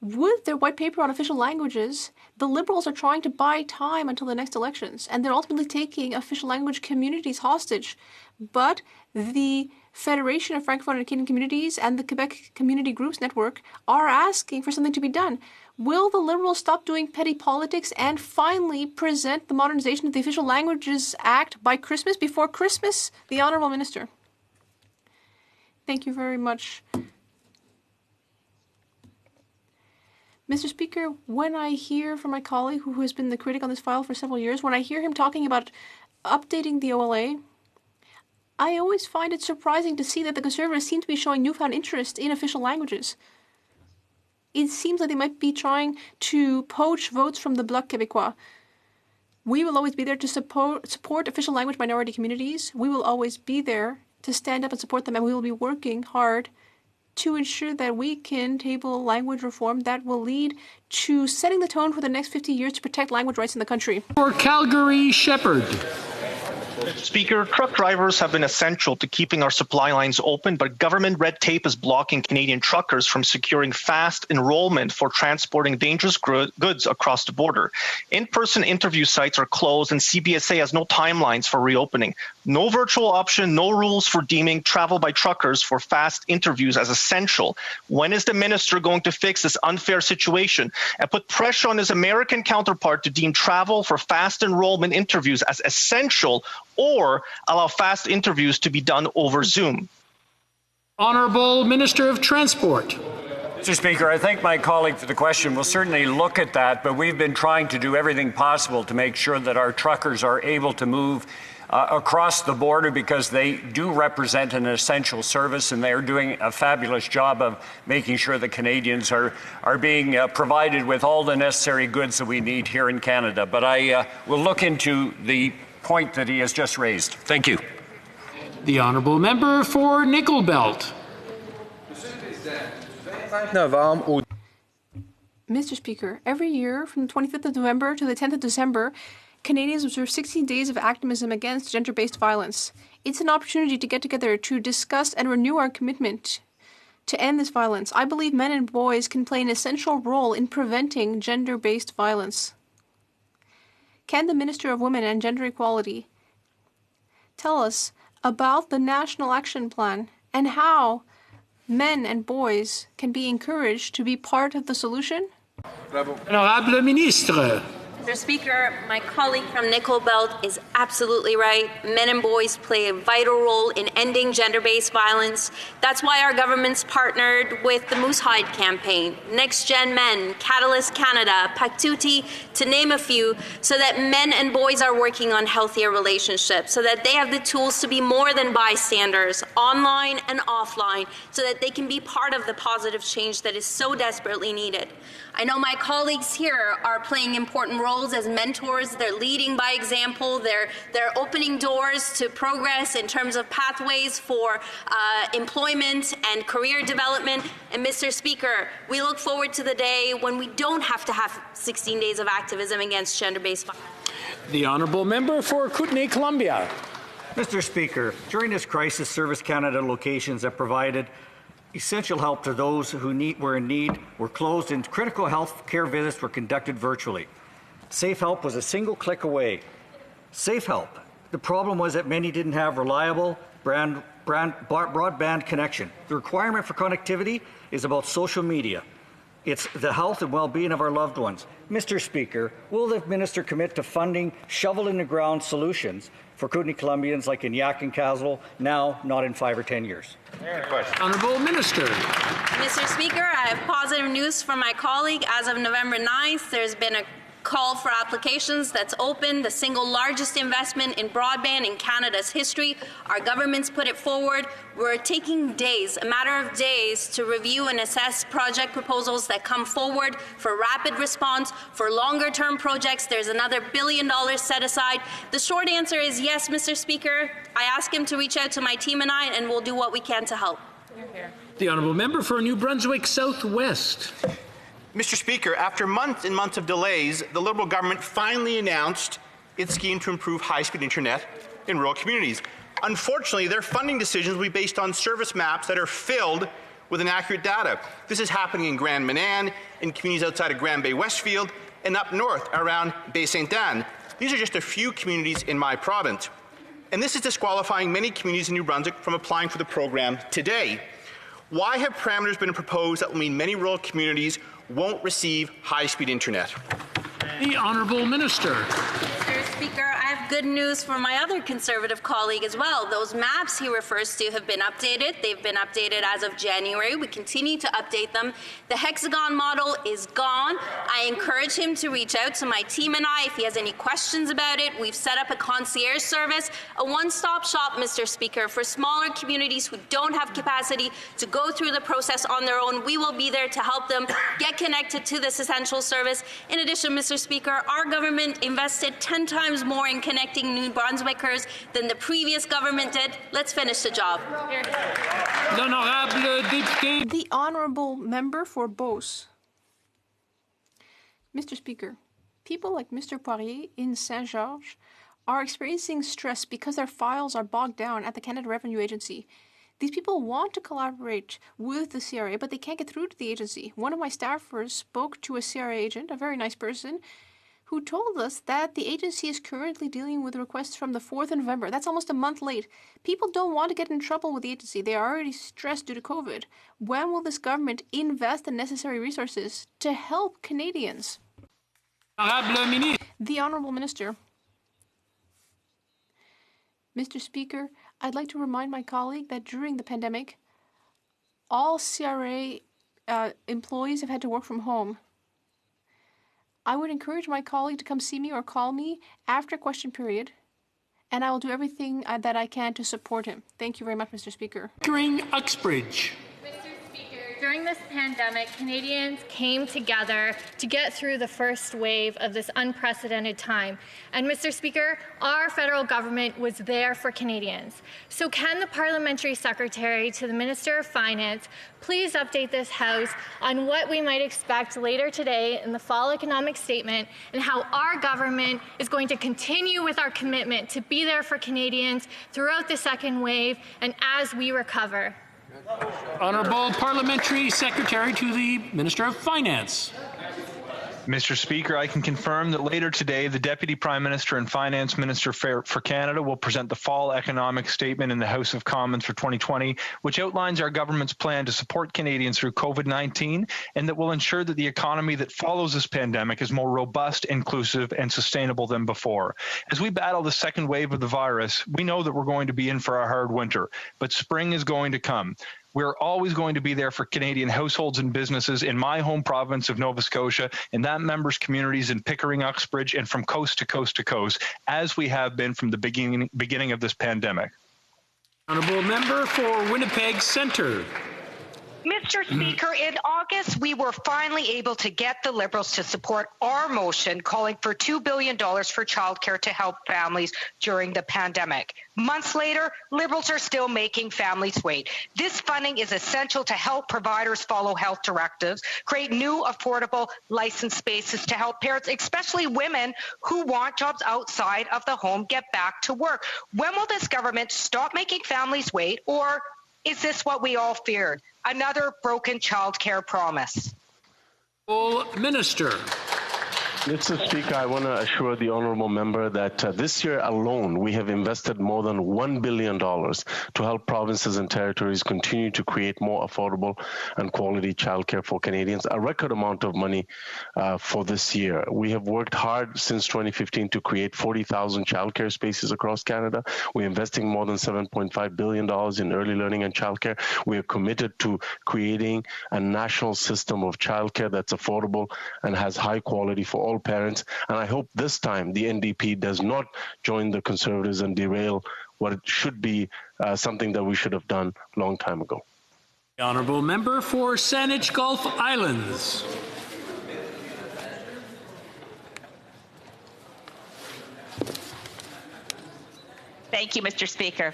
with their white paper on official languages, the Liberals are trying to buy time until the next elections, and they're ultimately taking official language communities hostage. But the Federation of Francophone and Canadian Communities and the Quebec Community Groups Network are asking for something to be done. Will the Liberals stop doing petty politics and finally present the modernization of the Official Languages Act by Christmas, before Christmas? The Honourable Minister. Thank you very much. Mr. Speaker, when I hear from my colleague who has been the critic on this file for several years, when I hear him talking about updating the OLA, I always find it surprising to see that the Conservatives seem to be showing newfound interest in official languages. It seems like they might be trying to poach votes from the Bloc Québécois. We will always be there to support official language minority communities. We will always be there to stand up and support them, and we will be working hard to ensure that we can table language reform that will lead to setting the tone for the next 50 years to protect language rights in the country.
For Calgary, Shepherd.
Speaker, truck drivers have been essential to keeping our supply lines open, but government red tape is blocking Canadian truckers from securing fast enrollment for transporting dangerous goods across the border. In-person interview sites are closed, and CBSA has no timelines for reopening. No virtual option, no rules for deeming travel by truckers for fast interviews as essential. When is the minister going to fix this unfair situation and put pressure on his American counterpart to deem travel for fast enrollment interviews as essential, or allow fast interviews to be done over Zoom?
Honourable Minister of Transport.
Mr. Speaker, I thank my colleague for the question. We'll certainly look at that, but we've been trying to do everything possible to make sure that our truckers are able to move across the border, because they do represent an essential service, and they are doing a fabulous job of making sure that Canadians are being provided with all the necessary goods that we need here in Canada. But I will look into the point that he has just raised. Thank you.
The Honourable Member for Nickel Belt.
Mr. Speaker, every year from the 25th of November to the 10th of December, Canadians observe 16 days of activism against gender-based violence. It's an opportunity to get together to discuss and renew our commitment to end this violence. I believe men and boys can play an essential role in preventing gender-based violence. Can the Minister of Women and Gender Equality tell us about the National Action Plan and how men and boys can be encouraged to be part of the solution?
Honorable Ministre.
Mr. Speaker, my colleague from Nickel Belt is absolutely right. Men and boys play a vital role in ending gender-based violence. That's why our government's partnered with the Moose Hide campaign, Next Gen Men, Catalyst Canada, Paktuti, to name a few, so that men and boys are working on healthier relationships, so that they have the tools to be more than bystanders, online and offline, so that they can be part of the positive change that is so desperately needed. I know my colleagues here are playing important roles as mentors. They're leading by example. They're opening doors to progress in terms of pathways for employment and career development. And Mr. Speaker, we look forward to the day when we don't have to have 16 days of activism against gender-based violence.
The Honourable Member for Kootenay-Columbia.
Mr. Speaker, during this crisis, Service Canada locations have provided essential help to those who were in need, were closed, and critical health care visits were conducted virtually. Safe Help was a single click away. Safe Help. The problem was that many didn't have reliable broadband connection. The requirement for connectivity is about social media. It's the health and well-being of our loved ones. Mr. Speaker, will the minister commit to funding shovel-in-the-ground solutions for Kootenay-Columbians like in Yak and Castle now, not in 5 or 10 years?
Honourable Minister.
Mr. Speaker, I have positive news from my colleague. As of November 9th, there's been a call for applications that's open, the single largest investment in broadband in Canada's history. Our government's put it forward. We're taking days, a matter of days, to review and assess project proposals that come forward for rapid response. For longer-term projects, there's another $1 billion set aside. The short answer is yes, Mr. Speaker. I ask him to reach out to my team and I, and we'll do what we can to help.
The Honourable Member for New Brunswick Southwest.
Mr. Speaker, after months and months of delays, the Liberal government finally announced its scheme to improve high-speed internet in rural communities. Unfortunately, their funding decisions will be based on service maps that are filled with inaccurate data. This is happening in Grand Manan, in communities outside of Grand Bay Westfield, and up north around Bay St. Anne. These are just a few communities in my province. And this is disqualifying many communities in New Brunswick from applying for the program today. Why have parameters been proposed that will mean many rural communities won't receive high-speed internet?
The Honourable Minister.
Mr. Speaker, I have good news for my other Conservative colleague as well. Those maps he refers to have been updated. They've been updated as of January. We continue to update them. The hexagon model is gone. I encourage him to reach out to my team and I if he has any questions about it. We've set up a concierge service, a one-stop shop, Mr. Speaker, for smaller communities who don't have capacity to go through the process on their own. We will be there to help them get connected to this essential service. In addition, Mr. Speaker, our government invested 10 times times more in connecting New Brunswickers than the previous government did. Let's finish the job.
The honourable member for Beauce. Mr. Speaker, people like Mr. Poirier in Saint-Georges are experiencing stress because their files are bogged down at the Canada Revenue Agency. These people want to collaborate with the CRA, but they can't get through to the agency. One of my staffers spoke to a CRA agent, a very nice person, who told us that the agency is currently dealing with requests from the 4th of November. That's almost a month late. People don't want to get in trouble with the agency. They are already stressed due to COVID. When will this government invest the necessary resources to help Canadians? The Honourable Minister. Mr. Speaker, I'd like to remind my colleague that during the pandemic, all CRA employees have had to work from home. I would encourage my colleague to come see me or call me after question period, and I will do everything that I can to support him. Thank you very much, Mr. Speaker.
Uxbridge.
During this pandemic, Canadians came together to get through the first wave of this unprecedented time. And Mr. Speaker, our federal government was there for Canadians. So can the Parliamentary Secretary to the Minister of Finance please update this House on what we might expect later today in the Fall Economic Statement and how our government is going to continue with our commitment to be there for Canadians throughout the second wave and as we recover?
Honourable Parliamentary Secretary to the Minister of Finance.
Mr. Speaker, I can confirm that later today, the Deputy Prime Minister and Finance Minister for Canada will present the Fall Economic Statement in the House of Commons for 2020, which outlines our government's plan to support Canadians through COVID-19 and that will ensure that the economy that follows this pandemic is more robust, inclusive, and sustainable than before. As we battle the second wave of the virus, we know that we're going to be in for a hard winter, but spring is going to come. We're always going to be there for Canadian households and businesses in my home province of Nova Scotia, in that members' communities in Pickering, Uxbridge, and from coast to coast to coast, as we have been from the beginning of this pandemic.
Honourable Member for Winnipeg Centre.
Mr. Speaker, in August, we were finally able to get the Liberals to support our motion calling for $2 billion for childcare to help families during the pandemic. Months later, Liberals are still making families wait. This funding is essential to help providers follow health directives, create new affordable licensed spaces to help parents, especially women who want jobs outside of the home, get back to work. When will this government stop making families wait, or is this what we all feared? Another broken child care promise.
Minister.
Mr. Speaker, I want to assure the honourable member that this year alone we have invested more than $1 billion to help provinces and territories continue to create more affordable and quality childcare for Canadians, a record amount of money for this year. We have worked hard since 2015 to create 40,000 childcare spaces across Canada. We're investing more than $7.5 billion in early learning and childcare. We are committed to creating a national system of childcare that's affordable and has high quality for all parents, and I hope this time the NDP does not join the Conservatives and derail what it should be something that we should have done a long time ago.
The Honourable Member for Saanich Gulf Islands.
Thank you, Mr. Speaker.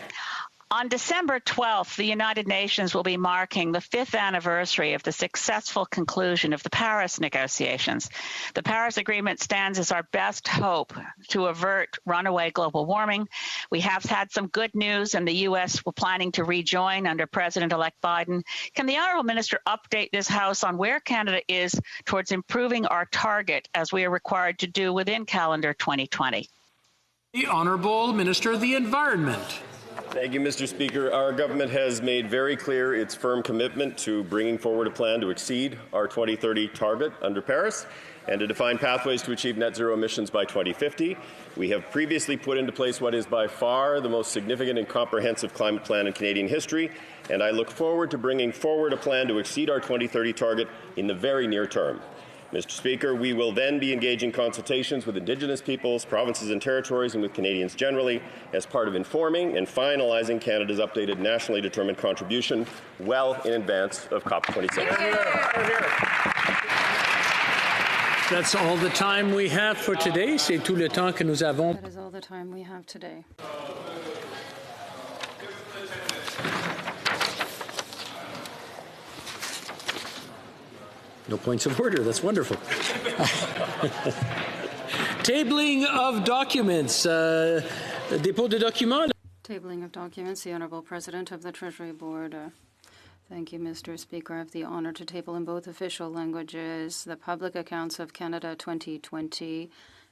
On December 12th, the United Nations will be marking the 5th anniversary of the successful conclusion of the Paris negotiations. The Paris Agreement stands as our best hope to avert runaway global warming. We have had some good news, and the U.S. were planning to rejoin under President-elect Biden. Can the Honourable Minister update this House on where Canada is towards improving our target, as we are required to do within calendar 2020?
The Honourable Minister of the Environment.
Thank you, Mr. Speaker. Our government has made very clear its firm commitment to bringing forward a plan to exceed our 2030 target under Paris and to define pathways to achieve net zero emissions by 2050. We have previously put into place what is by far the most significant and comprehensive climate plan in Canadian history, and I look forward to bringing forward a plan to exceed our 2030 target in the very near term. Mr. Speaker, we will then be engaging consultations with Indigenous peoples, provinces and territories, and with Canadians generally as part of informing and finalising Canada's updated nationally determined contribution well in advance of COP26.
That's all the time we have for today. C'est tout le temps que nous avons.
That is all the time we have today.
No points of order. That's wonderful. Tabling of documents. Dépôt de documents.
Tabling of documents. The Honourable President of the Treasury Board. Thank you, Mr. Speaker. I have the honour to table in both official languages the Public Accounts of Canada 2020,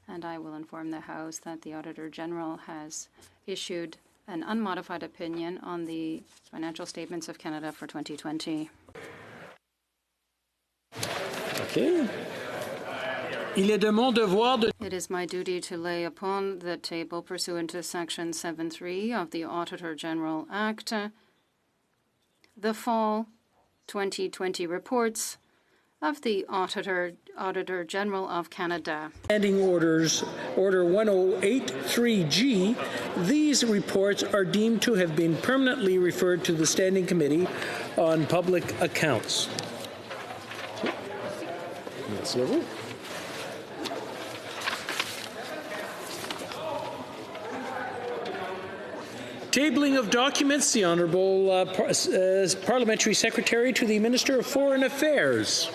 and I will inform the House that the Auditor General has issued an unmodified opinion on the financial statements of Canada for 2020.
Okay. It
is my duty to lay upon the table, pursuant to Section 7.3 of the Auditor General Act, the fall 2020 reports of the Auditor General of Canada.
Standing orders, Order 1083G, these reports are deemed to have been permanently referred to the Standing Committee on Public Accounts. Merci à vous. Tabling of documents, the Honourable Parliamentary Secretary to the Minister of Foreign Affairs.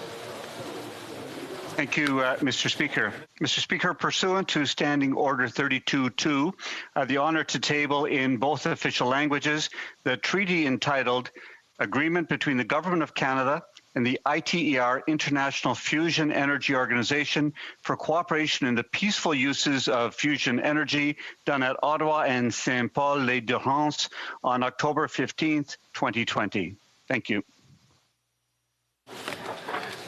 Thank you, Mr. Speaker. Mr. Speaker, pursuant to Standing Order 32.2, I have the honour to table in both official languages the treaty entitled Agreement between the Government of Canada and the ITER, International Fusion Energy Organization, for cooperation in the peaceful uses of fusion energy, done at Ottawa and Saint-Paul-les-Durance on October 15th, 2020. Thank you.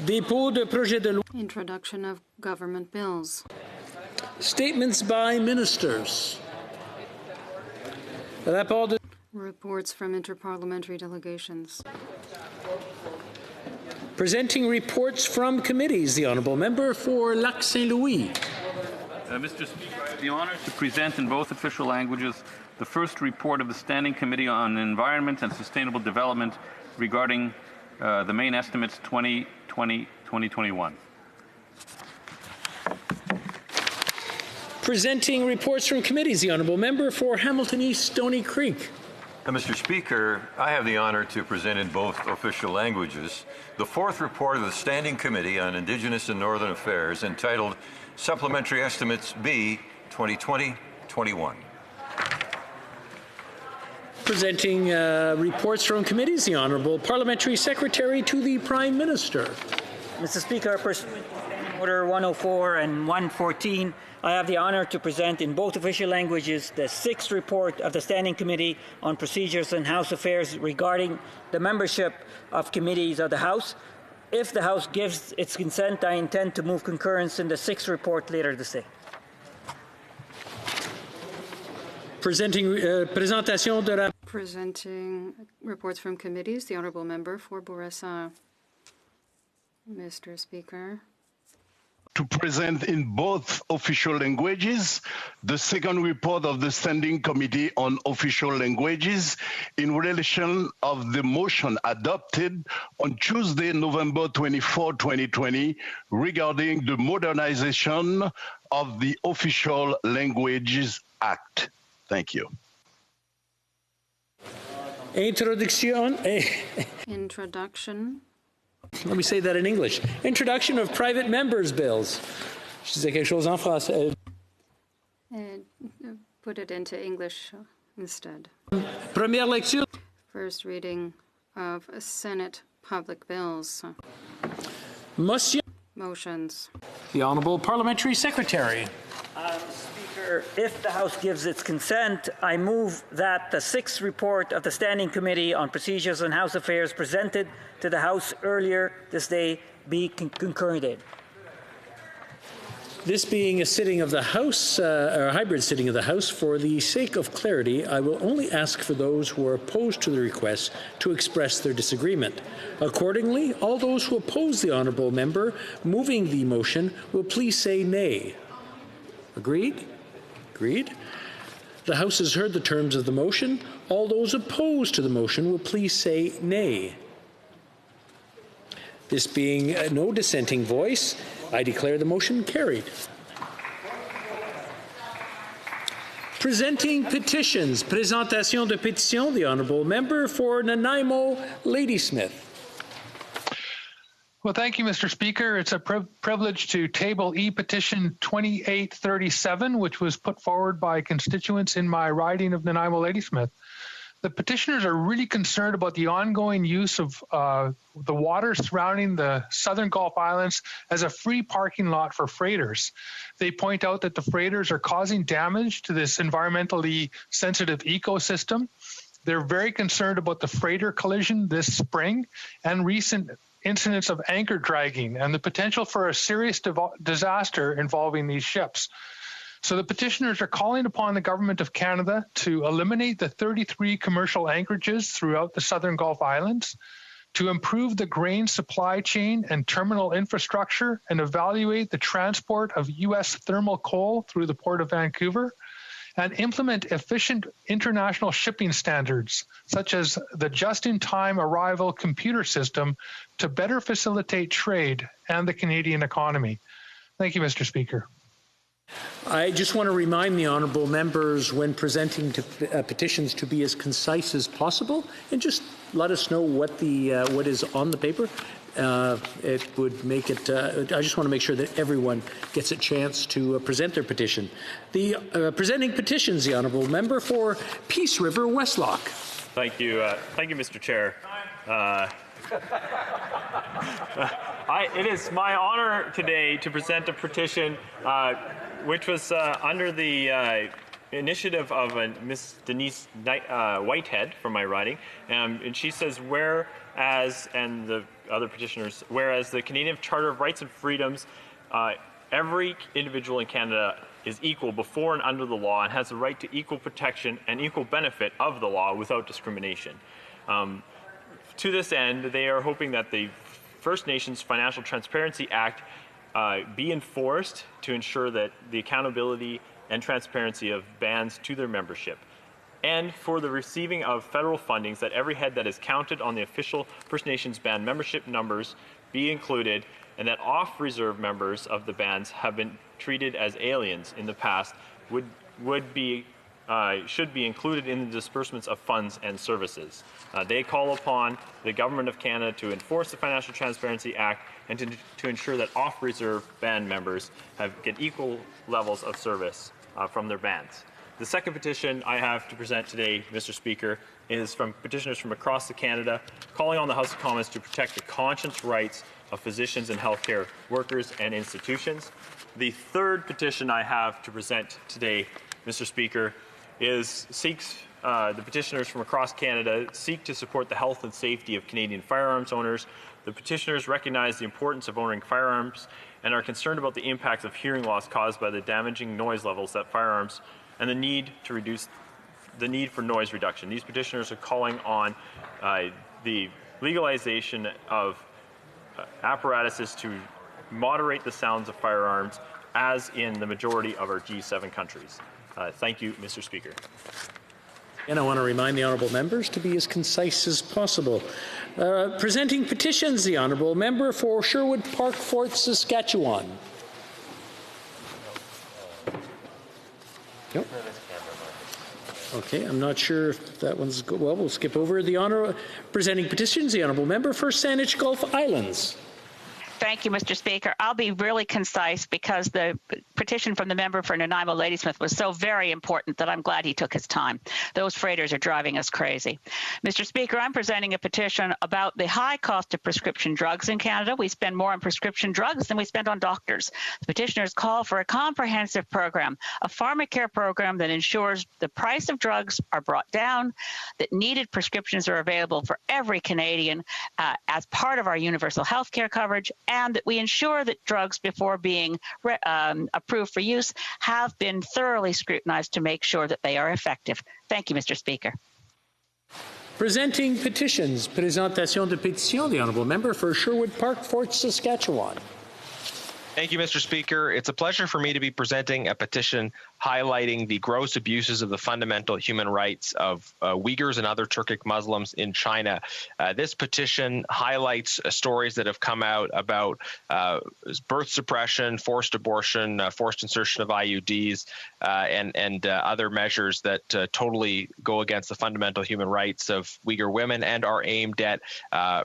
Dépôt de projet de loi.
Introduction of government bills.
Statements by ministers.
Reports from interparliamentary delegations.
Presenting reports from committees, the Honourable Member for Lac Saint-Louis.
Mr. Speaker, I have the honour to present in both official languages the first report of the Standing Committee on Environment and Sustainable Development regarding the main estimates 2020-2021.
Presenting reports from committees, the Honourable Member for Hamilton East Stony Creek.
Mr. Speaker, I have the honour to present in both official languages the fourth report of the Standing Committee on Indigenous and Northern Affairs entitled Supplementary Estimates B 2020-21.
Presenting reports from committees, the Honourable Parliamentary Secretary to the Prime Minister.
Mr. Speaker, pursuant to Standing Order 104 and 114, I have the honour to present in both official languages the sixth report of the Standing Committee on Procedures and House Affairs regarding the membership of committees of the House. If the House gives its consent, I intend to move concurrence in the sixth report later this day.
Presenting
reports from committees, the Honourable Member for Bourassa. Mr. Speaker.
To present in both official languages the second report of the Standing Committee on Official Languages in relation of the motion adopted on Tuesday, November 24, 2020, regarding the modernization of the Official Languages Act. Thank you.
Introduction. Let me say that in English. Introduction of private members' bills. Je disais quelque chose en français.
Put it into English instead.
Première lecture.
First reading of Senate public bills. Motions.
The Honourable Parliamentary Secretary.
Speaker, if the House gives its consent, I move that the sixth report of the Standing Committee on Procedures and House Affairs presented to the House earlier this day be concurred.
This being a sitting of the House, or a hybrid sitting of the House, for the sake of clarity, I will only ask for those who are opposed to the request to express their disagreement. Accordingly, all those who oppose the Honourable Member moving the motion will please say nay. Agreed? Agreed. The House has heard the terms of the motion. All those opposed to the motion will please say nay. This being no dissenting voice, I declare the motion carried. Presenting petitions. Présentation de pétition. The Honourable Member for Nanaimo, Ladysmith.
Well, thank you, Mr. Speaker. It's a privilege to table e-petition 2837, which was put forward by constituents in my riding of Nanaimo Ladysmith. The petitioners are really concerned about the ongoing use of the water surrounding the Southern Gulf Islands as a free parking lot for freighters. They point out that the freighters are causing damage to this environmentally sensitive ecosystem. They're very concerned about the freighter collision this spring and recent incidents of anchor dragging and the potential for a serious disaster involving these ships. So the petitioners are calling upon the Government of Canada to eliminate the 33 commercial anchorages throughout the Southern Gulf Islands, to improve the grain supply chain and terminal infrastructure and evaluate the transport of U.S. thermal coal through the Port of Vancouver, and implement efficient international shipping standards, such as the just-in-time arrival computer system, to better facilitate trade and the Canadian economy. Thank you, Mr. Speaker.
I just want to remind the honourable members when presenting petitions to be as concise as possible, and just let us know what is on the paper. It would make it. I just want to make sure that everyone gets a chance to present their petition. The presenting petitions, the honourable member for Peace River Westlock.
Thank you, Mr. Chair. It is my honour today to present a petition which was under the initiative of Miss Denise Whitehead from my riding, and she says, whereas, and the other petitioners, whereas the Canadian Charter of Rights and Freedoms, every individual in Canada is equal before and under the law and has the right to equal protection and equal benefit of the law without discrimination. To this end, they are hoping that the First Nations Financial Transparency Act be enforced to ensure that the accountability and transparency of bands to their membership, and for the receiving of federal fundings, that every head that is counted on the official First Nations band membership numbers be included, and that off-reserve members of the bands have been treated as aliens in the past should be included in the disbursements of funds and services. They call upon the Government of Canada to enforce the Financial Transparency Act and to ensure that off-reserve band members get equal levels of service from their bands. The second petition I have to present today, Mr. Speaker, is from petitioners from across Canada calling on the House of Commons to protect the conscience rights of physicians and healthcare workers and institutions. The third petition I have to present today, Mr. Speaker, seeks the petitioners from across Canada seek to support the health and safety of Canadian firearms owners. The petitioners recognize the importance of owning firearms and are concerned about the impact of hearing loss caused by the damaging noise levels that firearms and the need to reduce the need for noise reduction. These petitioners are calling on the legalization of apparatuses to moderate the sounds of firearms, as in the majority of our G7 countries. Thank you, Mr. Speaker.
And I want to remind the honourable members to be as concise as possible. Presenting petitions, the honourable member for Sherwood Park, Fort Saskatchewan. Nope. Okay, I'm not sure if that one's good. Well, we'll skip over the presenting petitions, the honourable member for Saanich Gulf Islands.
Thank you, Mr. Speaker. I'll be really concise because the petition from the member for Nanaimo Ladysmith was so very important that I'm glad he took his time. Those freighters are driving us crazy. Mr. Speaker, I'm presenting a petition about the high cost of prescription drugs in Canada. We spend more on prescription drugs than we spend on doctors. The petitioners call for a comprehensive program, a pharmacare program that ensures the price of drugs are brought down, that needed prescriptions are available for every Canadian as part of our universal health care coverage, and that we ensure that drugs, before being approved for use, have been thoroughly scrutinized to make sure that they are effective. Thank you, Mr. Speaker.
Presenting petitions. Présentation de pétition, the honourable member for Sherwood Park, Fort Saskatchewan.
Thank you, Mr. Speaker. It's a pleasure for me to be presenting a petition highlighting the gross abuses of the fundamental human rights of Uyghurs and other Turkic Muslims in China. This petition highlights stories that have come out about birth suppression, forced abortion, forced insertion of IUDs, and other measures that totally go against the fundamental human rights of Uyghur women and are aimed at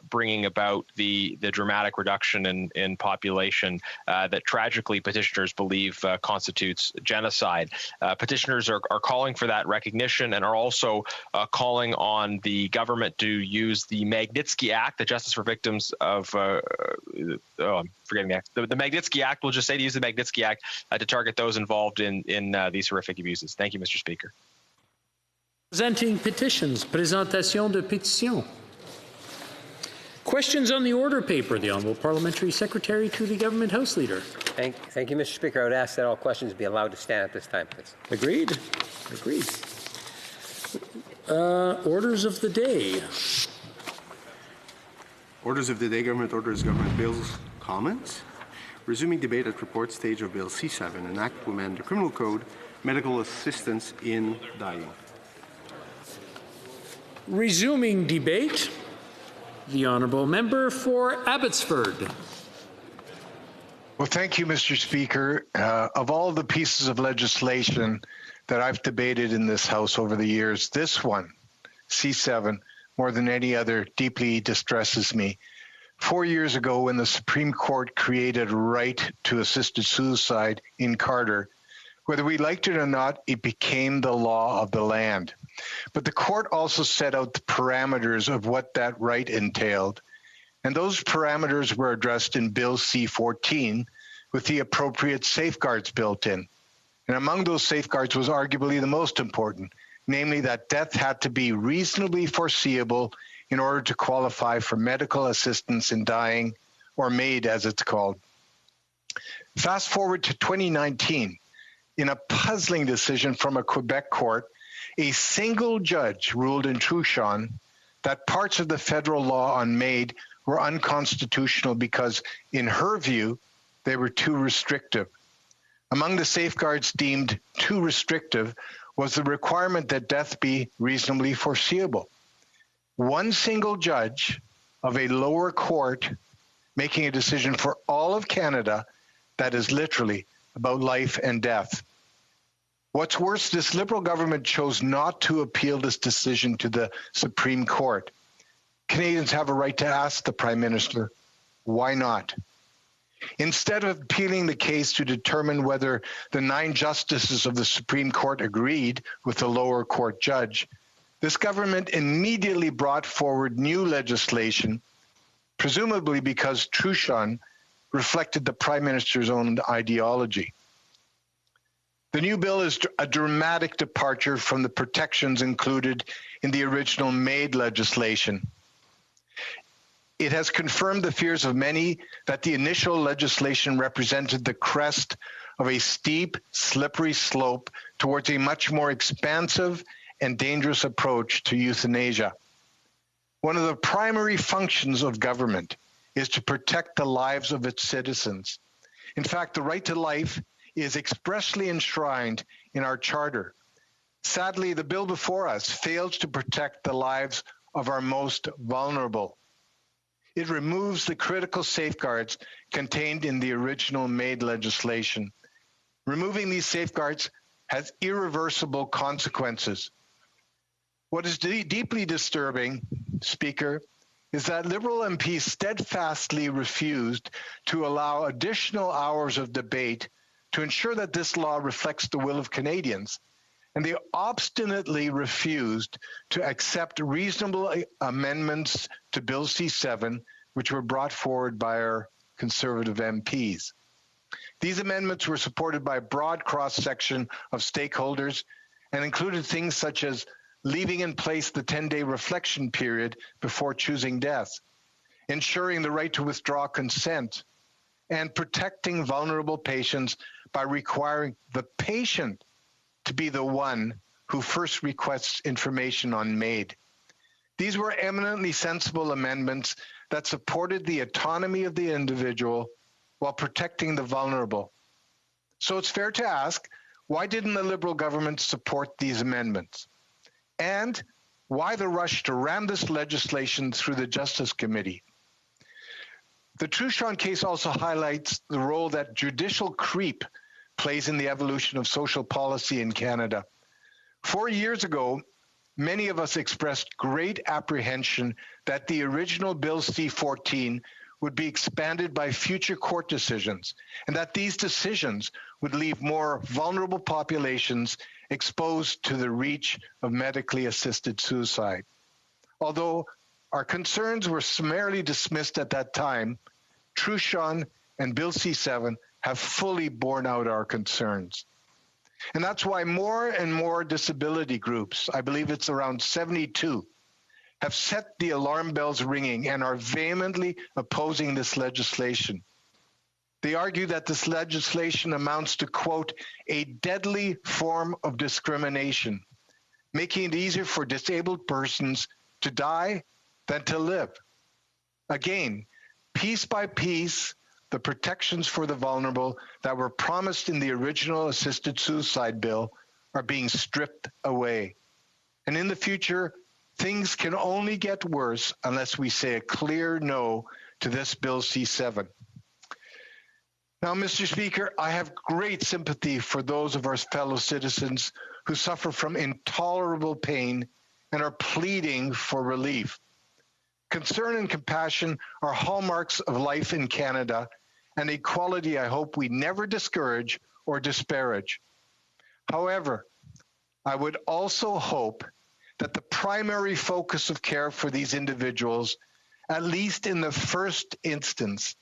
bringing about the dramatic reduction in population that tragically petitioners believe constitutes genocide. Petitioners are calling for that recognition and are also calling on the government to use the Magnitsky Act, the Justice for Victims of, I'm forgetting the act. The Magnitsky Act, we'll just say to use the Magnitsky Act to target those involved in these horrific abuses. Thank you, Mr. Speaker.
Presenting petitions, présentation de pétitions. Questions on the order paper. The Honourable Parliamentary Secretary to the Government House Leader.
Thank you, Mr. Speaker. I would ask that all questions be allowed to stand at this time, please.
Agreed. Agreed. Orders of the day.
Orders of the day, Government Orders, Government Bills, Comments. Resuming debate at report stage of Bill C7, an act to amend the Criminal Code, medical assistance in dying.
Resuming debate. The Honourable Member for Abbotsford.
Well, thank you, Mr. Speaker. Of all the pieces of legislation that I've debated in this House over the years, this one, C7, more than any other, deeply distresses me. 4 years ago, when the Supreme Court created a right to assisted suicide in Carter, whether we liked it or not, it became the law of the land. But the court also set out the parameters of what that right entailed. And those parameters were addressed in Bill C-14 with the appropriate safeguards built in. And among those safeguards was arguably the most important, namely that death had to be reasonably foreseeable in order to qualify for medical assistance in dying, or MAID as it's called. Fast forward to 2019, in a puzzling decision from a Quebec court, a single judge ruled in Truchon that parts of the federal law on MAID were unconstitutional because, in her view, they were too restrictive. Among the safeguards deemed too restrictive was the requirement that death be reasonably foreseeable. One single judge of a lower court making a decision for all of Canada that is literally about life and death. What's worse, this Liberal government chose not to appeal this decision to the Supreme Court. Canadians have a right to ask the Prime Minister, why not? Instead of appealing the case to determine whether the 9 justices of the Supreme Court agreed with the lower court judge, this government immediately brought forward new legislation, presumably because Truchon reflected the Prime Minister's own ideology. The new bill is a dramatic departure from the protections included in the original MAID legislation. It has confirmed the fears of many that the initial legislation represented the crest of a steep, slippery slope towards a much more expansive and dangerous approach to euthanasia. One of the primary functions of government is to protect the lives of its citizens. In fact, the right to life is expressly enshrined in our charter. Sadly, the bill before us fails to protect the lives of our most vulnerable. It removes the critical safeguards contained in the original MAID legislation. Removing these safeguards has irreversible consequences. What is deeply disturbing, Speaker, is that Liberal MPs steadfastly refused to allow additional hours of debate to ensure that this law reflects the will of Canadians. And they obstinately refused to accept reasonable amendments to Bill C7, which were brought forward by our Conservative MPs. These amendments were supported by a broad cross-section of stakeholders and included things such as leaving in place the 10-day reflection period before choosing death, ensuring the right to withdraw consent, and protecting vulnerable patients by requiring the patient to be the one who first requests information on MAID. These were eminently sensible amendments that supported the autonomy of the individual, while protecting the vulnerable. So it's fair to ask, why didn't the Liberal government support these amendments? And why the rush to ram this legislation through the Justice Committee? The Truchon case also highlights the role that judicial creep plays in the evolution of social policy in Canada. 4 years ago, many of us expressed great apprehension that the original Bill C-14 would be expanded by future court decisions, and that these decisions would leave more vulnerable populations exposed to the reach of medically assisted suicide. Although our concerns were summarily dismissed at that time, Truchon and Bill C-7 have fully borne out our concerns. And that's why more and more disability groups, I believe it's around 72, have set the alarm bells ringing and are vehemently opposing this legislation. They argue that this legislation amounts to, quote, a deadly form of discrimination, making it easier for disabled persons to die than to live. Again, piece by piece, the protections for the vulnerable that were promised in the original assisted suicide bill are being stripped away. And in the future, things can only get worse unless we say a clear no to this Bill C-7. Now, Mr. Speaker, I have great sympathy for those of our fellow citizens who suffer from intolerable pain and are pleading for relief. Concern and compassion are hallmarks of life in Canada, and a quality I hope we never discourage or disparage. However, I would also hope that the primary focus of care for these individuals, at least in the first instance,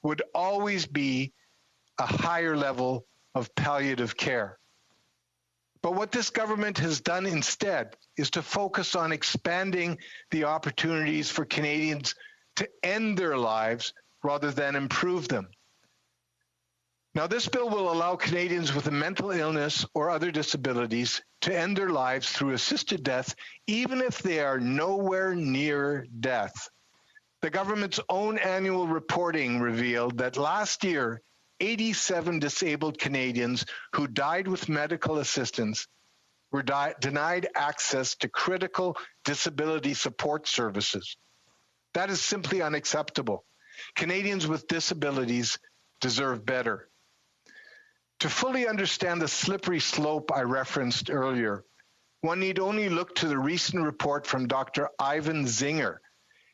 would always be a higher level of palliative care. But what this government has done instead is to focus on expanding the opportunities for Canadians to end their lives rather than improve them. Now, this bill will allow Canadians with a mental illness or other disabilities to end their lives through assisted death, even if they are nowhere near death. The government's own annual reporting revealed that last year, 87 disabled Canadians who died with medical assistance were denied access to critical disability support services. That is simply unacceptable. Canadians with disabilities deserve better. To fully understand the slippery slope I referenced earlier, one need only look to the recent report from Dr. Ivan Zinger,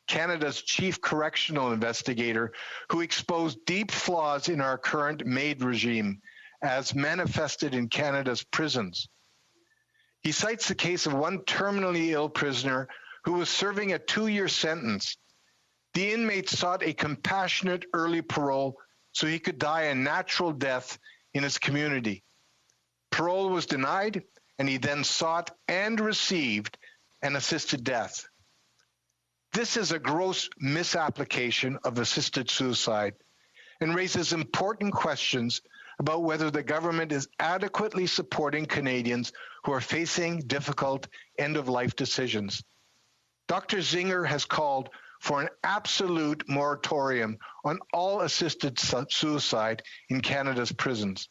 Canada's chief correctional investigator, who exposed deep flaws in our current MAID regime as manifested in Canada's prisons. He cites the case of one terminally ill prisoner who was serving a 2-year sentence. The inmate sought a compassionate early parole so he could die a natural death in his community. Parole was denied, and he then sought and received an assisted death. This is a gross misapplication of assisted suicide and raises important questions about whether the government is adequately supporting Canadians who are facing difficult end-of-life decisions. Dr. Zinger has called for an absolute moratorium on all assisted suicide in Canada's prisons.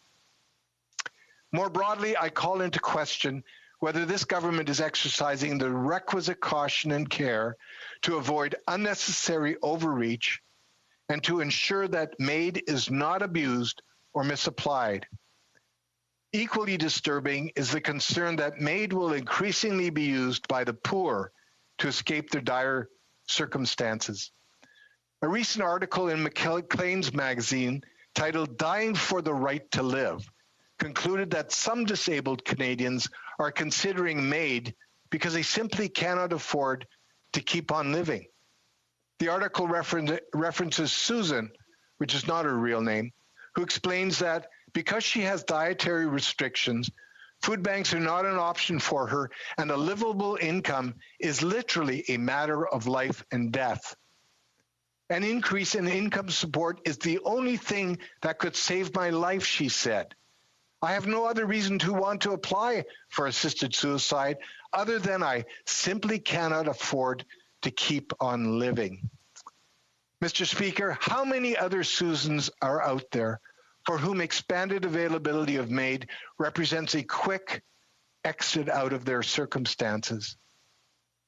More broadly, I call into question whether this government is exercising the requisite caution and care to avoid unnecessary overreach and to ensure that MAID is not abused or misapplied. Equally disturbing is the concern that MAID will increasingly be used by the poor to escape their dire circumstances. A recent article in Maclean's magazine titled "Dying for the Right to Live" concluded that some disabled Canadians are considering MAID because they simply cannot afford to keep on living. The article references Susan, which is not her real name, who explains that because she has dietary restrictions, food banks are not an option for her, and a livable income is literally a matter of life and death. An increase in income support is the only thing that could save my life, she said. I have no other reason to want to apply for assisted suicide other than I simply cannot afford to keep on living. Mr. Speaker, how many other Susans are out there for whom expanded availability of MAID represents a quick exit out of their circumstances?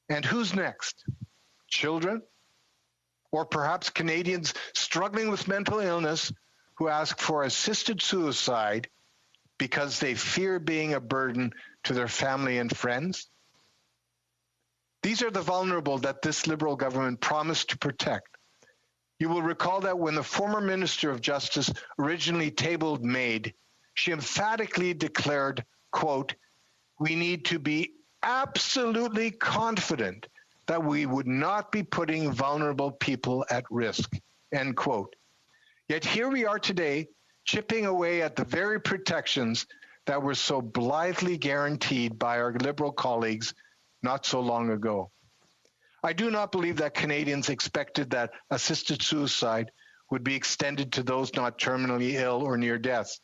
And who's next? Children? Or perhaps Canadians struggling with mental illness who ask for assisted suicide because they fear being a burden to their family and friends? These are the vulnerable that this Liberal government promised to protect. You will recall that when the former Minister of Justice originally tabled MAID, she emphatically declared, quote, "We need to be absolutely confident that we would not be putting vulnerable people at risk," end quote. Yet here we are today, chipping away at the very protections that were so blithely guaranteed by our Liberal colleagues not so long ago. I do not believe that Canadians expected that assisted suicide would be extended to those not terminally ill or near death.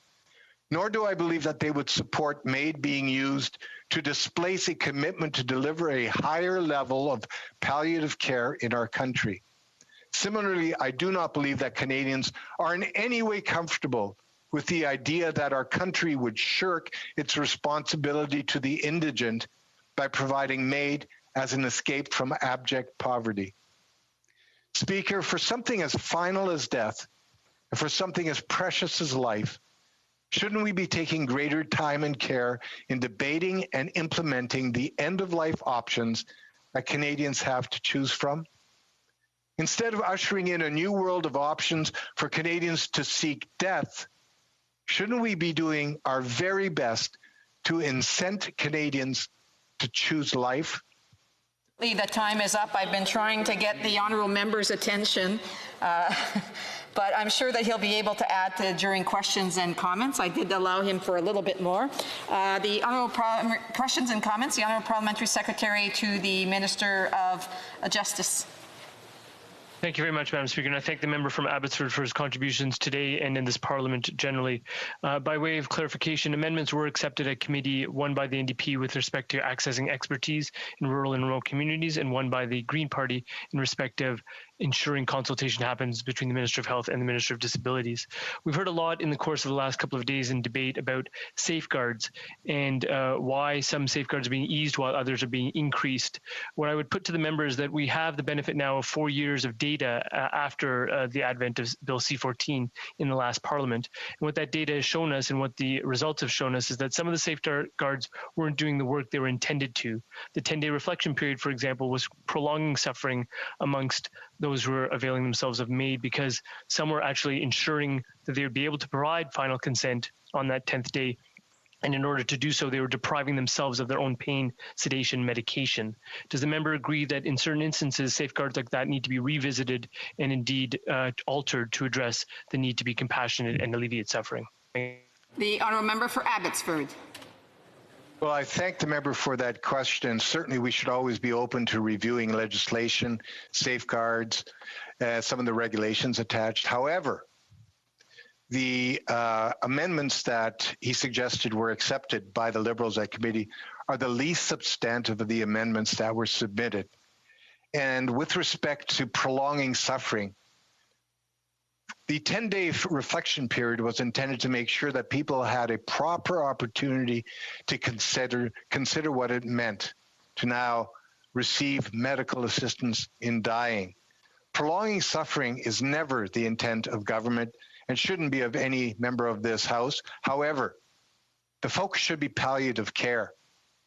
Nor do I believe that they would support MAID being used to displace a commitment to deliver a higher level of palliative care in our country. Similarly, I do not believe that Canadians are in any way comfortable with the idea that our country would shirk its responsibility to the indigent by providing MAID as an escape from abject poverty. Speaker, for something as final as death, and for something as precious as life, shouldn't we be taking greater time and care in debating and implementing the end-of-life options that Canadians have to choose from? Instead of ushering in a new world of options for Canadians to seek death, shouldn't we be doing our very best to incent Canadians to choose life?
The time is up. I've been trying to get the honourable member's attention, but I'm sure that he'll be able to add during questions and comments. I did allow him for a little bit more. The honourable questions and comments. The honourable parliamentary secretary to the Minister of Justice.
Thank you very much, Madam Speaker, and I thank the member from Abbotsford for his contributions today and in this Parliament generally. By way of clarification, amendments were accepted at committee, one by the NDP with respect to accessing expertise in rural and remote communities, and one by the Green Party in respect of ensuring consultation happens between the Minister of Health and the Minister of Disabilities. We've heard a lot in the course of the last couple of days in debate about safeguards and why some safeguards are being eased while others are being increased. What I would put to the members that we have the benefit now of 4 years of data after the advent of Bill C-14 in the last Parliament. And what that data has shown us and what the results have shown us is that some of the safeguards weren't doing the work they were intended to. The 10-day reflection period, for example, was prolonging suffering amongst those who are availing themselves of MAID because some were actually ensuring that they would be able to provide final consent on that 10th day. And in order to do so, they were depriving themselves of their own pain, sedation, medication. Does the member agree that in certain instances, safeguards like that need to be revisited and indeed altered to address the need to be compassionate and alleviate suffering?
The honourable member for Abbotsford.
Well, I thank the member for that question. Certainly, we should always be open to reviewing legislation, safeguards, some of the regulations attached. However, the amendments that he suggested were accepted by the Liberals at committee are the least substantive of the amendments that were submitted. And with respect to prolonging suffering, the 10-day reflection period was intended to make sure that people had a proper opportunity to consider what it meant to now receive medical assistance in dying. Prolonging suffering is never the intent of government and shouldn't be of any member of this House. However, the focus should be palliative care,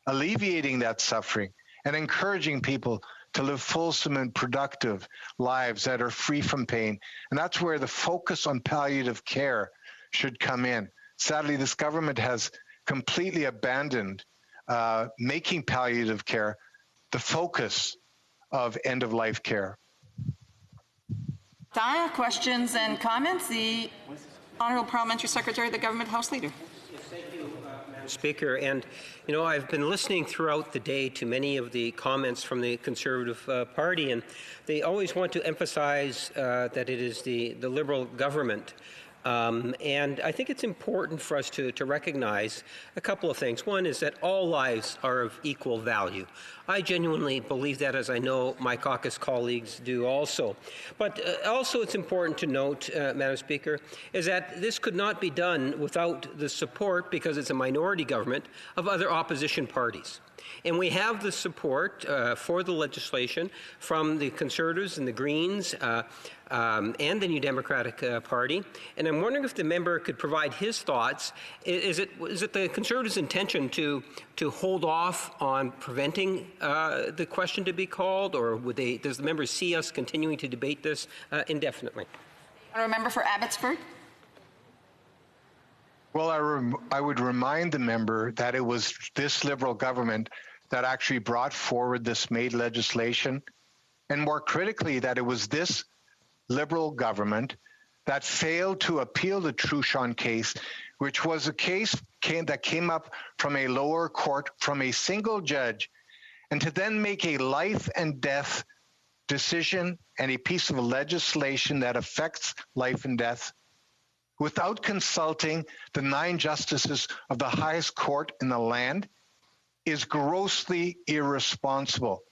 alleviating that suffering and encouraging people to live fulsome and productive lives that are free from pain. And that's where the focus on palliative care should come in. Sadly, this government has completely abandoned making palliative care the focus of end-of-life care.
Questions and comments? The Honourable Parliamentary Secretary, the Government House Leader.
Speaker, and you know, I've been listening throughout the day to many of the comments from the Conservative Party, and they always want to emphasize that it is the Liberal government And I think it's important for us to recognize a couple of things. One is that all lives are of equal value. I genuinely believe that, as I know my caucus colleagues do also. But also it's important to note, Madam Speaker, is that this could not be done without the support, because it's a minority government, of other opposition parties. And we have the support for the legislation from the Conservatives and the Greens and the New Democratic Party. And I'm wondering if the member could provide his thoughts. Is it the Conservatives' intention to hold off on preventing the question to be called, or does the member see us continuing to debate this indefinitely?
Honourable member for Abbotsford.
Well, I would remind the member that it was this Liberal government that actually brought forward this MAID legislation, and more critically, that it was this Liberal government that failed to appeal the Truchon case, which was a case that came up from a lower court from a single judge, and to then make a life and death decision and a piece of legislation that affects life and death without consulting the 9 justices of the highest court in the land is grossly irresponsible.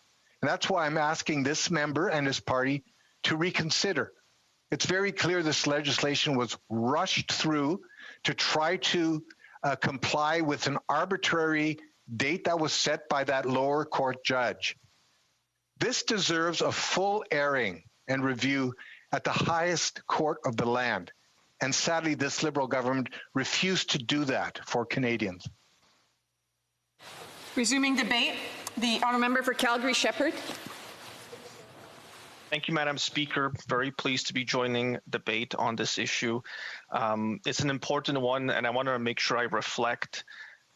And that's why I'm asking this member and his party to reconsider. It's very clear this legislation was rushed through to try to comply with an arbitrary date that was set by that lower court judge. This deserves a full airing and review at the highest court of the land. And sadly, this Liberal government refused to do that for Canadians.
Resuming debate, the honourable member for Calgary-Shepherd.
Thank you, Madam Speaker. Very pleased to be joining debate on this issue. It's an important one, and I want to make sure I reflect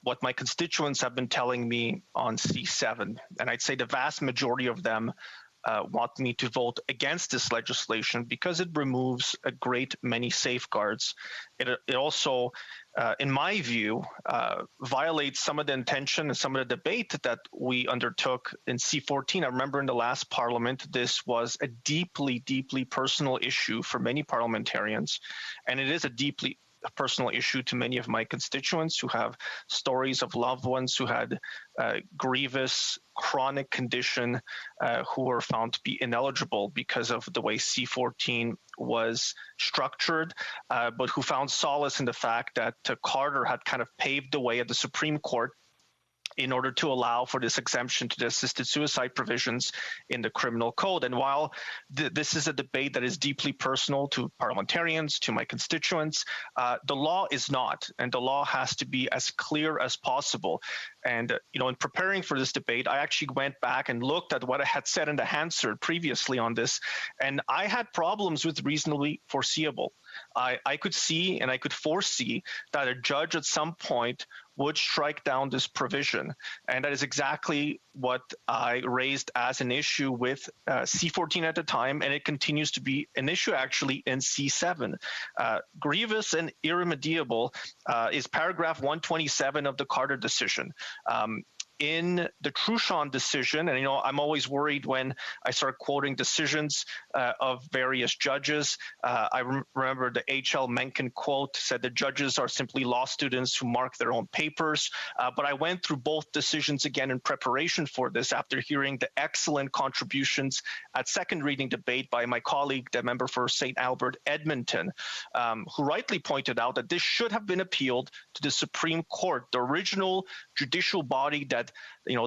what my constituents have been telling me on C7. And I'd say the vast majority of them want me to vote against this legislation because it removes a great many safeguards. It also, in my view, violates some of the intention and some of the debate that we undertook in C14. I remember in the last parliament, this was a deeply, deeply personal issue for many parliamentarians, and it is a deeply personal issue to many of my constituents who have stories of loved ones who had grievous chronic condition who were found to be ineligible because of the way C14 was structured, but who found solace in the fact that Carter had kind of paved the way at the Supreme Court in order to allow for this exemption to the assisted suicide provisions in the criminal code. And while this is a debate that is deeply personal to parliamentarians, to my constituents, the law is not, and the law has to be as clear as possible. And, in preparing for this debate, I actually went back and looked at what I had said in the Hansard previously on this, and I had problems with reasonably foreseeable. I could see and I could foresee that a judge at some point would strike down this provision. And that is exactly what I raised as an issue with C14 at the time, and it continues to be an issue actually in C7. Grievous and irremediable is paragraph 127 of the Carter decision. In the Truchon decision, and I'm always worried when I start quoting decisions of various judges. I remember the H.L. Mencken quote said the judges are simply law students who mark their own papers. But I went through both decisions again in preparation for this after hearing the excellent contributions at second reading debate by my colleague, the member for St. Albert Edmonton, who rightly pointed out that this should have been appealed to the Supreme Court, the original judicial body that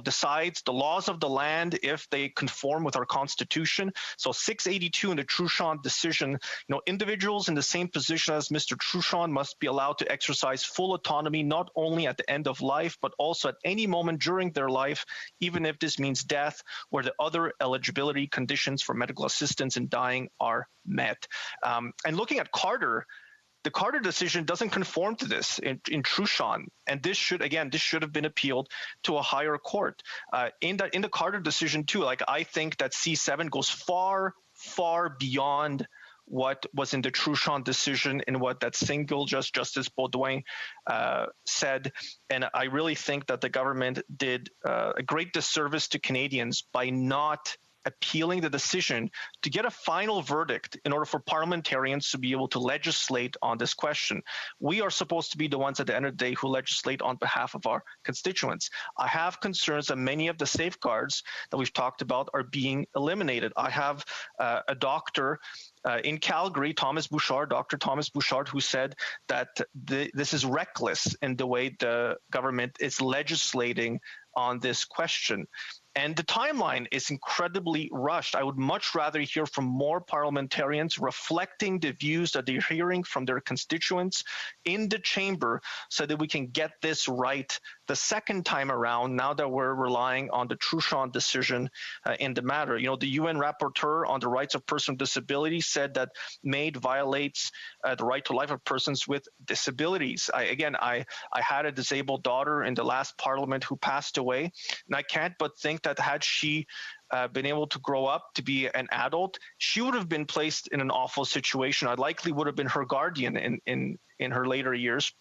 decides the laws of the land if they conform with our Constitution. So 682 in the Truchon decision, individuals in the same position as Mr. Truchon must be allowed to exercise full autonomy, not only at the end of life, but also at any moment during their life, even if this means death, where the other eligibility conditions for medical assistance in dying are met. And looking at Carter, the Carter decision doesn't conform to this in Truchon, and this should have been appealed to a higher court. In the Carter decision too, I think that C7 goes far, far beyond what was in the Truchon decision and what that single Justice Beaudoin said. And I really think that the government did a great disservice to Canadians by not
appealing the decision to get a final verdict in order for parliamentarians to be able to legislate on this question. We are supposed to be the ones at the end of the day who legislate on behalf of our constituents. I have concerns that many of the safeguards that we've talked about are being eliminated. I have a doctor in Calgary, Dr. Thomas Bouchard, who said that this is reckless in the way the government is legislating on this question. And the timeline is incredibly rushed. I would much rather hear from more parliamentarians reflecting the views that they're hearing from their constituents in the chamber so that we can get this right the second time around, now that we're relying on the Truchon decision in the matter. You know, the UN rapporteur on the rights of persons with disabilities said that MAID violates the right to life of persons with disabilities. I had a disabled daughter in the last parliament who passed away, and I can't but think that had she been able to grow up to be an adult, she would have been placed in an awful situation. I likely would have been her guardian in her later years.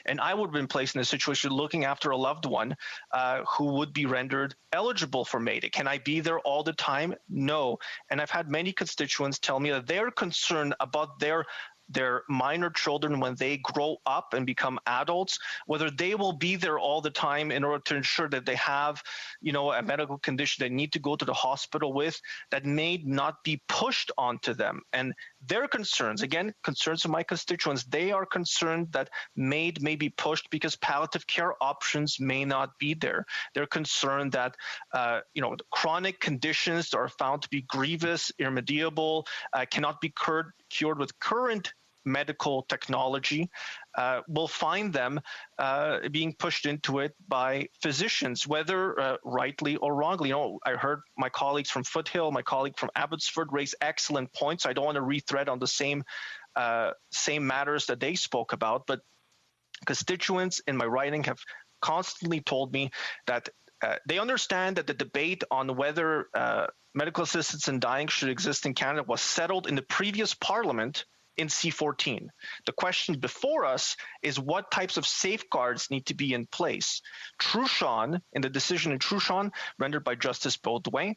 And I would have been placed in a situation looking after a loved one who would be rendered eligible for MAID. Can I be there all the time? No. And I've had many constituents tell me that they're concerned about their minor children when they grow up and become adults, whether they will be there all the time in order to ensure that they have, you know, a medical condition they need to go to the hospital with, that may not be pushed onto them. And their concerns, again, concerns of my constituents, they are concerned that MAID may be pushed because palliative care options may not be there. They're concerned that, the chronic conditions that are found to be grievous, irremediable, cannot be cured with current medical technology, will find them being pushed into it by physicians, whether rightly or wrongly. You know, I heard my colleagues from Foothill, my colleague from Abbotsford raise excellent points. I don't want to rethread on the same matters that they spoke about, but constituents in my writing have constantly told me that they understand that the debate on whether medical assistance in dying should exist in Canada was settled in the previous parliament in C14. The question before us is what types of safeguards need to be in place. Truchon, in the decision in Truchon, rendered by Justice Baudouin,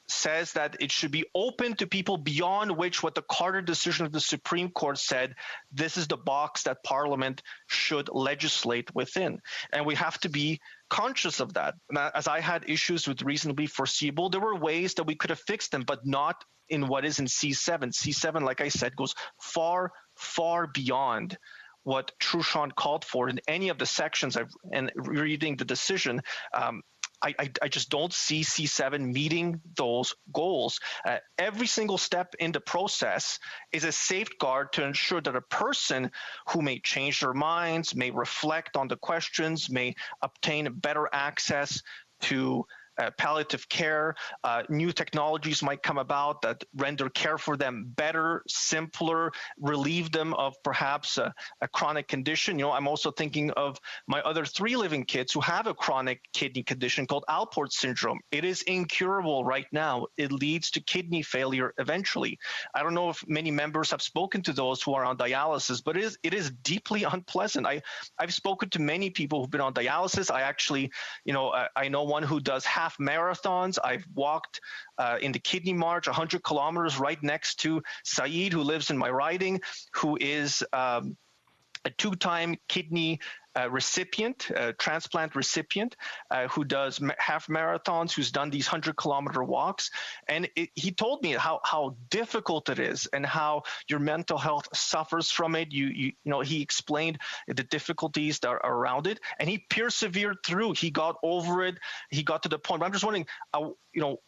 says that it should be open to people beyond which what the Carter decision of the Supreme Court said, this is the box that Parliament should legislate within. And we have to be conscious of that. As I had issues with reasonably foreseeable, there were ways that we could have fixed them, but not in what is in C7. C7, like I said, goes far, far beyond what Truchon called for in any of the sections. And reading the decision, I just don't see C7 meeting those goals. Every single step in the process is a safeguard to ensure that a person who may change their minds, may reflect on the questions, may obtain better access to palliative care. New technologies might come about that render care for them better, simpler, relieve them of perhaps a chronic condition. You know, I'm also thinking of my other 3 living kids who have a chronic kidney condition called Alport syndrome. It is incurable right now. It leads to kidney failure eventually. I don't know if many members have spoken to those who are on dialysis, but it is deeply unpleasant. I've spoken to many people who've been on dialysis. I actually, I know one who does half marathons. I've walked in the Kidney March 100 kilometers right next to Saeed, who lives in my riding, who is a 2-time kidney transplant recipient, who does half marathons, who's done these 100-kilometer walks. And he told me how difficult it is and how your mental health suffers from it. He explained the difficulties that are around it, and he persevered through. He got over it. He got to the point. But I'm just wondering,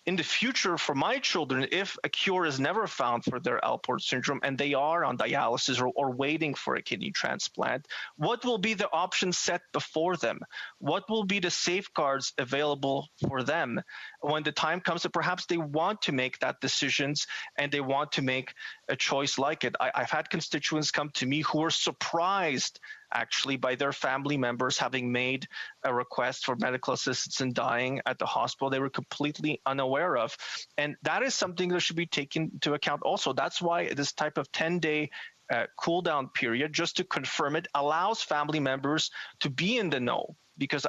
in the future for my children, if a cure is never found for their Alport syndrome and they are on dialysis or waiting for a kidney transplant, what will be the options set before them? What will be the safeguards available for them when the time comes that perhaps they want to make that decisions and they want to make a choice like it? I've had constituents come to me who were surprised actually by their family members having made a request for medical assistance in dying at the hospital they were completely unaware of. And that is something that should be taken into account also. That's why this type of 10-day cool down period, just to confirm it, allows family members to be in the know, because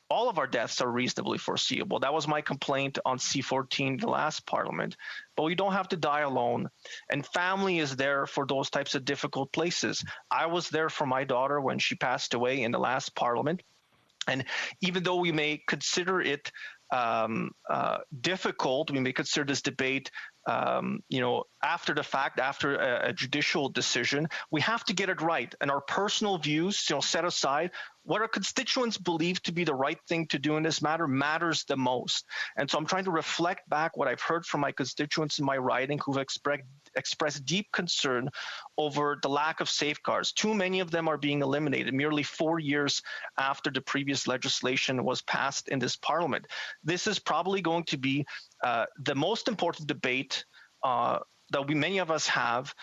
all of our deaths are reasonably foreseeable. That was my complaint on C-14, the last parliament. But we don't have to die alone. And family is there for those types of difficult places. I was there for my daughter when she passed away in the last parliament. And even though we may consider it difficult, we may consider this debate after the fact, after a judicial decision, we have to get it right. And our personal views, set aside, what our constituents believe to be the right thing to do in this matter matters the most. And so I'm trying to reflect back what I've heard from my constituents in my riding who've expressed deep concern over the lack of safeguards. Too many of them are being eliminated merely 4 years after the previous legislation was passed in this parliament. This is probably going to be the most important debate that many of us have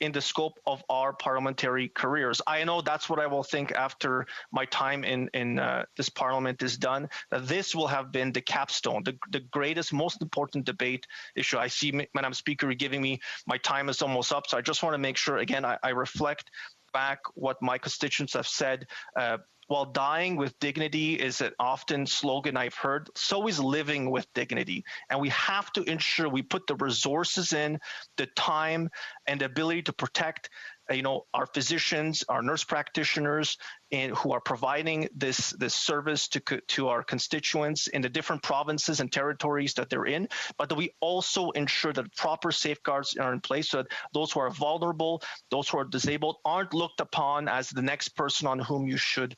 in the scope of our parliamentary careers. I know that's what I will think after my time in this parliament is done, that this will have been the capstone, the greatest, most important debate issue. I see, Madam Speaker, giving me my time is almost up, so I just want to make sure, again, I reflect back what my constituents have said. While dying with dignity is an often slogan I've heard, so is living with dignity. And we have to ensure we put the resources in, the time, and the ability to protect our physicians, our nurse practitioners, who are providing this service to our constituents in the different provinces and territories that they're in, but that we also ensure that proper safeguards are in place so that those who are vulnerable, those who are disabled, aren't looked upon as the next person on whom you should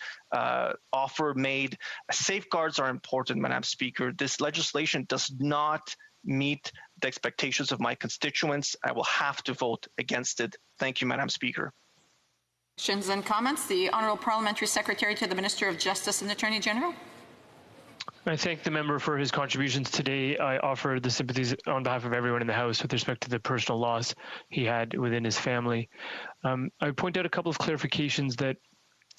offer aid. Safeguards are important, Madam Speaker. This legislation does not meet the expectations of my constituents. I will have to vote against it. Thank you, Madam Speaker.
Questions and comments? The Honourable Parliamentary Secretary to the Minister of Justice and Attorney General.
I thank the member for his contributions today. I offer the sympathies on behalf of everyone in the House with respect to the personal loss he had within his family. I point out a couple of clarifications that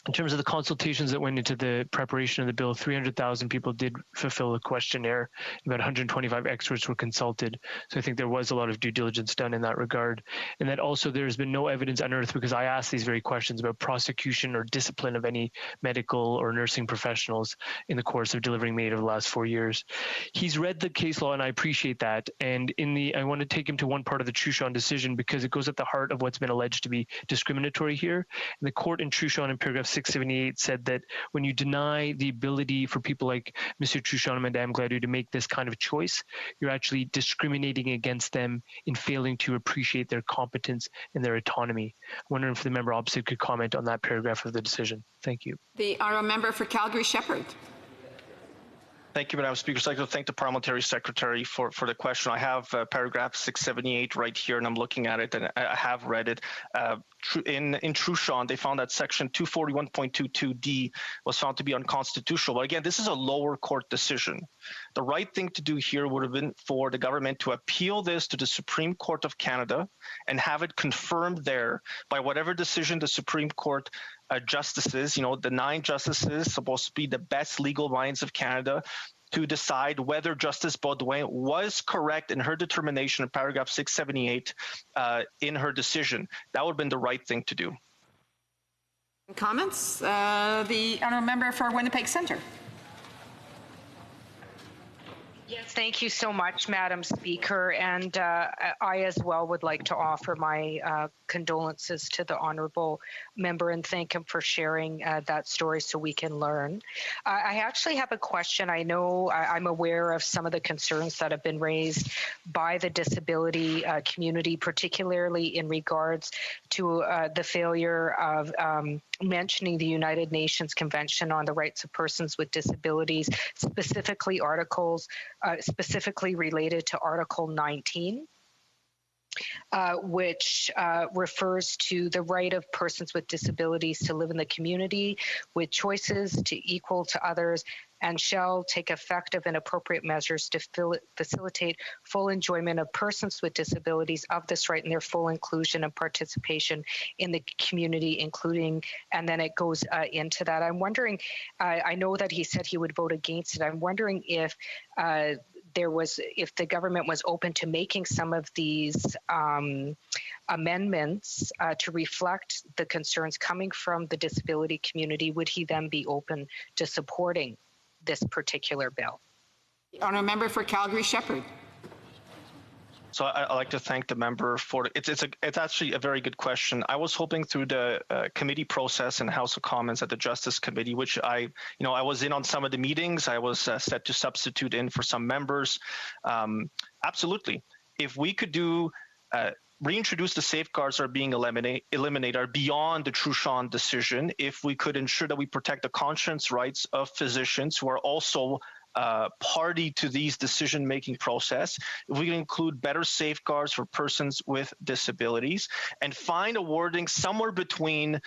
in terms of the consultations that went into the preparation of the bill, 300,000 people did fulfill the questionnaire. About 125 experts were consulted. So I think there was a lot of due diligence done in that regard. And that also there's been no evidence unearthed, because I asked these very questions about prosecution or discipline of any medical or nursing professionals in the course of delivering aid over the last 4 years. He's read the case law, and I appreciate that. And I want to take him to one part of the Truchon decision, because it goes at the heart of what's been alleged to be discriminatory here. And the court in Truchon in paragraph 678 said that when you deny the ability for people like Mr. Truchon and Madame Gladue to make this kind of choice, you're actually discriminating against them in failing to appreciate their competence and their autonomy. I'm wondering if the member opposite could comment on that paragraph of the decision. Thank you.
The honourable member for Calgary-Shepherd.
Thank you, Madam Speaker. So I'd like to thank the Parliamentary Secretary for the question. I have paragraph 678 right here, and I'm looking at it, and I have read it. In Truchon, they found that section 241.22d was found to be unconstitutional. But again, this is a lower court decision. The right thing to do here would have been for the government to appeal this to the Supreme Court of Canada and have it confirmed there by whatever decision the Supreme Court justices, the 9 justices supposed to be the best legal minds of Canada, to decide whether Justice Baudouin was correct in her determination in paragraph 678 in her decision. That would have been the right thing to do.
Comments? The honourable member for Winnipeg Centre.
Yes, thank you so much, Madam Speaker. And I as well would like to offer my condolences to the honourable member and thank him for sharing that story so we can learn. I actually have a question. I know I'm aware of some of the concerns that have been raised by the disability community, particularly in regards to the failure of mentioning the United Nations Convention on the Rights of Persons with Disabilities, specifically articles specifically related to Article 19. Which refers to the right of persons with disabilities to live in the community with choices to equal to others, and shall take effective and appropriate measures to facilitate full enjoyment of persons with disabilities of this right and their full inclusion and participation in the community, including, and then it goes into that. I'm wondering, I know that he said he would vote against it. I'm wondering if if the government was open to making some of these amendments to reflect the concerns coming from the disability community, would he then be open to supporting this particular bill.
The honourable member for Calgary-Shepherd.
So I'd like to thank the member for it's actually a very good question. I was hoping through the committee process in House of Commons at the Justice Committee, which I was in on some of the meetings. I was set to substitute in for some members. Absolutely, if we could do reintroduce the safeguards that are being eliminated are beyond the Truchon decision. If we could ensure that we protect the conscience rights of physicians who are also party to these decision-making process, if we can include better safeguards for persons with disabilities and find a wording somewhere between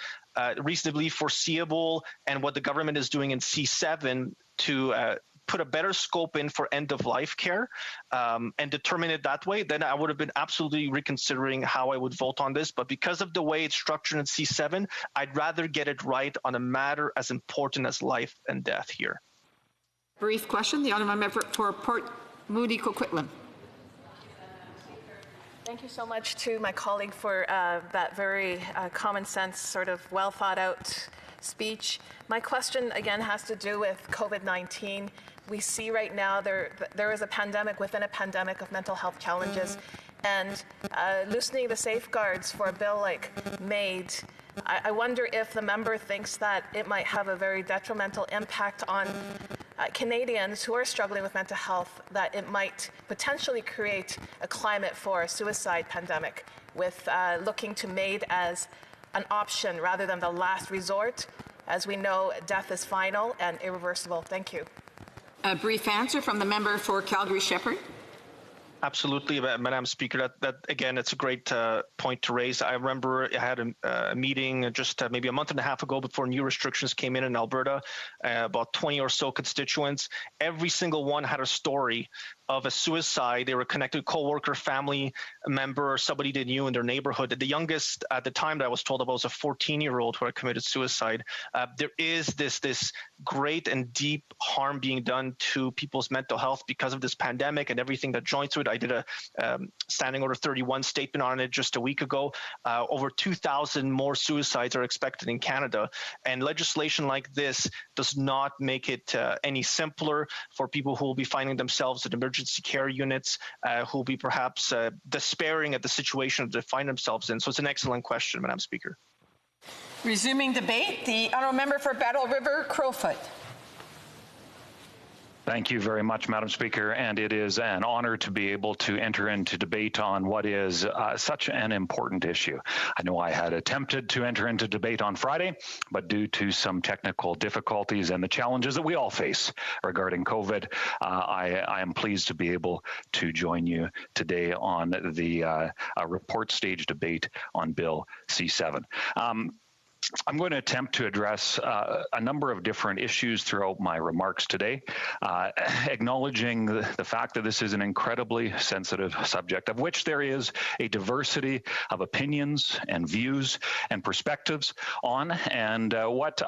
reasonably foreseeable and what the government is doing in C7 to put a better scope in for end-of-life care and determine it that way, then I would have been absolutely reconsidering how I would vote on this. But because of the way it's structured in C7, I'd rather get it right on a matter as important as life and death here.
Brief question. The honourable member for Port Moody Coquitlam.
Thank you so much to my colleague for that very common sense, sort of well thought out speech. My question again has to do with COVID-19. We see right now there is a pandemic within a pandemic of mental health challenges, and loosening the safeguards for a bill like MAID, I wonder if the member thinks that it might have a very detrimental impact on Canadians who are struggling with mental health, that it might potentially create a climate for a suicide pandemic with looking to MAID as an option rather than the last resort. As we know, death is final and irreversible. Thank you.
A brief answer from the member for Calgary-Shepherd.
Absolutely, Madam Speaker. That again, it's a great point to raise. I remember I had a meeting just maybe a month and a half ago before new restrictions came in Alberta. About 20 or so constituents. Every single one had a story of a suicide. They were connected to a co-worker, family member, or somebody they knew in their neighborhood. The youngest at the time that I was told about was a 14-year-old who had committed suicide. There is this great and deep harm being done to people's mental health because of this pandemic and everything that joins to it. I did a Standing Order 31 statement on it just a week ago. Over 2,000 more suicides are expected in Canada, and legislation like this does not make it any simpler for people who will be finding themselves in emergency care units, who will be perhaps despairing at the situation they find themselves in. So it's an excellent question, Madam Speaker.
Resuming debate, the honourable member for Battle River Crowfoot.
Thank you very much, Madam Speaker, and it is an honor to be able to enter into debate on what is such an important issue. I know I had attempted to enter into debate on Friday, but due to some technical difficulties and the challenges that we all face regarding COVID, I am pleased to be able to join you today on the report stage debate on Bill C7. I'm going to attempt to address a number of different issues throughout my remarks today, acknowledging the fact that this is an incredibly sensitive subject, of which there is a diversity of opinions and views and perspectives on, and what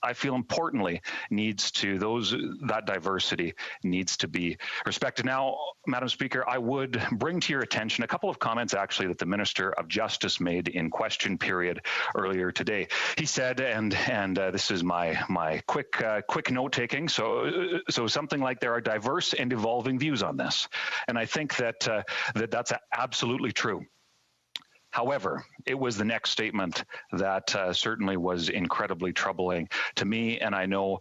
I feel importantly that diversity needs to be respected. Now, Madam Speaker, I would bring to your attention a couple of comments actually that the Minister of Justice made in question period earlier today. He said, and this is my quick note taking. So something like there are diverse and evolving views on this, and I think that that's absolutely true. However, it was the next statement that certainly was incredibly troubling to me, and I know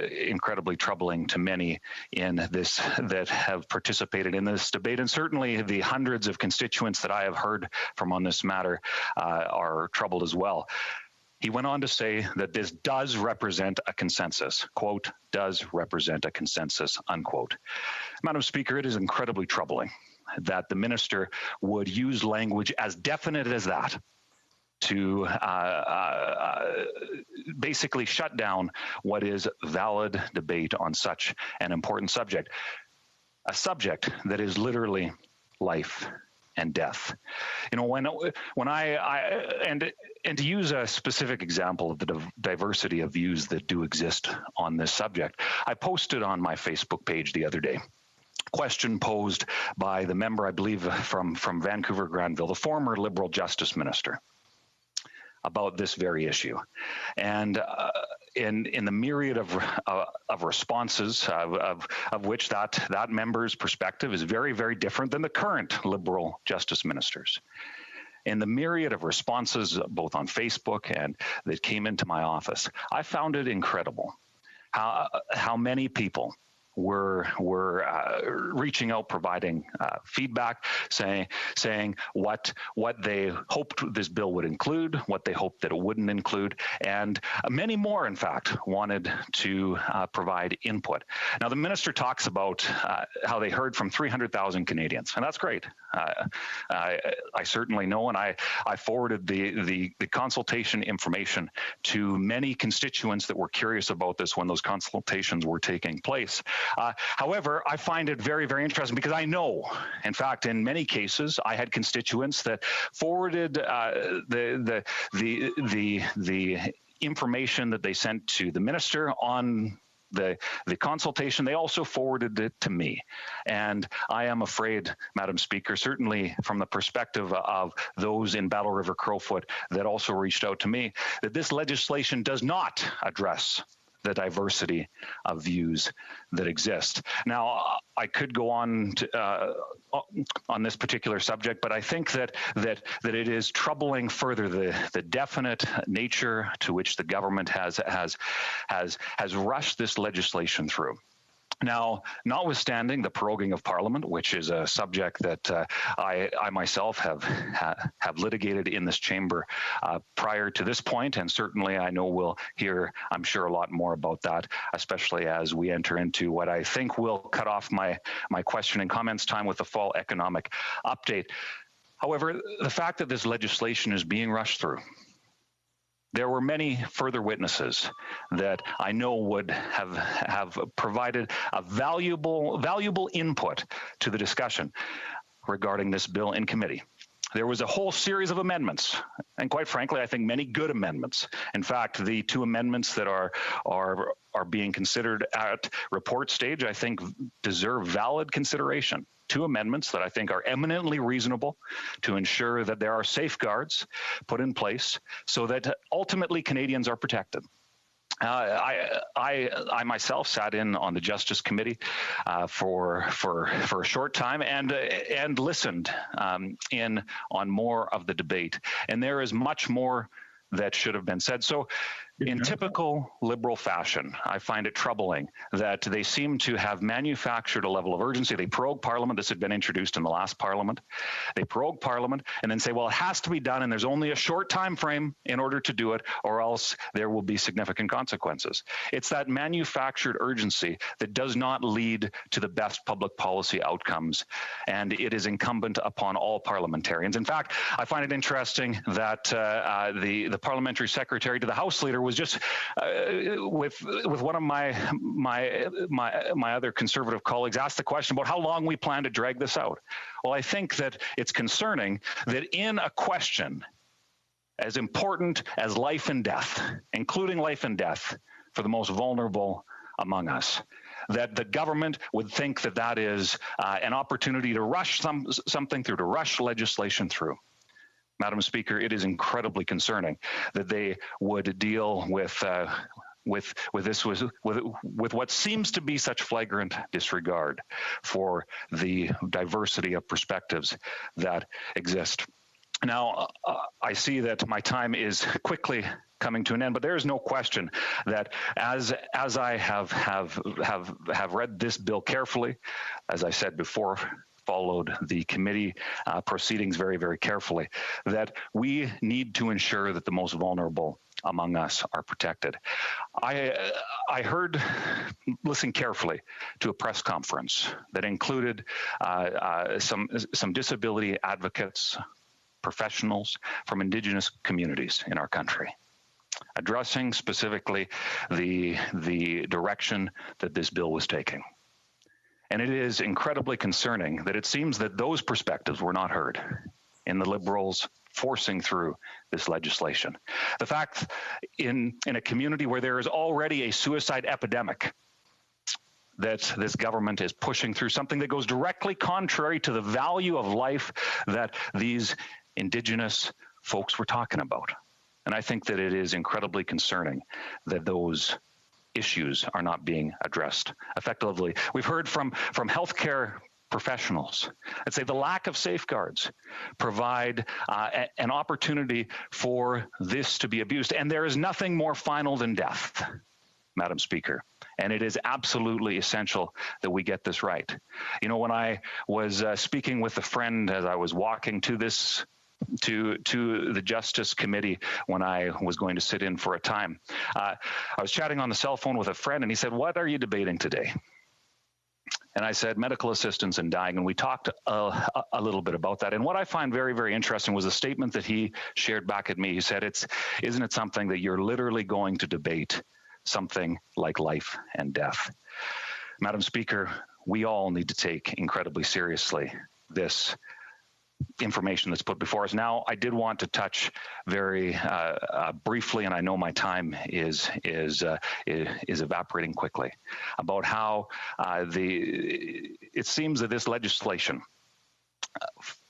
incredibly troubling to many in this that have participated in this debate, and certainly the hundreds of constituents that I have heard from on this matter are troubled as well. He went on to say that this does represent a consensus, quote, does represent a consensus, unquote. Madam Speaker, it is incredibly troubling that the minister would use language as definite as that to basically shut down what is valid debate on such an important subject, a subject that is literally life and death. You know, when and to use a specific example of the diversity of views that do exist on this subject, I posted on my Facebook page the other day question posed by the member, I believe, from Vancouver Granville, the former Liberal Justice Minister, about this very issue. And in the myriad of responses, of which that member's perspective is very, very different than the current Liberal Justice Ministers. In the myriad of responses, both on Facebook and that came into my office, I found it incredible how many people were reaching out, providing feedback, saying what they hoped this bill would include, what they hoped that it wouldn't include, and many more, in fact, wanted to provide input. Now, the minister talks about how they heard from 300,000 Canadians, and that's great. I certainly know, and I forwarded the consultation information to many constituents that were curious about this when those consultations were taking place. However, I find it very, very interesting because I know, in fact, in many cases, I had constituents that forwarded the information that they sent to the minister on the consultation. They also forwarded it to me. And I am afraid, Madam Speaker, certainly from the perspective of those in Battle River Crowfoot that also reached out to me, that this legislation does not address the diversity of views that exist. Now, I could go on to, on this particular subject, but I think that it is troubling further the definite nature to which the government has rushed this legislation through. Now, notwithstanding the proroguing of Parliament, which is a subject that I myself have litigated in this chamber prior to this point, and certainly I know we'll hear, I'm sure, a lot more about that, especially as we enter into what I think will cut off my question and comments time with the fall economic update. However, the fact that this legislation is being rushed through, there were many further witnesses that I know would have provided a valuable input to the discussion regarding this bill in committee. There was a whole series of amendments, and quite frankly, I think many good amendments. In fact, the two amendments that are being considered at report stage, I think, deserve valid consideration. Two amendments that I think are eminently reasonable to ensure that there are safeguards put in place so that ultimately Canadians are protected. I myself sat in on the Justice Committee for a short time and listened in on more of the debate, and there is much more that should have been said. So in typical Liberal fashion, I find it troubling that they seem to have manufactured a level of urgency. They prorogue Parliament. This had been introduced in the last Parliament. They prorogue Parliament and then say, well, it has to be done, and there's only a short time frame in order to do it, or else there will be significant consequences. It's that manufactured urgency that does not lead to the best public policy outcomes, and it is incumbent upon all parliamentarians. In fact, I find it interesting that the parliamentary secretary to the House Leader was just with one of my other conservative colleagues asked the question about how long we plan to drag this out. Well, I think that it's concerning that in a question as important as life and death, including life and death for the most vulnerable among us, that the government would think that that is an opportunity to rush something through, to rush legislation through. Madam Speaker, it is incredibly concerning that they would deal with what seems to be such flagrant disregard for the diversity of perspectives that exist. Now, I see that my time is quickly coming to an end, but there is no question that as I have read this bill carefully, as I said before, followed the committee proceedings very, very carefully, that we need to ensure that the most vulnerable among us are protected. I listened carefully to a press conference that included some disability advocates, professionals from Indigenous communities in our country, addressing specifically the direction that this bill was taking. And it is incredibly concerning that it seems that those perspectives were not heard in the Liberals forcing through this legislation. The fact in a community where there is already a suicide epidemic, that this government is pushing through something that goes directly contrary to the value of life that these Indigenous folks were talking about. And I think that it is incredibly concerning that those issues are not being addressed effectively. We've heard from healthcare professionals that say the lack of safeguards provide an opportunity for this to be abused. And there is nothing more final than death, Madam Speaker. And it is absolutely essential that we get this right. You know, when I was speaking with a friend as I was walking to the Justice Committee when I was going to sit in for a time, I was chatting on the cell phone with a friend, and he said, "What are you debating today?" And I said, medical assistance in dying. And we talked a little bit about that. And what I find very, very interesting was a statement that he shared back at me. He said, isn't it something that you're literally going to debate something like life and death? Madam Speaker, we all need to take incredibly seriously this information that's put before us. Now, I did want to touch very briefly, and I know my time is evaporating quickly, about how it seems that this legislation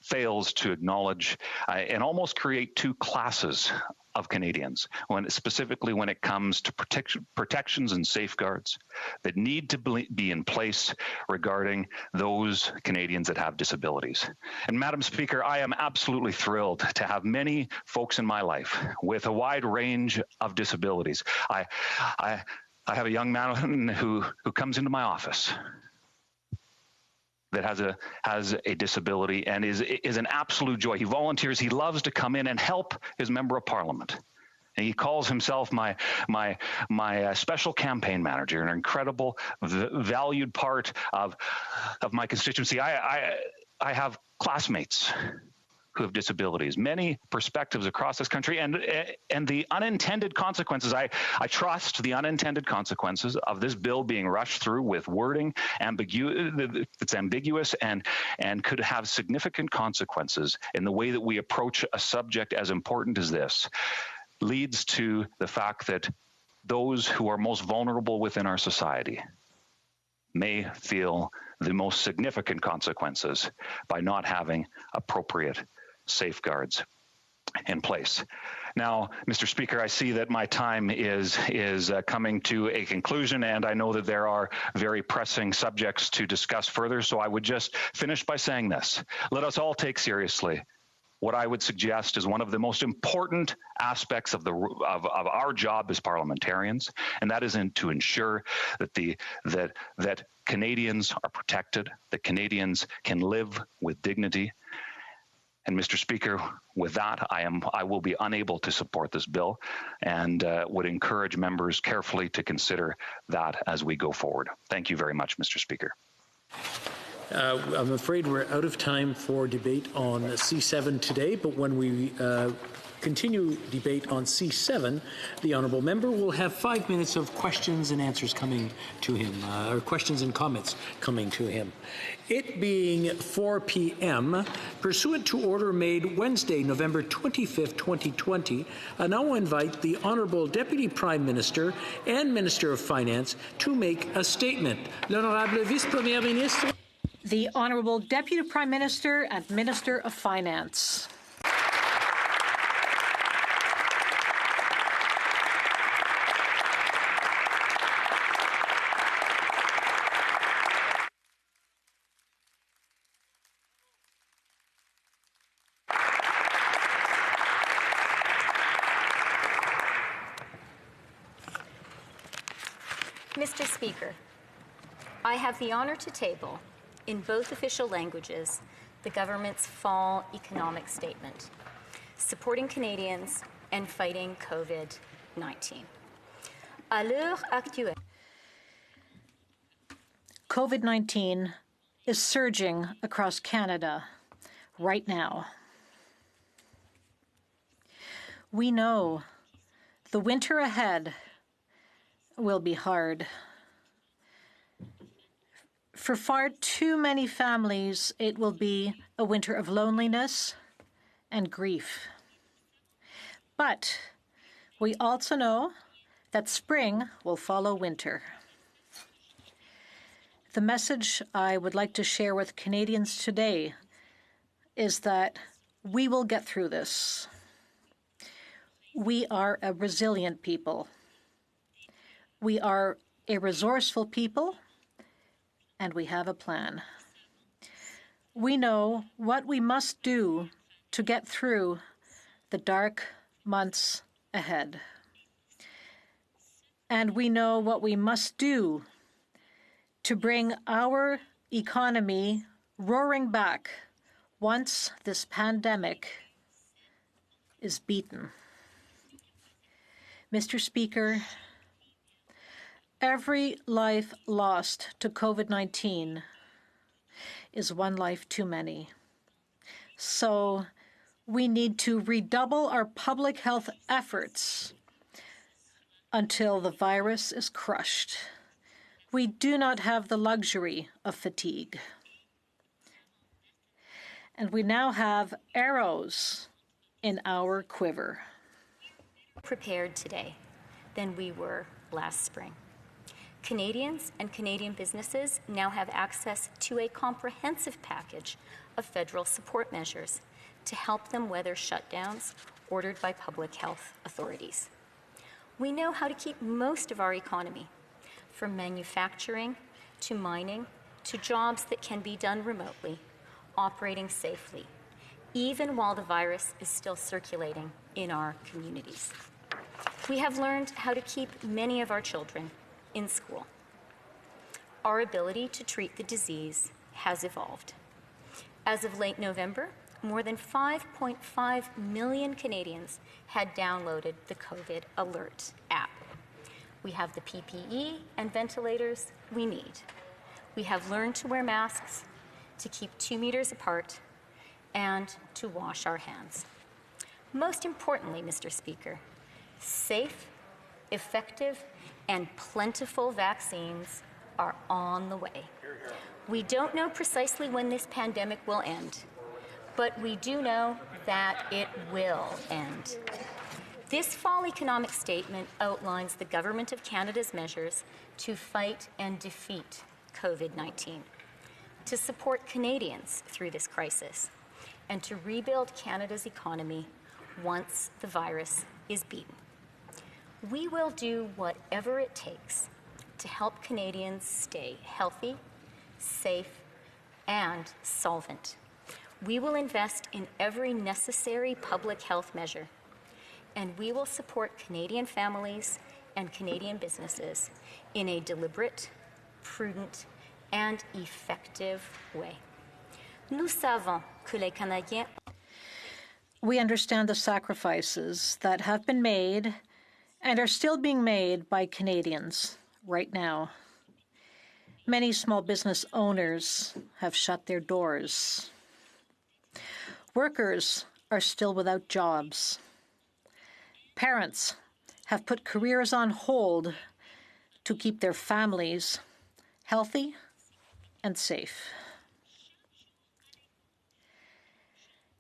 fails to acknowledge and almost create two classes of Canadians, specifically when it comes to protections and safeguards that need to be in place regarding those Canadians that have disabilities. And Madam Speaker, I am absolutely thrilled to have many folks in my life with a wide range of disabilities. I have a young man who comes into my office that has a disability and is an absolute joy. He volunteers. He loves to come in and help his member of parliament. And he calls himself my special campaign manager, an incredible, valued part of my constituency. I have classmates who have disabilities, many perspectives across this country, and the unintended consequences. I trust the unintended consequences of this bill being rushed through with wording that's ambiguous and could have significant consequences in the way that we approach a subject as important as this, leads to the fact that those who are most vulnerable within our society may feel the most significant consequences by not having appropriate safeguards in place. Now, Mr. Speaker, I see that my time is coming to a conclusion, and I know that there are very pressing subjects to discuss further, so I would just finish by saying this. Let us all take seriously what I would suggest is one of the most important aspects of our job as parliamentarians, and that is to ensure that Canadians are protected, that Canadians can live with dignity. And Mr. Speaker, with that, I will be unable to support this bill, and would encourage members carefully to consider that as we go forward. Thank you very much, Mr. Speaker.
I'm afraid we're out of time for debate on C7 today, but when we continue debate on C7, the honourable member will have 5 minutes of questions and answers coming to him, or questions and comments coming to him. It being 4 p.m., pursuant to order made Wednesday, November 25th, 2020, I now invite the Honourable Deputy Prime Minister and Minister of Finance to make a statement. L'Honourable Vice-Premier Ministre.
The Honourable Deputy Prime Minister and Minister of Finance.
Mr. Speaker, I have the honour to table, in both official languages, the government's fall economic statement, supporting Canadians and fighting COVID-19. À l'heure actuelle,
COVID-19 is surging across Canada right now. We know the winter ahead will be hard. For far too many families, it will be a winter of loneliness and grief. But we also know that spring will follow winter. The message I would like to share with Canadians today is that we will get through this. We are a resilient people. We are a resourceful people, and we have a plan. We know what we must do to get through the dark months ahead. And we know what we must do to bring our economy roaring back once this pandemic is beaten. Mr. Speaker, every life lost to COVID-19 is one life too many. So we need to redouble our public health efforts until the virus is crushed. We do not have the luxury of fatigue. And we now have arrows in our quiver.
Prepared today than we were last spring. Canadians and Canadian businesses now have access to a comprehensive package of federal support measures to help them weather shutdowns ordered by public health authorities. We know how to keep most of our economy, from manufacturing to mining to jobs that can be done remotely, operating safely, even while the virus is still circulating in our communities. We have learned how to keep many of our children in school. Our ability to treat the disease has evolved. As of late November, more than 5.5 million Canadians had downloaded the COVID Alert app. We have the PPE and ventilators we need. We have learned to wear masks, to keep 2 meters apart, and to wash our hands. Most importantly, Mr. Speaker, safe, effective, and plentiful vaccines are on the way. We don't know precisely when this pandemic will end, but we do know that it will end. This fall economic statement outlines the Government of Canada's measures to fight and defeat COVID-19, to support Canadians through this crisis, and to rebuild Canada's economy once the virus is beaten. We will do whatever it takes to help Canadians stay healthy, safe, and solvent. We will invest in every necessary public health measure, and we will support Canadian families and Canadian businesses in a deliberate, prudent, and effective way. Nous savons que les Canadiens.
We understand the sacrifices that have been made and are still being made by Canadians right now. Many small business owners have shut their doors. Workers are still without jobs. Parents have put careers on hold to keep their families healthy and safe.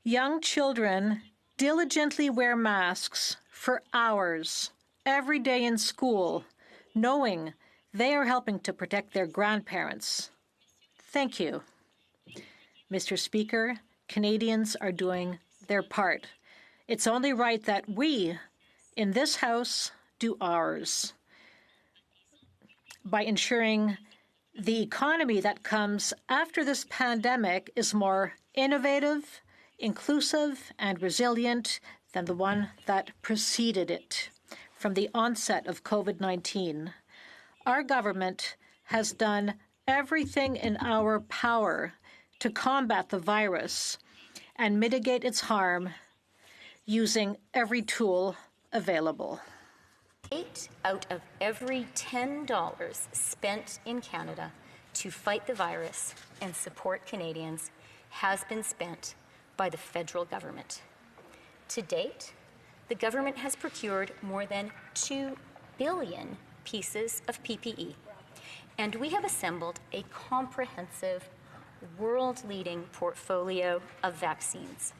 Young children diligently wear masks for hours every day in school, knowing they are helping to protect their grandparents. Thank you. Mr. Speaker, Canadians are doing their part. It's only right that we, in this House, do ours by ensuring the economy that comes after this pandemic is more innovative, inclusive, and resilient than the one that preceded it. From the onset of COVID-19, our government has done everything in our power to combat the virus and mitigate its harm using every tool available.
8 out of every $10 spent in Canada to fight the virus and support Canadians has been spent by the federal government. To date, the government has procured more than 2 billion pieces of PPE, and we have assembled a comprehensive, world-leading portfolio of vaccines.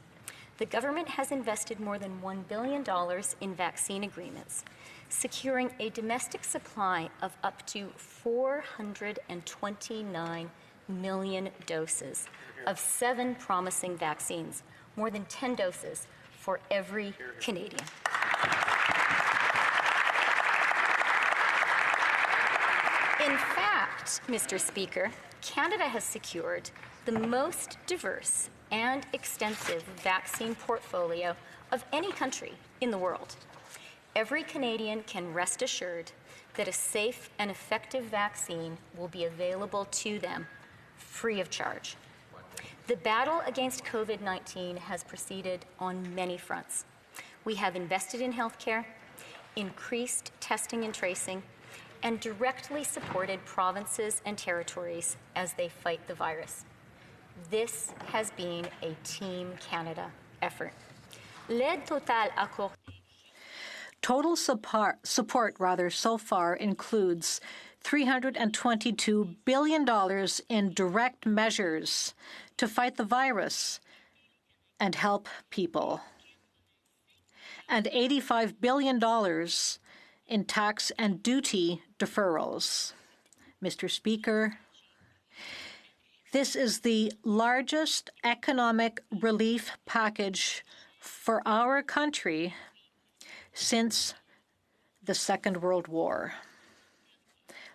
The government has invested more than $1 billion in vaccine agreements, securing a domestic supply of up to 429 million doses of 7 promising vaccines, more than 10 doses for every Canadian. In fact, Mr. Speaker, Canada has secured the most diverse and extensive vaccine portfolio of any country in the world. Every Canadian can rest assured that a safe and effective vaccine will be available to them free of charge. The battle against COVID-19 has proceeded on many fronts. We have invested in healthcare, increased testing and tracing, and directly supported provinces and territories as they fight the virus. This has been a Team Canada effort. L'aide totale à court
Total support so far includes $322 billion in direct measures to fight the virus and help people, and $85 billion in tax and duty deferrals. Mr. Speaker, this is the largest economic relief package for our country since the Second World War.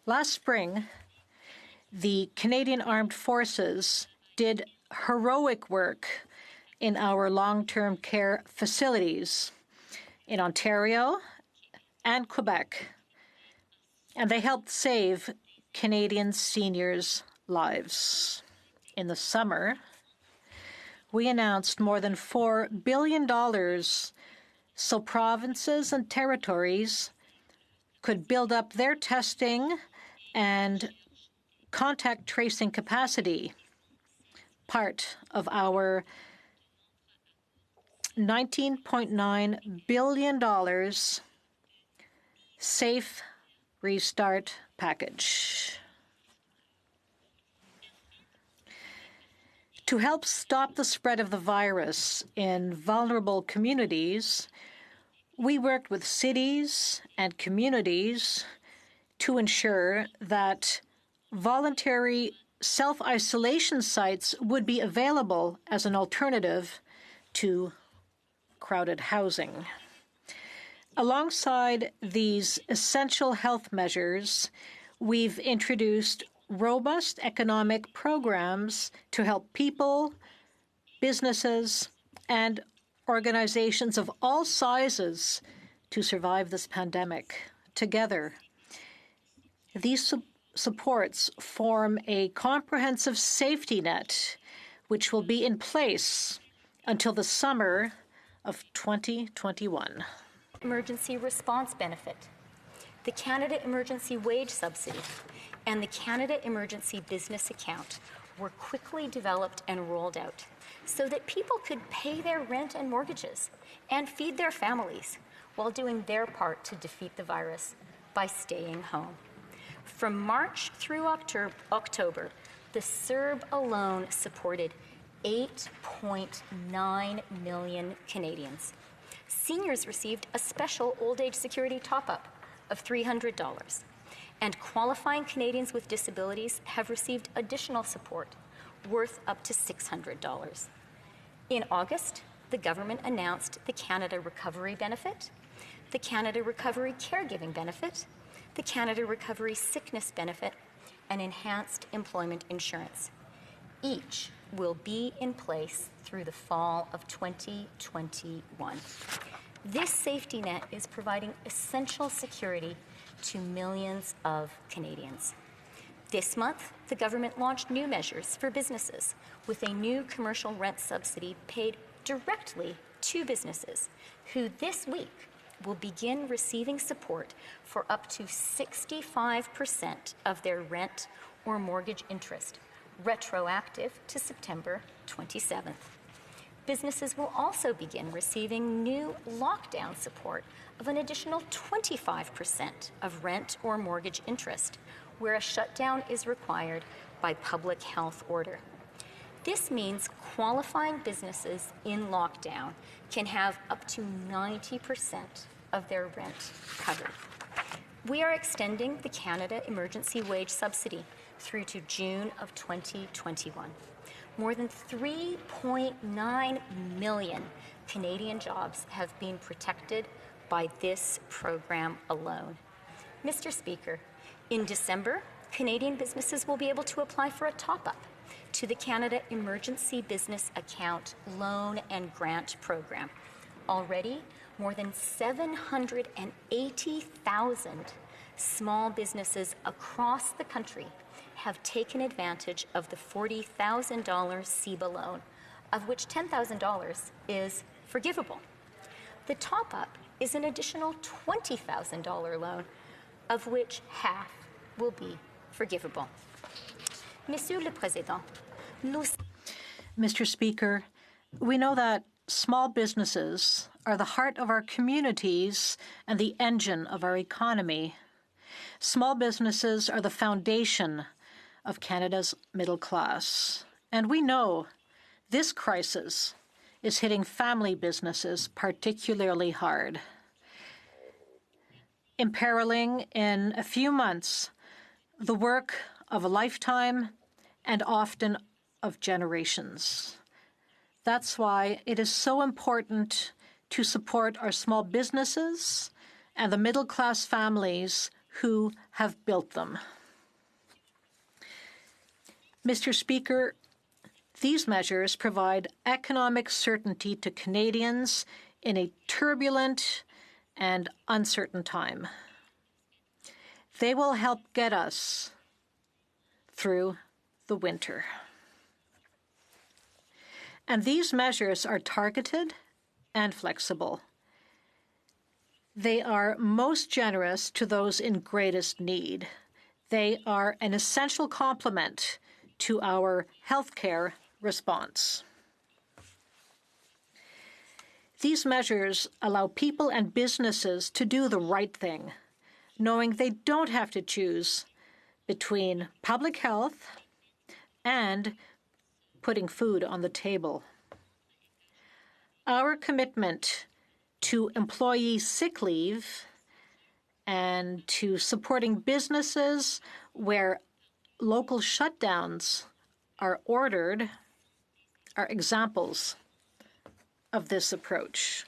Last spring, the Canadian Armed Forces did heroic work in our long-term care facilities in Ontario and Quebec, and they helped save Canadian seniors' lives. In the summer, we announced more than $4 billion so provinces and territories could build up their testing and contact tracing capacity, part of our $19.9 billion Safe Restart package. To help stop the spread of the virus in vulnerable communities, we worked with cities and communities to ensure that voluntary self-isolation sites would be available as an alternative to crowded housing. Alongside these essential health measures, we've introduced robust economic programs to help people, businesses, and organizations of all sizes to survive this pandemic together. These supports form a comprehensive safety net, which will be in place until the summer of 2021.
Emergency Response Benefit, the Canada Emergency Wage Subsidy, and the Canada Emergency Business Account were quickly developed and rolled out so that people could pay their rent and mortgages and feed their families while doing their part to defeat the virus by staying home. From March through October, the CERB alone supported 8.9 million Canadians. Seniors received a special old age security top-up of $300, and qualifying Canadians with disabilities have received additional support worth up to $600. In August, the government announced the Canada Recovery Benefit, the Canada Recovery Caregiving Benefit, the Canada Recovery Sickness Benefit, and enhanced employment insurance. Each will be in place through the fall of 2021. This safety net is providing essential security to millions of Canadians. This month, the government launched new measures for businesses with a new commercial rent subsidy paid directly to businesses who this week will begin receiving support for up to 65% of their rent or mortgage interest, retroactive to September 27th. Businesses will also begin receiving new lockdown support of an additional 25% of rent or mortgage interest, where a shutdown is required by public health order. This means qualifying businesses in lockdown can have up to 90% of their rent covered. We are extending the Canada Emergency Wage Subsidy through to June of 2021. More than 3.9 million Canadian jobs have been protected by this program alone. Mr. Speaker, in December, Canadian businesses will be able to apply for a top-up to the Canada Emergency Business Account Loan and Grant Program. Already, more than 780,000 small businesses across the country have taken advantage of the $40,000 CEBA loan, of which $10,000 is forgivable. The top-up is an additional $20,000 loan, of which half will be forgivable. Monsieur le Président,
Mr. Speaker, we know that small businesses are the heart of our communities and the engine of our economy. Small businesses are the foundation of Canada's middle class. And we know this crisis is hitting family businesses particularly hard, imperiling in a few months the work of a lifetime and often of generations. That's why it is so important to support our small businesses and the middle-class families who have built them. Mr. Speaker, these measures provide economic certainty to Canadians in a turbulent and uncertain time. They will help get us through the winter. And these measures are targeted and flexible. They are most generous to those in greatest need. They are an essential complement to our healthcare response. These measures allow people and businesses to do the right thing, knowing they don't have to choose between public health and putting food on the table. Our commitment to employee sick leave and to supporting businesses where local shutdowns are ordered are examples of this approach.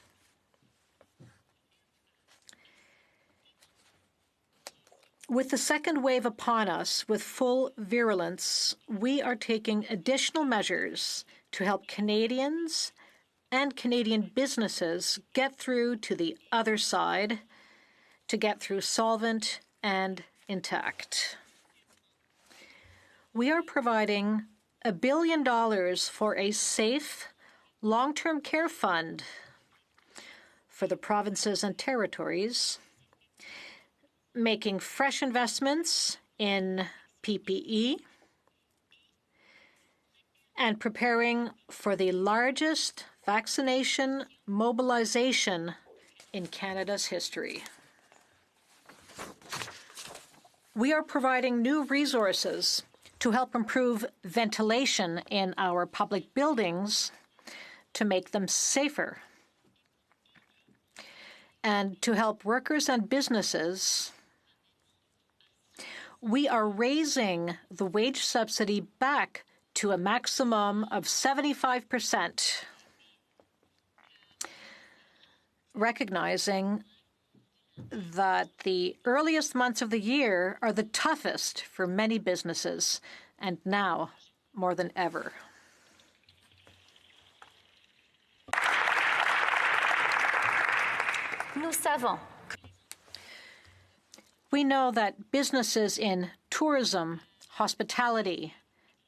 With the second wave upon us with full virulence, we are taking additional measures to help Canadians and Canadian businesses get through to the other side, to get through solvent and intact. We are providing $1 billion for a safe, long-term care fund for the provinces and territories, making fresh investments in PPE, and preparing for the largest vaccination mobilization in Canada's history. We are providing new resources to help improve ventilation in our public buildings to make them safer, and to help workers and businesses. We are raising the wage subsidy back to a maximum of 75%, recognizing that the earliest months of the year are the toughest for many businesses, and now more than ever. We know that businesses in tourism, hospitality,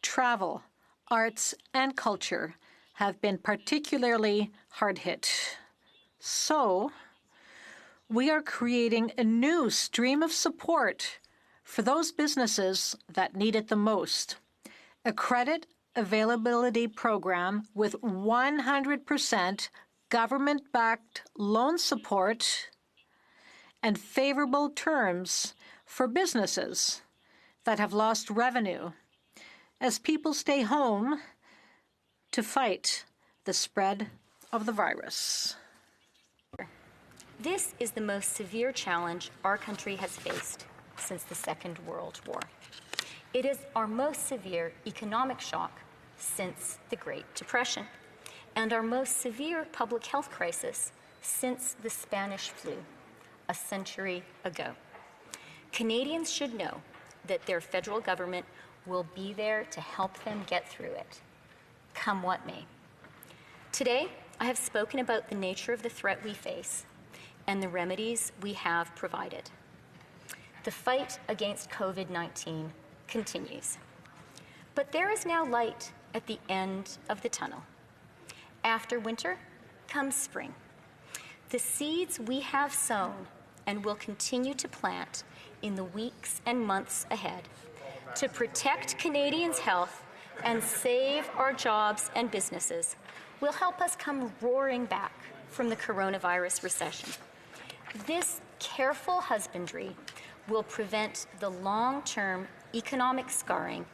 travel, arts, and culture have been particularly hard hit. So, we are creating a new stream of support for those businesses that need it the most. A credit availability program with 100% government-backed loan support and favorable terms for businesses that have lost revenue as people stay home to fight the spread of the virus.
This is the most severe challenge our country has faced since the Second World War. It is our most severe economic shock since the Great Depression, and our most severe public health crisis since the Spanish flu a century ago. Canadians should know that their federal government will be there to help them get through it, come what may. Today, I have spoken about the nature of the threat we face and the remedies we have provided. The fight against COVID-19 continues. But there is now light at the end of the tunnel. After winter comes spring. The seeds we have sown and will continue to plant in the weeks and months ahead to protect Canadians' health and save our jobs and businesses will help us come roaring back from the coronavirus recession. This careful husbandry will prevent the long-term economic scarring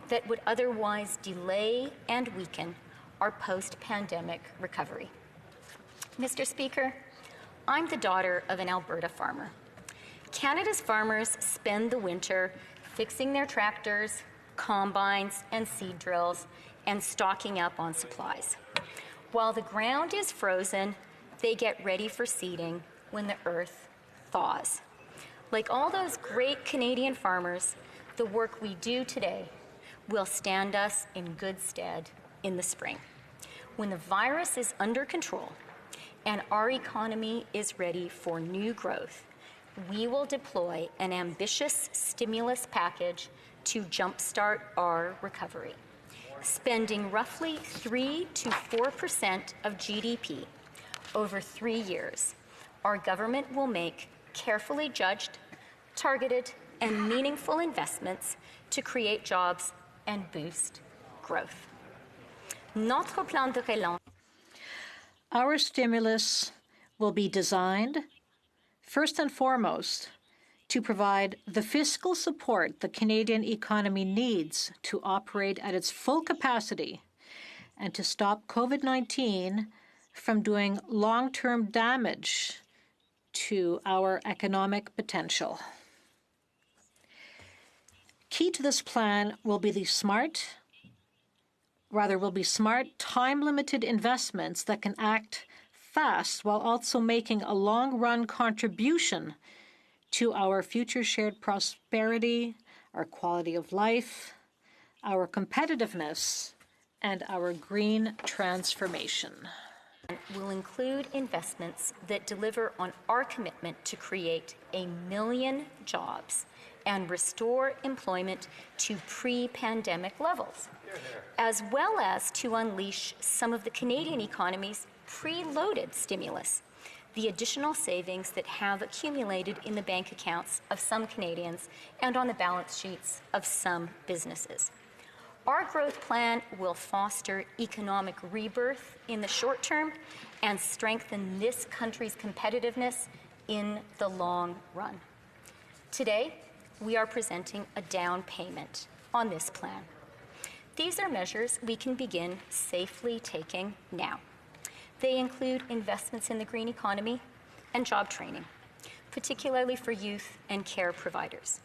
that would otherwise delay and weaken our post-pandemic recovery. Mr. Speaker, I'm the daughter of an Alberta farmer. Canada's farmers spend the winter fixing their tractors, combines, and seed drills, and stocking up on supplies. While the ground is frozen, they get ready for seeding when the earth thaws. Like all those great Canadian farmers, the work we do today will stand us in good stead in the spring. When the virus is under control and our economy is ready for new growth, we will deploy an ambitious stimulus package to jumpstart our recovery. Spending roughly 3 to 4% of GDP over 3 years, our government will make carefully judged, targeted, and meaningful investments to create jobs and boost growth. Notre plan de relance.
Our stimulus will be designed, first and foremost, to provide the fiscal support the Canadian economy needs to operate at its full capacity and to stop COVID-19 from doing long-term damage to our economic potential. Key to this plan will be smart, time-limited investments that can act fast while also making a long-run contribution to our future shared prosperity, our quality of life, our competitiveness, and our green transformation.
Will include investments that deliver on our commitment to create 1 million jobs and restore employment to pre-pandemic levels, as well as to unleash some of the Canadian economy's preloaded stimulus, the additional savings that have accumulated in the bank accounts of some Canadians and on the balance sheets of some businesses. Our growth plan will foster economic rebirth in the short term and strengthen this country's competitiveness in the long run. Today, we are presenting a down payment on this plan. These are measures we can begin safely taking now. They include investments in the green economy and job training, particularly for youth and care providers,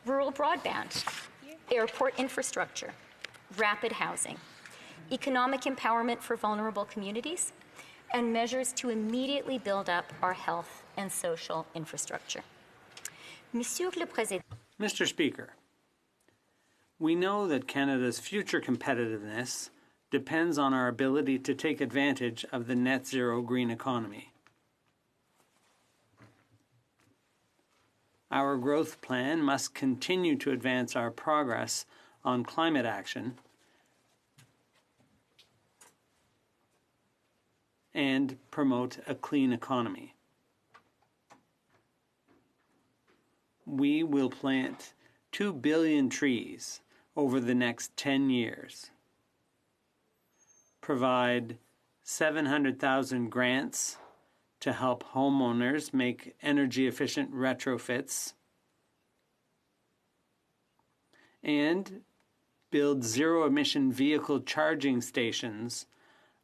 rural broadband, airport infrastructure, rapid housing, economic empowerment for vulnerable communities, and measures to immediately build up our health and social infrastructure. Monsieur le Président.
Mr. Speaker, we know that Canada's future competitiveness depends on our ability to take advantage of the net zero green economy. Our growth plan must continue to advance our progress on climate action and promote a clean economy. We will plant 2 billion trees over the next 10 years, provide 700,000 grants to help homeowners make energy-efficient retrofits, and build zero-emission vehicle charging stations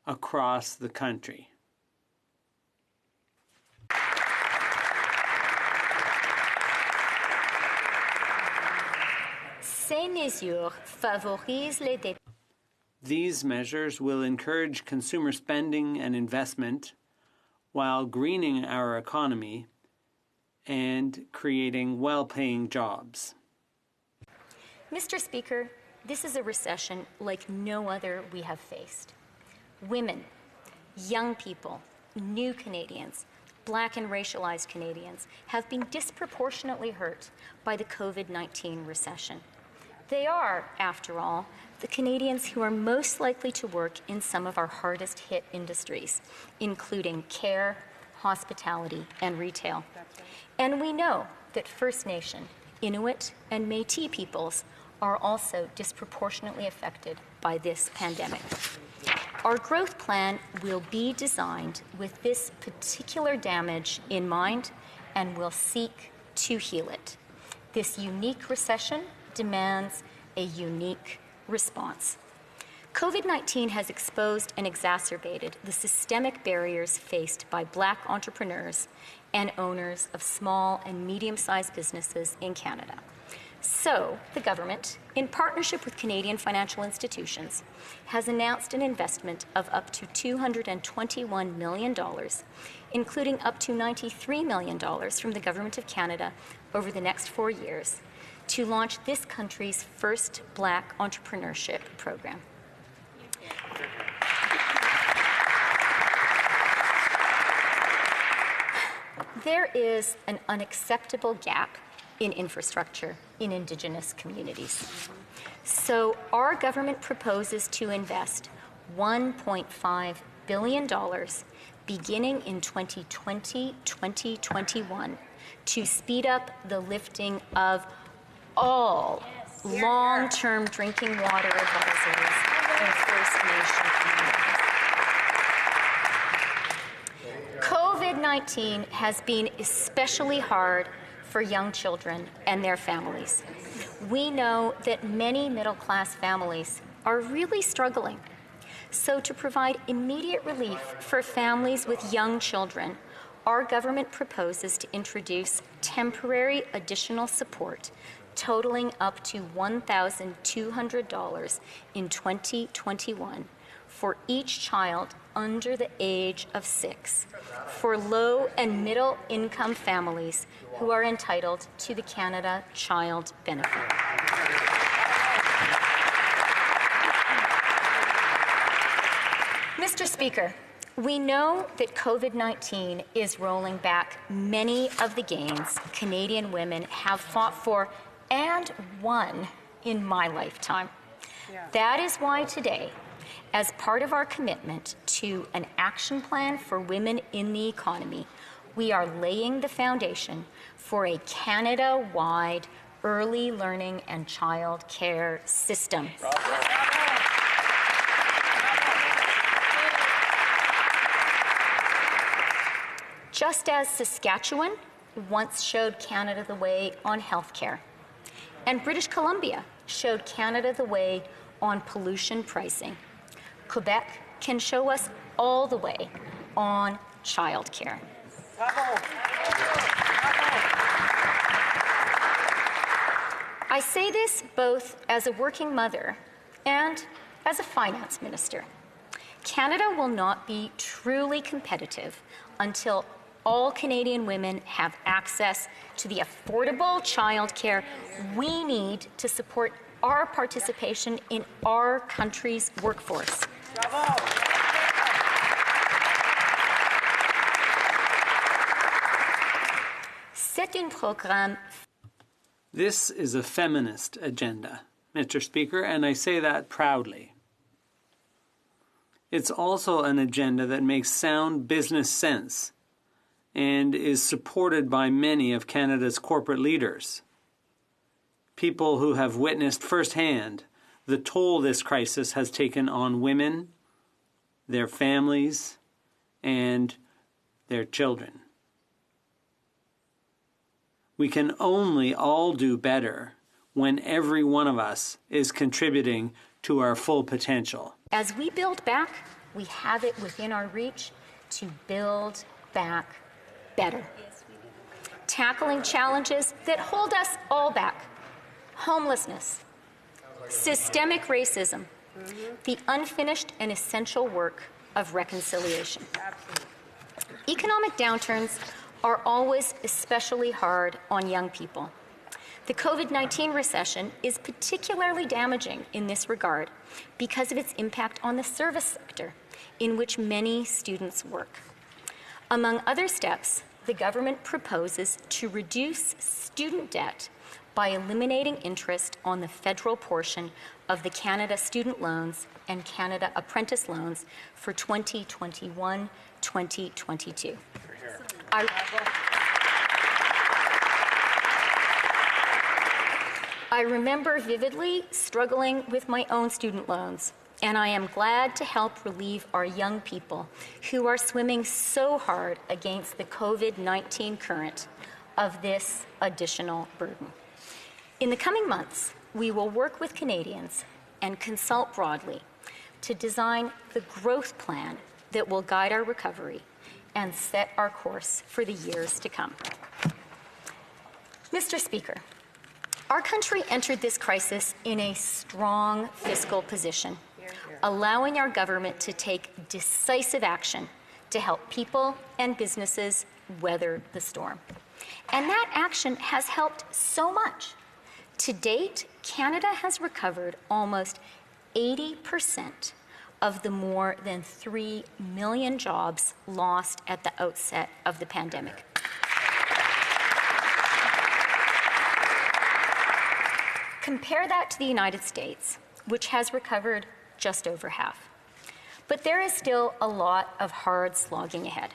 across the country.
Ces mesures favorisent les dépenses.
These measures will encourage consumer spending and investment while greening our economy and creating well-paying jobs.
Mr. Speaker, this is a recession like no other we have faced. Women, young people, new Canadians, Black and racialized Canadians have been disproportionately hurt by the COVID-19 recession. They are, after all, the Canadians who are most likely to work in some of our hardest hit industries, including care, hospitality, and retail. And we know that First Nation, Inuit, and Métis peoples are also disproportionately affected by this pandemic. Our growth plan will be designed with this particular damage in mind and will seek to heal it. This unique recession demands a unique response. COVID-19 has exposed and exacerbated the systemic barriers faced by Black entrepreneurs and owners of small and medium-sized businesses in Canada. So, the government, in partnership with Canadian financial institutions, has announced an investment of up to $221 million, including up to $93 million from the Government of Canada over the next 4 years, to launch this country's first Black entrepreneurship program. There is an unacceptable gap in infrastructure in Indigenous communities. So our government proposes to invest $1.5 billion beginning in 2020-2021 to speed up the lifting of all long-term drinking water advisories in First Nation communities. COVID-19 has been especially hard for young children and their families. We know that many middle-class families are really struggling. So to provide immediate relief for families with young children, our government proposes to introduce temporary additional support totaling up to $1,200 in 2021 for each child under the age of 6 for low and middle income families who are entitled to the Canada Child Benefit. Mr. Speaker, we know that COVID-19 is rolling back many of the gains Canadian women have fought for and won in my lifetime. That is why today, as part of our commitment to an action plan for women in the economy, we are laying the foundation for a Canada-wide early learning and child care system. Just as Saskatchewan once showed Canada the way on healthcare, and British Columbia showed Canada the way on pollution pricing, Quebec can show us all the way on childcare. I say this both as a working mother and as a finance minister. Canada will not be truly competitive until all Canadian women have access to the affordable childcare we need to support our participation in our country's workforce. Bravo.
This is a feminist agenda, Mr. Speaker, and I say that proudly. It's also an agenda that makes sound business sense and is supported by many of Canada's corporate leaders, people who have witnessed firsthand the toll this crisis has taken on women, their families, and their children. We can only all do better when every one of us is contributing to our full potential.
As we build back, we have it within our reach to build back better. Tackling challenges that hold us all back: homelessness, systemic racism, the unfinished and essential work of reconciliation. Economic downturns are always especially hard on young people. The COVID-19 recession is particularly damaging in this regard because of its impact on the service sector, in which many students work. Among other steps, the government proposes to reduce student debt by eliminating interest on the federal portion of the Canada Student Loans and Canada Apprentice Loans for 2021-2022. I remember vividly struggling with my own student loans, and I am glad to help relieve our young people who are swimming so hard against the COVID-19 current of this additional burden. In the coming months, we will work with Canadians and consult broadly to design the growth plan that will guide our recovery and set our course for the years to come. Mr. Speaker, our country entered this crisis in a strong fiscal position, allowing our government to take decisive action to help people and businesses weather the storm. And that action has helped so much. To date, Canada has recovered almost 80% of the more than 3 million jobs lost at the outset of the pandemic. Compare that to the United States, which has recovered just over half. But there is still a lot of hard slogging ahead.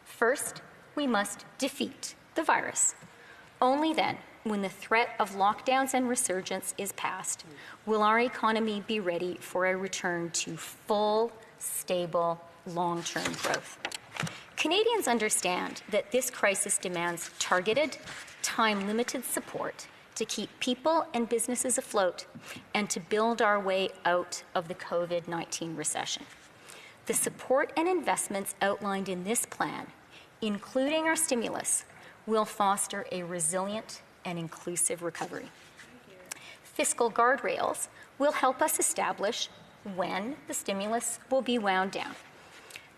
First, we must defeat the virus. Only then, when the threat of lockdowns and resurgence is past, will our economy be ready for a return to full, stable, long-term growth. Canadians understand that this crisis demands targeted, time-limited support to keep people and businesses afloat and to build our way out of the COVID-19 recession. The support and investments outlined in this plan, including our stimulus, will foster a resilient and inclusive recovery. Fiscal guardrails will help us establish when the stimulus will be wound down.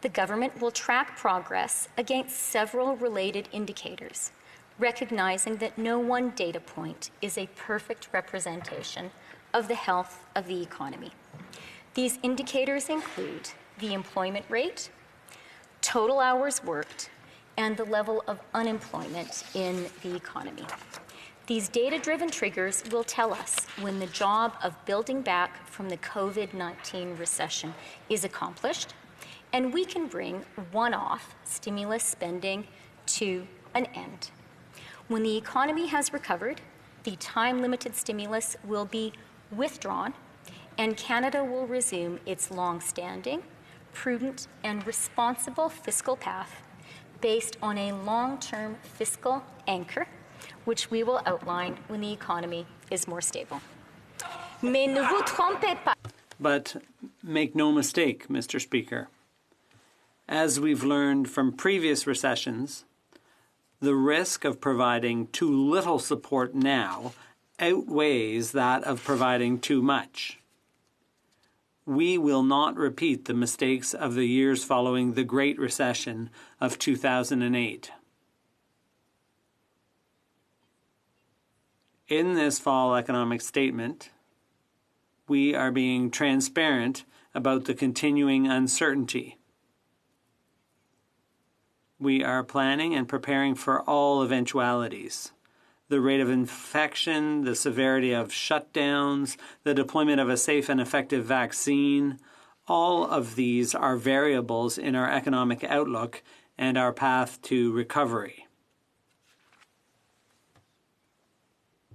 The government will track progress against several related indicators, recognizing that no one data point is a perfect representation of the health of the economy. These indicators include the employment rate, total hours worked, and the level of unemployment in the economy. These data-driven triggers will tell us when the job of building back from the COVID-19 recession is accomplished, and we can bring one-off stimulus spending to an end. When the economy has recovered, the time-limited stimulus will be withdrawn, and Canada will resume its long-standing, prudent, and responsible fiscal path based on a long-term fiscal anchor, which we will outline when the economy is more stable. Mais ne vous trompez pas.
But make no mistake, Mr. Speaker. As we've learned from previous recessions, the risk of providing too little support now outweighs that of providing too much. We will not repeat the mistakes of the years following the Great Recession of 2008. In this fall economic statement, we are being transparent about the continuing uncertainty. We are planning and preparing for all eventualities. The rate of infection, the severity of shutdowns, the deployment of a safe and effective vaccine, all of these are variables in our economic outlook and our path to recovery.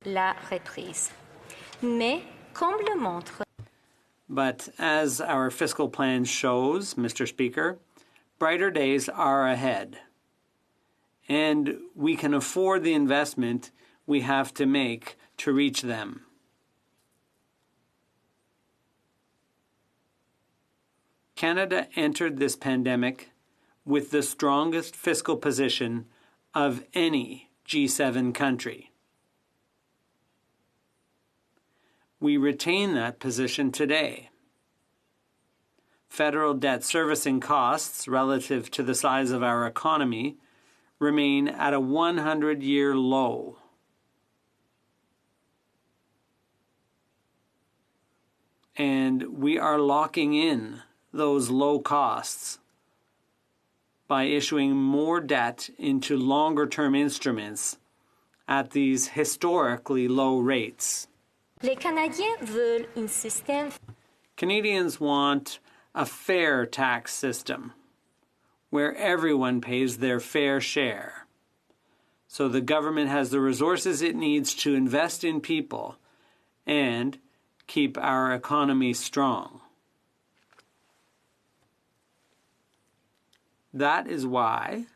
La reprise. Mais, comme le montre.
But as our fiscal plan shows, Mr. Speaker, brighter days are ahead, and we can afford the investment we have to make to reach them. Canada entered this pandemic with the strongest fiscal position of any G7 country. We retain that position today. Federal debt servicing costs relative to the size of our economy remain at a 100-year low. And we are locking in those low costs by issuing more debt into longer-term instruments at these historically low rates.
Les Canadiens veulent un système.
Canadians want a fair tax system where everyone pays their fair share, so the government has the resources it needs to invest in people and keep our economy strong. That is why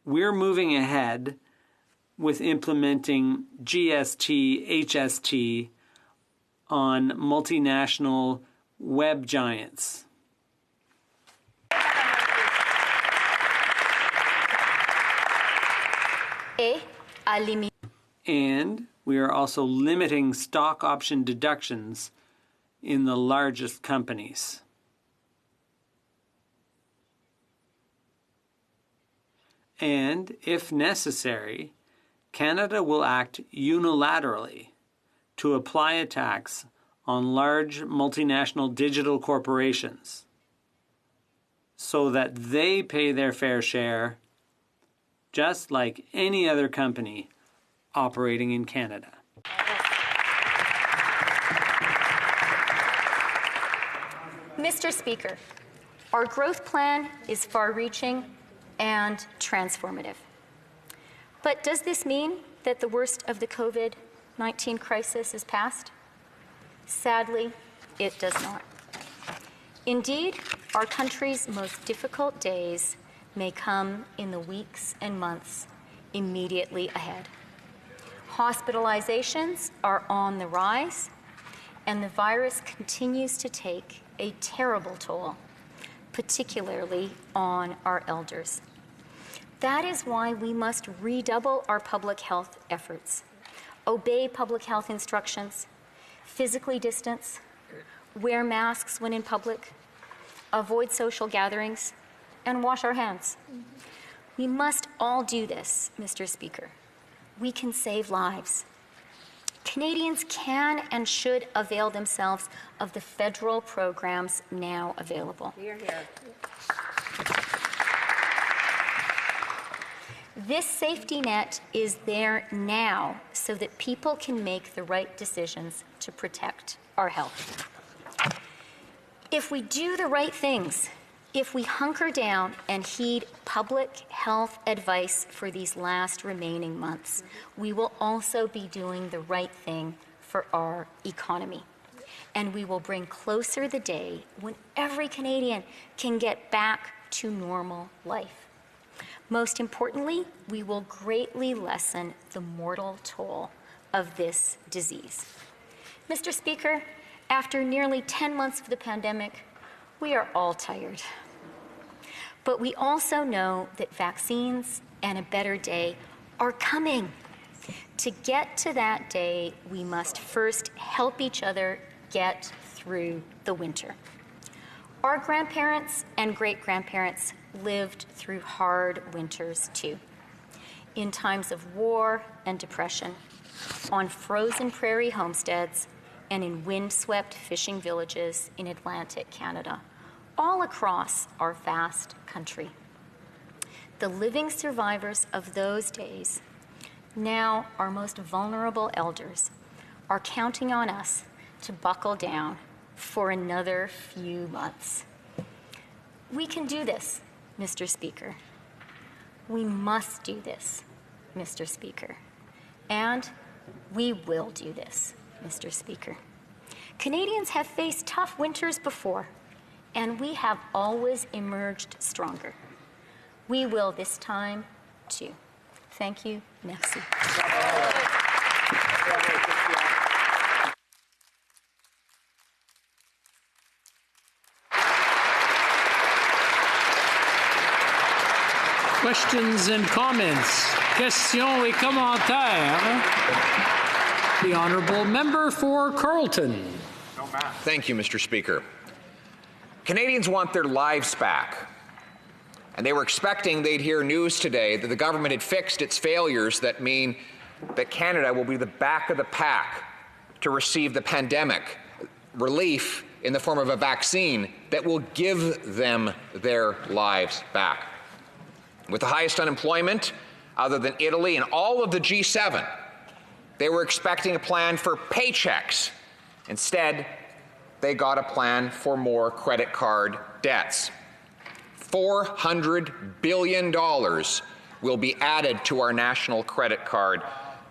we're moving ahead with implementing GST, HST on multinational web giants. And we are also limiting stock option deductions in the largest companies. And, if necessary, Canada will act unilaterally to apply a tax on large multinational digital corporations so that they pay their fair share just like any other company operating in Canada.
Mr. Speaker, our growth plan is far-reaching and transformative. But does this mean that the worst of the COVID-19 crisis is past? Sadly, it does not. Indeed, our country's most difficult days may come in the weeks and months immediately ahead. Hospitalizations are on the rise, and the virus continues to take a terrible toll, particularly on our elders. That is why we must redouble our public health efforts, obey public health instructions, physically distance, wear masks when in public, avoid social gatherings, and wash our hands. We must all do this, Mr. Speaker. We can save lives. Canadians can and should avail themselves of the federal programs now available.
Here, here.
This safety net is there now so that people can make the right decisions to protect our health. If we do the right things, if we hunker down and heed public health advice for these last remaining months, we will also be doing the right thing for our economy. And we will bring closer the day when every Canadian can get back to normal life. Most importantly, we will greatly lessen the mortal toll of this disease. Mr. Speaker, after nearly 10 months of the pandemic, we are all tired. But we also know that vaccines and a better day are coming. To get to that day, we must first help each other get through the winter. Our grandparents and great-grandparents lived through hard winters too. In times of war and depression, on frozen prairie homesteads, and in wind-swept fishing villages in Atlantic Canada, all across our vast country. The living survivors of those days, now our most vulnerable elders, are counting on us to buckle down for another few months. We can do this, Mr. Speaker. We must do this, Mr. Speaker. And we will do this, Mr. Speaker. Canadians have faced tough winters before, and we have always emerged stronger. We will this time, too. Thank you. Merci.
Questions and comments. Questions et commentaires. The Honourable Member for Carleton.
Thank you, Mr. Speaker. Canadians want their lives back. And they were expecting they'd hear news today that the government had fixed its failures that mean that Canada will be the back of the pack to receive the pandemic relief in the form of a vaccine that will give them their lives back. With the highest unemployment, other than Italy and all of the G7, they were expecting a plan for paychecks. Instead, they got a plan for more credit card debts. $400 billion will be added to our national credit card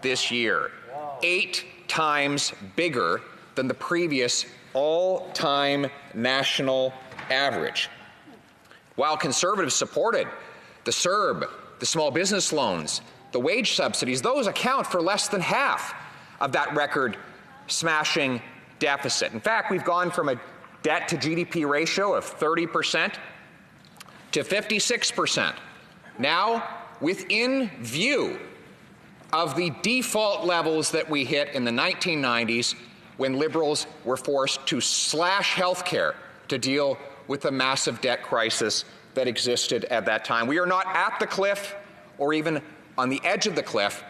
this year, 8 times bigger than the previous all-time national average. While Conservatives supported the CERB, the small business loans, the wage subsidies, those account for less than half of that record-smashing deficit. In fact, we've gone from a debt to GDP ratio of 30% to 56%. Now, within view of the default levels that we hit in the 1990s when Liberals were forced to slash health care to deal with the massive debt crisis that existed at that time. We are not at the cliff or even on the edge of the cliff,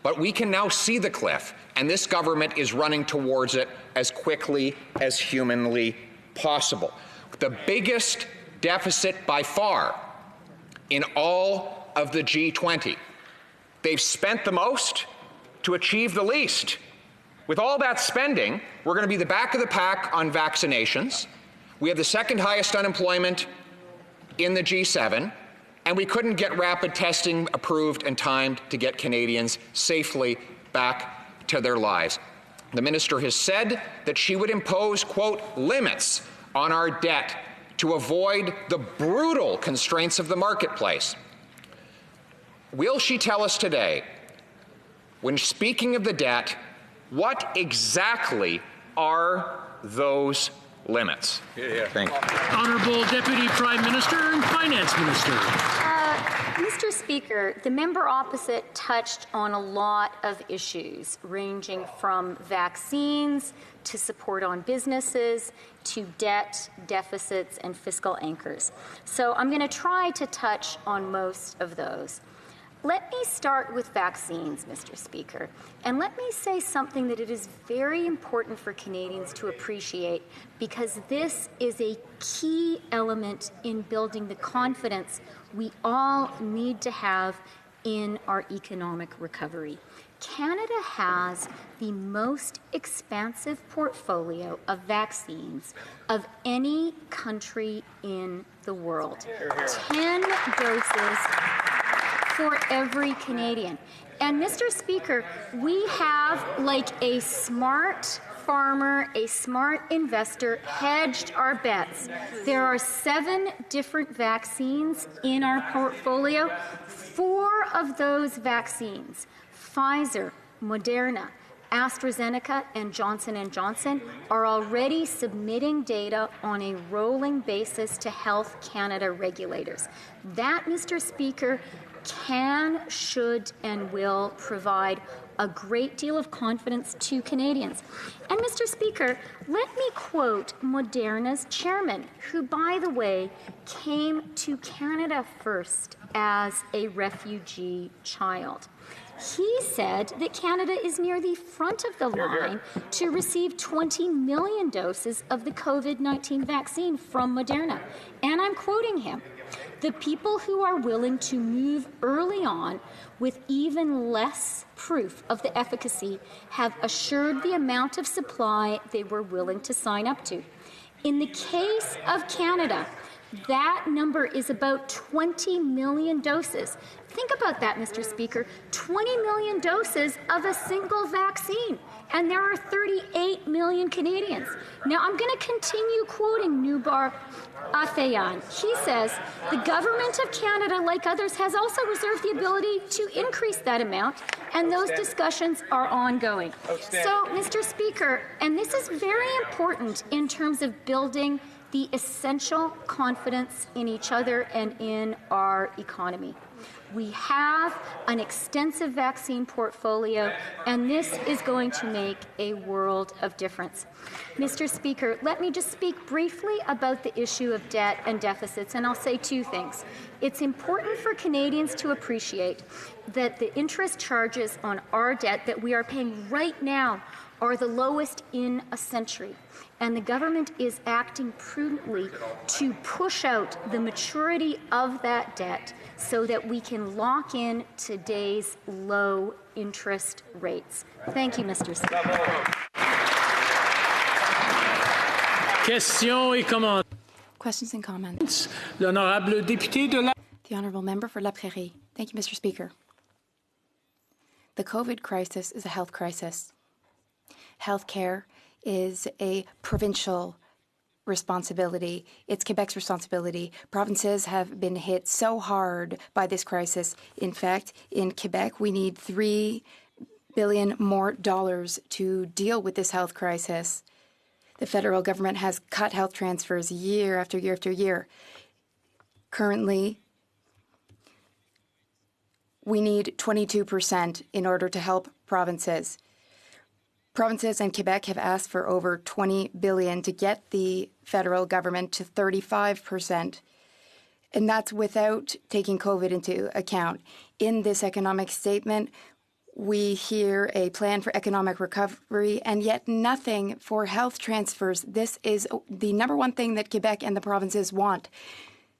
but we can now see the cliff, and this government is running towards it as quickly as humanly possible. The biggest deficit by far in all of the G20. They've spent the most to achieve the least. With all that spending, we're going to be the back of the pack on vaccinations. We have the second highest unemployment in the G7, and we couldn't get rapid testing approved and timed to get Canadians safely back to their lives. The minister has said that she would impose, quote, limits on our debt to avoid the brutal constraints of the marketplace. Will she tell us today, when speaking of the debt, what exactly are those limits? Thank you.
Honourable Deputy Prime Minister and Finance Minister.
Mr. Speaker, the member opposite touched on a lot of issues, ranging from vaccines to support on businesses to debt, deficits, and fiscal anchors. So I'm going to try to touch on most of those. Let me start with vaccines, Mr. Speaker, and let me say something that it is very important for Canadians to appreciate, because this is a key element in building the confidence we all need to have in our economic recovery. Canada has the most expansive portfolio of vaccines of any country in the world. 10 doses for every Canadian. And Mr. Speaker, we have, like a smart farmer, a smart investor, hedged our bets. There are 7 different vaccines in our portfolio. 4 of those vaccines, Pfizer, Moderna, AstraZeneca, and Johnson & Johnson, are already submitting data on a rolling basis to Health Canada regulators. That, Mr. Speaker, can, should, and will provide a great deal of confidence to Canadians. And Mr. Speaker, let me quote Moderna's chairman, who, by the way, came to Canada first as a refugee child. He said that Canada is near the front of the line to receive 20 million doses of the COVID-19 vaccine from Moderna. And I'm quoting him. The people who are willing to move early on with even less proof of the efficacy have assured the amount of supply they were willing to sign up to. In the case of Canada, that number is about 20 million doses. Think about that, Mr. Speaker. 20 million doses of a single vaccine. And there are 38 million Canadians. Now, I'm going to continue quoting Noubar Afeyan. He says, the government of Canada, like others, has also reserved the ability to increase that amount, and those discussions are ongoing. So, Mr. Speaker, and this is very important in terms of building the essential confidence in each other and in our economy. We have an extensive vaccine portfolio, and this is going to make a world of difference. Mr. Speaker, let me just speak briefly about the issue of debt and deficits, and I'll say two things. It's important for Canadians to appreciate that the interest charges on our debt that we are paying right now are the lowest in a century. And the government is acting prudently to push out the maturity of that debt so that we can lock in today's low interest rates. Thank you, Mr. Speaker.
Questions et commentaires.
Questions and comments.
L'honorable député de la...
The Honourable Member for La Prairie. Thank you, Mr. Speaker. The COVID crisis is a health crisis. Healthcare is a provincial responsibility. It's Quebec's responsibility. Provinces have been hit so hard by this crisis. In fact, in Quebec, we need $3 billion more to deal with this health crisis. The federal government has cut health transfers year after year after year. Currently, we need 22% in order to help provinces. Provinces and Quebec have asked for over $20 billion to get the federal government to 35%. And that's without taking COVID into account. In this economic statement, we hear a plan for economic recovery and yet nothing for health transfers. This is the number one thing that Quebec and the provinces want.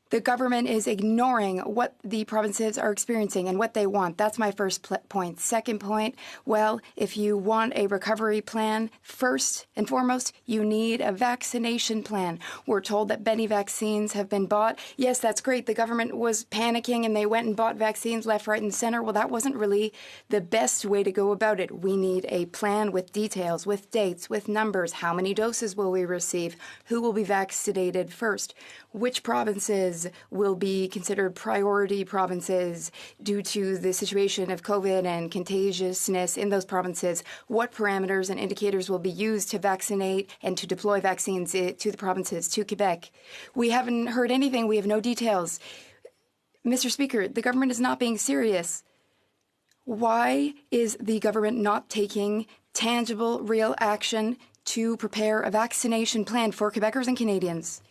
The government is ignoring what the provinces are experiencing and what they want. That's my first point. Second point, well, if you want a recovery plan, first and foremost, you need a vaccination plan. We're told that many vaccines have been bought. Yes, that's great. The government was panicking and they went and bought vaccines left, right, and center. Well, that wasn't really the best way to go about it. We need a plan with details, with dates, with numbers. How many doses will we receive? Who will be vaccinated first? Which provinces will be considered priority provinces due to the situation of COVID and contagiousness in those provinces? What parameters and indicators will be used to vaccinate and to deploy vaccines to the provinces, to Quebec? We haven't heard anything. We have no details. Mr. Speaker, the government is not being serious. Why is the government not taking tangible, real action to prepare a vaccination plan for Quebecers and Canadians?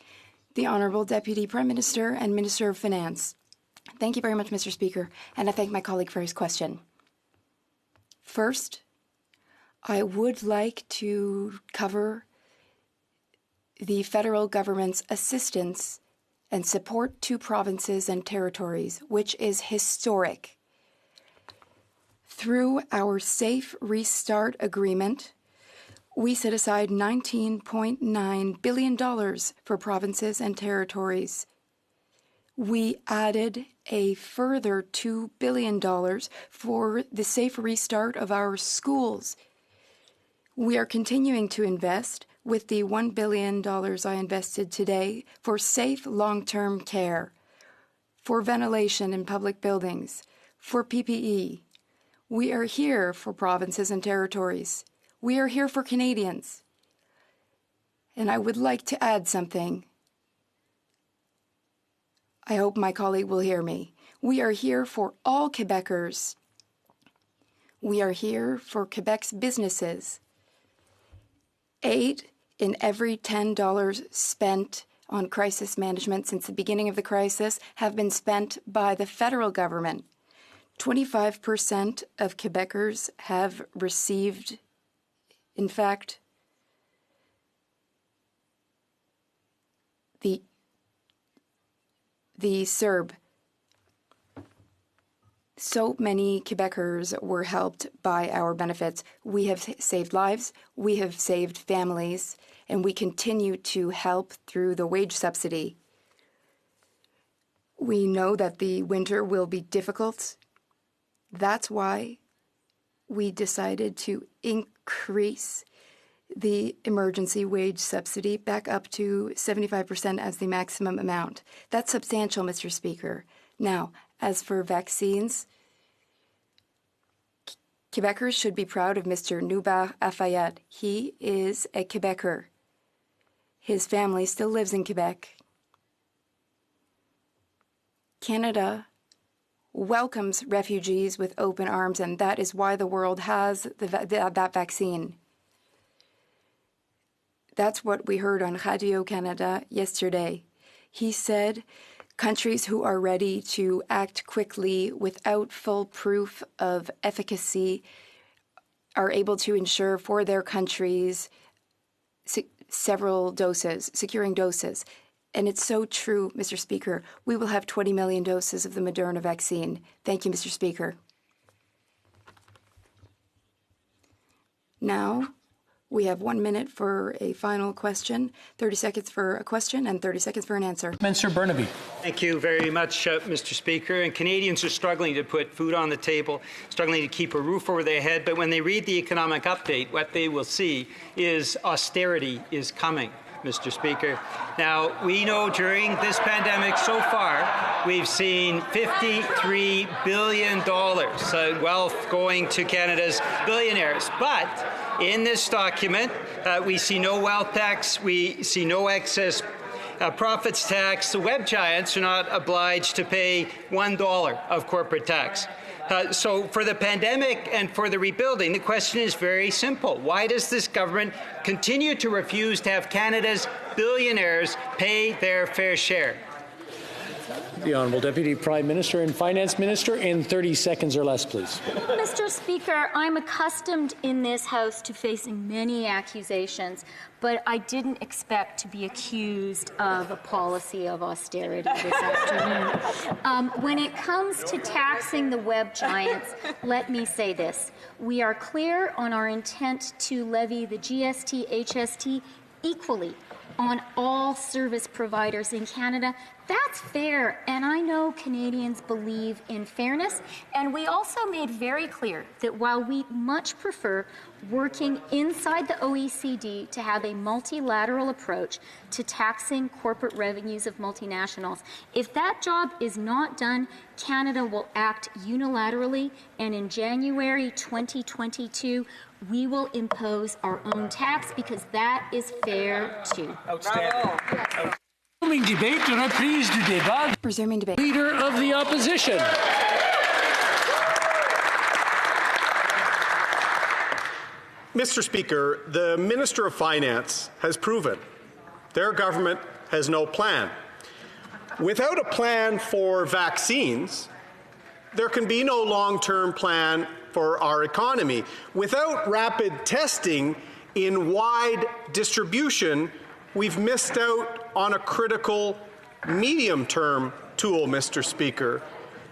The Honourable Deputy Prime Minister and Minister of Finance. Thank you very much, Mr. Speaker, and I thank my colleague for his question. First, I would like to cover the federal government's assistance and support to provinces and territories, which is historic. Through our Safe Restart Agreement, we set aside $19.9 billion for provinces and territories. We added a further $2 billion for the safe restart of our schools. We are continuing to invest with the $1 billion I invested today for safe long-term care, for ventilation in public buildings, for PPE. We are here for provinces and territories. We are here for Canadians. And I would like to add something. I hope my colleague will hear me. We are here for all Quebecers. We are here for Quebec's businesses. 8 in every $10 spent on crisis management since the beginning of the crisis have been spent by the federal government. 25% of Quebecers have received, in fact, the CERB. So many Quebecers were helped by our benefits. We have saved lives, we have saved families, and we continue to help through the wage subsidy. We know that the winter will be difficult. That's why we decided to increase the emergency wage subsidy back up to 75% as the maximum amount. That's substantial, Mr. Speaker. Now, as for vaccines, Quebecers should be proud of Mr. Noubar Afayette. He is a Quebecer. His family still lives in Quebec. Canada welcomes refugees with open arms, and that is why the world has that vaccine. That's what we heard on Radio Canada yesterday. He said countries who are ready to act quickly without full proof of efficacy are able to ensure for their countries several doses, securing doses. And it's so true, Mr. Speaker. We will have 20 million doses of the Moderna vaccine. Thank you, Mr. Speaker. Now, we have 1 minute for a final question, 30 seconds for a question, and 30 seconds for an answer.
Minister Burnaby.
Thank you very much, Mr. Speaker. And Canadians are struggling to put food on the table, struggling to keep a roof over their head. But when they read the economic update, what they will see is austerity is coming, Mr. Speaker. Now, we know during this pandemic so far, we've seen $53 billion wealth going to Canada's billionaires. But in this document, we see no wealth tax, we see no excess profits tax. The web giants are not obliged to pay $1 of corporate tax. So for the pandemic and for the rebuilding, the question is very simple. Why does this government continue to refuse to have Canada's billionaires pay their fair share?
The Honourable Deputy Prime Minister and Finance Minister in 30 seconds or less, please.
Mr. Speaker, I'm accustomed in this House to facing many accusations, but I didn't expect to be accused of a policy of austerity this afternoon. When it comes to taxing the web giants, let me say this. We are clear on our intent to levy the GST, HST equally on all service providers in Canada. That's fair, and I know Canadians believe in fairness. And we also made very clear that while we much prefer working inside the OECD to have a multilateral approach to taxing corporate revenues of multinationals, if that job is not done, Canada will act unilaterally, and in January 2022, we will impose our own tax because that is fair too.
Outstanding. Debate, reprise du débat.
Resuming debate.
Leader of the Opposition.
Mr. Speaker, the Minister of Finance has proven their government has no plan. Without a plan for vaccines, there can be no long-term plan for our economy. Without rapid testing in wide distribution, we've missed out on a critical medium-term tool, Mr. Speaker.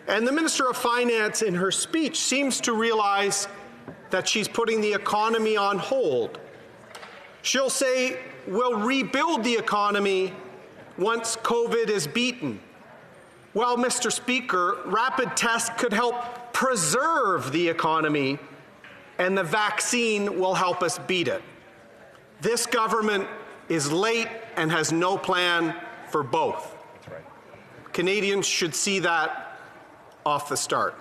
And the Minister of Finance, in her speech, seems to realize that she's putting the economy on hold. She'll say, we'll rebuild the economy once COVID is beaten. Well, Mr. Speaker, rapid tests could help preserve the economy, and the vaccine will help us beat it. This government is late and has no plan for both. That's right. Canadians should see that off the start.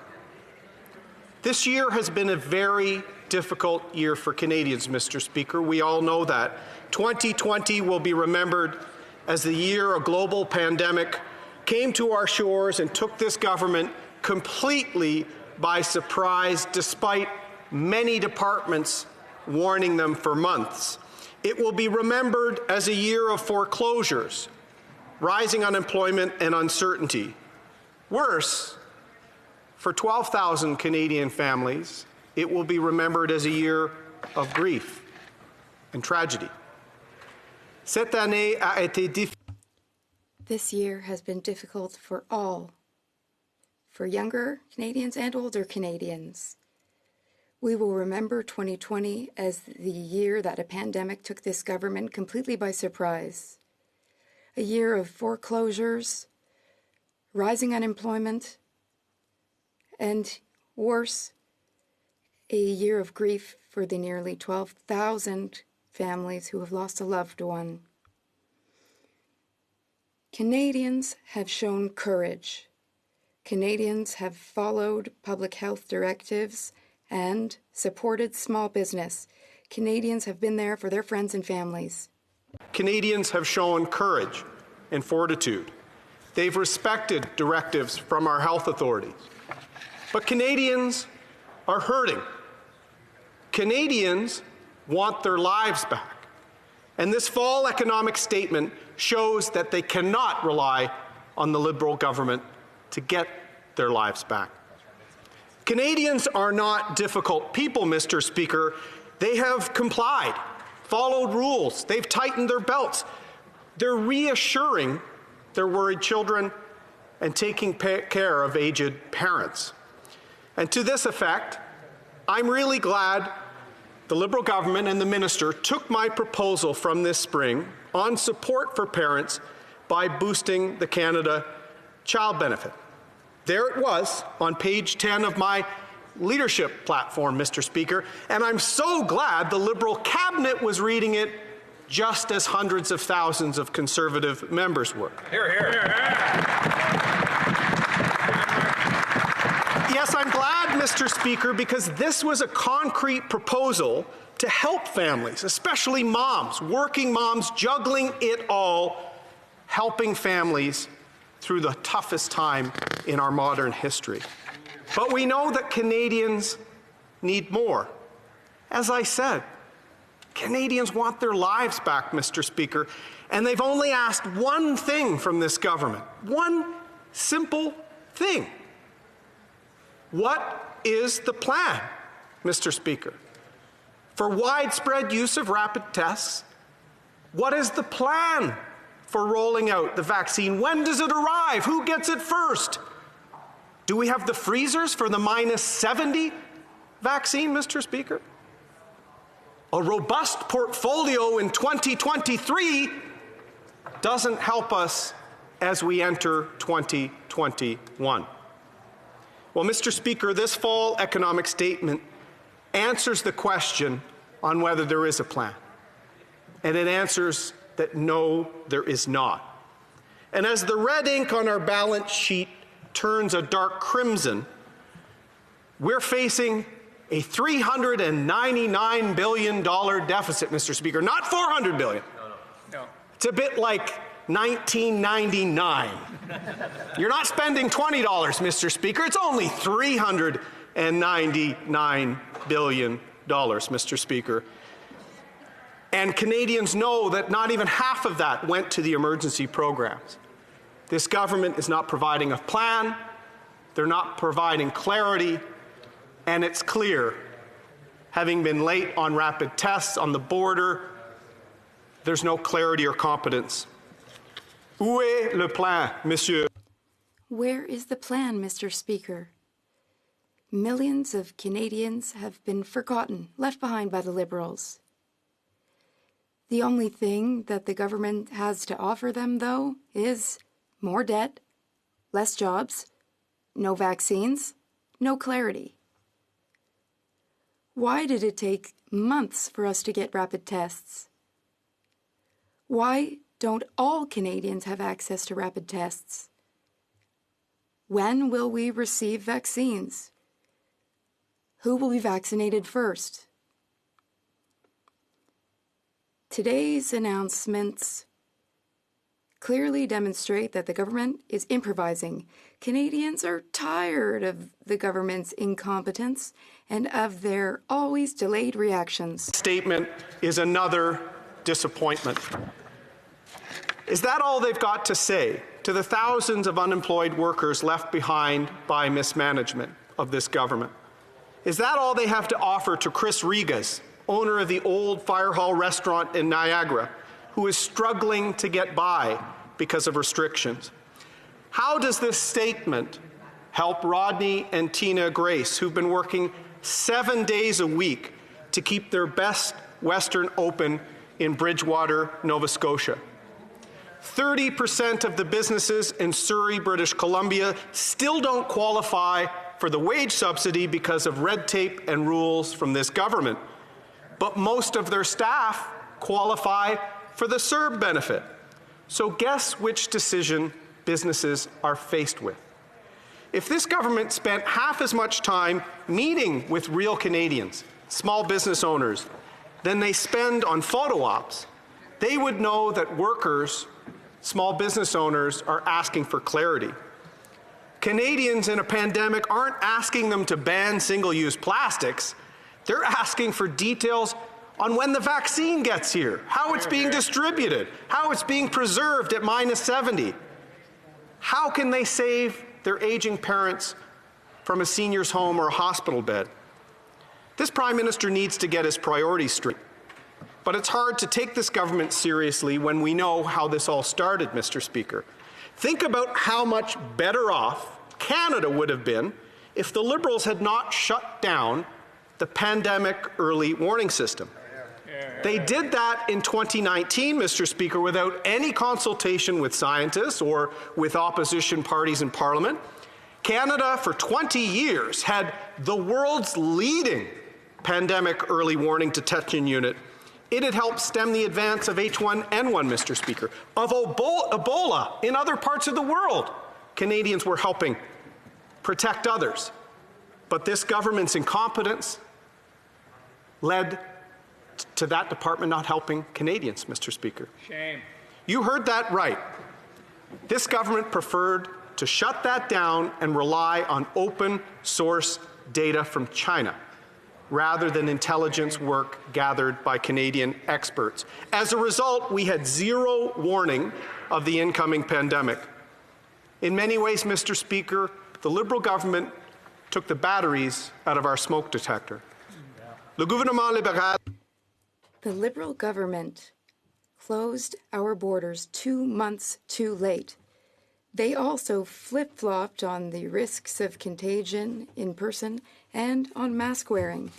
This year has been a very difficult year for Canadians, Mr. Speaker. We all know that. 2020 will be remembered as the year a global pandemic came to our shores and took this government completely by surprise, despite many departments warning them for months. It will be remembered as a year of foreclosures, rising unemployment and uncertainty. Worse, for 12,000 Canadian families, it will be remembered as a year of grief and tragedy. Cette année a été difficile.
This year has been difficult for all, for younger Canadians and older Canadians. We will remember 2020 as the year that a pandemic took this government completely by surprise. A year of foreclosures, rising unemployment, and worse, a year of grief for the nearly 12,000 families who have lost a loved one. Canadians have shown courage. Canadians have followed public health directives and supported small business. Canadians have been there for their friends and families.
Canadians have shown courage and fortitude. They've respected directives from our health authorities. But Canadians are hurting. Canadians want their lives back. And this fall economic statement shows that they cannot rely on the Liberal government to get their lives back. Canadians are not difficult people, Mr. Speaker. They have complied, followed rules, they've tightened their belts. They're reassuring their worried children and taking care of aged parents. And to this effect, I'm really glad the Liberal government and the minister took my proposal from this spring on support for parents by boosting the Canada Child Benefit. There it was on page 10 of my leadership platform, Mr. Speaker, and I'm so glad the Liberal cabinet was reading it just as hundreds of thousands of Conservative members were.
Hear, hear.
Yes, I'm glad, Mr. Speaker, because this was a concrete proposal to help families, especially moms, working moms, juggling it all, helping families through the toughest time in our modern history. But we know that Canadians need more. As I said, Canadians want their lives back, Mr. Speaker, and they've only asked one thing from this government, one simple thing. What is the plan, Mr. Speaker? For widespread use of rapid tests, what is the plan for rolling out the vaccine? When does it arrive? Who gets it first? Do we have the freezers for the -70 vaccine, Mr. Speaker? A robust portfolio in 2023 doesn't help us as we enter 2021. Well, Mr. Speaker, this fall economic statement answers the question on whether there is a plan. And it answers that no, there is not. And as the red ink on our balance sheet turns a dark crimson, we're facing a $399 billion deficit, Mr. Speaker, not $400 billion.
No.
It's a bit like 1999. You're not spending $20, Mr. Speaker. It's only $399 billion, Mr. Speaker. And Canadians know that not even half of that went to the emergency programs. This government is not providing a plan, they're not providing clarity, and it's clear, having been late on rapid tests on the border, there's no clarity or competence. Où est le plan, monsieur?
Where is the plan, Mr. Speaker? Millions of Canadians have been forgotten, left behind by the Liberals. The only thing that the government has to offer them, though, is more debt, less jobs, no vaccines, no clarity. Why did it take months for us to get rapid tests? Why don't all Canadians have access to rapid tests? When will we receive vaccines? Who will be vaccinated first? Today's announcements clearly demonstrate that the government is improvising. Canadians are tired of the government's incompetence and of their always delayed reactions.
Statement is another disappointment. Is that all they've got to say to the thousands of unemployed workers left behind by mismanagement of this government? Is that all they have to offer to Chris Rigas, owner of the Old Fire Hall restaurant in Niagara, who is struggling to get by because of restrictions? How does this statement help Rodney and Tina Grace, who've been working 7 days a week to keep their Best Western open in Bridgewater, Nova Scotia? 30% of the businesses in Surrey, British Columbia still don't qualify for the wage subsidy because of red tape and rules from this government. But most of their staff qualify for the CERB benefit. So guess which decision businesses are faced with? If this government spent half as much time meeting with real Canadians, small business owners, than they spend on photo ops, they would know that workers, small business owners, are asking for clarity. Canadians in a pandemic aren't asking them to ban single-use plastics. They're asking for details on when the vaccine gets here, how it's being distributed, how it's being preserved at -70. How can they save their aging parents from a senior's home or a hospital bed? This Prime Minister needs to get his priorities straight. But it's hard to take this government seriously when we know how this all started, Mr. Speaker. Think about how much better off Canada would have been if the Liberals had not shut down the pandemic early warning system. They did that in 2019, Mr. Speaker, without any consultation with scientists or with opposition parties in Parliament. Canada, for 20 years, had the world's leading pandemic early warning detection unit. It had helped stem the advance of H1N1, Mr. Speaker, of Ebola in other parts of the world. Canadians were helping protect others. But this government's incompetence led to that department not helping Canadians, Mr. Speaker.
Shame.
You heard that right. This government preferred to shut that down and rely on open source data from China, rather than intelligence work gathered by Canadian experts. As a result, we had zero warning of the incoming pandemic. In many ways, Mr. Speaker, the Liberal government took the batteries out of our smoke detector. Le gouvernement libéral.
The Liberal government closed our borders 2 months too late. They also flip-flopped on the risks of contagion in person and on mask wearing.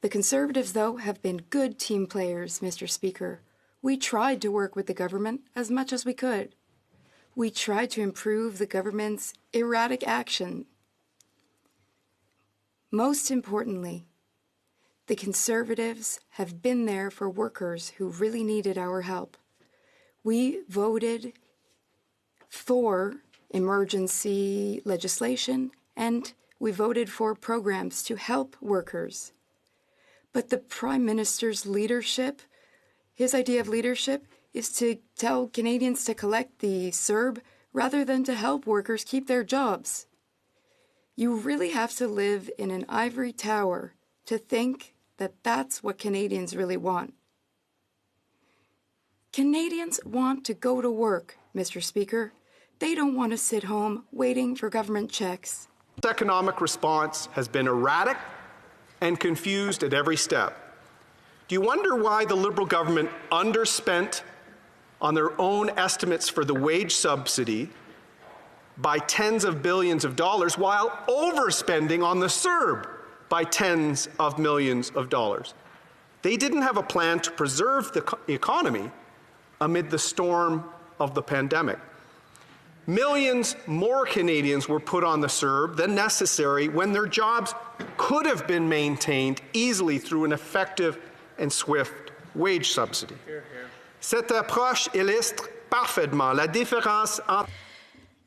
The Conservatives, though, have been good team players, Mr. Speaker. We tried to work with the government as much as we could. We tried to improve the government's erratic action. Most importantly, the Conservatives have been there for workers who really needed our help. We voted for emergency legislation and we voted for programs to help workers. But the Prime Minister's leadership, his idea of leadership, is to tell Canadians to collect the CERB rather than to help workers keep their jobs. You really have to live in an ivory tower to think that that's what Canadians really want. Canadians want to go to work, Mr. Speaker. They don't want to sit home waiting for government checks.
The economic response has been erratic and confused at every step. Do you wonder why the Liberal government underspent on their own estimates for the wage subsidy by tens of billions of dollars while overspending on the CERB by tens of millions of dollars? They didn't have a plan to preserve the economy amid the storm of the pandemic. Millions more Canadians were put on the CERB than necessary when their jobs could have been maintained easily through an effective and swift wage subsidy. Cette approche illustre parfaitement la différence entre.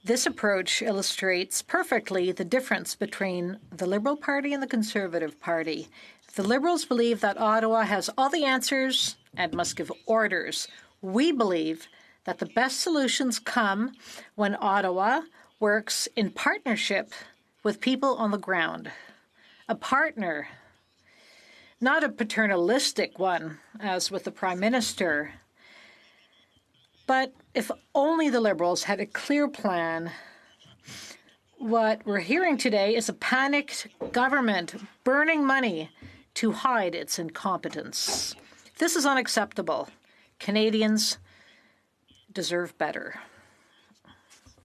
This approach illustrates perfectly the difference between the Liberal Party and the Conservative Party. The Liberals believe that Ottawa has all the answers and must give orders. We believe that the best solutions come when Ottawa works in partnership with people on the ground. A partner, not a paternalistic one, as with the Prime Minister. But if only the Liberals had a clear plan. What we're hearing today is a panicked government burning money to hide its incompetence. This is unacceptable. Canadians deserve better.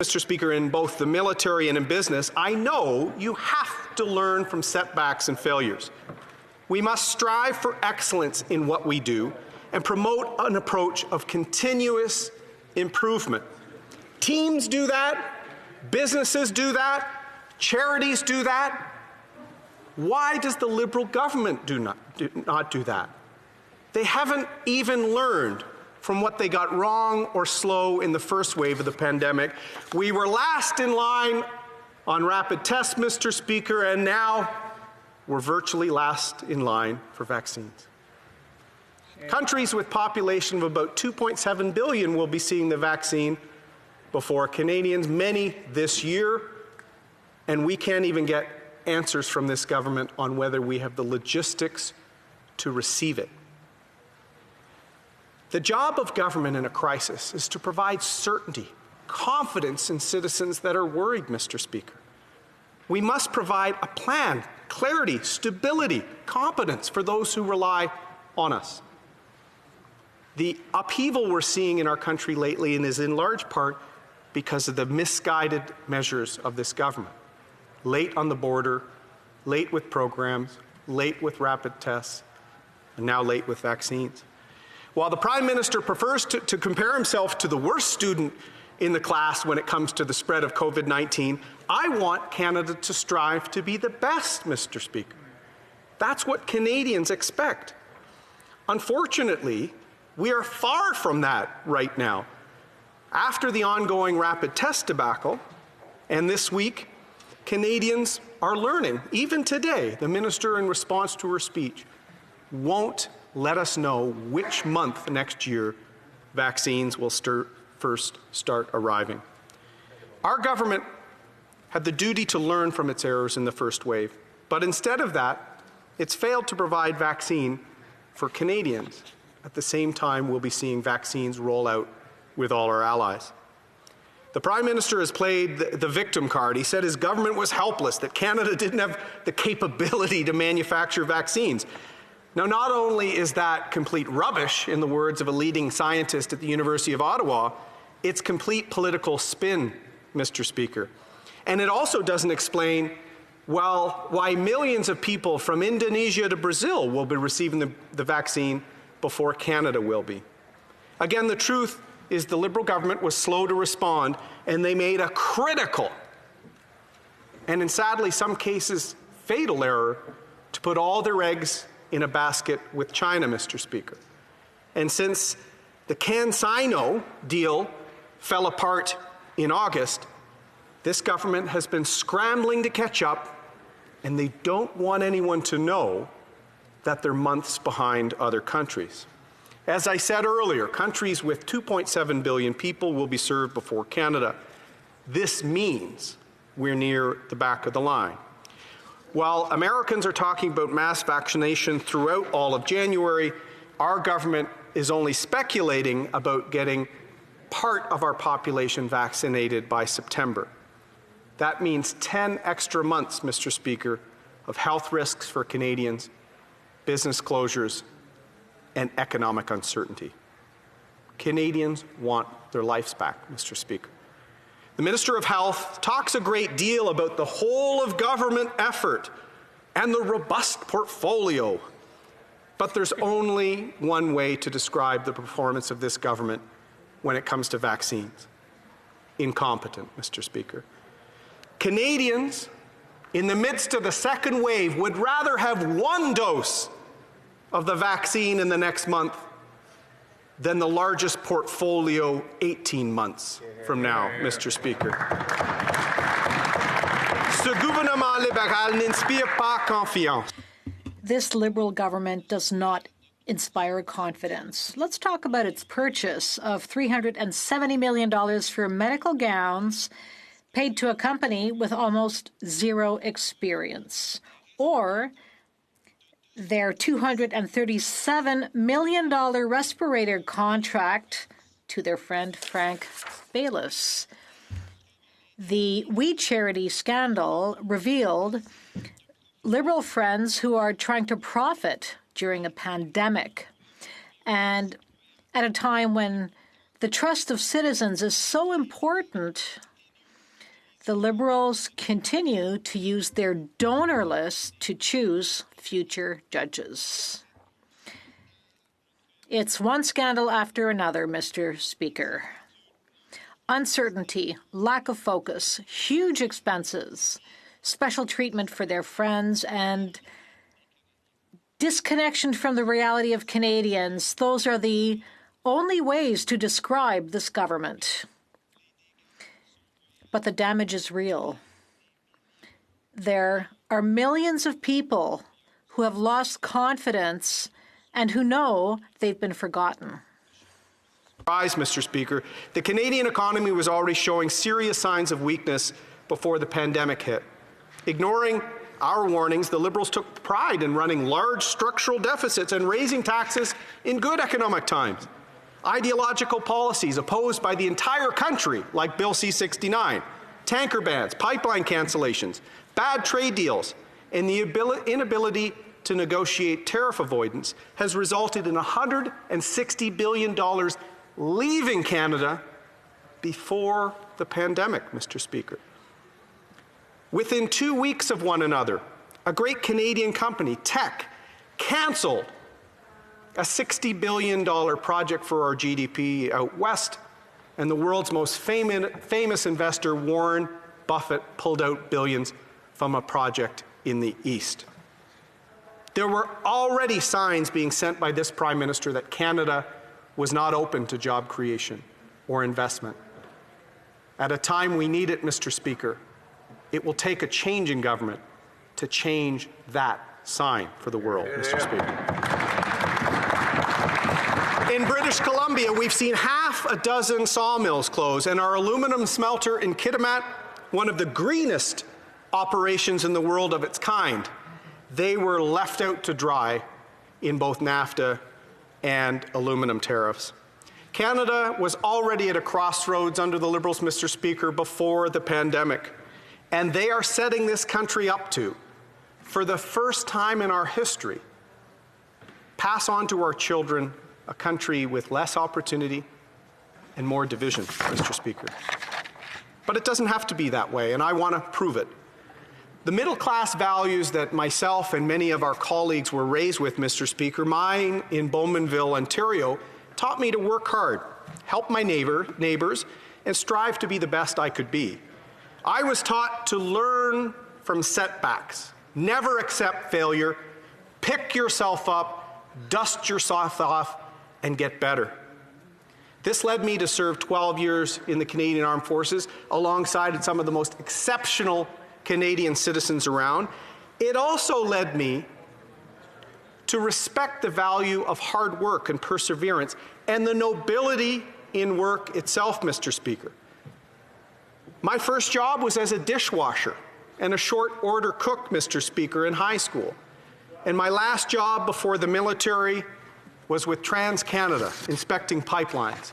Mr. Speaker, in both the military and in business, I know you have to learn from setbacks and failures. We must strive for excellence in what we do and promote an approach of continuous improvement. Teams do that, businesses do that, charities do that. Why does the Liberal government not do that? They haven't even learned from what they got wrong or slow in the first wave of the pandemic. We were last in line on rapid tests, Mr. Speaker, and now we're virtually last in line for vaccines. Countries with population of about 2.7 billion will be seeing the vaccine before Canadians, many this year, and we can't even get answers from this government on whether we have the logistics to receive it. The job of government in a crisis is to provide certainty, confidence in citizens that are worried, Mr. Speaker. We must provide a plan, clarity, stability, competence for those who rely on us. The upheaval we're seeing in our country lately and is in large part because of the misguided measures of this government. Late on the border, late with programs, late with rapid tests, and now late with vaccines. While the Prime Minister prefers to compare himself to the worst student in the class when it comes to the spread of COVID-19, I want Canada to strive to be the best, Mr. Speaker. That's what Canadians expect. Unfortunately, we are far from that right now. After the ongoing rapid test debacle, and this week, Canadians are learning, even today, the Minister, in response to her speech, won't let us know which month next year vaccines will first start arriving. Our government had the duty to learn from its errors in the first wave, but instead of that, it's failed to provide vaccine for Canadians. At the same time, we'll be seeing vaccines roll out with all our allies. The Prime Minister has played the victim card. He said his government was helpless, that Canada didn't have the capability to manufacture vaccines. Now, not only is that complete rubbish, in the words of a leading scientist at the University of Ottawa, it's complete political spin, Mr. Speaker. And it also doesn't explain, well, why millions of people from Indonesia to Brazil will be receiving the vaccine before Canada will be. Again, the truth is the Liberal government was slow to respond, and they made a critical, and in sadly some cases fatal error, to put all their eggs in a basket with China, Mr. Speaker. And since the CanSino deal fell apart in August, this government has been scrambling to catch up, and they don't want anyone to know that they're months behind other countries. As I said earlier, countries with 2.7 billion people will be served before Canada. This means we're near the back of the line. While Americans are talking about mass vaccination throughout all of January, our government is only speculating about getting part of our population vaccinated by September. That means 10 extra months, Mr. Speaker, of health risks for Canadians, business closures, and economic uncertainty. Canadians want their lives back, Mr. Speaker. The Minister of Health talks a great deal about the whole of government effort and the robust portfolio, but there's only one way to describe the performance of this government when it comes to vaccines: incompetent, Mr. Speaker. Canadians, in the midst of the second wave, would rather have one dose of the vaccine in the next month than the largest portfolio 18 months from now, Mr. Speaker. Ce gouvernement libéral n'inspire pas confiance.
This Liberal government does not inspire confidence. Let's talk about its purchase of $370 million for medical gowns paid to a company with almost zero experience, or their $237 million respirator contract to their friend Frank Baylis. The We Charity scandal revealed Liberal friends who are trying to profit during a pandemic, and at a time when the trust of citizens is so important. The Liberals continue to use their donor list to choose future judges. It's one scandal after another, Mr. Speaker. Uncertainty, lack of focus, huge expenses, special treatment for their friends, and disconnection from the reality of Canadians. Those are the only ways to describe this government. But the damage is real. There are millions of people who have lost confidence and who know they've been forgotten.
Mr. Speaker, the Canadian economy was already showing serious signs of weakness before the pandemic hit. Ignoring our warnings, the Liberals took pride in running large structural deficits and raising taxes in good economic times. Ideological policies opposed by the entire country, like Bill C-69, tanker bans, pipeline cancellations, bad trade deals, and the inability to negotiate tariff avoidance has resulted in $160 billion leaving Canada before the pandemic, Mr. Speaker. Within 2 weeks of one another, a great Canadian company, Teck, cancelled a $60 billion project for our GDP out west, and the world's most famous investor, Warren Buffett, pulled out billions from a project in the east. There were already signs being sent by this Prime Minister that Canada was not open to job creation or investment. At a time we need it, Mr. Speaker, it will take a change in government to change that sign for the world, Mr. Speaker. In British Columbia, we've seen half a dozen sawmills close, and our aluminum smelter in Kitimat, one of the greenest operations in the world of its kind, they were left out to dry in both NAFTA and aluminum tariffs. Canada was already at a crossroads under the Liberals, Mr. Speaker, before the pandemic, and they are setting this country up to, for the first time in our history, pass on to our children a country with less opportunity and more division, Mr. Speaker. But it doesn't have to be that way, and I want to prove it. The middle-class values that myself and many of our colleagues were raised with, Mr. Speaker, mine in Bowmanville, Ontario, taught me to work hard, help my neighbors, and strive to be the best I could be. I was taught to learn from setbacks, never accept failure, pick yourself up, dust yourself off, and get better. This led me to serve 12 years in the Canadian Armed Forces alongside some of the most exceptional Canadian citizens around. It also led me to respect the value of hard work and perseverance and the nobility in work itself, Mr. Speaker. My first job was as a dishwasher and a short order cook, Mr. Speaker, in high school. And my last job before the military was with TransCanada, inspecting pipelines,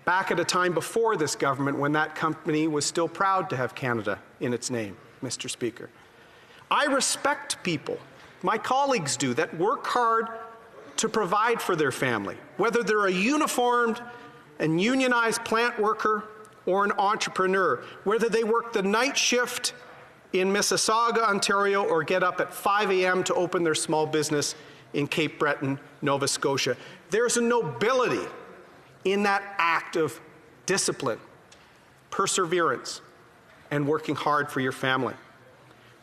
back at a time before this government when that company was still proud to have Canada in its name, Mr. Speaker. I respect people, my colleagues do, that work hard to provide for their family, whether they're a uniformed and unionized plant worker or an entrepreneur, whether they work the night shift in Mississauga, Ontario, or get up at 5 a.m. to open their small business in Cape Breton, Nova Scotia. There's a nobility in that act of discipline, perseverance, and working hard for your family.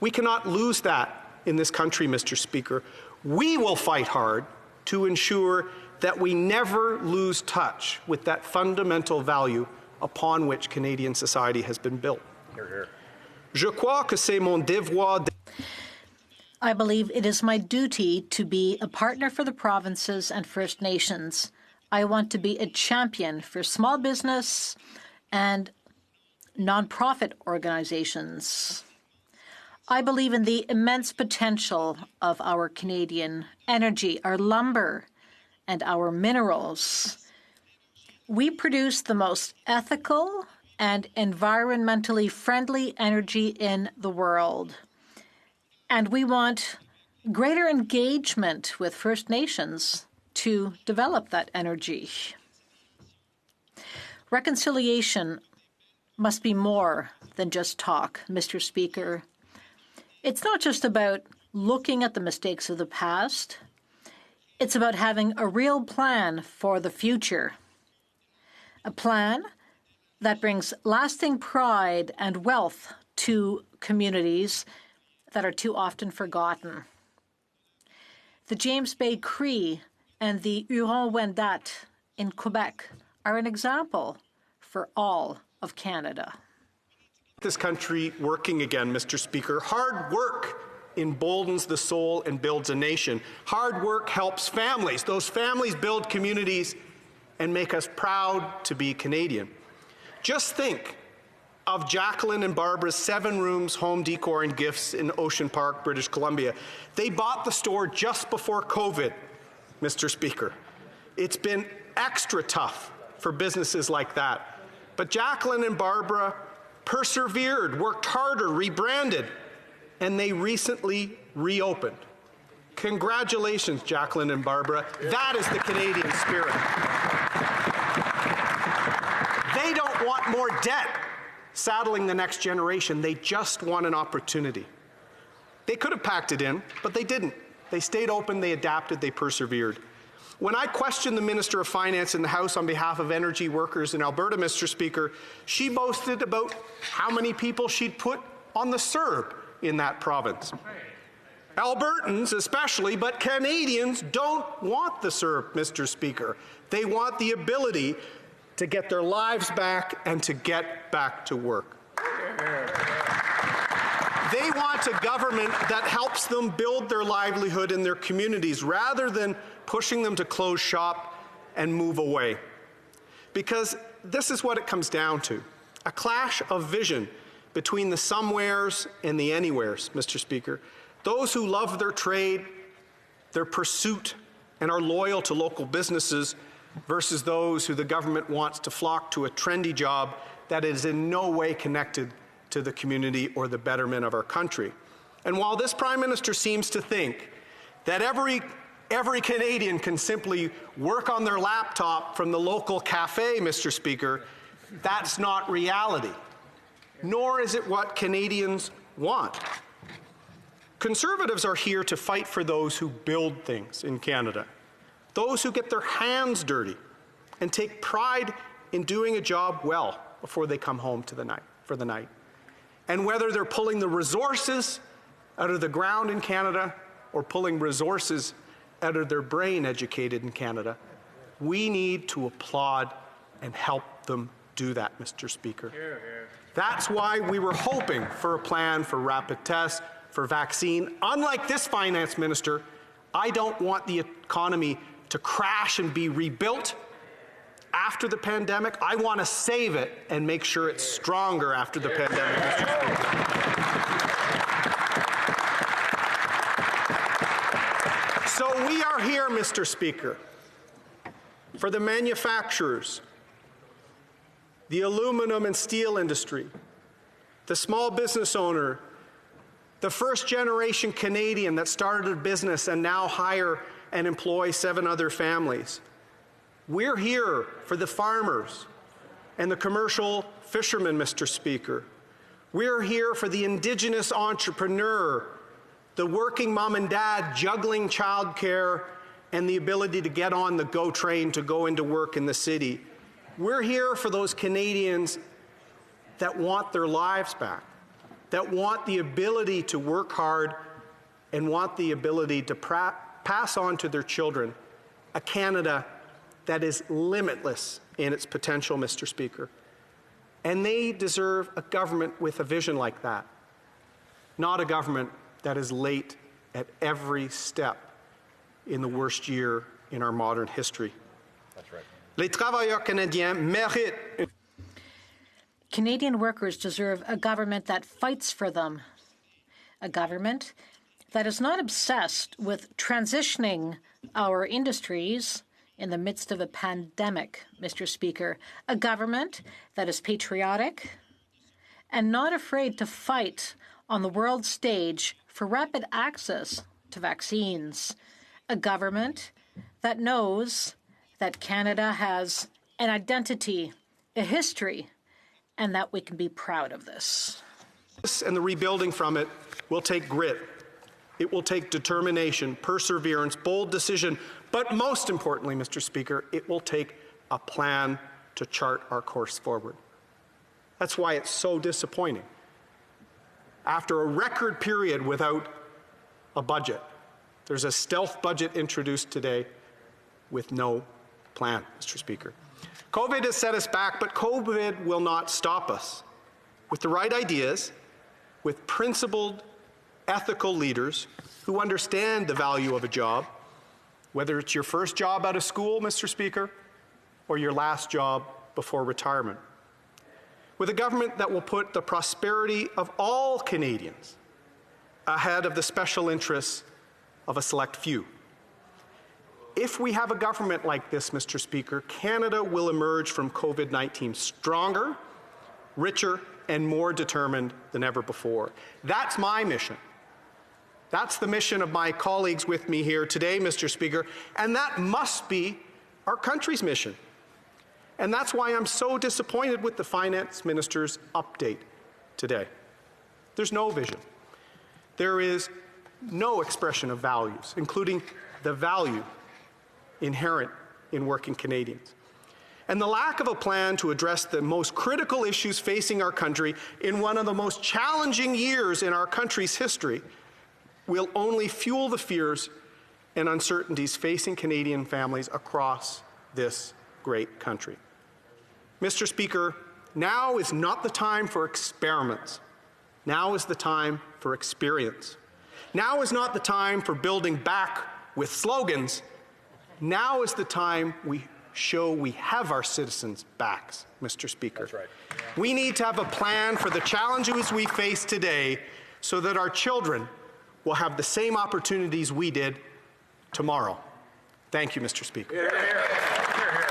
We cannot lose that in this country, Mr. Speaker. We will fight hard to ensure that we never lose touch with that fundamental value upon which Canadian society has been built. Hear, hear. Je crois que c'est mon devoir.
I believe it is my duty to be a partner for the provinces and First Nations. I want to be a champion for small business and nonprofit organizations. I believe in the immense potential of our Canadian energy, our lumber, and our minerals. We produce the most ethical and environmentally friendly energy in the world. And we want greater engagement with First Nations to develop that energy. Reconciliation must be more than just talk, Mr. Speaker. It's not just about looking at the mistakes of the past. It's about having a real plan for the future. A plan that brings lasting pride and wealth to communities that are too often forgotten. The James Bay Cree and the Huron-Wendat in Quebec are an example for all of Canada.
This country working again, Mr. Speaker. Hard work emboldens the soul and builds a nation. Hard work helps families. Those families build communities, and make us proud to be Canadian. Just think of Jacqueline and Barbara's 7 rooms home decor and gifts in Ocean Park, British Columbia. They bought the store just before COVID, Mr. Speaker. It's been extra tough for businesses like that. But Jacqueline and Barbara persevered, worked harder, rebranded, and they recently reopened. Congratulations, Jacqueline and Barbara. That is the Canadian spirit. They don't want more debt saddling the next generation. They just want an opportunity. They could have packed it in, but they didn't. They stayed open, they adapted, they persevered. When I questioned the Minister of Finance in the House on behalf of energy workers in Alberta, Mr. Speaker, she boasted about how many people she'd put on the CERB in that province. Albertans especially, but Canadians don't want the CERB, Mr. Speaker. They want the ability to get their lives back and to get back to work. They want a government that helps them build their livelihood in their communities rather than pushing them to close shop and move away. Because this is what it comes down to, a clash of vision between the somewheres and the anywheres, Mr. Speaker. Those who love their trade, their pursuit, and are loyal to local businesses versus those who the government wants to flock to a trendy job that is in no way connected to the community or the betterment of our country. And while this Prime Minister seems to think that every Canadian can simply work on their laptop from the local cafe, Mr. Speaker, that's not reality, nor is it what Canadians want. Conservatives are here to fight for those who build things in Canada, those who get their hands dirty and take pride in doing a job well before they come home for the night. And whether they're pulling the resources out of the ground in Canada or pulling resources out of their brain educated in Canada, we need to applaud and help them do that, Mr. Speaker. That's why we were hoping for a plan for rapid tests, for vaccine. Unlike this finance minister, I don't want the economy to crash and be rebuilt after the pandemic. I want to save it and make sure it's stronger after the pandemic, Mr. Speaker. So we are here, Mr. Speaker, for the manufacturers, the aluminum and steel industry, the small business owner, the first-generation Canadian that started a business and now hire and employ 7 other families. We're here for the farmers and the commercial fishermen, Mr. Speaker. We're here for the Indigenous entrepreneur, the working mom and dad juggling childcare and the ability to get on the GO train to go into work in the city. We're here for those Canadians that want their lives back, that want the ability to work hard and want the ability to pass on to their children a Canada that is limitless in its potential, Mr. Speaker. And they deserve a government with a vision like that, not a government that is late at every step in the worst year in our modern history.
That's right.
Les travailleurs canadiens méritent.
Canadian workers deserve a government that fights for them, a government that is not obsessed with transitioning our industries in the midst of a pandemic, Mr. Speaker, a government that is patriotic and not afraid to fight on the world stage for rapid access to vaccines, a government that knows that Canada has an identity, a history, and that we can be proud of this.
And the rebuilding from it will take grit. It will take determination, perseverance, bold decision, but most importantly, Mr. Speaker, it will take a plan to chart our course forward. That's why it's so disappointing. After a record period without a budget, there's a stealth budget introduced today with no plan, Mr. Speaker. COVID has set us back, but COVID will not stop us. With the right ideas, with principled, ethical leaders who understand the value of a job, whether it's your first job out of school, Mr. Speaker, or your last job before retirement. With a government that will put the prosperity of all Canadians ahead of the special interests of a select few. If we have a government like this, Mr. Speaker, Canada will emerge from COVID-19 stronger, richer, and more determined than ever before. That's my mission. That's the mission of my colleagues with me here today, Mr. Speaker, and that must be our country's mission. And that's why I'm so disappointed with the Finance Minister's update today. There's no vision. There is no expression of values, including the value inherent in working Canadians. And the lack of a plan to address the most critical issues facing our country in one of the most challenging years in our country's history will only fuel the fears and uncertainties facing Canadian families across this great country. Mr. Speaker, now is not the time for experiments. Now is the time for experience. Now is not the time for building back with slogans. Now is the time we show we have our citizens' backs, Mr. Speaker. That's right. We need to have a plan for the challenges we face today so that our children will have the same opportunities we did tomorrow. Thank you, Mr. Speaker.
Hear, hear. Hear, hear.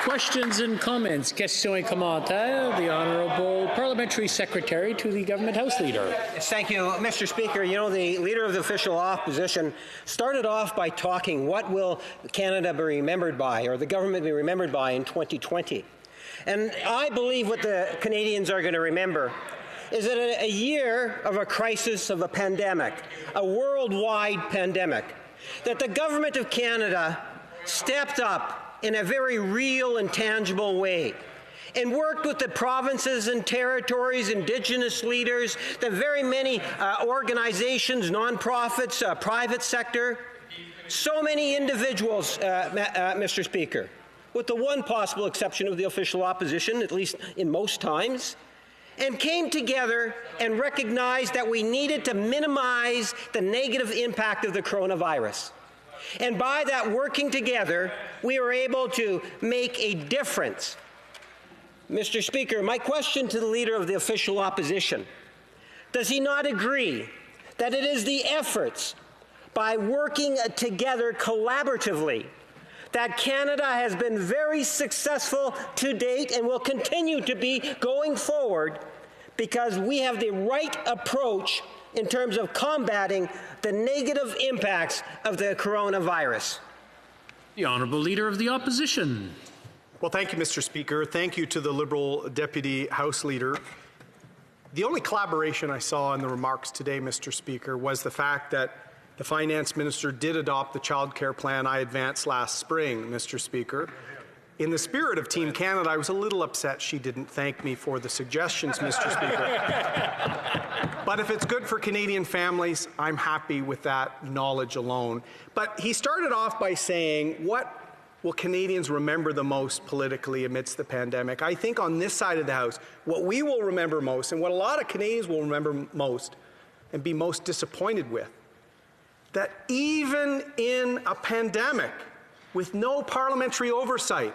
Questions and comments. Questions et commentaires. The Honourable Parliamentary Secretary to the Government House Leader.
Yes, thank you, Mr. Speaker. You know, the Leader of the Official Opposition started off by talking what will Canada be remembered by, or the government be remembered by in 2020. And I believe what the Canadians are going to remember is that a year of a crisis, of a pandemic, a worldwide pandemic, that the Government of Canada stepped up in a very real and tangible way and worked with the provinces and territories, Indigenous leaders, the very many organizations, nonprofits, private sector, so many individuals, Mr. Speaker, with the one possible exception of the official opposition, at least in most times, and came together and recognized that we needed to minimize the negative impact of the coronavirus. And by that working together, we were able to make a difference. Mr. Speaker, my question to the Leader of the Official Opposition, does he not agree that it is the efforts by working together collaboratively that Canada has been very successful to date and will continue to be going forward because we have the right approach in terms of combating the negative impacts of the coronavirus?
The Honourable Leader of the Opposition.
Well, thank you, Mr. Speaker. Thank you to the Liberal Deputy House Leader. The only collaboration I saw in the remarks today, Mr. Speaker, was the fact that the Finance Minister did adopt the childcare plan I advanced last spring, Mr. Speaker. In the spirit of Team Canada, I was a little upset she didn't thank me for the suggestions, Mr. Speaker. But if it's good for Canadian families, I'm happy with that knowledge alone. But he started off by saying, what will Canadians remember the most politically amidst the pandemic? I think on this side of the House, what we will remember most, and what a lot of Canadians will remember most and be most disappointed with, that even in a pandemic with no parliamentary oversight,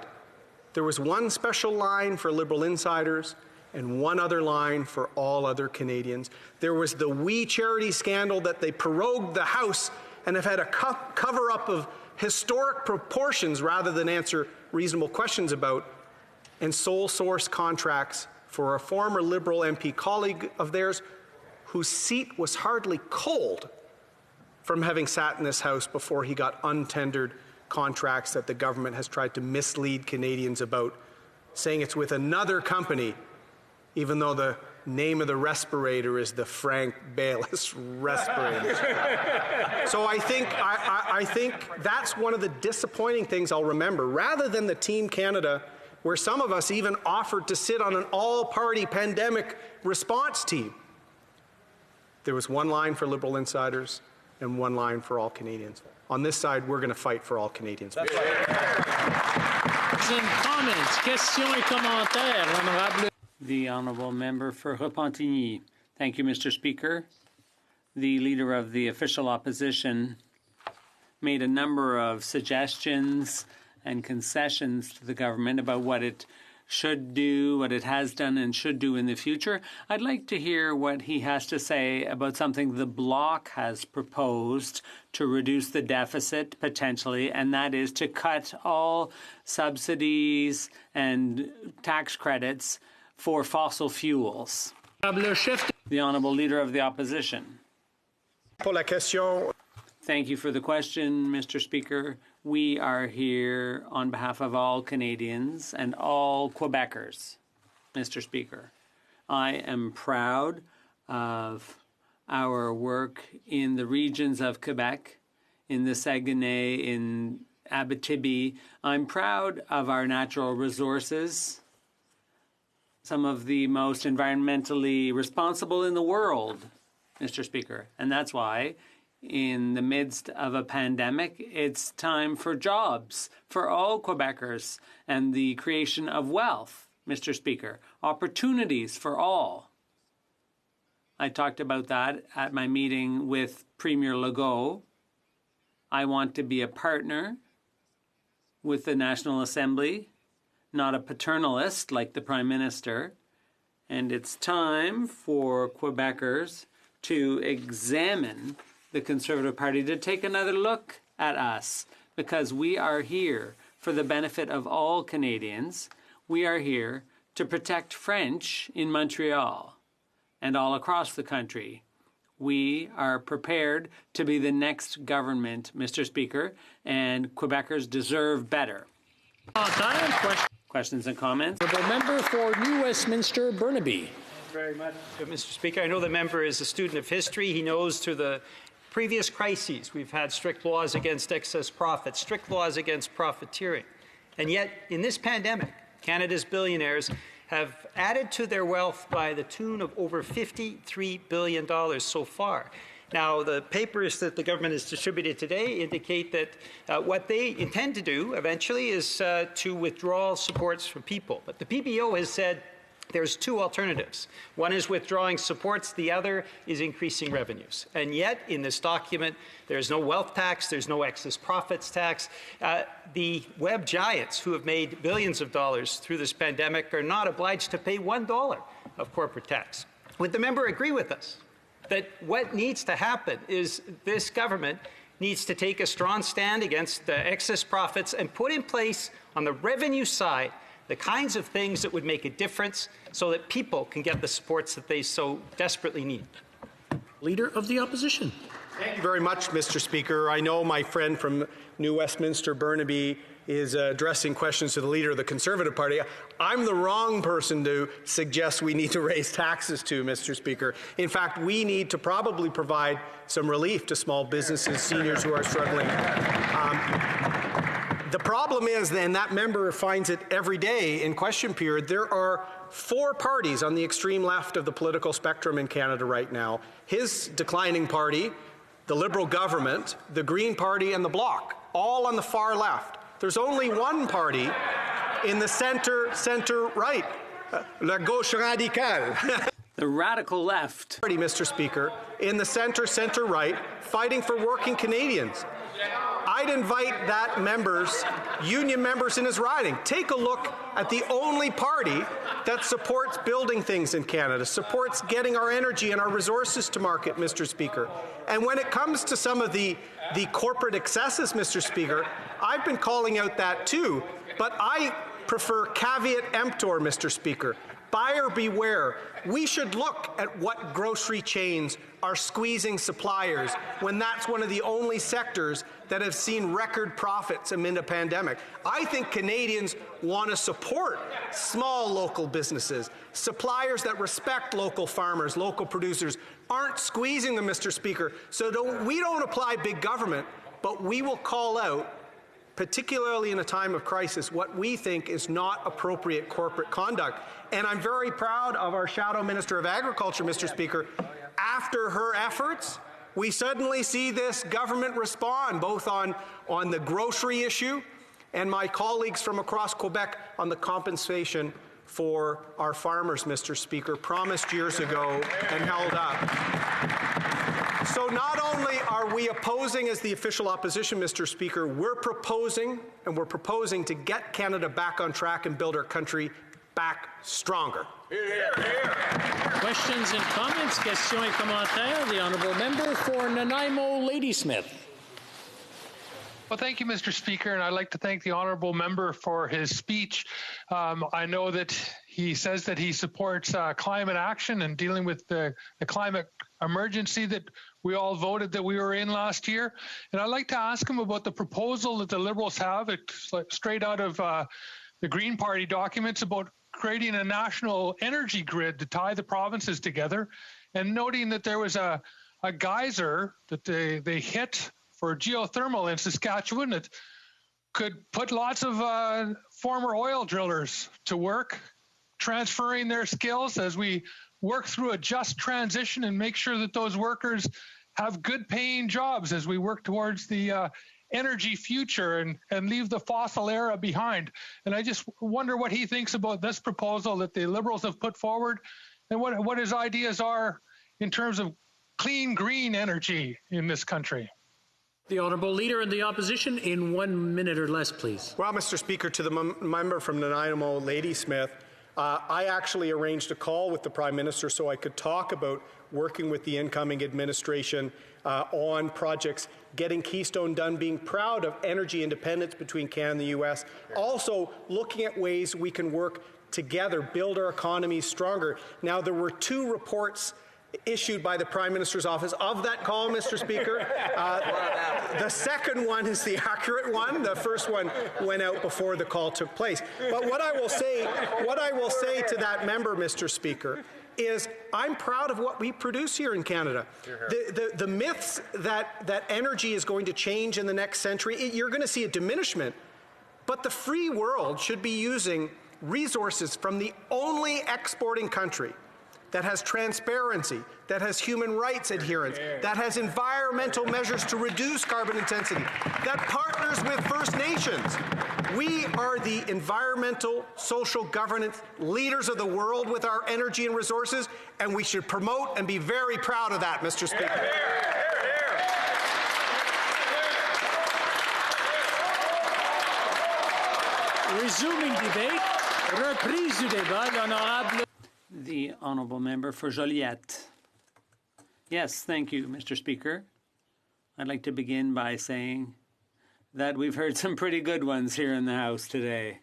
there was one special line for Liberal insiders and one other line for all other Canadians. There was the We Charity scandal that they prorogued the House and have had a cover-up of historic proportions rather than answer reasonable questions about, and sole source contracts for a former Liberal MP colleague of theirs whose seat was hardly cold from having sat in this House before he got untendered contracts that the government has tried to mislead Canadians about, saying it's with another company, even though the name of the respirator is the Frank Baylis respirator. So I think that's one of the disappointing things I'll remember. Rather than the Team Canada, where some of us even offered to sit on an all-party pandemic response team, there was one line for Liberal insiders and one line for all Canadians. On this side, we're going to fight for all Canadians.
Comments, questions et commentaires. The Honourable Member for Repentigny. Thank you, Mr. Speaker.
the Leader of the Official Opposition made a number of suggestions and concessions to the government about what it should do, what it has done and should do in the future. I'd like to hear what he has to say about something the Bloc has proposed to reduce the deficit potentially, and that is to cut all subsidies and tax credits for fossil fuels. The Honourable Leader of the Opposition. Thank you for the question, Mr. Speaker. We are here on behalf of all Canadians and all Quebecers, Mr. Speaker. I am proud of our work in the regions of Quebec, in the Saguenay, in Abitibi. I'm proud of our natural resources, some of the most environmentally responsible in the world, Mr. Speaker. And that's why, in the midst of a pandemic, it's time for jobs for all Quebecers and the creation of wealth, Mr. Speaker, opportunities for all. I talked about that at my meeting with Premier Legault. I want to be a partner with the National Assembly, not a paternalist like the Prime Minister. And it's time for Quebecers to examine the Conservative Party, to take another look at us, because we are here for the benefit of all Canadians. We are here to protect French in Montreal and all across the country. We are prepared to be the next government, Mr. Speaker, and Quebecers deserve better. Questions and comments?
The member for New Westminster, Burnaby.
Thank you very much, Mr. Speaker. I know the member is a student of history. He knows through the previous crises we've had strict laws against excess profits, strict laws against profiteering. And yet, in this pandemic, Canada's billionaires have added to their wealth by the tune of over $53 billion so far. Now, the papers that the government has distributed today indicate that what they intend to do eventually is to withdraw supports from people. But the PBO has said there's two alternatives. One is withdrawing supports, the other is increasing revenues. And yet, in this document, there's no wealth tax, there's no excess profits tax. The web giants who have made billions of dollars through this pandemic are not obliged to pay $1 of corporate tax. Would the member agree with us that what needs to happen is this government needs to take a strong stand against the excess profits and put in place on the revenue side the kinds of things that would make a difference so that people can get the supports that they so desperately need?
Leader of the Opposition.
Thank you very much, Mr. Speaker. I know my friend from New Westminster, Burnaby, is addressing questions to the Leader of the Conservative Party. I'm the wrong person to suggest we need to raise taxes to, Mr. Speaker. In fact, we need to probably provide some relief to small businesses, seniors who are struggling. The problem is, and that member finds it every day in question period, there are 4 parties on the extreme left of the political spectrum in Canada right now. His declining party, the Liberal government, the Green Party, and the Bloc, all on the far left. There's only one party in the center-right, la gauche radicale.
The radical left.
Party, Mr. Speaker, in the center-right, fighting for working Canadians. I'd invite that union members in his riding, take a look at the only party that supports building things in Canada, supports getting our energy and our resources to market, Mr. Speaker. And when it comes to some of the corporate excesses, Mr. Speaker, I've been calling out that too, but I prefer caveat emptor, Mr. Speaker. Buyer beware. We should look at what grocery chains are squeezing suppliers when that's one of the only sectors that have seen record profits amid a pandemic. I think Canadians want to support small local businesses, suppliers that respect local farmers, local producers, aren't squeezing them, Mr. Speaker. So we don't apply big government, but we will call out, particularly in a time of crisis, what we think is not appropriate corporate conduct. And I'm very proud of our Shadow Minister of Agriculture, Mr. Speaker. After her efforts, we suddenly see this government respond, both on the grocery issue and my colleagues from across Quebec on the compensation for our farmers, Mr. Speaker, promised years ago and held up. So not only are we opposing as the official opposition, Mr. Speaker, we're proposing to get Canada back on track and build our country back stronger.
Questions and comments, questions et commentaires. The honourable member for Nanaimo Ladysmith.
Well, thank you, Mr. Speaker, and I'd like to thank the honourable member for his speech. I know that he says that he supports climate action and dealing with the climate emergency that we all voted that we were in last year. And I'd like to ask him about the proposal that the Liberals have, it's straight out of the Green Party documents, about creating a national energy grid to tie the provinces together, and noting that there was a geyser that they hit for geothermal in Saskatchewan that could put lots of former oil drillers to work, transferring their skills as we work through a just transition and make sure that those workers have good paying jobs as we work towards the energy future and leave the fossil era behind. And I just wonder what he thinks about this proposal that the Liberals have put forward, and what his ideas are in terms of clean, green energy in this country.
The Honourable Leader in the Opposition in 1 minute or less, please.
Well, Mr. Speaker, to the member from Nanaimo Ladysmith, I actually arranged a call with the Prime Minister so I could talk about working with the incoming administration on projects, getting Keystone done, being proud of energy independence between Canada and the U.S., also looking at ways we can work together, build our economies stronger. Now, there were 2 reports issued by the Prime Minister's office of that call, Mr. Speaker. The second one is the accurate one. The first one went out before the call took place. But what I will say to that member, Mr. Speaker, is I'm proud of what we produce here in Canada. The myths that energy is going to change in the next century, you're going to see a diminishment. But the free world should be using resources from the only exporting country that has transparency, that has human rights adherence, that has environmental measures to reduce carbon intensity, that partners with First Nations. We are the environmental, social governance leaders of the world with our energy and resources, and we should promote and be very proud of that, Mr. Speaker.
Resuming debate, reprise du débat, l'honorable. The Honourable Member for Joliette. Yes, thank you, Mr. Speaker. I'd like to begin by saying that we've heard some pretty good ones here in the House today.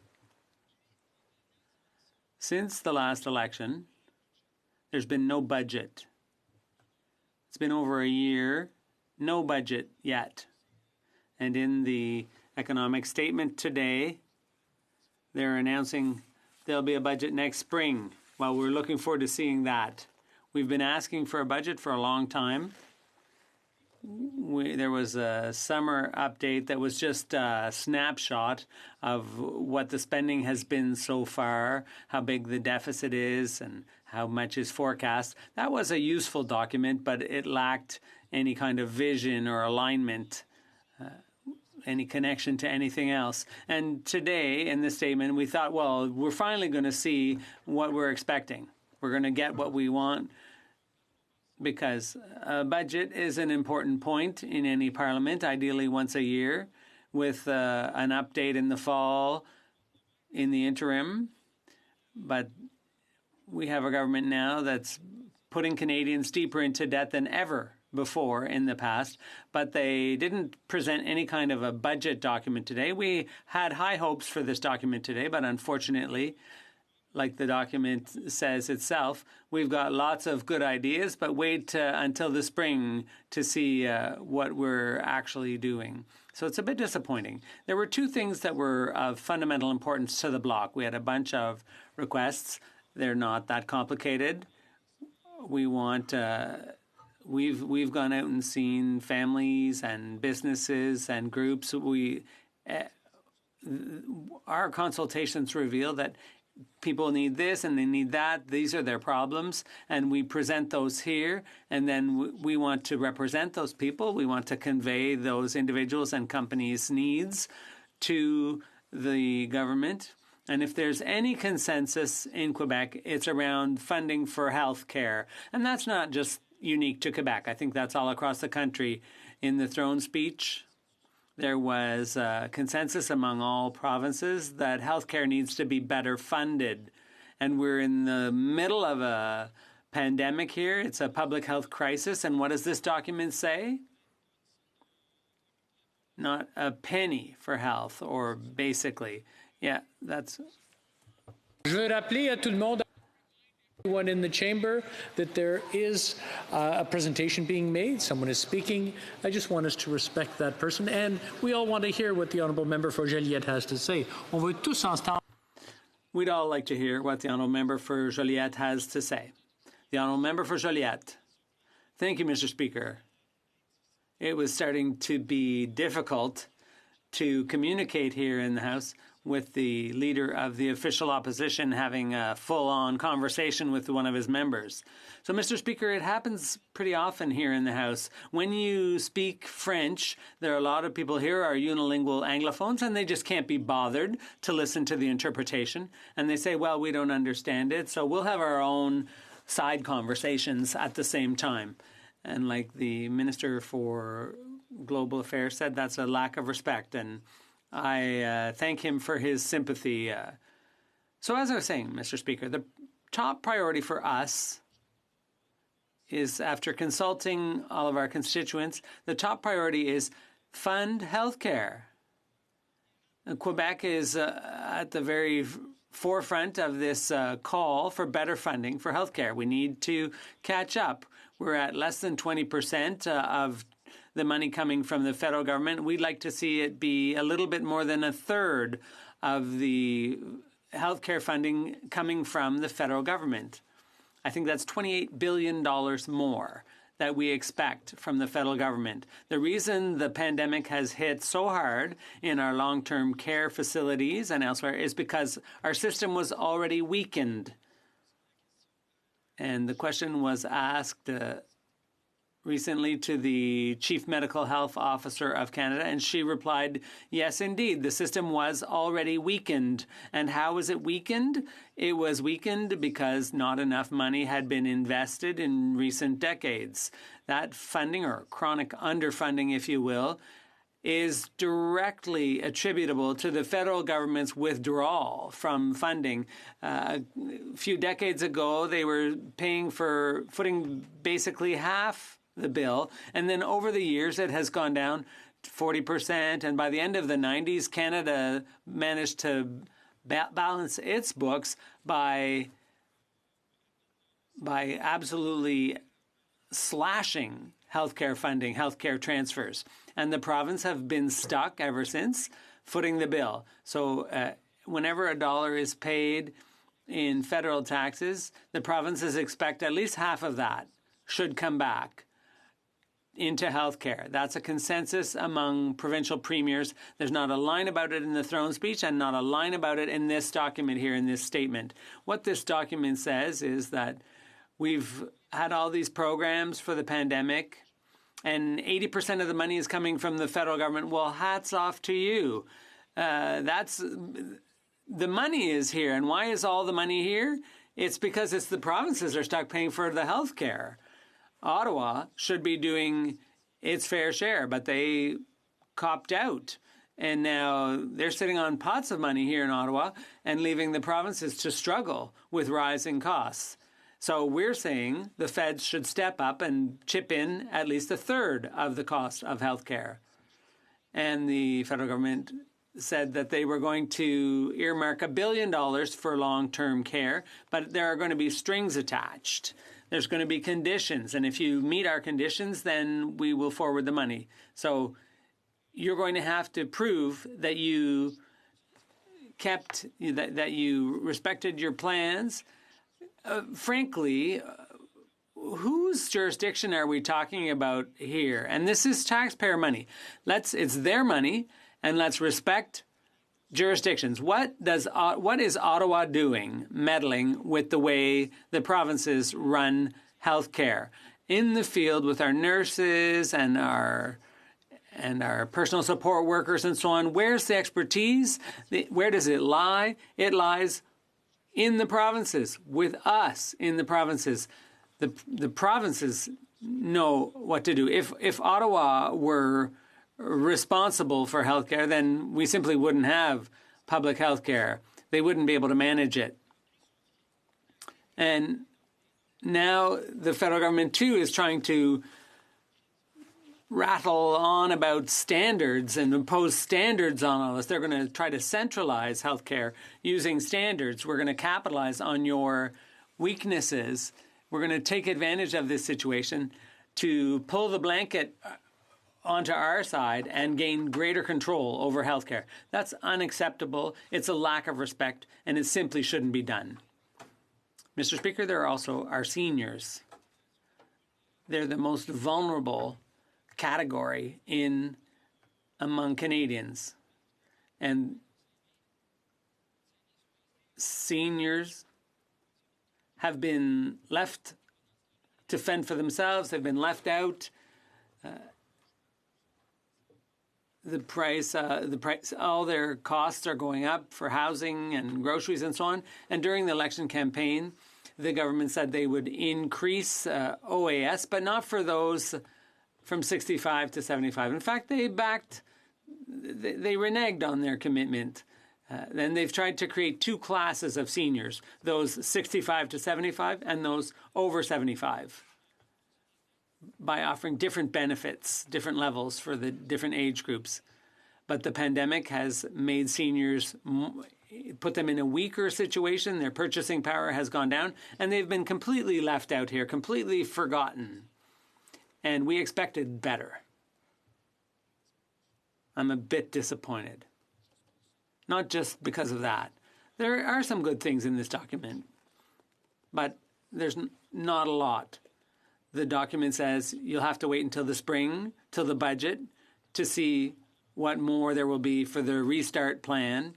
Since the last election, there's been no budget. It's been over a year, no budget yet. And in the economic statement today, they're announcing there'll be a budget next spring. Well, we're looking forward to seeing that. We've been asking for a budget for a long time. There was a summer update that was just a snapshot of what the spending has been so far, how big the deficit is, and how much is forecast. That was a useful document, but it lacked any kind of vision or alignment, any connection to anything else. And today, in this statement, we thought, well, we're finally going to see what we're expecting. We're going to get what we want, because a budget is an important point in any parliament, ideally once a year, with an update in the fall in the interim. But we have a government now that's putting Canadians deeper into debt than ever before in the past, but they didn't present any kind of a budget document today. We had high hopes for this document today, but unfortunately, like the document says itself, we've got lots of good ideas, but wait until the spring to see what we're actually doing. So it's a bit disappointing. There were 2 things that were of fundamental importance to the Bloc. We had a bunch of requests. They're not that complicated. We want... We've gone out and seen families and businesses and groups. Our consultations reveal that people need this and they need that. These are their problems, and we present those here. And then we want to represent those people. We want to convey those individuals and companies' needs to the government. And if there's any consensus in Quebec, it's around funding for health care. And that's not just
unique to Quebec. I think that's all across the country. In the throne speech, there was a consensus among all provinces that healthcare needs to be better funded. And we're in the middle of a pandemic here. It's a public health crisis. And what does this document say? Not a penny for health, or basically. Yeah, that's...
Je veux rappeler à tout le monde, everyone in the chamber, that there is a presentation being made. Someone is speaking. I just want us to respect that person. And we all want to hear what the Honourable Member for Joliette has to say. On veut tous entendre.
We'd all like to hear what the Honourable Member for Joliette has to say. The Honourable Member for Joliette. Thank you, Mr. Speaker. It was starting to be difficult to communicate here in the House with the leader of the official opposition having a full-on conversation with one of his members. So, Mr. Speaker, it happens pretty often here in the House. When you speak French, there are a lot of people here are unilingual Anglophones, and they just can't be bothered to listen to the interpretation. And they say, well, we don't understand it, so we'll have our own side conversations at the same time. And like the Minister for Global Affairs said, that's a lack of respect. And I thank him for his sympathy. So as I was saying, Mr. Speaker, the top priority for us is, after consulting all of our constituents, the top priority is fund healthcare. Quebec is at the very forefront of this call for better funding for healthcare. We need to catch up. We're at less than 20% of the money coming from the federal government. We'd like to see it be a little bit more than a third of the healthcare funding coming from the federal government. I think that's $28 billion more that we expect from the federal government. The reason the pandemic has hit so hard in our long-term care facilities and elsewhere is because our system was already weakened. And the question was asked recently to the Chief Medical Health Officer of Canada, and she replied, yes, indeed, the system was already weakened. And how was it weakened? It was weakened because not enough money had been invested in recent decades. That funding, or chronic underfunding, if you will, is directly attributable to the federal government's withdrawal from funding. A few decades ago, they were paying for footing basically half the bill, and then over the years it has gone down to 40%, and by the end of the 90s, Canada managed to balance its books by absolutely slashing healthcare funding, healthcare transfers. And the province have been stuck ever since, footing the bill. So whenever a dollar is paid in federal taxes, the provinces expect at least half of that should come back into healthcare. That's a consensus among provincial premiers. There's not a line about it in the throne speech and not a line about it in this document here, in this statement. What this document says is that we've had all these programs for the pandemic, and 80% of the money is coming from the federal government. Well, hats off to you. The money is here. And why is all the money here? It's because it's the provinces are stuck paying for the health care. Ottawa should be doing its fair share, but they copped out. And now they're sitting on pots of money here in Ottawa and leaving the provinces to struggle with rising costs. So we're saying the feds should step up and chip in at least a third of the cost of health care. And the federal government said that they were going to earmark $1 billion for long-term care, but there are going to be strings attached. There's going to be conditions, and if you meet our conditions, then we will forward the money. So you're going to have to prove that you that you respected your plans. Frankly, whose jurisdiction are we talking about here? And this is taxpayer money. It's their money, and let's respect jurisdictions. What is Ottawa doing, meddling with the way the provinces run health care in the field with our nurses and our personal support workers and so on? Where's the expertise? Where does it lie? It lies in the provinces, with us in the provinces. The provinces know what to do. If Ottawa were responsible for healthcare, then we simply wouldn't have public healthcare. They wouldn't be able to manage it. And now the federal government, too, is trying to rattle on about standards and impose standards on all of us. They're going to try to centralize healthcare using standards. We're going to capitalize on your weaknesses. We're going to take advantage of this situation to pull the blanket onto our side and gain greater control over healthcare. That's unacceptable. It's a lack of respect, and it simply shouldn't be done. Mr. Speaker, there are also our seniors. They're the most vulnerable category among Canadians. And seniors have been left to fend for themselves. They've been left out. The price, all their costs are going up for housing and groceries and so on. And during the election campaign, the government said they would increase OAS, but not for those from 65 to 75. In fact, they reneged on their commitment. Then they've tried to create two classes of seniors, those 65 to 75 and those over 75, by offering different benefits, different levels for the different age groups. But the pandemic has made seniors, put them in a weaker situation. Their purchasing power has gone down, and they've been completely left out here, completely forgotten. And we expected better. I'm a bit disappointed. Not just because of that. There are some good things in this document, but there's not a lot. The document says you'll have to wait until the spring, till the budget, to see what more there will be for the restart plan.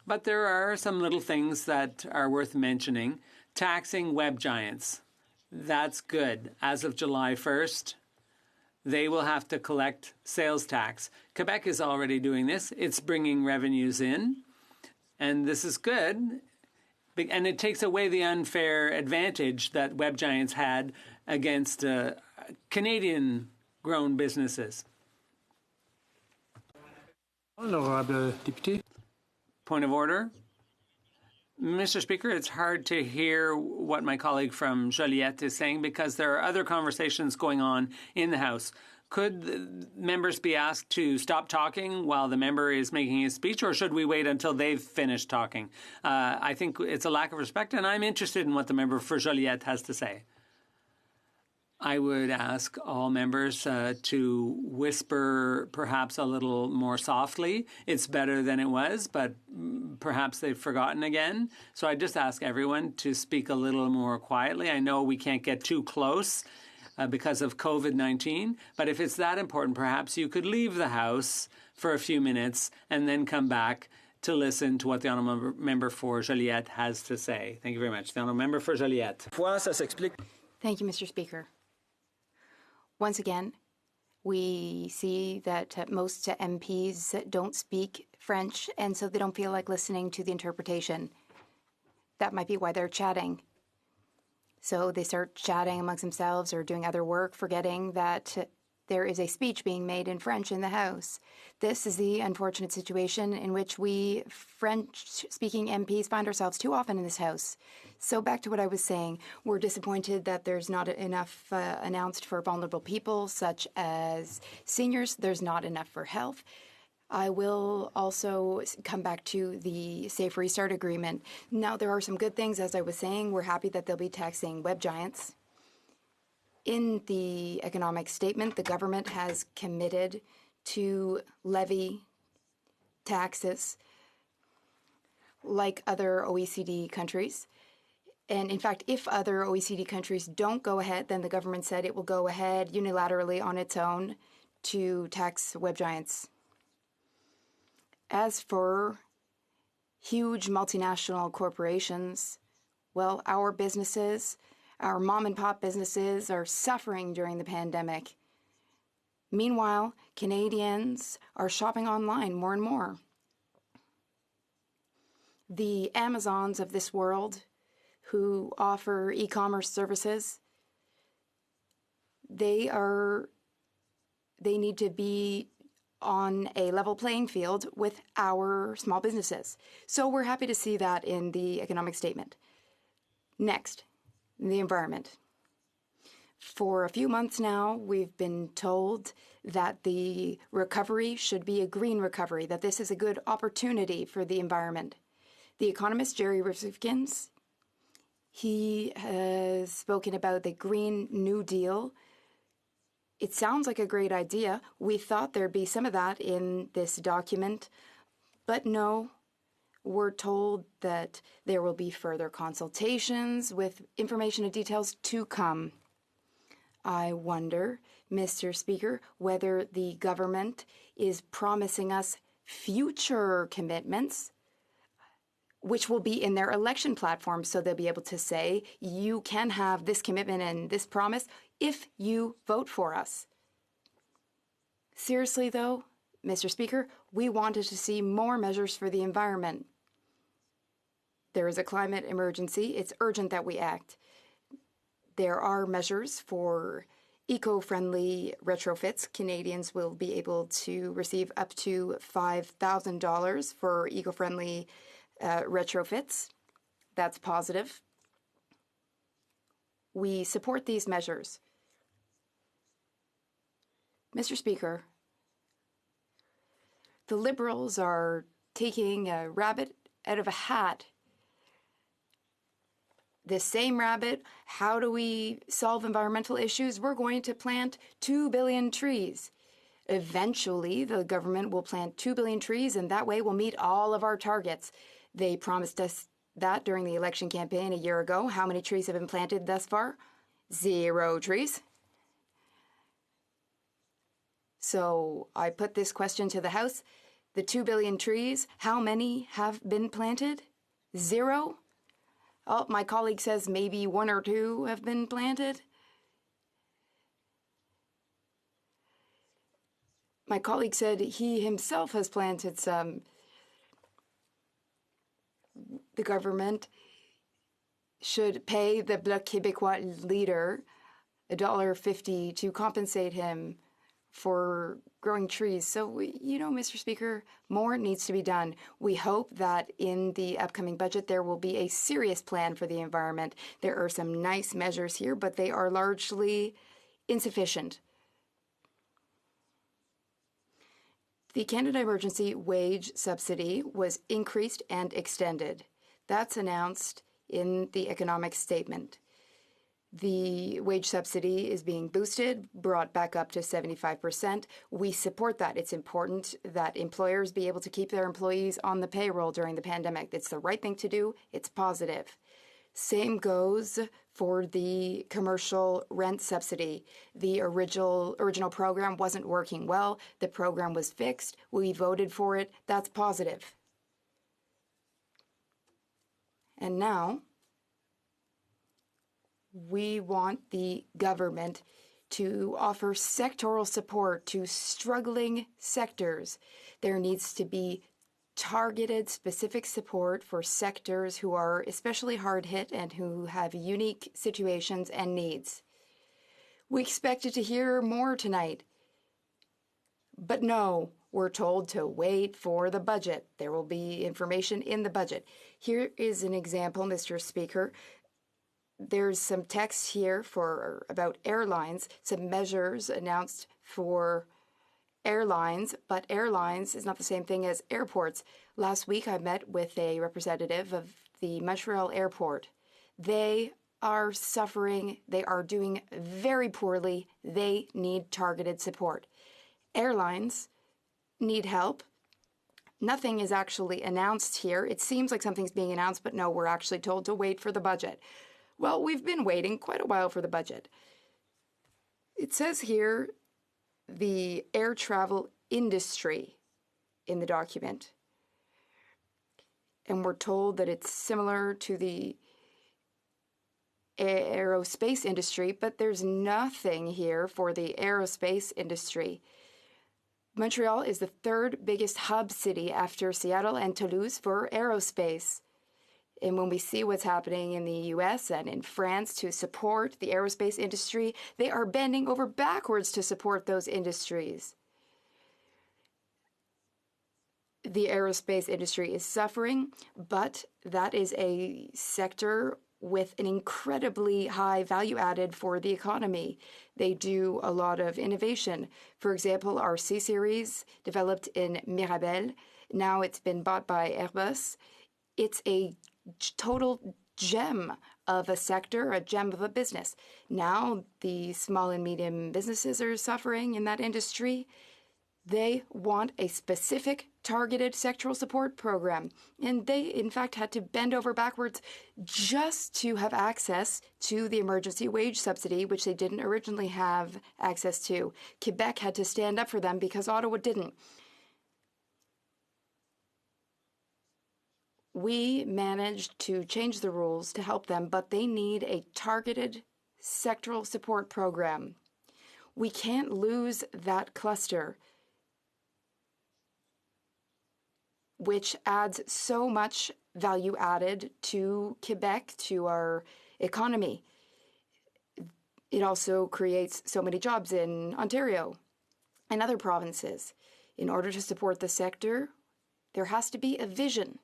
But there are some little things that are worth mentioning. Taxing web giants. That's good. As of July 1st, they will have to collect sales tax. Quebec is already doing this. It's bringing revenues in, and this is good. And it takes away the unfair advantage that web giants had against Canadian-grown businesses.
Honorable député.
Point of order. Mr. Speaker, it's hard to hear what my colleague from Joliette is saying because there are other conversations going on in the House. Could members be asked to stop talking while the member is making his speech, or should we wait until they've finished talking? I think it's a lack of respect, and I'm interested in what the member for Joliette has to say. I would ask all members to whisper perhaps a little more softly. It's better than it was, but perhaps they've forgotten again. So I just ask everyone to speak a little more quietly. I know we can't get too close because of COVID-19, but if it's that important, perhaps you could leave the House for a few minutes and then come back to listen to what the honourable member for Joliette has to say. Thank you very much. The honourable member for Joliette.
Thank you, Mr. Speaker. Once again, we see that most MPs don't speak French, and so they don't feel like listening to the interpretation. That might be why they're chatting. So they start chatting amongst themselves or doing other work, forgetting that there is a speech being made in French in the House. This is the unfortunate situation in which we French-speaking MPs find ourselves too often in this House. So back to what I was saying, we're disappointed that there's not enough announced for vulnerable people, such as seniors. There's not enough for health. I will also come back to the Safe Restart Agreement. Now, there are some good things, as I was saying. We're happy that they'll be taxing web giants. In the economic statement, the government has committed to levy taxes like other OECD countries. And in fact, if other OECD countries don't go ahead, then the government said it will go ahead unilaterally on its own to tax web giants. As for huge multinational corporations, well, our businesses, our mom-and-pop businesses are suffering during the pandemic. Meanwhile, Canadians are shopping online more and more. The Amazons of this world who offer e-commerce services they need to be on a level playing field with our small businesses. So we're happy to see that in the economic statement. Next, the environment. For a few months now, we've been told that the recovery should be a green recovery, that this is a good opportunity for the environment. The economist Jerry Rifkins, he has spoken about the Green New Deal. It sounds like a great idea. We thought there'd be some of that in this document, but no. We're told that there will be further consultations with information and details to come. I wonder, Mr. Speaker, whether the government is promising us future commitments, which will be in their election platform, so they'll be able to say, you can have this commitment and this promise if you vote for us. Seriously, though, Mr. Speaker, we wanted to see more measures for the environment. There is a climate emergency. It's urgent that we act. There are measures for eco-friendly retrofits. Canadians will be able to receive up to $5,000 for eco-friendly retrofits. That's positive. We support these measures. Mr. Speaker, the Liberals are taking a rabbit out of a hat. The same rabbit, how do we solve environmental issues? We're going to plant 2 billion trees. Eventually, the government will plant 2 billion trees, and that way we'll meet all of our targets. They promised us that during the election campaign a year ago. How many trees have been planted thus far? 0 trees. So I put this question to the House. The 2 billion trees, how many have been planted? 0? Oh, my colleague says maybe 1 or 2 have been planted. My colleague said he himself has planted some. The government should pay the Bloc Québécois leader $1.50 to compensate him for growing trees. So, you know, Mr. Speaker, more needs to be done. We hope that in the upcoming budget there will be a serious plan for the environment. There are some nice measures here, but they are largely insufficient. The Canada Emergency Wage Subsidy was increased and extended. That's announced in the economic statement. The wage subsidy is being boosted, brought back up to 75%. We support that. It's important that employers be able to keep their employees on the payroll during the pandemic. It's the right thing to do. It's positive. Same goes for the commercial rent subsidy. The original program wasn't working well. The program was fixed. We voted for it. That's positive. And now, we want the government to offer sectoral support to struggling sectors. There needs to be targeted, specific support for sectors who are especially hard hit and who have unique situations and needs. We expected to hear more tonight. But no, we're told to wait for the budget. There will be information in the budget. Here is an example, Mr. Speaker. There's some text here about airlines, some measures announced for airlines, but airlines is not the same thing as airports. Last week I met with a representative of the Montreal airport. They are suffering. They are doing very poorly. They need targeted support. Airlines need help. Nothing is actually announced here. It seems like something's being announced, but no, we're actually told to wait for the budget. Well, we've been waiting quite a while for the budget. It says here the air travel industry in the document. And we're told that it's similar to the aerospace industry, but there's nothing here for the aerospace industry. Montreal is the 3rd biggest hub city after Seattle and Toulouse for aerospace. And when we see what's happening in the US and in France to support the aerospace industry, they are bending over backwards to support those industries. The aerospace industry is suffering, but that is a sector with an incredibly high value added for the economy. They do a lot of innovation. For example, our C-Series developed in Mirabel, now it's been bought by Airbus. It's a total gem of a sector, a gem of a business. Now the small and medium businesses are suffering in that industry. They want a specific targeted sectoral support program. And they, in fact, had to bend over backwards just to have access to the emergency wage subsidy, which they didn't originally have access to. Quebec had to stand up for them because Ottawa didn't. We managed to change the rules to help them, but they need a targeted sectoral support program. We can't lose that cluster, which adds so much value added to Quebec, to our economy. It also creates so many jobs in Ontario and other provinces. In order to support the sector, there has to be a vision.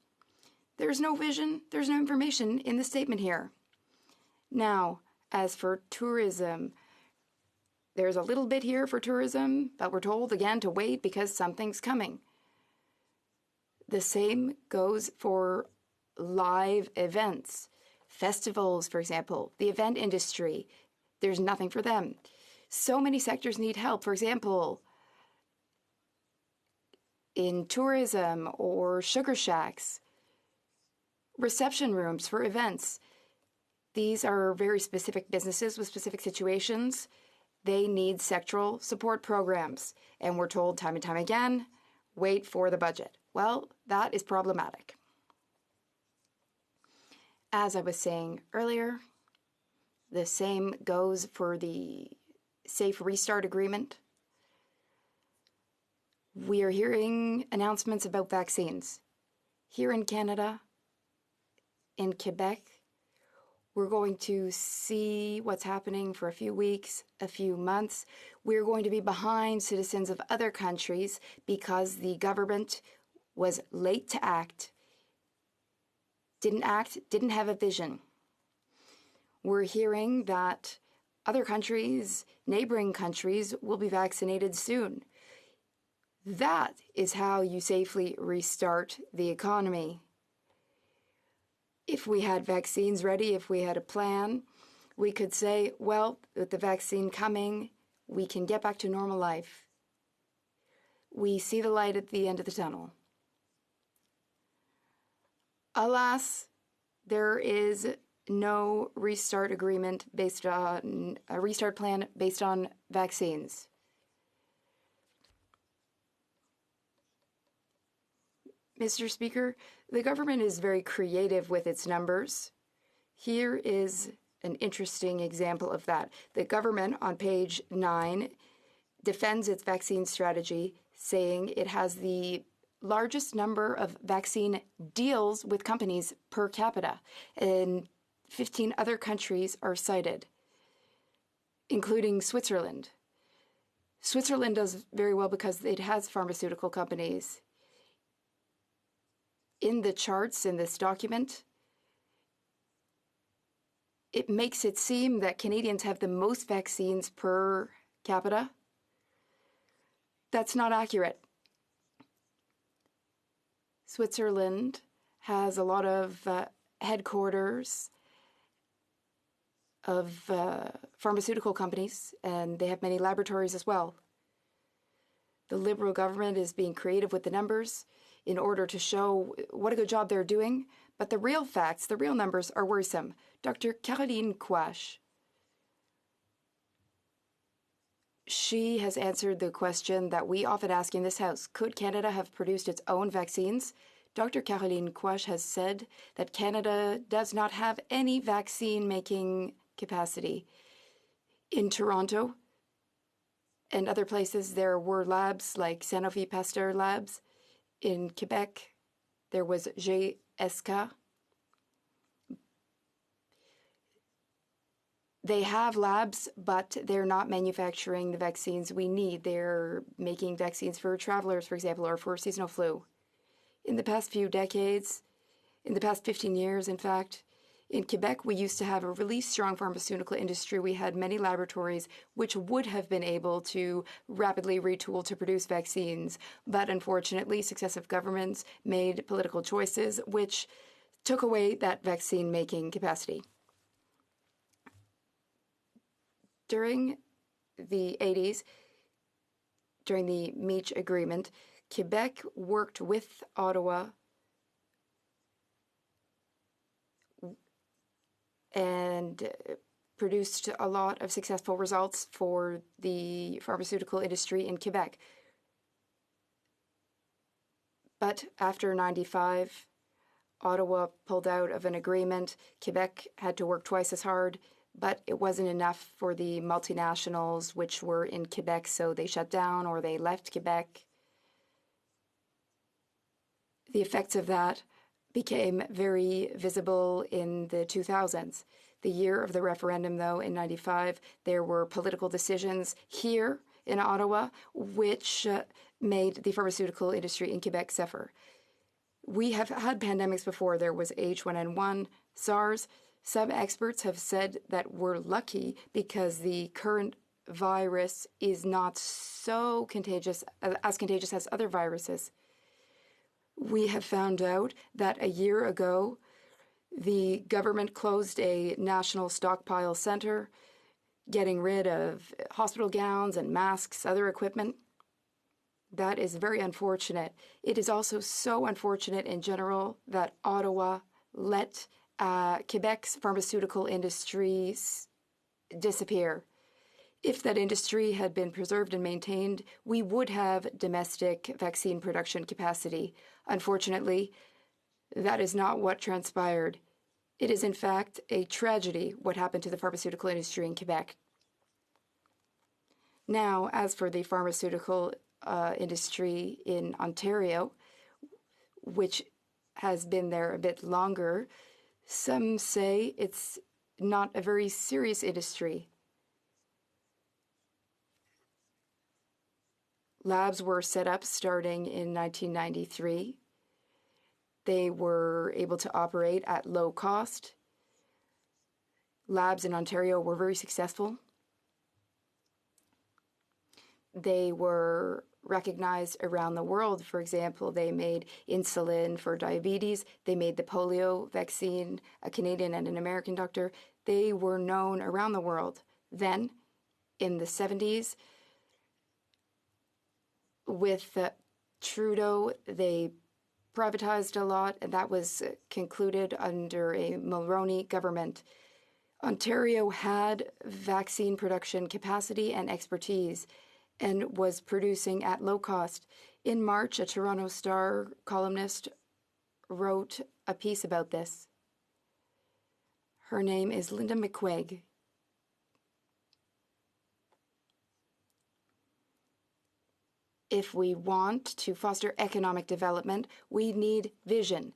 There's no vision, there's no information in the statement here. Now, as for tourism, there's a little bit here for tourism, but we're told again to wait because something's coming. The same goes for live events, festivals, for example, the event industry. There's nothing for them. So many sectors need help. For example, in tourism or sugar shacks, reception rooms for events. These are very specific businesses with specific situations. They need sectoral support programs. And we're told time and time again, wait for the budget. Well, that is problematic. As I was saying earlier, the same goes for the Safe Restart Agreement. We are hearing announcements about vaccines. Here in Canada, in Quebec, we're going to see what's happening for a few weeks, a few months. We're going to be behind citizens of other countries because the government was late to act, didn't have a vision. We're hearing that other countries, neighboring countries, will be vaccinated soon. That is how you safely restart the economy. If we had vaccines ready, if we had a plan, we could say, well, with the vaccine coming, we can get back to normal life. We see the light at the end of the tunnel. Alas, there is no restart agreement based on a restart plan based on vaccines. Mr. Speaker, the government is very creative with its numbers. Here is an interesting example of that. The government, on page 9, defends its vaccine strategy, saying it has the largest number of vaccine deals with companies per capita, and 15 other countries are cited, including Switzerland. Switzerland does very well because it has pharmaceutical companies. In the charts in this document, it makes it seem that Canadians have the most vaccines per capita. That's not accurate. Switzerland has a lot of headquarters of pharmaceutical companies, and they have many laboratories as well. The Liberal government is being creative with the numbers in order to show what a good job they're doing, but the real facts, the real numbers are worrisome. Dr. Caroline Quach, she has answered the question that we often ask in this House. Could Canada have produced its own vaccines? Dr. Caroline Quach has said that Canada does not have any vaccine-making capacity. In Toronto and other places, there were labs like Sanofi Pasteur labs. In Quebec, there was GSK. They have labs, but they're not manufacturing the vaccines we need. They're making vaccines for travelers, for example, or for seasonal flu. In the past few decades, in the past 15 years, in fact, in Quebec, we used to have a really strong pharmaceutical industry. We had many laboratories which would have been able to rapidly retool to produce vaccines. But unfortunately, successive governments made political choices which took away that vaccine-making capacity. During the 80s, during the Meech Agreement, Quebec worked with Ottawa and produced a lot of successful results for the pharmaceutical industry in Quebec. But after 95, Ottawa pulled out of an agreement. Quebec had to work twice as hard, but it wasn't enough for the multinationals which were in Quebec, so they shut down or they left Quebec. The effects of that became very visible in the 2000s. The year of the referendum, though, in 95, there were political decisions here in Ottawa which made the pharmaceutical industry in Quebec suffer. We have had pandemics before. There was H1N1, SARS. Some experts have said that we're lucky because the current virus is not so contagious as other viruses. We have found out that a year ago, the government closed a national stockpile center, getting rid of hospital gowns and masks, other equipment. That is very unfortunate. It is also so unfortunate in general that Ottawa let Quebec's pharmaceutical industries disappear. If that industry had been preserved and maintained, we would have domestic vaccine production capacity. Unfortunately, that is not what transpired. It is, in fact, a tragedy what happened to the pharmaceutical industry in Quebec. Now, as for the pharmaceutical industry in Ontario, which has been there a bit longer, some say it's not a very serious industry. Labs were set up starting in 1993. They were able to operate at low cost. Labs in Ontario were very successful. They were recognized around the world. For example, they made insulin for diabetes. They made the polio vaccine, a Canadian and an American doctor. They were known around the world. Then, in the 70s, with Trudeau, they privatized a lot, and that was concluded under a Mulroney government. Ontario had vaccine production capacity and expertise and was producing at low cost. In March, a Toronto Star columnist wrote a piece about this. Her name is Linda McQuaig. If we want to foster economic development, we need vision.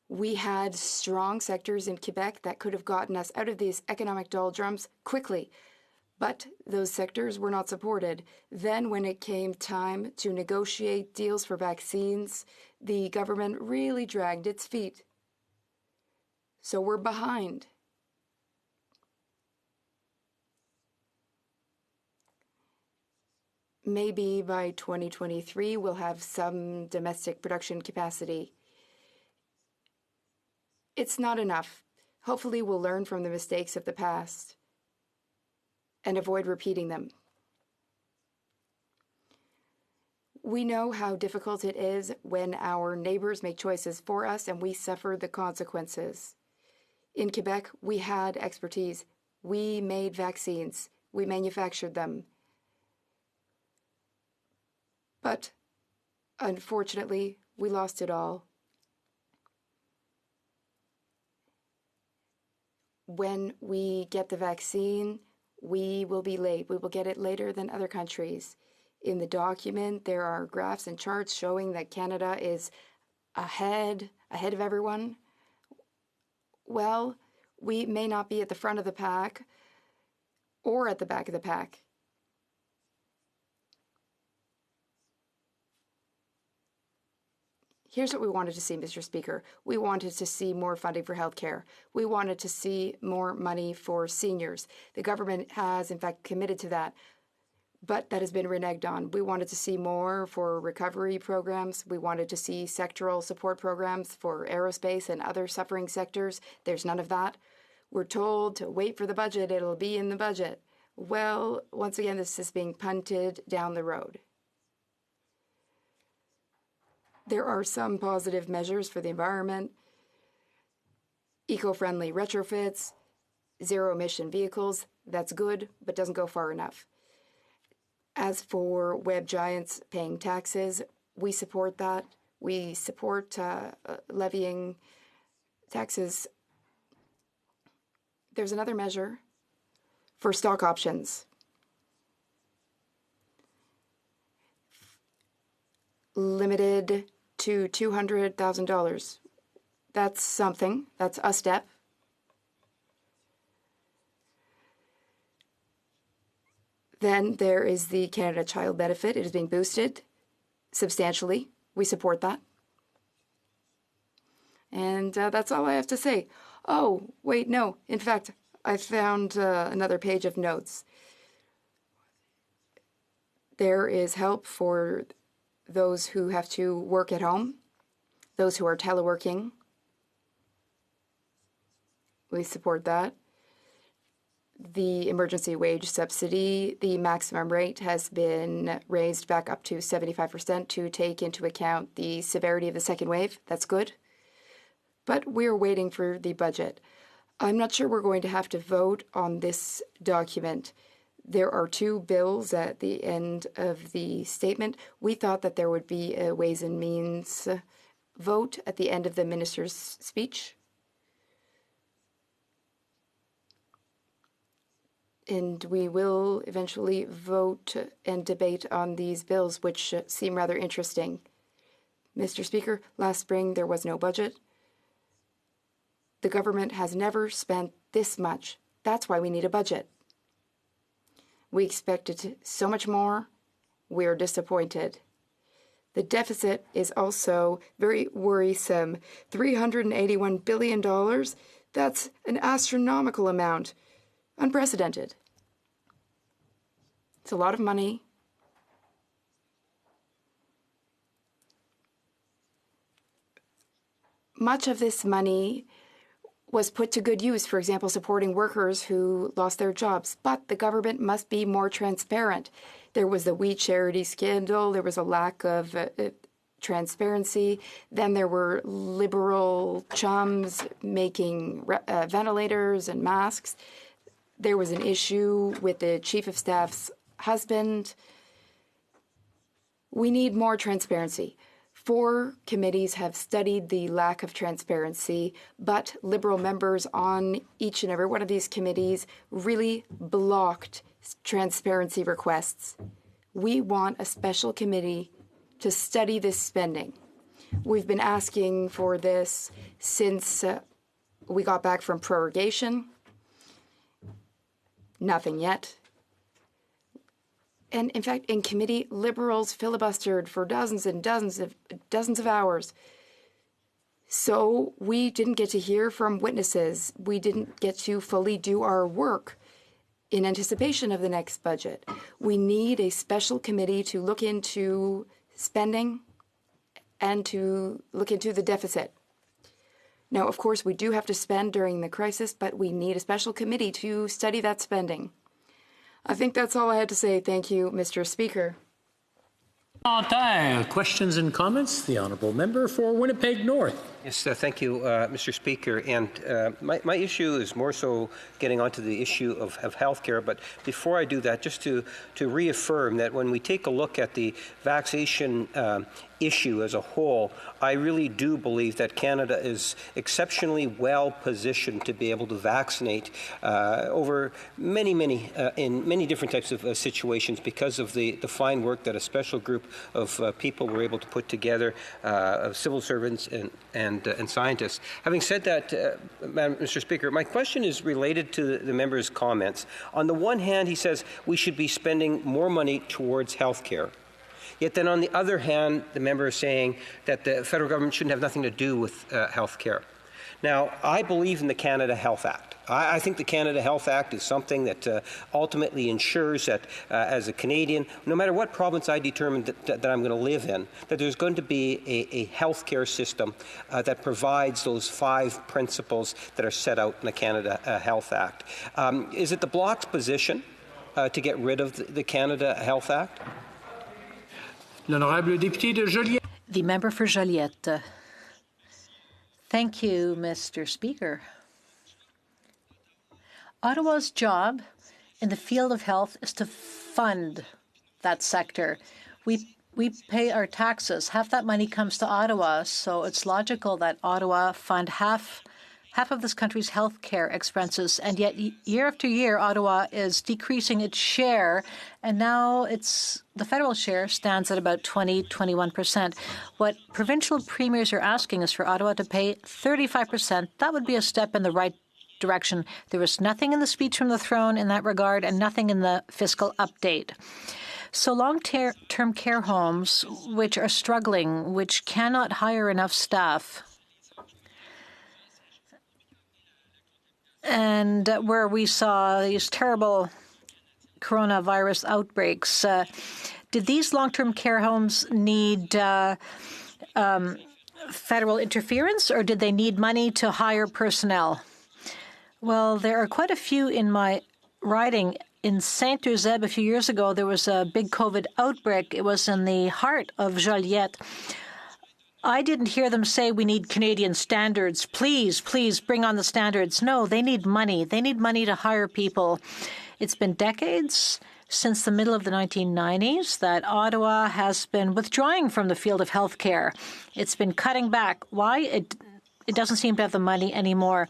We had strong sectors in Quebec that could have gotten us out of these economic doldrums quickly, but those sectors were not supported. Then, when it came time to negotiate deals for vaccines, the government really dragged its feet. So we're behind. Maybe by 2023, we'll have some domestic production capacity. It's not enough. Hopefully, we'll learn from the mistakes of the past and avoid repeating them. We know how difficult it is when our neighbors make choices for us and we suffer the consequences. In Quebec, we had expertise. We made vaccines. We manufactured them. But unfortunately, we lost it all. When we get the vaccine, we will be late. We will get it later than other countries. In the document, there are graphs and charts showing that Canada is ahead of everyone. Well, we may not be at the front of the pack, or at the back of the pack. Here's what we wanted to see, Mr. Speaker. We wanted to see more funding for healthcare. We wanted to see more money for seniors. The government has, in fact, committed to that, but that has been reneged on. We wanted to see more for recovery programs. We wanted to see sectoral support programs for aerospace and other suffering sectors. There's none of that. We're told to wait for the budget. It'll be in the budget. Well, once again, this is being punted down the road. There are some positive measures for the environment, eco-friendly retrofits, zero-emission vehicles. That's good, but doesn't go far enough. As for web giants paying taxes, we support that. We support levying taxes. There's another measure for stock options. Limited to $200,000. That's something. That's a step. Then there is the Canada Child Benefit. It is being boosted substantially. We support that. And that's all I have to say. Oh, wait, no. In fact, I found another page of notes. There is help for those who have to work at home, those who are teleworking. We support that. The emergency wage subsidy, the maximum rate has been raised back up to 75% to take into account the severity of the second wave. That's good. But we're waiting for the budget. I'm not sure we're going to have to vote on this document. There are two bills at the end of the statement. We thought that there would be a Ways and Means vote at the end of the minister's speech. And we will eventually vote and debate on these bills, which seem rather interesting. Mr. Speaker, last spring there was no budget. The government has never spent this much. That's why we need a budget. We expected so much more. We're disappointed. The deficit is also very worrisome. $381 billion. That's an astronomical amount. Unprecedented. It's a lot of money. Much of this money was put to good use, for example, supporting workers who lost their jobs. But the government must be more transparent. There was the We Charity scandal. There was a lack of transparency. Then there were liberal chums making ventilators and masks. There was an issue with the chief of staff's husband. We need more transparency. 4 committees have studied the lack of transparency, but Liberal members on each and every one of these committees really blocked transparency requests. We want a special committee to study this spending. We've been asking for this since we got back from prorogation. Nothing yet. And in fact, in committee, Liberals filibustered for dozens and dozens of hours. So we didn't get to hear from witnesses. We didn't get to fully do our work in anticipation of the next budget. We need a special committee to look into spending and to look into the deficit. Now, of course, we do have to spend during the crisis, but we need a special committee to study that spending. I think that's all I had to say. Thank you, Mr. Speaker.
Questions and comments? The Honourable Member for Winnipeg North.
Yes, thank you, Mr. Speaker. And my issue is more so getting onto the issue of healthcare. But before I do that, just to reaffirm that when we take a look at the vaccination issue as a whole, I really do believe that Canada is exceptionally well positioned to be able to vaccinate over in many different types of situations because of the fine work that a special group of people were able to put together, of civil servants and and scientists. Having said that, Mr. Speaker, my question is related to the member's comments. On the one hand, he says we should be spending more money towards health care. Yet then on the other hand, the member is saying that the federal government shouldn't have nothing to do with health care. Now, I believe in the Canada Health Act. I think the Canada Health Act is something that ultimately ensures that as a Canadian, no matter what province I determine that I'm going to live in, that there's going to be a health care system that provides those 5 principles that are set out in the Canada Health Act. Is it the Bloc's position to get rid of the Canada Health Act?
L'honorable député de Joliette.
The member for Joliette. Thank you, Mr. Speaker. Ottawa's job in the field of health is to fund that sector. We pay our taxes. Half that money comes to Ottawa, so it's logical that Ottawa fund half of this country's health care expenses, and yet year after year, Ottawa is decreasing its share, and now the federal share stands at about 21%. What provincial premiers are asking is for Ottawa to pay 35%. That would be a step in the right direction. There was nothing in the speech from the throne in that regard, and nothing in the fiscal update. So long-term care homes, which are struggling, which cannot hire enough staff, and where we saw these terrible coronavirus outbreaks, did these long-term care homes need federal interference, or did they need money to hire personnel? Well, there are quite a few in my riding. In Saint-Eusèbe a few years ago, there was a big COVID outbreak. It was in the heart of Joliette. I didn't hear them say we need Canadian standards. Please, please bring on the standards. No, they need money. They need money to hire people. It's been decades, since the middle of the 1990s, that Ottawa has been withdrawing from the field of healthcare. It's been cutting back. Why? It doesn't seem to have the money anymore.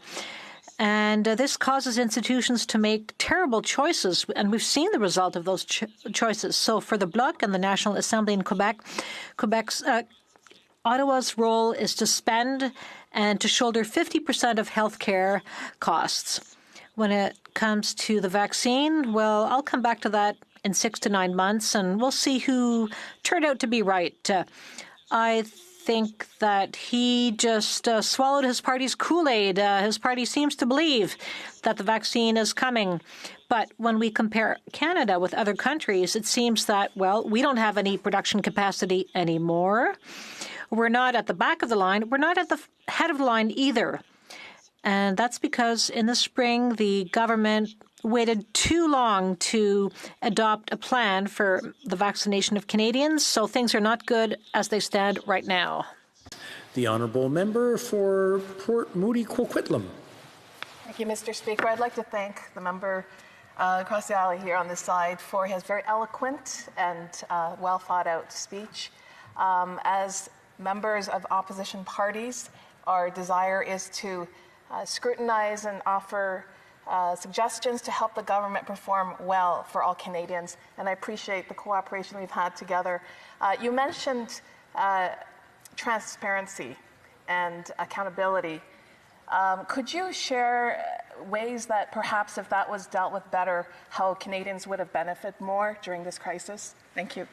And this causes institutions to make terrible choices, and we've seen the result of those choices. So for the Bloc and the National Assembly in Quebec's Ottawa's role is to spend and to shoulder 50% of health care costs. When it comes to the vaccine, well, I'll come back to that in 6 to 9 months, and we'll see who turned out to be right. I think that he just swallowed his party's Kool-Aid. His party seems to believe that the vaccine is coming. But when we compare Canada with other countries, it seems that, well, we don't have any production capacity anymore. We're not at the back of the line. We're not at the head of the line either. And that's because in the spring, the government waited too long to adopt a plan for the vaccination of Canadians, so things are not good as they stand right now.
The honourable member for Port Moody Coquitlam.
Thank you, Mr. Speaker. I'd like to thank the member across the aisle here on this side for his very eloquent and well thought out speech. As members of opposition parties, our desire is to scrutinize and offer suggestions to help the government perform well for all Canadians, and I appreciate the cooperation we've had together. You mentioned transparency and accountability. Could you share ways that perhaps if that was dealt with better, how Canadians would have benefited more during this crisis? Thank you.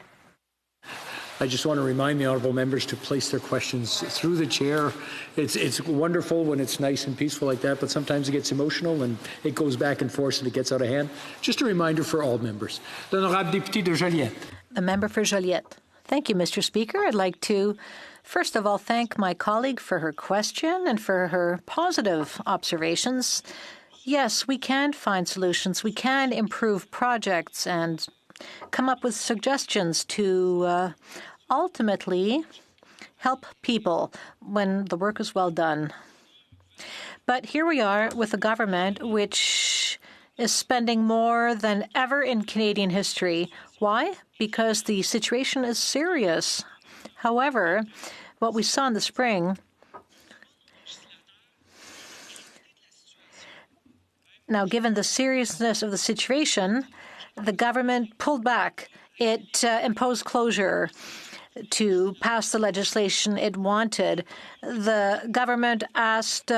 I just want to remind the honourable members to place their questions through the chair. It's wonderful when it's nice and peaceful like that, but sometimes it gets emotional and it goes back and forth and it gets out of hand. Just a reminder for all members. L'honorable député de Joliette.
The member for Joliette. Thank you, Mr. Speaker. I'd like to, first of all, thank my colleague for her question and for her positive observations. Yes, we can find solutions. We can improve projects and come up with suggestions to ultimately help people when the work is well done. But here we are with a government which is spending more than ever in Canadian history. Why? Because the situation is serious. However, what we saw in the spring, now given the seriousness of the situation, the government pulled back. It imposed closure. to pass the legislation it wanted. The government asked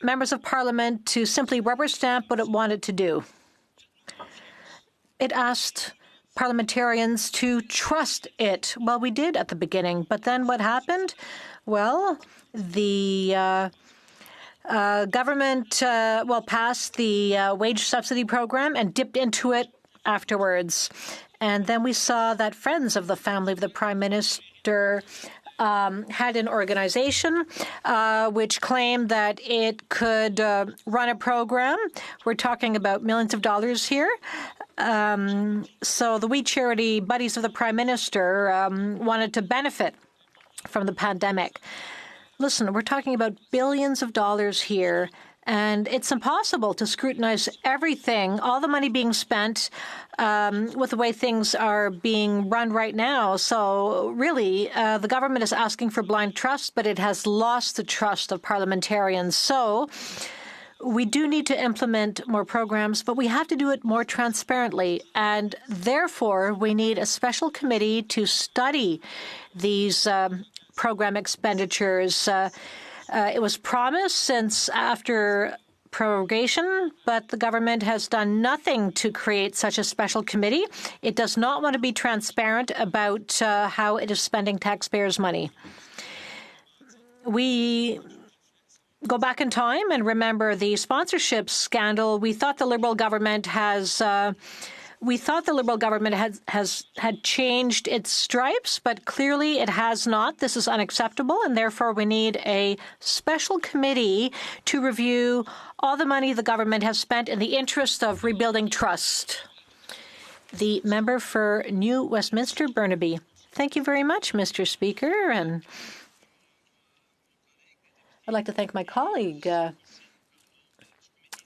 members of parliament to simply rubber stamp what it wanted to do. It asked parliamentarians to trust it. Well, we did at the beginning, but then what happened? Well, the government passed the wage subsidy program and dipped into it afterwards. And then we saw that friends of the family of the Prime Minister had an organization which claimed that it could run a program. We're talking about millions of dollars here. So the We Charity Buddies of the Prime Minister wanted to benefit from the pandemic. Listen, we're talking about billions of dollars here, and it's impossible to scrutinize everything, all the money being spent with the way things are being run right now. So really, the government is asking for blind trust, but it has lost the trust of parliamentarians. So we do need to implement more programs, but we have to do it more transparently. And therefore, we need a special committee to study these program expenditures. It was promised since after prorogation, but the government has done nothing to create such a special committee. It does not want to be transparent about how it is spending taxpayers' money. We go back in time and remember the sponsorship scandal. We thought the Liberal government had changed its stripes, but clearly it has not. This is unacceptable, and therefore we need a special committee to review all the money the government has spent in the interest of rebuilding trust. The member for New Westminster, Burnaby. Thank you very much, Mr. Speaker, and I'd like to thank my colleague.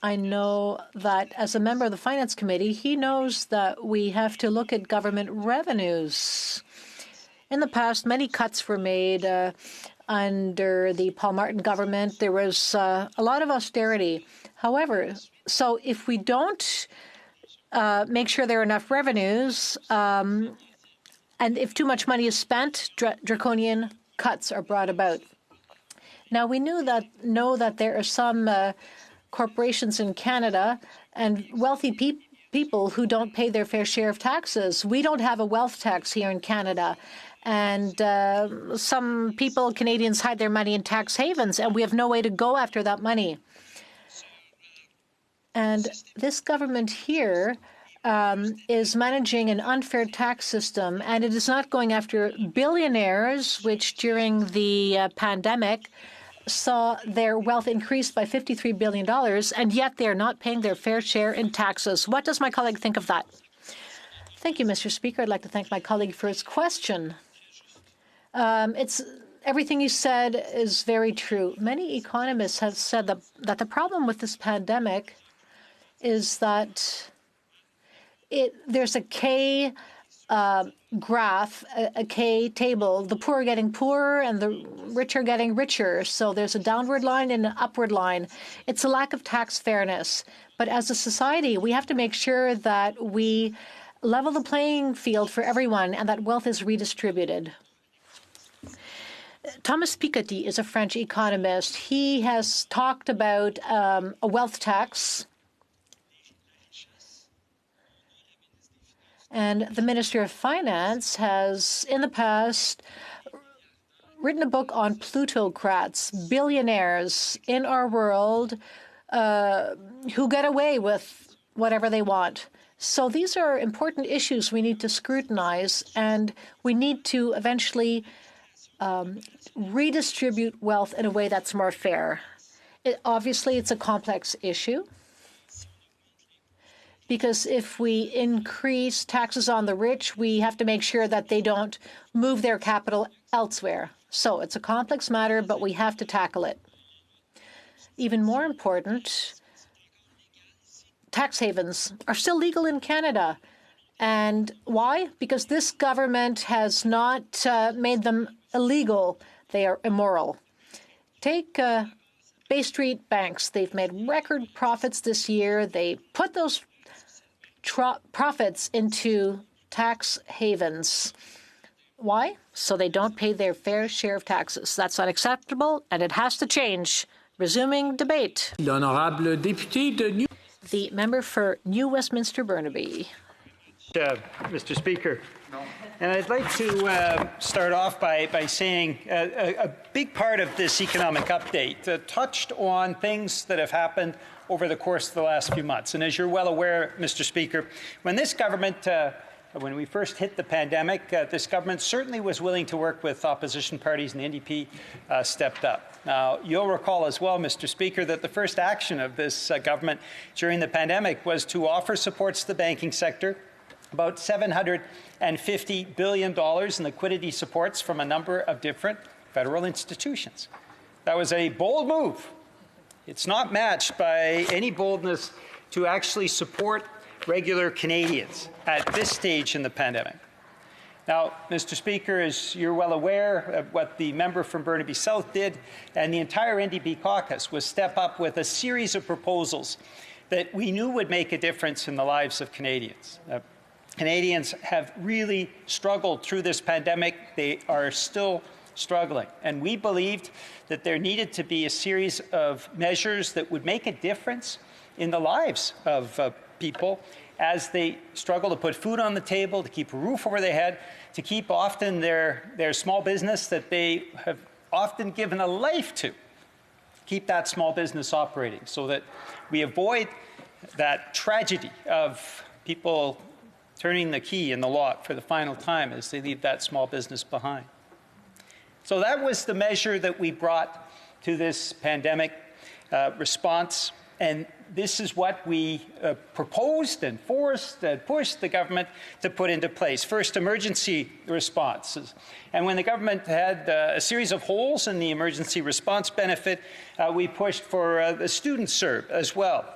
I know that as a member of the Finance Committee, he knows that we have to look at government revenues. In the past, many cuts were made under the Paul Martin government. There was a lot of austerity. However, so if we don't make sure there are enough revenues, and if too much money is spent, draconian cuts are brought about. Now, we know that there are some corporations in Canada and wealthy people who don't pay their fair share of taxes. We don't have a wealth tax here in Canada. And some people, Canadians, hide their money in tax havens, and we have no way to go after that money. And this government here is managing an unfair tax system, and it is not going after billionaires, which during the pandemic saw their wealth increase by $53 billion, and yet they're not paying their fair share in taxes. What does my colleague think of that? Thank you, Mr. Speaker. I'd like to thank my colleague for his question. Everything you said is very true. Many economists have said that the problem with this pandemic is that there's a K graph, a K table. The poor are getting poorer and the rich are getting richer. So there's a downward line and an upward line. It's a lack of tax fairness. But as a society, we have to make sure that we level the playing field for everyone and that wealth is redistributed. Thomas Piketty is a French economist. He has talked about a wealth tax. And the Minister of Finance has, in the past, written a book on plutocrats, billionaires in our world who get away with whatever they want. So these are important issues we need to scrutinize, and we need to eventually redistribute wealth in a way that's more fair. Obviously, it's a complex issue, because if we increase taxes on the rich, we have to make sure that they don't move their capital elsewhere. So it's a complex matter, but we have to tackle it. Even more important, tax havens are still legal in Canada. And why? Because this government has not made them illegal. They are immoral. Take Bay Street banks. They've made record profits this year. They put those profits into tax havens. Why? So they don't pay their fair share of taxes. That's unacceptable, and it has to change. Resuming debate.
L'honorable député de New.
The member for New Westminster Burnaby.
Mr. Speaker. And I'd like to start off by saying a big part of this economic update touched on things that have happened over the course of the last few months. And as you're well aware, Mr. Speaker, when this government, when we first hit the pandemic, this government certainly was willing to work with opposition parties, and the NDP stepped up. Now, you'll recall as well, Mr. Speaker, that the first action of this government during the pandemic was to offer supports to the banking sector, about $750 billion in liquidity supports from a number of different federal institutions. That was a bold move. It's not matched by any boldness to actually support regular Canadians at this stage in the pandemic. Now, Mr. Speaker, as you're well aware of what the member from Burnaby South did, and the entire NDP caucus was step up with a series of proposals that we knew would make a difference in the lives of Canadians. Canadians have really struggled through this pandemic. They are still struggling. And we believed that there needed to be a series of measures that would make a difference in the lives of people as they struggle to put food on the table, to keep a roof over their head, to keep often their small business that they have often given a life to, keep that small business operating so that we avoid that tragedy of people turning the key in the lock for the final time as they leave that small business behind. So that was the measure that we brought to this pandemic response. And this is what we proposed and forced and pushed the government to put into place. First, emergency responses. And when the government had a series of holes in the emergency response benefit, we pushed for the student CERB as well.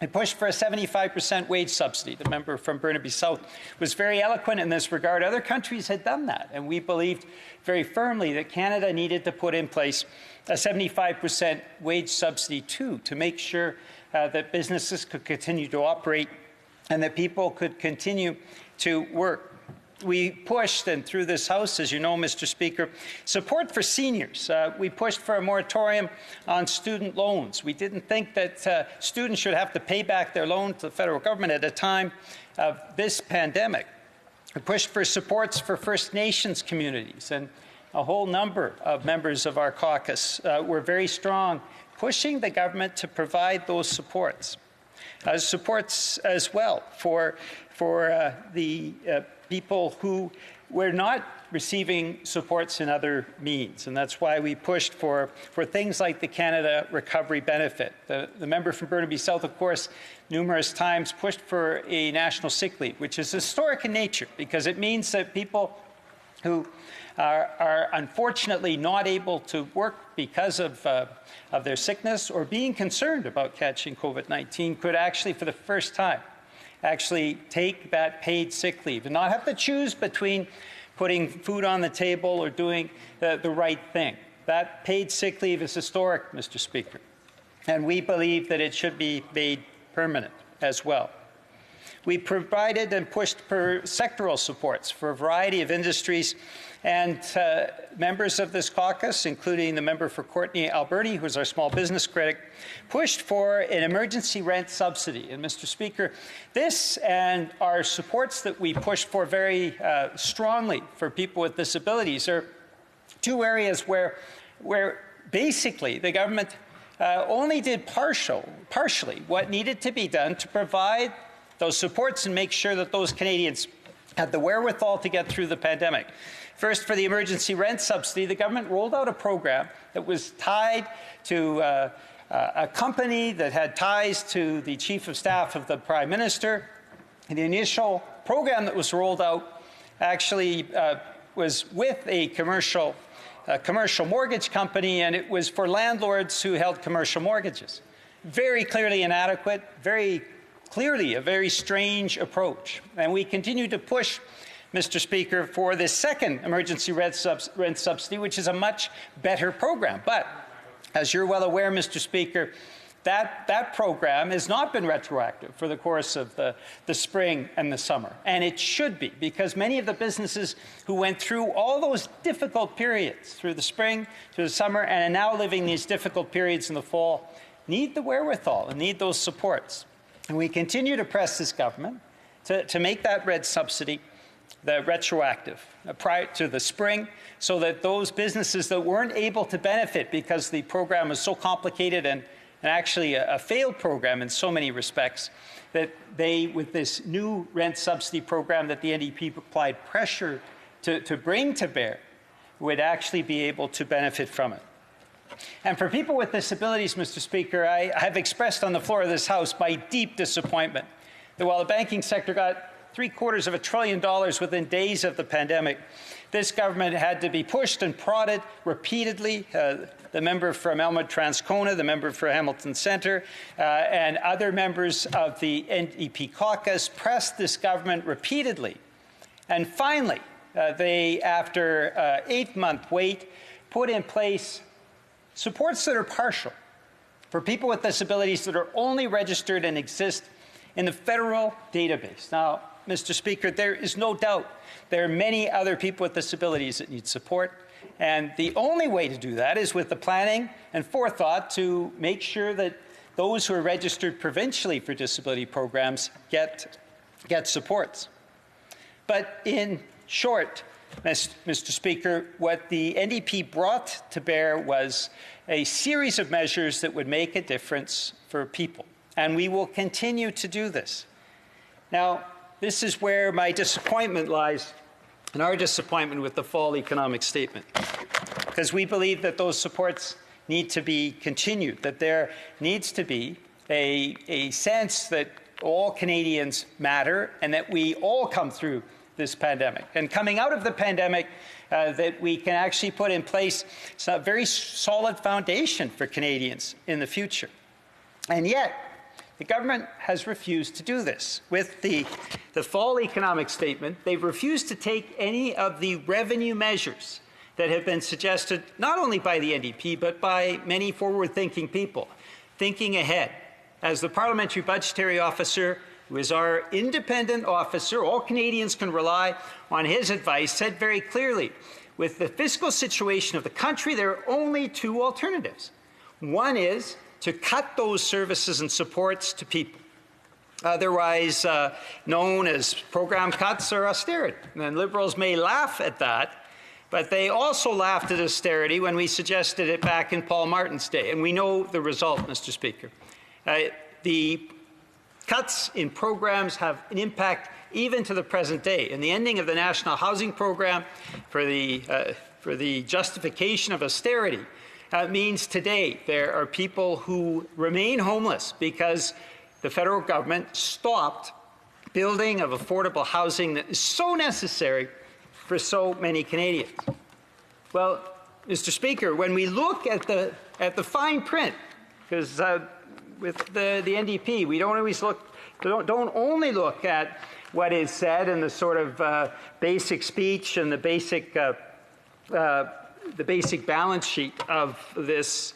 We pushed for a 75% wage subsidy. The member from Burnaby South was very eloquent in this regard. Other countries had done that, and we believed very firmly that Canada needed to put in place a 75% wage subsidy too, to make sure that businesses could continue to operate and that people could continue to work. We pushed, and through this House, as you know, Mr. Speaker, support for seniors. We pushed for a moratorium on student loans. We didn't think that students should have to pay back their loan to the federal government at a time of this pandemic. We pushed for supports for First Nations communities, and a whole number of members of our caucus were very strong, pushing the government to provide those supports. Supports as well for the people who were not receiving supports in other means. And that's why we pushed for things like the Canada Recovery Benefit. The member from Burnaby South, of course, numerous times pushed for a national sick leave, which is historic in nature because it means that people who are unfortunately not able to work because of their sickness or being concerned about catching COVID-19 could actually, for the first time, actually take that paid sick leave and not have to choose between putting food on the table or doing the right thing. That paid sick leave is historic, Mr. Speaker, and we believe that it should be made permanent as well. We provided and pushed for sectoral supports for a variety of industries, and members of this caucus, including the member for Courtenay Alberni, who is our small business critic, pushed for an emergency rent subsidy. And Mr. Speaker, this and our supports that we pushed for very strongly for people with disabilities are two areas where basically the government only did partially what needed to be done to provide those supports and make sure that those Canadians had the wherewithal to get through the pandemic. First, for the emergency rent subsidy, the government rolled out a program that was tied to a company that had ties to the Chief of Staff of the Prime Minister. And the initial program that was rolled out actually was with a commercial mortgage company, and it was for landlords who held commercial mortgages. Very clearly inadequate, very clearly a very strange approach. And we continue to push, Mr. Speaker, for this second emergency rent subsidy, which is a much better program. But as you're well aware, Mr. Speaker, that program has not been retroactive for the course of the spring and the summer. And it should be, because many of the businesses who went through all those difficult periods through the spring, through the summer, and are now living these difficult periods in the fall need the wherewithal and need those supports. And we continue to press this government to make that red subsidy the retroactive prior to the spring, so that those businesses that weren't able to benefit because the program was so complicated and actually a failed program in so many respects, that they, with this new rent subsidy program that the NDP applied pressure to bring to bear, would actually be able to benefit from it. And for people with disabilities, Mr. Speaker, I have expressed on the floor of this House my deep disappointment that while the banking sector got $750 billion within days of the pandemic, this government had to be pushed and prodded repeatedly. The member from Elmwood Transcona, the member for Hamilton Centre, and other members of the NDP caucus pressed this government repeatedly. And finally, they, after an 8-month wait, put in place supports that are partial for people with disabilities that are only registered and exist in the federal database. Now, Mr. Speaker, there is no doubt there are many other people with disabilities that need support, and the only way to do that is with the planning and forethought to make sure that those who are registered provincially for disability programs get supports. But in short, Mr. Speaker, what the NDP brought to bear was a series of measures that would make a difference for people, and we will continue to do this. Now, this is where my disappointment lies, and our disappointment with the fall economic statement, because we believe that those supports need to be continued, that there needs to be a sense that all Canadians matter and that we all come through this pandemic. And coming out of the pandemic, that we can actually put in place a very solid foundation for Canadians in the future. And yet, the government has refused to do this. With the fall economic statement, they've refused to take any of the revenue measures that have been suggested not only by the NDP, but by many forward-thinking people, thinking ahead. As the Parliamentary Budgetary Officer, who is our independent officer, all Canadians can rely on his advice, said very clearly, with the fiscal situation of the country, there are only two alternatives. One is to cut those services and supports to people, otherwise known as program cuts or austerity. And Liberals may laugh at that, but they also laughed at austerity when we suggested it back in Paul Martin's day. And we know the result, Mr. Speaker. The cuts in programs have an impact even to the present day. And the ending of the National Housing Program for the justification of austerity means today there are people who remain homeless because the federal government stopped building of affordable housing that is so necessary for so many Canadians. Well, Mr. Speaker, when we look at the fine print, because with the NDP, we don't always don't only look at what is said in the sort of basic speech and the basic balance sheet of this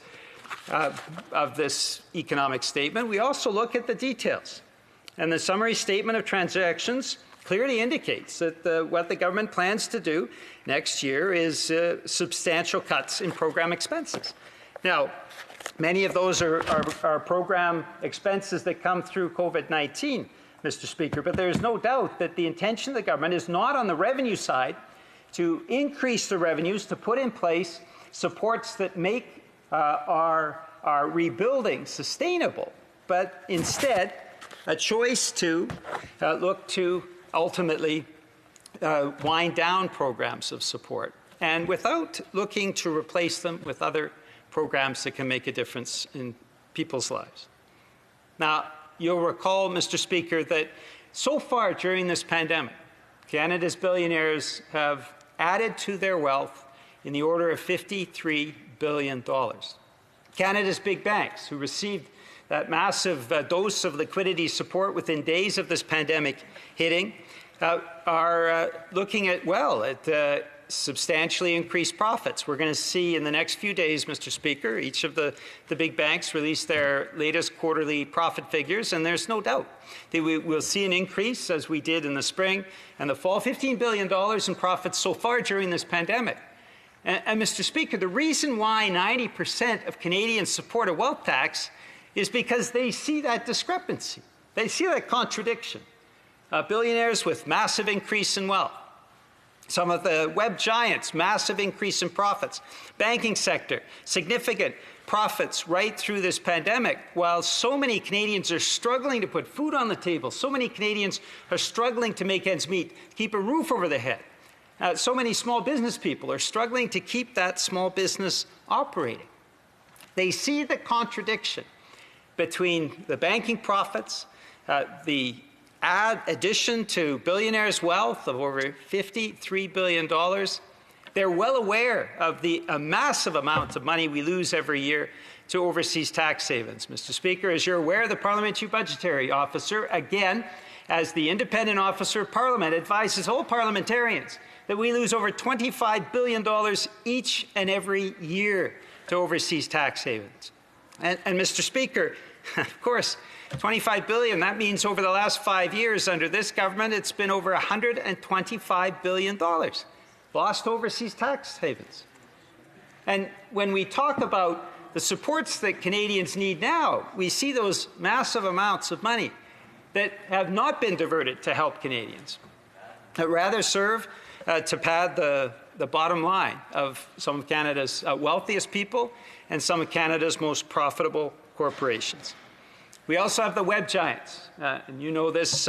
economic statement. We also look at the details, and the summary statement of transactions clearly indicates that what the government plans to do next year is substantial cuts in program expenses. Now, many of those are program expenses that come through COVID-19, Mr. Speaker, but there is no doubt that the intention of the government is not on the revenue side to increase the revenues, to put in place supports that make our rebuilding sustainable, but instead a choice to look to ultimately wind down programs of support, and without looking to replace them with other programs that can make a difference in people's lives. Now, you'll recall, Mr. Speaker, that so far during this pandemic, Canada's billionaires have added to their wealth in the order of $53 billion. Canada's big banks, who received that massive dose of liquidity support within days of this pandemic hitting, are looking at substantially increased profits. We're going to see in the next few days, Mr. Speaker, each of the big banks release their latest quarterly profit figures, and there's no doubt that we'll see an increase, as we did in the spring and the fall, $15 billion in profits so far during this pandemic. And Mr. Speaker, the reason why 90% of Canadians support a wealth tax is because they see that discrepancy. They see that contradiction. Billionaires with massive increase in wealth. Some of the web giants, massive increase in profits. Banking sector, significant profits right through this pandemic, while so many Canadians are struggling to put food on the table. So many Canadians are struggling to make ends meet, keep a roof over their head. So many small business people are struggling to keep that small business operating. They see the contradiction between the banking profits, the addition to billionaires' wealth of over $53 billion. They're well aware of the massive amounts of money we lose every year to overseas tax havens. Mr. Speaker, as you're aware, the Parliamentary Budgetary Officer, again, as the independent officer of Parliament, advises all parliamentarians that we lose over $25 billion each and every year to overseas tax havens. And Mr. Speaker, of course, $25 billion, that means over the last 5 years under this government, it's been over $125 billion lost to overseas tax havens. And when we talk about the supports that Canadians need now, we see those massive amounts of money that have not been diverted to help Canadians, that rather serve to pad the bottom line of some of Canada's wealthiest people and some of Canada's most profitable corporations. We also have the web giants, and you know this,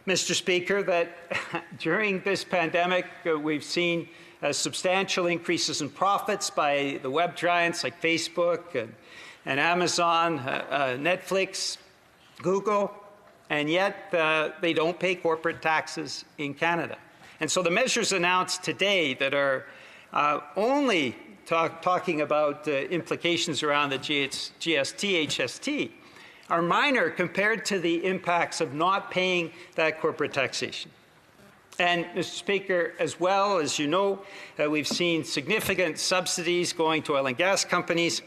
Mr. Speaker, that during this pandemic we've seen substantial increases in profits by the web giants like Facebook and Amazon, Netflix, Google, and yet they don't pay corporate taxes in Canada. And so the measures announced today that are only talking about implications around the GST, HST, are minor compared to the impacts of not paying that corporate taxation. And, Mr. Speaker, as well as you know, we've seen significant subsidies going to oil and gas companies,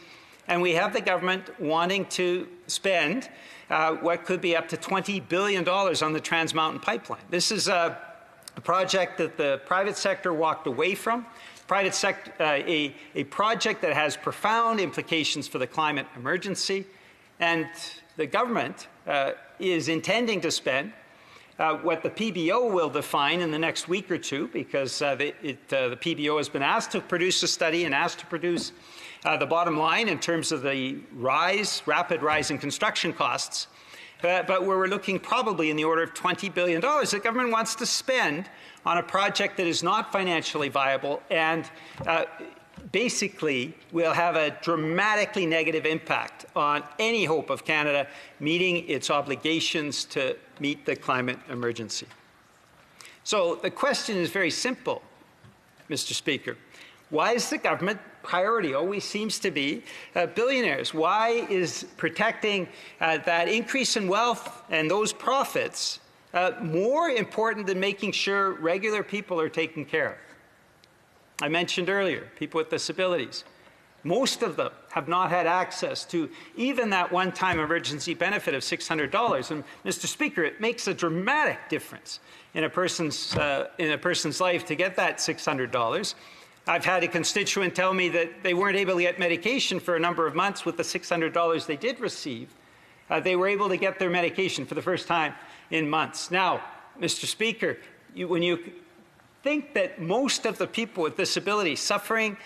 and we have the government wanting to spend what could be up to $20 billion on the Trans Mountain Pipeline. This is a project that the private sector walked away from, a project that has profound implications for the climate emergency, and the government is intending to spend what the PBO will define in the next week or two, because the PBO has been asked to produce a study and asked to produce the bottom line in terms of the rapid rise in construction costs. But we're looking probably in the order of $20 billion the government wants to spend on a project that is not financially viable and basically will have a dramatically negative impact on any hope of Canada meeting its obligations to meet the climate emergency. So the question is very simple, Mr. Speaker. Why is the government priority always seems to be billionaires? Why is protecting that increase in wealth and those profits more important than making sure regular people are taken care of? I mentioned earlier, people with disabilities. Most of them have not had access to even that one-time emergency benefit of $600. And, Mr. Speaker, it makes a dramatic difference in a person's life to get that $600. I've had a constituent tell me that they weren't able to get medication for a number of months with the $600 they did receive. They were able to get their medication for the first time in months. Now, Mr. Speaker, when you think that most of the people with disabilities suffering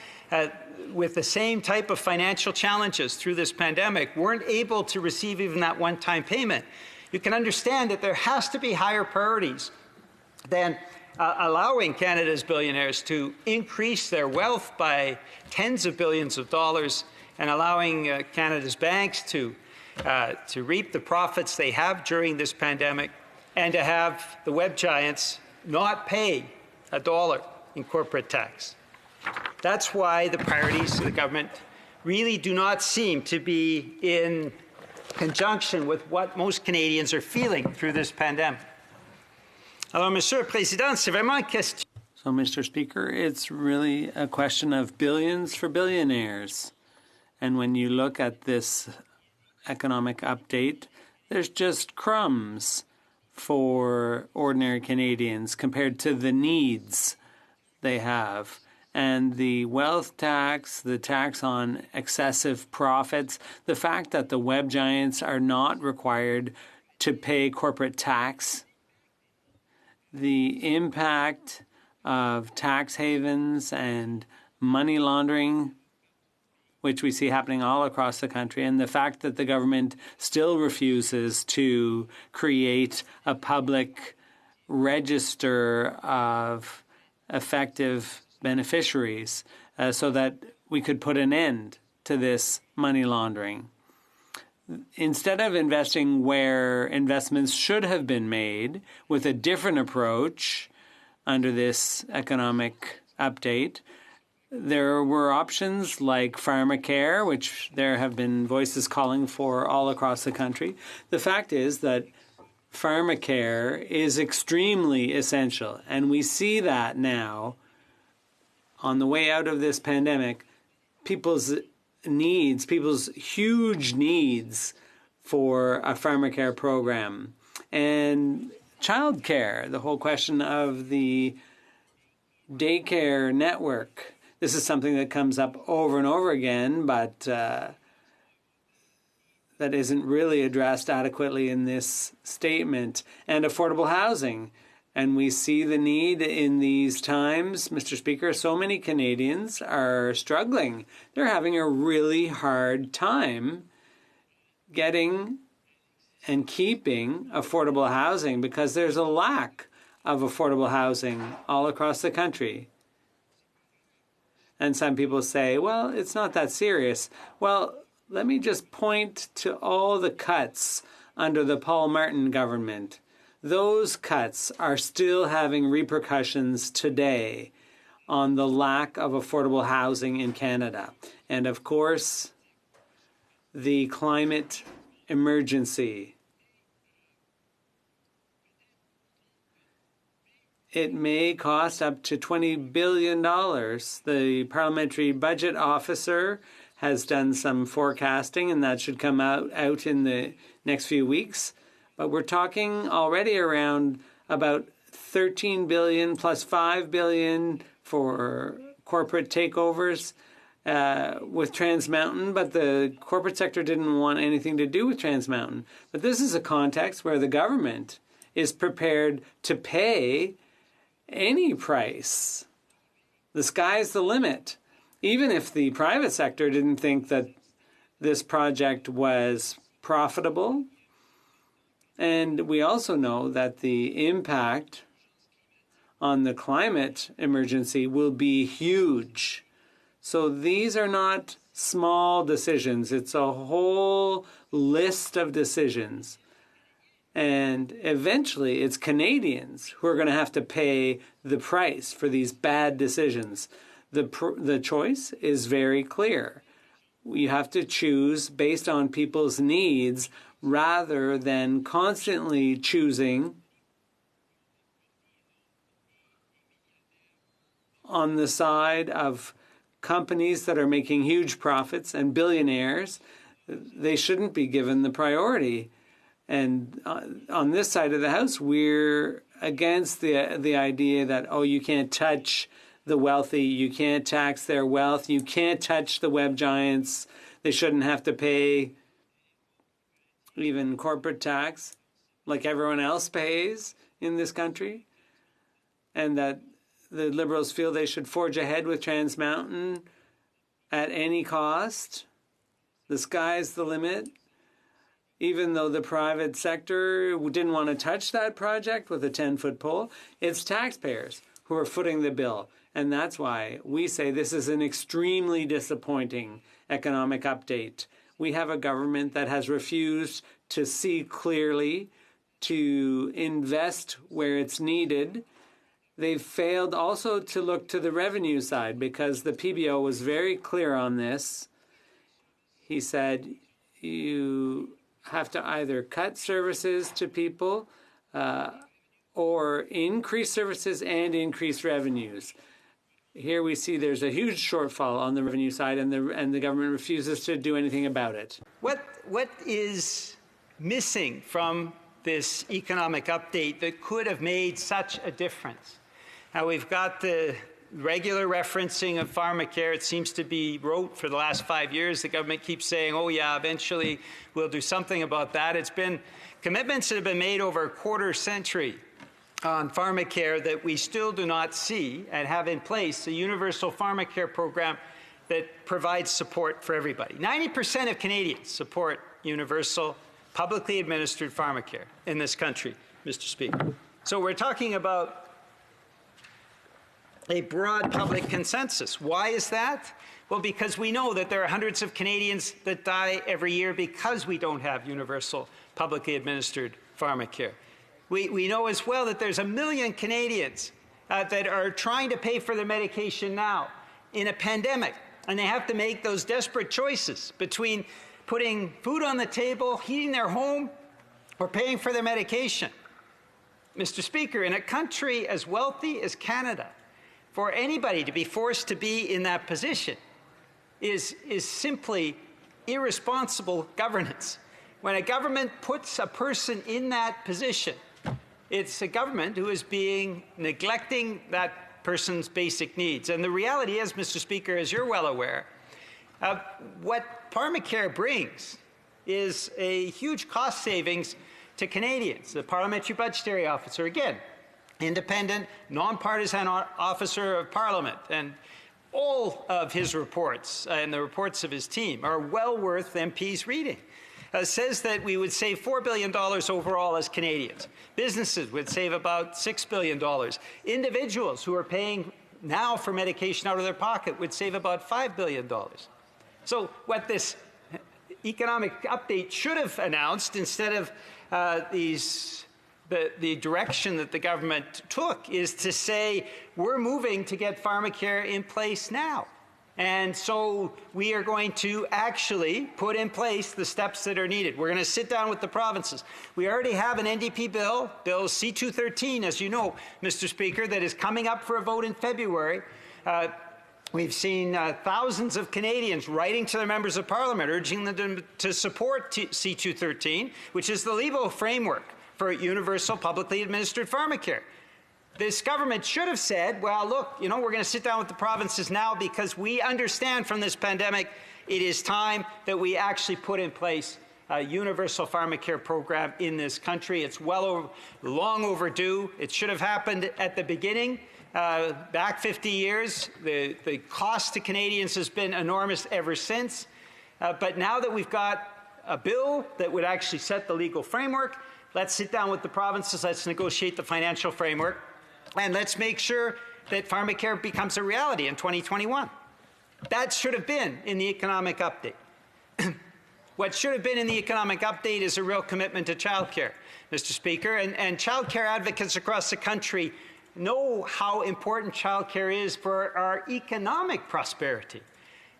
with the same type of financial challenges through this pandemic weren't able to receive even that one-time payment, you can understand that there has to be higher priorities than allowing Canada's billionaires to increase their wealth by tens of billions of dollars and allowing Canada's banks to reap the profits they have during this pandemic and to have the web giants not pay a dollar in corporate tax. That's why the priorities of the government really do not seem to be in conjunction with what most Canadians are feeling through this pandemic. Alors, Monsieur le Président, c'est vraiment une question.
So, Mr. Speaker, it's really a question of billions for billionaires. And when you look at this economic update, there's just crumbs for ordinary Canadians compared to the needs they have. And the wealth tax, the tax on excessive profits, the fact that the web giants are not required to pay corporate tax, the impact of tax havens and money laundering, which we see happening all across the country, and the fact that the government still refuses to create a public register of effective beneficiaries so that we could put an end to this money laundering. Instead of investing where investments should have been made with a different approach under this economic update, there were options like pharmacare, which there have been voices calling for all across the country. The fact is that pharmacare is extremely essential, and we see that now on the way out of this pandemic, people's needs, people's huge needs for a pharmacare program. And childcare, the whole question of the daycare network. This is something that comes up over and over again, but that isn't really addressed adequately in this statement. And affordable housing. And we see the need in these times, Mr. Speaker. So many Canadians are struggling. They're having a really hard time getting and keeping affordable housing because there's a lack of affordable housing all across the country. And some people say, well, it's not that serious. Well, let me just point to all the cuts under the Paul Martin government. Those cuts are still having repercussions today on the lack of affordable housing in Canada. And of course, the climate emergency. It may cost up to $20 billion. The Parliamentary Budget Officer has done some forecasting, and that should come out in the next few weeks. But we're talking already around about $13 billion plus $5 billion for corporate takeovers with Trans Mountain, but the corporate sector didn't want anything to do with Trans Mountain. But this is a context where the government is prepared to pay any price. The sky's the limit. Even if the private sector didn't think that this project was profitable. And we also know that the impact on the climate emergency will be huge. So these are not small decisions. It's a whole list of decisions. And eventually, it's Canadians who are going to have to pay the price for these bad decisions. The choice is very clear. You have to choose based on people's needs rather than constantly choosing on the side of companies that are making huge profits and billionaires. They shouldn't be given the priority. And on this side of the House, we're against the idea that, oh, you can't touch the wealthy, you can't tax their wealth, you can't touch the web giants, they shouldn't have to pay even corporate tax like everyone else pays in this country, and that the Liberals feel they should forge ahead with Trans Mountain at any cost. The sky's the limit. Even though the private sector didn't want to touch that project with a 10-foot pole, it's taxpayers who are footing the bill. And that's why we say this is an extremely disappointing economic update. We have a government that has refused to see clearly, to invest where it's needed. They've failed also to look to the revenue side because the PBO was very clear on this. He said you have to either cut services to people or increase services and increase revenues. Here we see there's a huge shortfall on the revenue side, and the government refuses to do anything about it.
What is missing from this economic update that could have made such a difference? Now, we've got the regular referencing of pharmacare. It seems to be rote for the last 5 years. The government keeps saying, oh yeah, eventually we'll do something about that. It's been commitments that have been made over a quarter century on pharmacare that we still do not see and have in place a universal pharmacare program that provides support for everybody. 90% of Canadians support universal, publicly administered pharmacare in this country, Mr. Speaker. So we're talking about a broad public consensus. Why is that? Well, because we know that there are hundreds of Canadians that die every year because we don't have universal, publicly administered pharmacare. We know as well that there's 1 million Canadians that are trying to pay for their medication now in a pandemic, and they have to make those desperate choices between putting food on the table, heating their home, or paying for their medication. Mr. Speaker, in a country as wealthy as Canada, for anybody to be forced to be in that position is simply irresponsible governance. When a government puts a person in that position, it's a government who is neglecting that person's basic needs. And the reality is, Mr. Speaker, as you're well aware, what pharmacare brings is a huge cost savings to Canadians. The Parliamentary Budgetary Officer, again, independent, nonpartisan officer of Parliament, and all of his reports and the reports of his team are well worth MPs reading. Says that we would save $4 billion overall as Canadians. Businesses would save about $6 billion. Individuals who are paying now for medication out of their pocket would save about $5 billion. So what this economic update should have announced, instead of the direction that the government took, is to say, we're moving to get pharmacare in place now. And so we are going to actually put in place the steps that are needed. We're going to sit down with the provinces. We already have an NDP bill, Bill C-213, as you know, Mr. Speaker, that is coming up for a vote in February. We've seen thousands of Canadians writing to their members of Parliament, urging them to support C-213, which is the legal framework for universal publicly administered pharmacare. This government should have said, well, look, we're going to sit down with the provinces now because we understand from this pandemic it is time that we actually put in place a universal pharmacare program in this country. It's long overdue. It should have happened at the beginning. Back 50 years, the cost to Canadians has been enormous ever since. But now that we've got a bill that would actually set the legal framework, let's sit down with the provinces, let's negotiate the financial framework, and let's make sure that pharmacare becomes a reality in 2021. That should have been in the economic update. What should have been in the economic update is a real commitment to childcare, Mr. Speaker, and childcare advocates across the country know how important childcare is for our economic prosperity.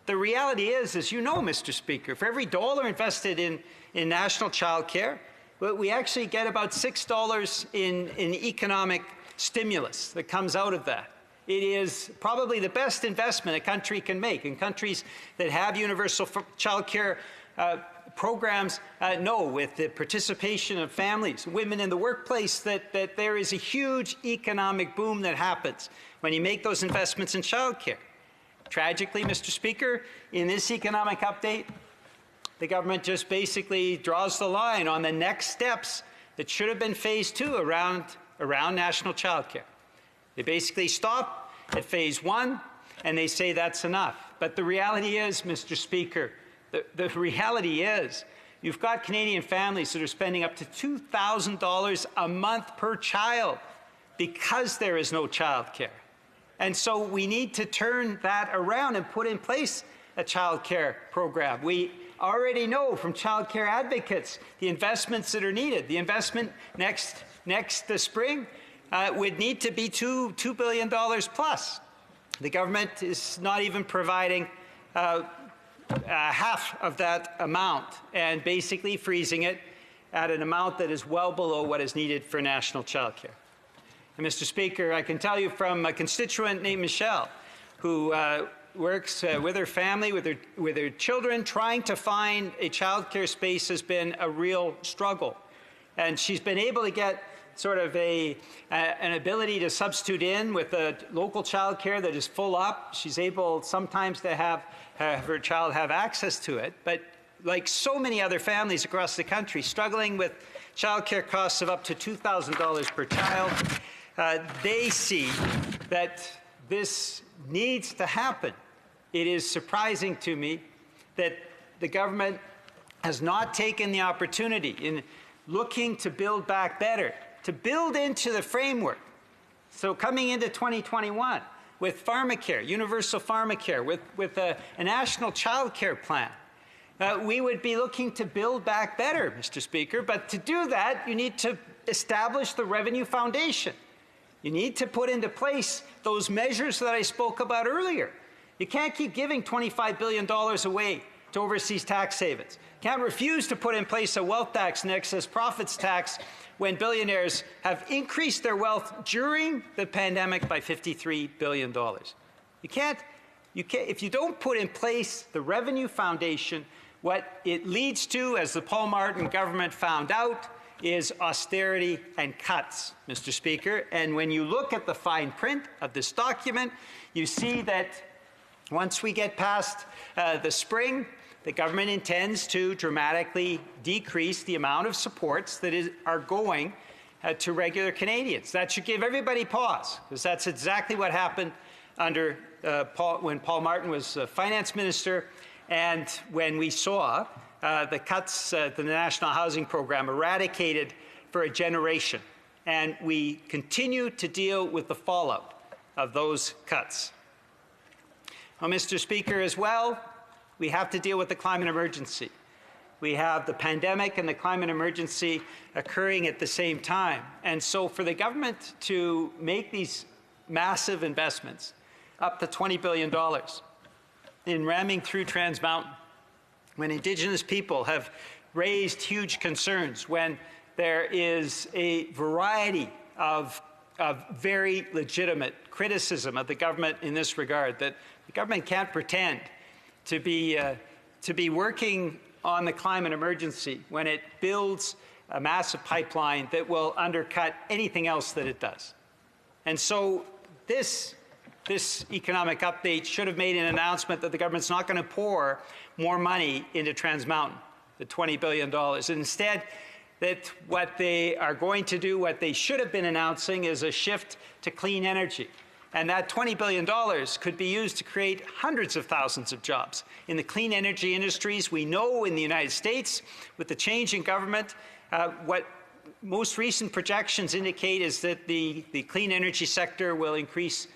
The reality is, as you know, Mr. Speaker, for every dollar invested in national childcare, we actually get about $6 in economic stimulus that comes out of that. It is probably the best investment a country can make. And countries that have universal childcare programs know, with the participation of families, women in the workplace, that there is a huge economic boom that happens when you make those investments in childcare. Tragically, Mr. Speaker, in this economic update, the government just basically draws the line on the next steps that should have been phase 2 around national childcare. They basically stop at phase 1 and they say that's enough. But the reality is, Mr. Speaker, the reality is you've got Canadian families that are spending up to $2,000 a month per child because there is no childcare. And so we need to turn that around and put in place a childcare program. We already know from childcare advocates the investments that are needed. The investment next spring would need to be $2 billion plus. The government is not even providing half of that amount and basically freezing it at an amount that is well below what is needed for national childcare. And Mr. Speaker, I can tell you from a constituent named Michelle, who works with her family, with her children, trying to find a childcare space has been a real struggle. And she's been able to get sort of an ability to substitute in with a local childcare that is full up. She's able sometimes to have her child have access to it. But like so many other families across the country, struggling with childcare costs of up to $2,000 per child, they see that this needs to happen. It is surprising to me that the government has not taken the opportunity in looking to build back better, to build into the framework. So coming into 2021 with pharmacare, universal pharmacare, with a national child care plan, we would be looking to build back better, Mr. Speaker. But to do that, you need to establish the revenue foundation. You need to put into place those measures that I spoke about earlier. You can't keep giving $25 billion away to overseas tax havens. Can't refuse to put in place a wealth tax and excess profits tax when billionaires have increased their wealth during the pandemic by $53 billion. You can't, if you don't put in place the revenue foundation, what it leads to, as the Paul Martin government found out, is austerity and cuts, Mr. Speaker. And when you look at the fine print of this document, you see that once we get past the spring, the government intends to dramatically decrease the amount of supports that are going to regular Canadians. That should give everybody pause, because that's exactly what happened under when Paul Martin was finance minister, and when we saw the cuts to the National Housing Program eradicated for a generation. And we continue to deal with the fallout of those cuts. Well, Mr. Speaker, as well, we have to deal with the climate emergency. We have the pandemic and the climate emergency occurring at the same time. And so for the government to make these massive investments, up to $20 billion, in ramming through Trans Mountain, when Indigenous people have raised huge concerns, when there is a variety of very legitimate criticism of the government in this regard, that the government can't pretend to be working on the climate emergency when it builds a massive pipeline that will undercut anything else that it does. And so this economic update should have made an announcement that the government's not going to pour more money into Trans Mountain, the $20 billion. Instead, that what they are going to do, what they should have been announcing, is a shift to clean energy. And that $20 billion could be used to create hundreds of thousands of jobs. In the clean energy industries, we know in the United States, with the change in government, what most recent projections indicate is that the clean energy sector will increase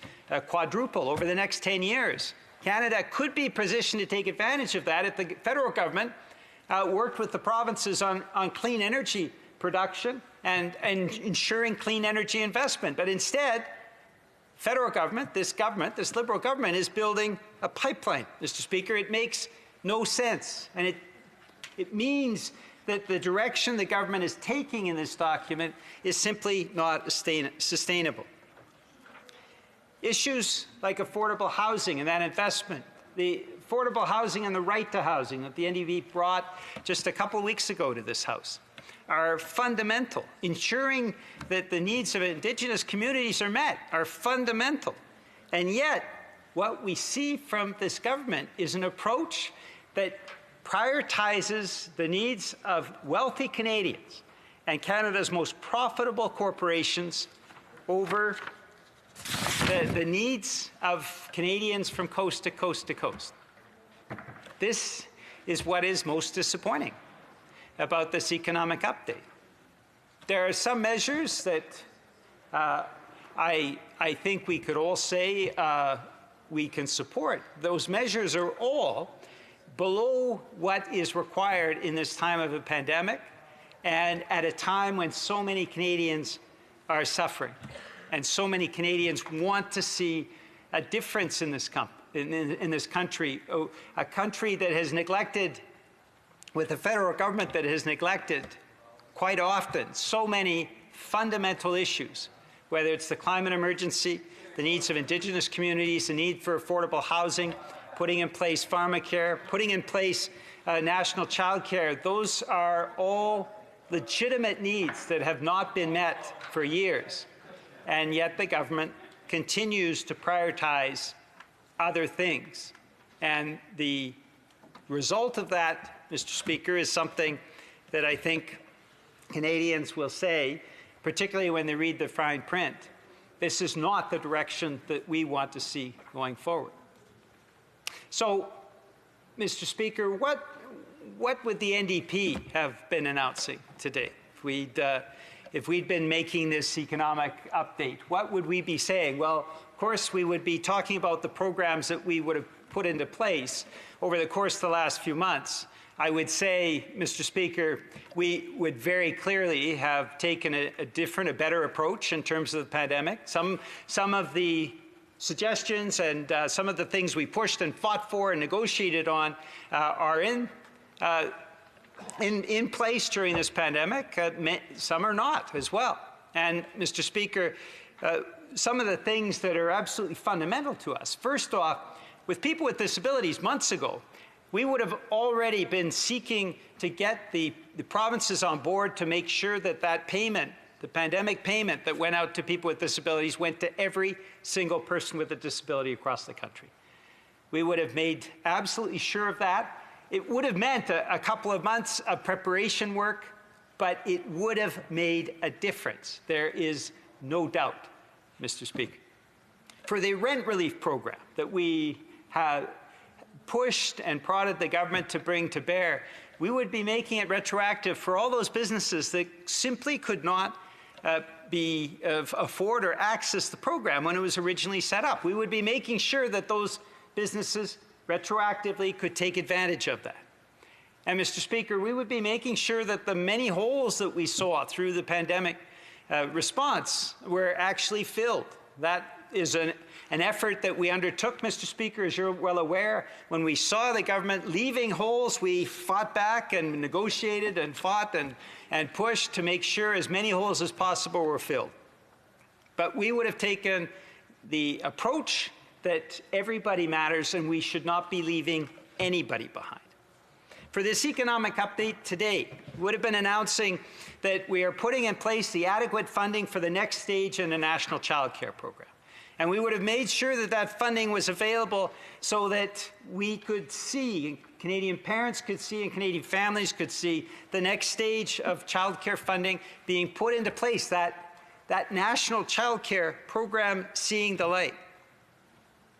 quadruple over the next 10 years. Canada could be positioned to take advantage of that if the federal government worked with the provinces on clean energy production and ensuring clean energy investment. But instead, federal government, this Liberal government, is building a pipeline, Mr. Speaker. It makes no sense. And it means that the direction the government is taking in this document is simply not sustainable. Issues like affordable housing and that investment, the affordable housing and the right to housing that the NDP brought just a couple of weeks ago to this House, are fundamental. Ensuring that the needs of Indigenous communities are met are fundamental. And yet, what we see from this government is an approach that prioritizes the needs of wealthy Canadians and Canada's most profitable corporations over the needs of Canadians from coast to coast to coast. This is what is most disappointing about this economic update. There are some measures that I think we could all say we can support. Those measures are all below what is required in this time of a pandemic and at a time when so many Canadians are suffering and so many Canadians want to see a difference in this country, a country that has neglected, with a federal government that has neglected quite often so many fundamental issues, whether it's the climate emergency, the needs of Indigenous communities, the need for affordable housing, putting in place pharmacare, putting in place national child care. Those are all legitimate needs that have not been met for years. And yet the government continues to prioritize other things. And the result of that, Mr. Speaker, is something that I think Canadians will say, particularly when they read the fine print, this is not the direction that we want to see going forward. So, Mr. Speaker, what would the NDP have been announcing today if we'd been making this economic update? What would we be saying? Well, of course, we would be talking about the programs that we would have put into place over the course of the last few months. I would say, Mr. Speaker, we would very clearly have taken a better approach in terms of the pandemic. Some of the suggestions and some of the things we pushed and fought for and negotiated on are in place during this pandemic. Some are not as well. And, Mr. Speaker, some of the things that are absolutely fundamental to us. First off, with people with disabilities months ago, we would have already been seeking to get the provinces on board to make sure that that payment, the pandemic payment that went out to people with disabilities, went to every single person with a disability across the country. We would have made absolutely sure of that. It would have meant a couple of months of preparation work, but it would have made a difference. There is no doubt, Mr. Speaker. For the rent relief program that we have pushed and prodded the government to bring to bear, we would be making it retroactive for all those businesses that simply could not afford or access the program when it was originally set up. We would be making sure that those businesses retroactively could take advantage of that. And, Mr. Speaker, we would be making sure that the many holes that we saw through the pandemic response were actually filled. That is an effort that we undertook, Mr. Speaker, as you're well aware. When we saw the government leaving holes, we fought back and negotiated and fought and pushed to make sure as many holes as possible were filled. But we would have taken the approach that everybody matters and we should not be leaving anybody behind. For this economic update today, we would have been announcing that we are putting in place the adequate funding for the next stage in the National Child Care Program. And we would have made sure that that funding was available so that we could see, Canadian parents could see, and Canadian families could see the next stage of child care funding being put into place, that National Child Care Program seeing the light.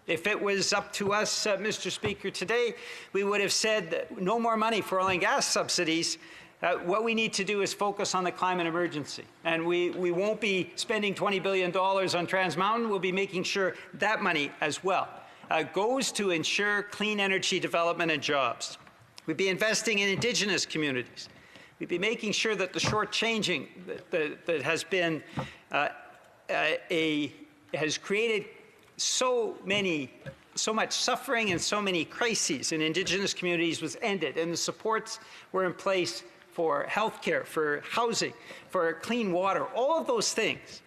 If it was up to us, Mr. Speaker, today, we would have said that no more money for oil and gas subsidies. What we need to do is focus on the climate emergency. And we won't be spending $20 billion on Trans Mountain. We'll be making sure that money as well goes to ensure clean energy development and jobs. We'd be investing in Indigenous communities. We'd be making sure that the shortchanging that has been has created so much suffering and so many crises in Indigenous communities was ended, and the supports were in place for health care, for housing, for clean water. All of those things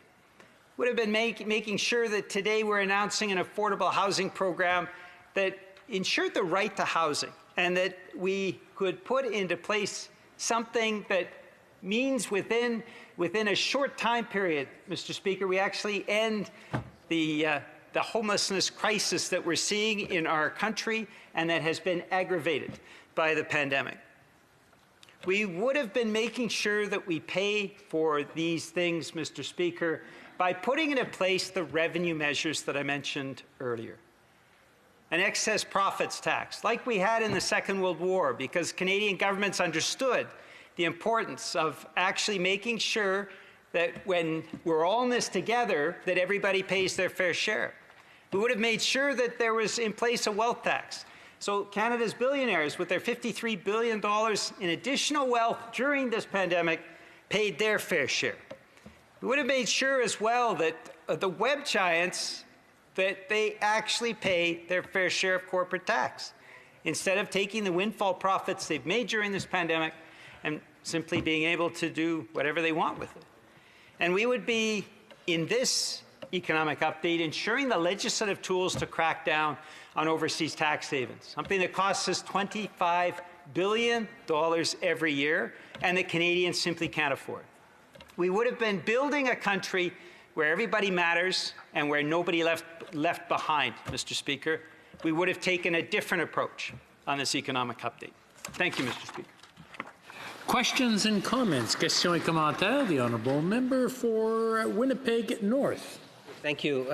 would have been making sure that today we're announcing an affordable housing program that ensured the right to housing, and that we could put into place something that means within a short time period, Mr. Speaker, we actually end the homelessness crisis that we're seeing in our country and that has been aggravated by the pandemic. We would have been making sure that we pay for these things, Mr. Speaker, by putting into place the revenue measures that I mentioned earlier. An excess profits tax, like we had in the Second World War, because Canadian governments understood the importance of actually making sure that when we're all in this together, that everybody pays their fair share. We would have made sure that there was in place a wealth tax. So Canada's billionaires, with their $53 billion in additional wealth during this pandemic, paid their fair share. We would have made sure as well that the web giants, that they actually pay their fair share of corporate tax, instead of taking the windfall profits they've made during this pandemic and simply being able to do whatever they want with it. And we would be in this economic update, ensuring the legislative tools to crack down on overseas tax havens, something that costs us $25 billion every year and that Canadians simply can't afford. We would have been building a country where everybody matters and where nobody left behind, Mr. Speaker. We would have taken a different approach on this economic update. Thank you, Mr. Speaker.
Questions and comments. Questions et commentaires. The honourable member for Winnipeg North.
Thank you,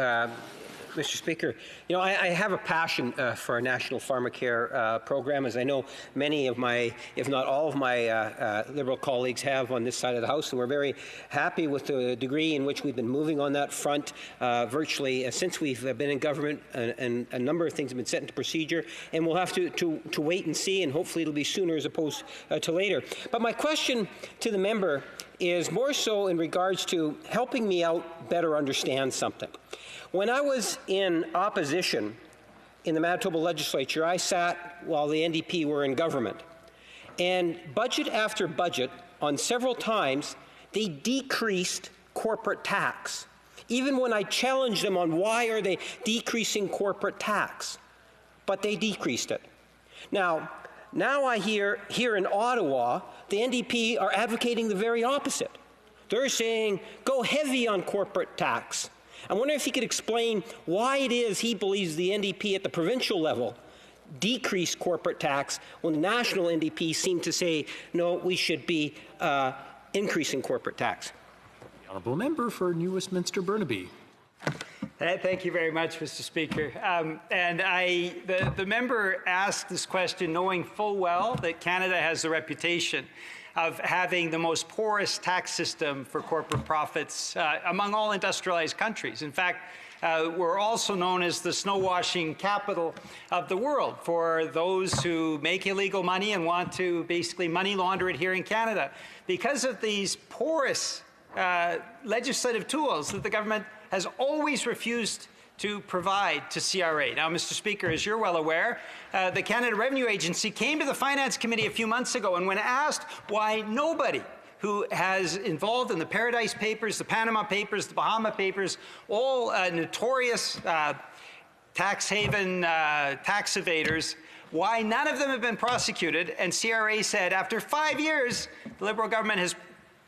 Mr. Speaker. You know, I have a passion for a national pharmacare program, as I know many of my, if not all of my Liberal colleagues have on this side of the House, and we're very happy with the degree in which we've been moving on that front virtually since we've been in government, and a number of things have been set into procedure, and we'll have to wait and see, and hopefully it'll be sooner as opposed to later. But my question to the member is more so in regards to helping me out better understand something. When I was in opposition in the Manitoba legislature, I sat while the NDP were in government. And budget after budget, on several times, they decreased corporate tax. Even when I challenged them on why are they decreasing corporate tax, but they decreased it. Now I hear here in Ottawa, the NDP are advocating the very opposite. They're saying, go heavy on corporate tax. I wonder if he could explain why it is he believes the NDP at the provincial level decreased corporate tax when the national NDP seem to say, no, we should be increasing corporate tax.
The honourable member for New Westminster Burnaby.
Thank you very much, Mr. Speaker. The member asked this question knowing full well that Canada has the reputation of having the most porous tax system for corporate profits among all industrialized countries. In fact, we're also known as the snow-washing capital of the world for those who make illegal money and want to basically money launder it here in Canada because of these porous legislative tools that the government has always refused to provide to CRA. Now, Mr. Speaker, as you're well aware, the Canada Revenue Agency came to the Finance Committee a few months ago, and when asked why nobody who has involved in the Paradise Papers, the Panama Papers, the Bahama Papers, all notorious tax haven tax evaders, why none of them have been prosecuted, and CRA said after 5 years, the Liberal government has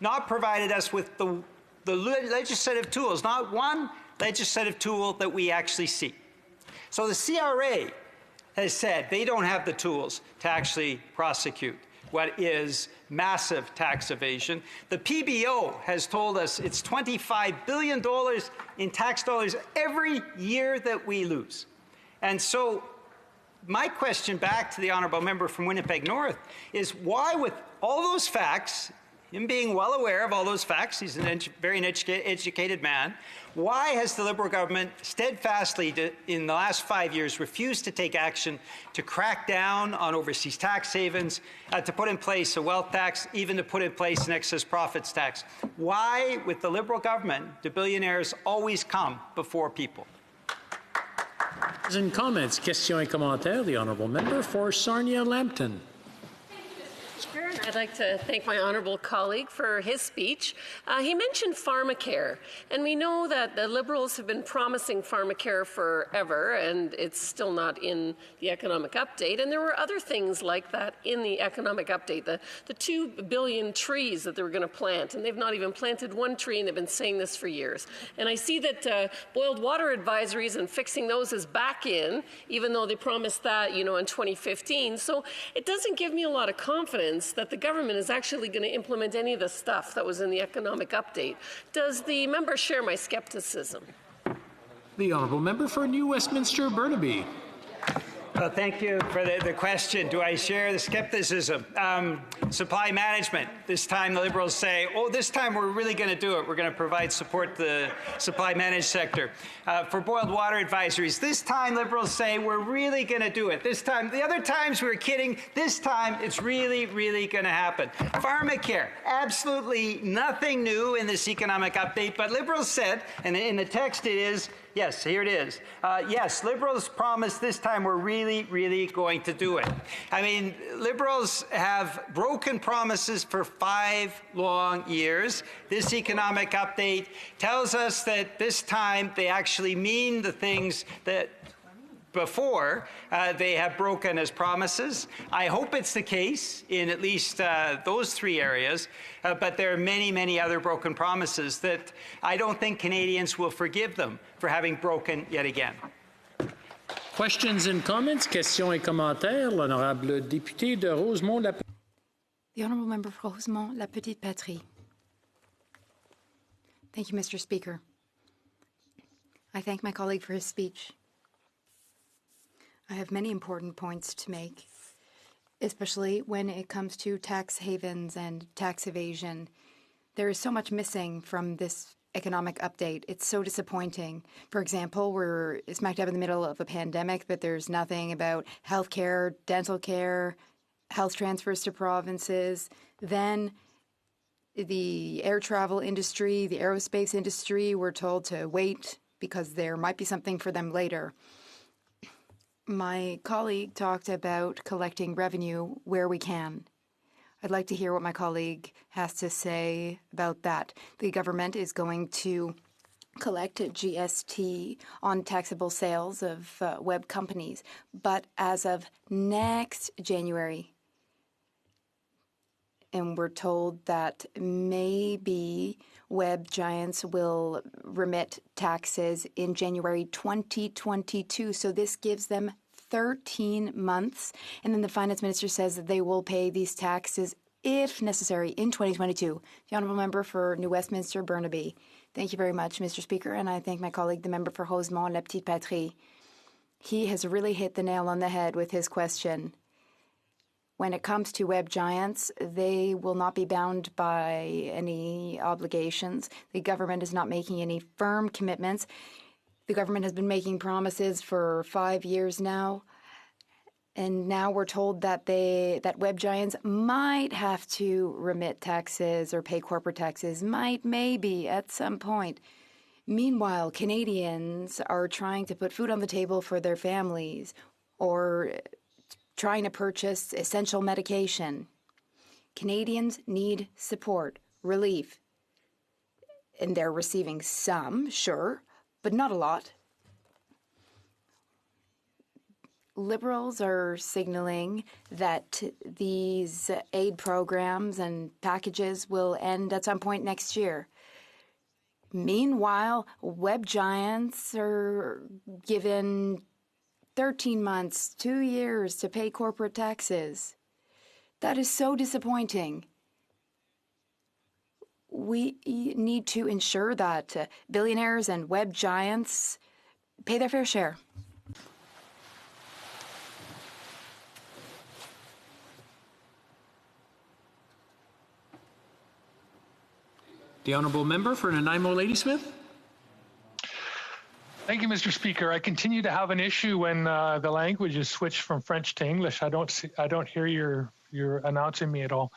not provided us with the legislative tools, not one legislative tool that we actually see. So the CRA has said they don't have the tools to actually prosecute what is massive tax evasion. The PBO has told us it's $25 billion in tax dollars every year that we lose. And so my question back to the honourable member from Winnipeg North is why, with all those facts, him being well aware of all those facts, he's a very educated man, why has the Liberal government steadfastly, in the last 5 years, refused to take action to crack down on overseas tax havens, to put in place a wealth tax, even to put in place an excess profits tax? Why, with the Liberal government, do billionaires always come before people?
In comments, questions et commentaires, the honourable member for Sarnia-Lambton.
I'd like to thank my honourable colleague for his speech. He mentioned pharmacare, and we know that the Liberals have been promising pharmacare forever, and it's still not in the economic update. And there were other things like that in the economic update, the 2 billion trees that they were going to plant, and they've not even planted one tree, and they've been saying this for years. And I see that boiled water advisories and fixing those is back in, even though they promised that, in 2015. So it doesn't give me a lot of confidence that the government is actually going to implement any of the stuff that was in the economic update. Does the member share my skepticism?
The honourable member for New Westminster Burnaby.
Well, thank you for the question. Do I share the skepticism? Supply management. This time the Liberals say, this time we're really going to do it. We're going to provide support to the supply managed sector. For boiled water advisories, this time Liberals say we're really going to do it. This time, the other times we were kidding. This time it's really, really going to happen. Pharmacare, absolutely nothing new in this economic update, but Liberals said, and in the text it is, Yes, here it is. Yes, Liberals promised this time we're really, really going to do it. I mean, Liberals have broken promises for 5 long years. This economic update tells us that this time they actually mean the things that before they have broken as promises. I hope it's the case in at least those 3 areas, but there are many, many other broken promises that I don't think Canadians will forgive them for having broken yet again.
Questions and comments? Questions et commentaires. L'honorable député de Rosemont.
The Honourable Member for Rosemont, La Petite Patrie. Thank you, Mr. Speaker. I thank my colleague for his speech. I have many important points to make, especially when it comes to tax havens and tax evasion. There is so much missing from this economic update. It's so disappointing. For example, we're smack dab in the middle of a pandemic, but there's nothing about healthcare, dental care, health transfers to provinces. Then the air travel industry, the aerospace industry, we're told to wait because there might be something for them later. My colleague talked about collecting revenue where we can. I'd like to hear what my colleague has to say about that. The government is going to collect GST on taxable sales of web companies, but as of next January, and we're told that maybe web giants will remit taxes in January 2022. So this gives them 13 months. And then the finance minister says that they will pay these taxes, if necessary, in 2022. The Honourable Member for New Westminster, Burnaby. Thank you very much, Mr. Speaker. And I thank my colleague, the member for Rosemont, La Petite Patrie. He has really hit the nail on the head with his question. When it comes to web giants, they will not be bound by any obligations. The government is not making any firm commitments. The government has been making promises for 5 years now, and now we're told that web giants might have to remit taxes or pay corporate taxes, maybe at some point. Meanwhile, Canadians are trying to put food on the table for their families or trying to purchase essential medication. Canadians need support, relief, and they're receiving some, sure, but not a lot. Liberals are signaling that these aid programs and packages will end at some point next year. Meanwhile, web giants are given 13 months, 2 years to pay corporate taxes. That is so disappointing. We need to ensure that billionaires and web giants pay their fair share.
The Honourable Member for Nanaimo Ladysmith.
Thank you, Mr. Speaker. I continue to have an issue when the language is switched from French to English. I don't hear you're announcing me at all.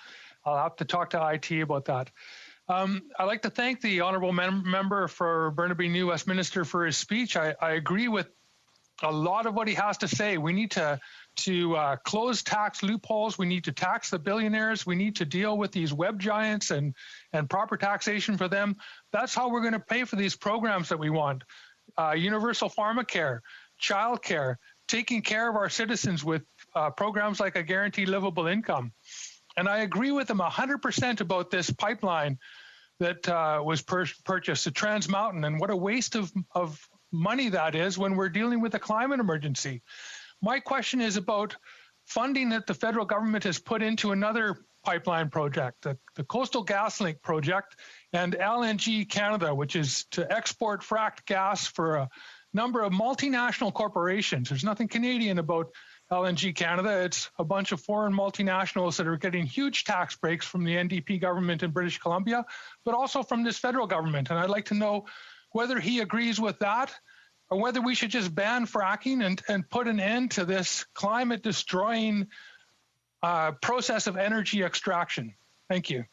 I'll have to talk to IT about that. I'd like to thank the honourable member for Burnaby New Westminster for his speech. I agree with a lot of what he has to say. We need to close tax loopholes. We need to tax the billionaires. We need to deal with these web giants and proper taxation for them. That's how we're going to pay for these programs that we want. Universal pharmacare, childcare, taking care of our citizens with programs like a guaranteed livable income. And I agree with him 100% about this pipeline that was purchased, the Trans Mountain, and what a waste of money that is when we're dealing with a climate emergency. My question is about funding that the federal government has put into another pipeline project, the Coastal GasLink project, and LNG Canada, which is to export fracked gas for a number of multinational corporations. There's nothing Canadian about LNG Canada. It's a bunch of foreign multinationals that are getting huge tax breaks from the NDP government in British Columbia, but also from this federal government. And I'd like to know whether he agrees with that, or whether we should just ban fracking and put an end to this climate-destroying process of energy extraction. Thank you.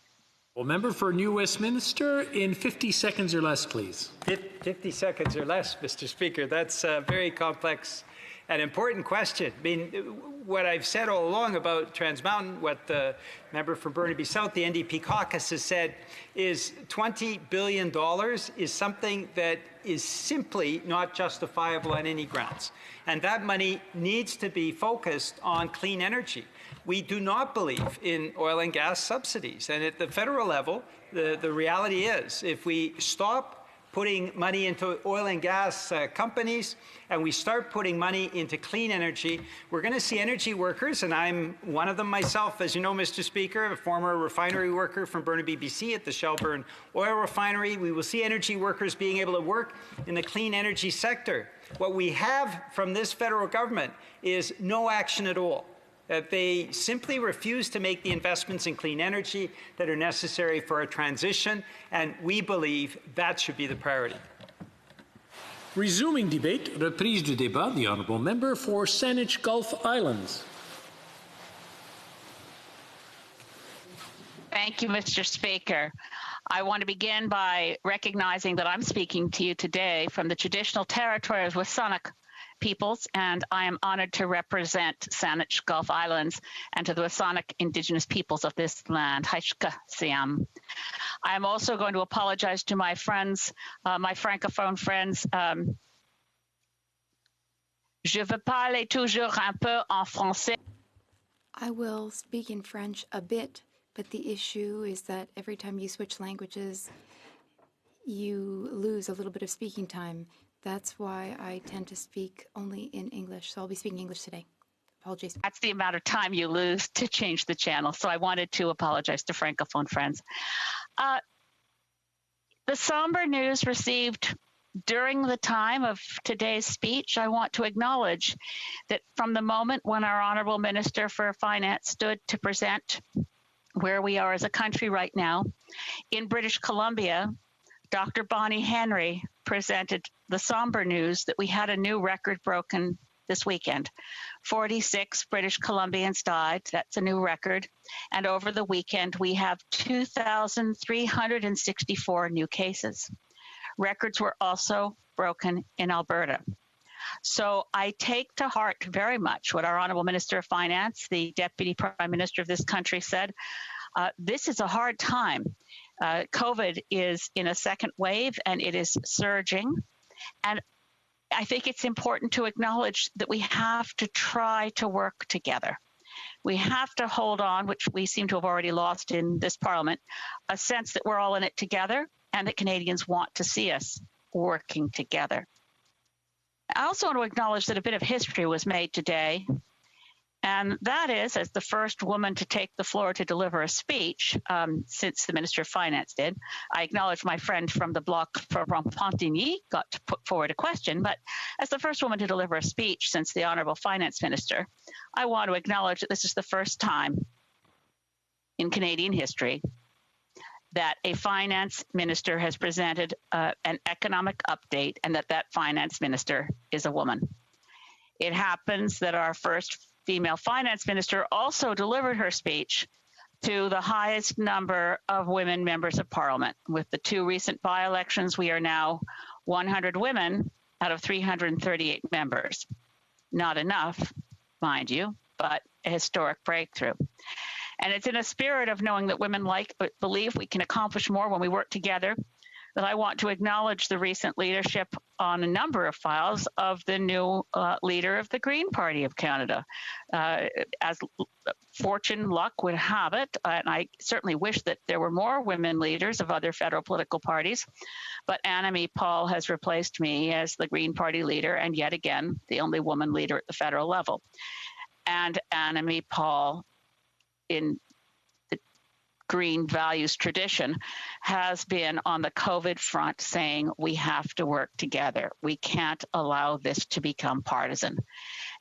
Well, member for New Westminster, in 50 seconds or less, please.
50 seconds or less, Mr. Speaker. That's a very complex and important question. I mean, what I've said all along about Trans Mountain, what the member for Burnaby South, the NDP caucus, has said is $20 billion is something that is simply not justifiable on any grounds. And that money needs to be focused on clean energy. We do not believe in oil and gas subsidies. And at the federal level, the reality is if we stop putting money into oil and gas companies and we start putting money into clean energy, we're going to see energy workers, and I'm one of them myself, as you know, Mr. Speaker, a former refinery worker from Burnaby, BC at the Shelburne Oil Refinery. We will see energy workers being able to work in the clean energy sector. What we have from this federal government is no action at all. They simply refuse to make the investments in clean energy that are necessary for a transition, and we believe that should be the priority.
Resuming debate, reprise du débat, the honourable member for Saanich Gulf Islands.
Thank you, Mr. Speaker. I want to begin by recognizing that I'm speaking to you today from the traditional territory of WSÁNEĆ peoples, and I am honored to represent Saanich Gulf Islands and to the WSÁNEĆ indigenous peoples of this land. Haishka Siam. I am also going to apologize to my friends, my francophone friends. Je veux parler toujours un peu en français.
I will speak in French a bit, but the issue is that every time you switch languages, you lose a little bit of speaking time. That's why I tend to speak only in English. So I'll be speaking English today. Apologies.
That's the amount of time you lose to change the channel. So I wanted to apologize to francophone friends. The somber news received during the time of today's speech, I want to acknowledge that from the moment when our Honourable Minister for Finance stood to present where we are as a country right now, in British Columbia, Dr. Bonnie Henry presented the somber news that we had a new record broken this weekend. 46 British Columbians died. That's a new record. And over the weekend, we have 2,364 new cases. Records were also broken in Alberta. So I take to heart very much what our Honourable Minister of Finance, the Deputy Prime Minister of this country, said. This is a hard time. COVID is in a second wave and it is surging. And I think it's important to acknowledge that we have to try to work together. We have to hold on, which we seem to have already lost in this Parliament, a sense that we're all in it together and that Canadians want to see us working together. I also want to acknowledge that a bit of history was made today. And that is, as the first woman to take the floor to deliver a speech since the Minister of Finance did, I acknowledge my friend from the bloc from Pontigny got to put forward a question, but as the first woman to deliver a speech since the Honourable Finance Minister, I want to acknowledge that this is the first time in Canadian history that a finance minister has presented an economic update and that finance minister is a woman. It happens that our first female finance minister also delivered her speech to the highest number of women members of parliament. With the two recent by-elections, we are now 100 women out of 338 members. Not enough, mind you, but a historic breakthrough. And it's in a spirit of knowing that women believe we can accomplish more when we work together that I want to acknowledge the recent leadership on a number of files of the new leader of the Green Party of Canada. As luck would have it, and I certainly wish that there were more women leaders of other federal political parties, but Annamie Paul has replaced me as the Green Party leader, and yet again, the only woman leader at the federal level. And Annamie Paul, in Green values tradition, has been on the COVID front saying we have to work together. We can't allow this to become partisan.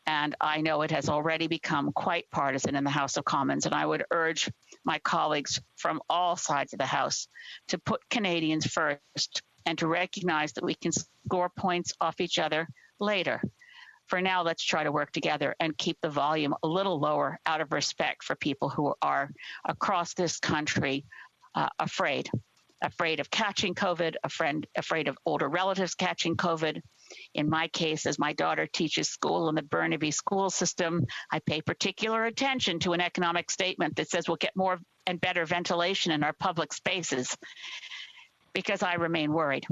And I know it has already become quite partisan in the House of Commons, and I would urge my colleagues from all sides of the House to put Canadians first and to recognize that we can score points off each other later. For now, let's try to work together and keep the volume a little lower out of respect for people who are across this country afraid of catching COVID, afraid of older relatives catching COVID. In my case, as my daughter teaches school in the Burnaby school system, I pay particular attention to an economic statement that says we'll get more and better ventilation in our public spaces because I remain worried.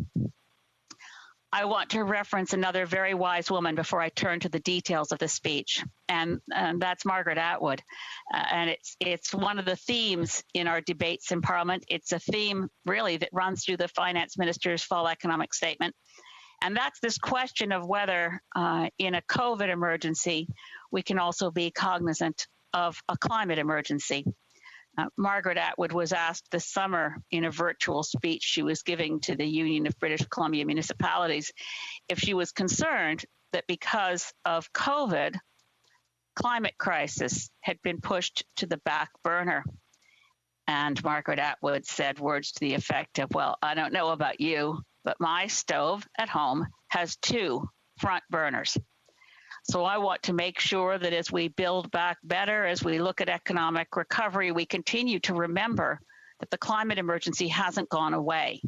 I want to reference another very wise woman before I turn to the details of the speech, and that's Margaret Atwood. And it's one of the themes in our debates in Parliament. It's a theme really that runs through the Finance Minister's fall economic statement. And that's this question of whether in a COVID emergency, we can also be cognizant of a climate emergency. Margaret Atwood was asked this summer in a virtual speech she was giving to the Union of British Columbia Municipalities if she was concerned that because of COVID, climate crisis had been pushed to the back burner. And Margaret Atwood said words to the effect of, well, I don't know about you, but my stove at home has 2 front burners. So I want to make sure that as we build back better, as we look at economic recovery, we continue to remember that the climate emergency hasn't gone away.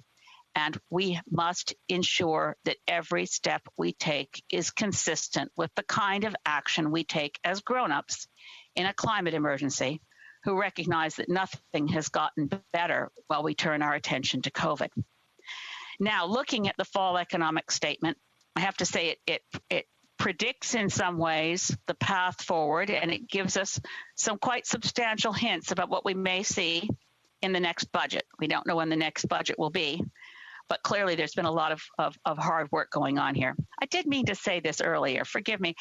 And we must ensure that every step we take is consistent with the kind of action we take as grown-ups in a climate emergency who recognize that nothing has gotten better while we turn our attention to COVID. Now, looking at the fall economic statement, I have to say it predicts in some ways the path forward, and it gives us some quite substantial hints about what we may see in the next budget. We don't know when the next budget will be, but clearly there's been a lot of hard work going on here. I did mean to say this earlier, forgive me.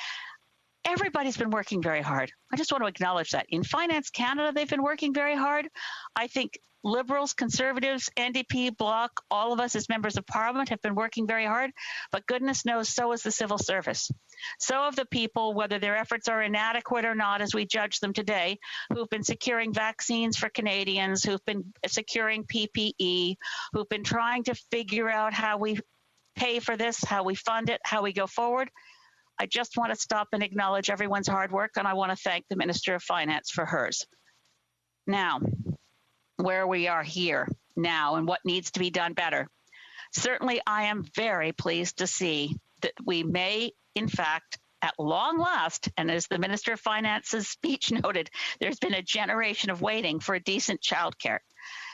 Everybody's been working very hard. I just want to acknowledge that. In Finance Canada, they've been working very hard. I think Liberals, Conservatives, NDP, Bloc, all of us as members of Parliament have been working very hard, but goodness knows so is the civil service. So have the people, whether their efforts are inadequate or not as we judge them today, who've been securing vaccines for Canadians, who've been securing PPE, who've been trying to figure out how we pay for this, how we fund it, how we go forward. I just want to stop and acknowledge everyone's hard work, and I want to thank the Minister of Finance for hers. Now, where we are here now and what needs to be done better. Certainly, I am very pleased to see that we may, in fact, at long last, and as the Minister of Finance's speech noted, there's been a generation of waiting for a decent childcare.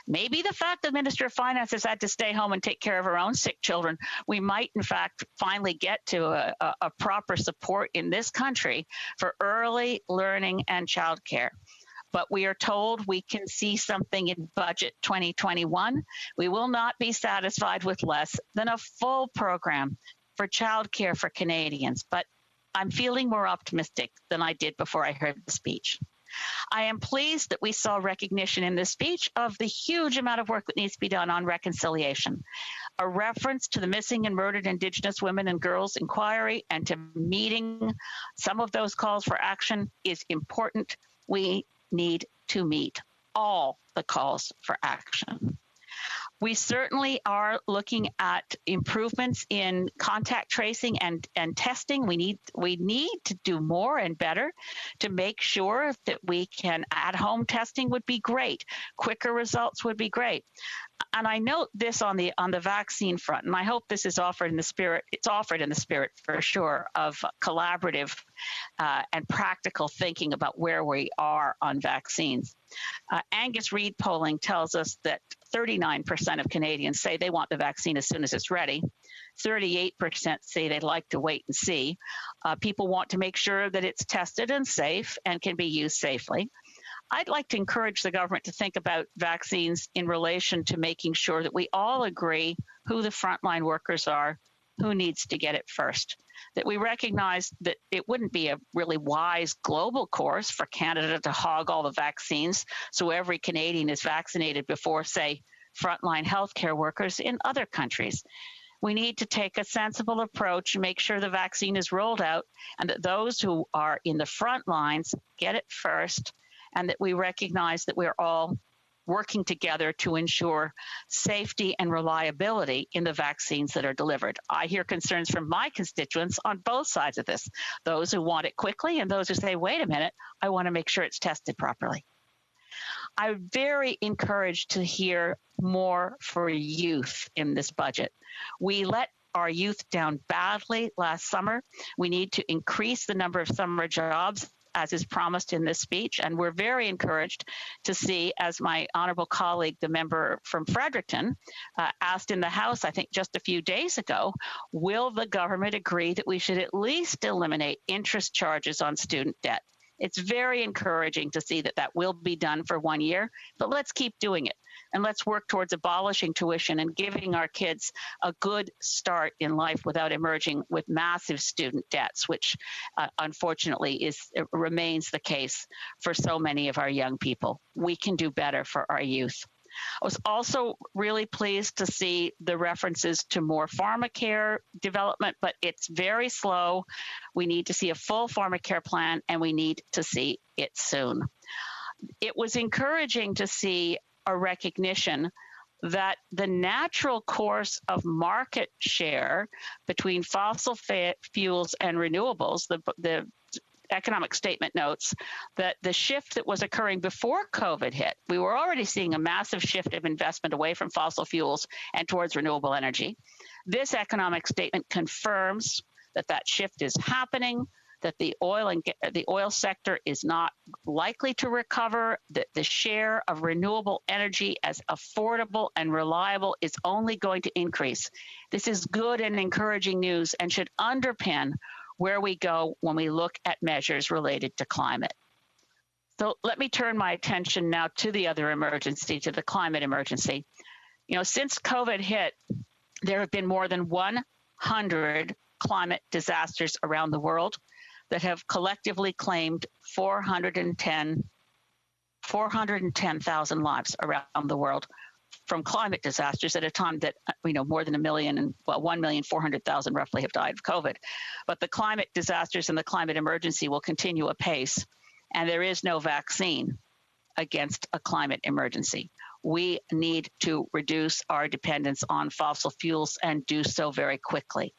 Maybe the fact that the Minister of Finance has had to stay home and take care of her own sick children, we might, in fact, finally get to a proper support in this country for early learning and childcare. But we are told we can see something in budget 2021. We will not be satisfied with less than a full program for childcare for Canadians. But I'm feeling more optimistic than I did before I heard the speech. I am pleased that we saw recognition in this speech of the huge amount of work that needs to be done on reconciliation. A reference to the Missing and Murdered Indigenous Women and Girls Inquiry and to meeting some of those calls for action is important. We need to meet all the calls for action. We certainly are looking at improvements in contact tracing and testing. We need to do more and better to make sure that we can, at-home testing would be great. Quicker results would be great. And I note this on the vaccine front, and I hope this is offered in the spirit, it's offered in the spirit for sure of collaborative and practical thinking about where we are on vaccines. Angus Reid polling tells us that 39% of Canadians say they want the vaccine as soon as it's ready. 38% say they'd like to wait and see. People want to make sure that it's tested and safe and can be used safely. I'd like to encourage the government to think about vaccines in relation to making sure that we all agree who the frontline workers are, who needs to get it first. That we recognize that it wouldn't be a really wise global course for Canada to hog all the vaccines so every Canadian is vaccinated before, say, frontline healthcare workers in other countries. We need to take a sensible approach and make sure the vaccine is rolled out and that those who are in the front lines get it first, and that we recognize that we're all working together to ensure safety and reliability in the vaccines that are delivered. I hear concerns from my constituents on both sides of this, those who want it quickly and those who say, wait a minute, I want to make sure it's tested properly. I'm very encouraged to hear more for youth in this budget. We let our youth down badly last summer. We need to increase the number of summer jobs, as is promised in this speech. And we're very encouraged to see, as my honorable colleague, the member from Fredericton, asked in the House, I think just a few days ago, will the government agree that we should at least eliminate interest charges on student debt? It's very encouraging to see that that will be done for 1 year, but let's keep doing it. And let's work towards abolishing tuition and giving our kids a good start in life without emerging with massive student debts, which unfortunately remains the case for so many of our young people. We can do better for our youth. I was also really pleased to see the references to more pharmacare development, but it's very slow. We need to see a full pharmacare plan, and we need to see it soon. It was encouraging to see a recognition that the natural course of market share between fossil fuels and renewables, the economic statement notes that the shift that was occurring before COVID hit, we were already seeing a massive shift of investment away from fossil fuels and towards renewable energy. This economic statement confirms that that shift is happening, that the oil sector is not likely to recover, that the share of renewable energy as affordable and reliable is only going to increase. This is good and encouraging news and should underpin where we go when we look at measures related to climate. So let me turn my attention now to the other emergency, to the climate emergency. You know, since COVID hit, there have been more than 100 climate disasters around the world that have collectively claimed 410,000 lives around the world from climate disasters at a time that, more than 1,400,000 roughly have died of COVID. But the climate disasters and the climate emergency will continue apace, and there is no vaccine against a climate emergency. We need to reduce our dependence on fossil fuels and do so very quickly.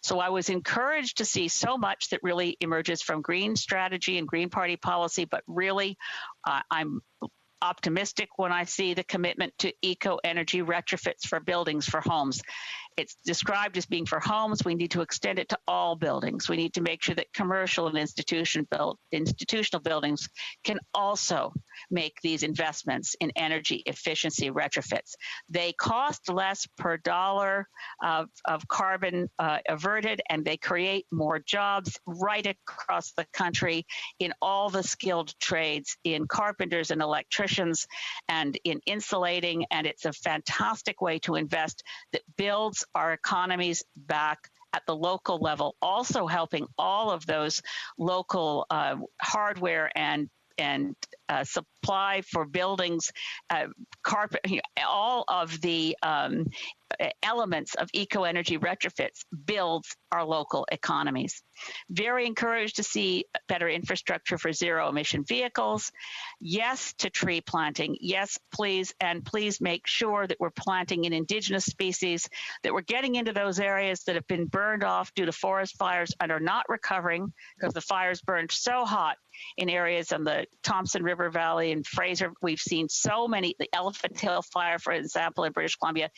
So I was encouraged to see so much that really emerges from Green strategy and Green Party policy, but really I'm optimistic when I see the commitment to eco-energy retrofits for buildings, for homes. It's described as being for homes. We need to extend it to all buildings. We need to make sure that commercial and institutional buildings can also make these investments in energy efficiency retrofits. They cost less per dollar of carbon averted, and they create more jobs right across the country in all the skilled trades, in carpenters and electricians and in insulating. And it's a fantastic way to invest that builds our economies back at the local level, also helping all of those local hardware and supply for buildings, carpet, all of the elements of eco-energy retrofits builds our local economies. Very encouraged to see better infrastructure for zero-emission vehicles. Yes to tree planting. Yes, please, and please make sure that we're planting in Indigenous species, that we're getting into those areas that have been burned off due to forest fires and are not recovering because the fires burned so hot in areas on the Thompson River Valley and Fraser. We've seen so many, the Elephant Hill fire, for example, in British Columbia,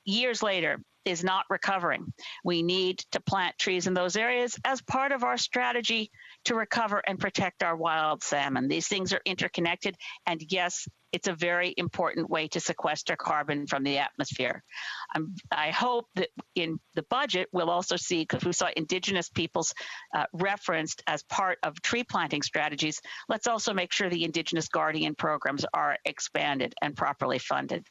years later is not recovering. We need to plant trees in those areas as part of our strategy to recover and protect our wild salmon. These things are interconnected, and yes, it's a very important way to sequester carbon from the atmosphere. I hope that in the budget we'll also see, because we saw Indigenous peoples referenced as part of tree planting strategies, let's also make sure the Indigenous Guardian programs are expanded and properly funded.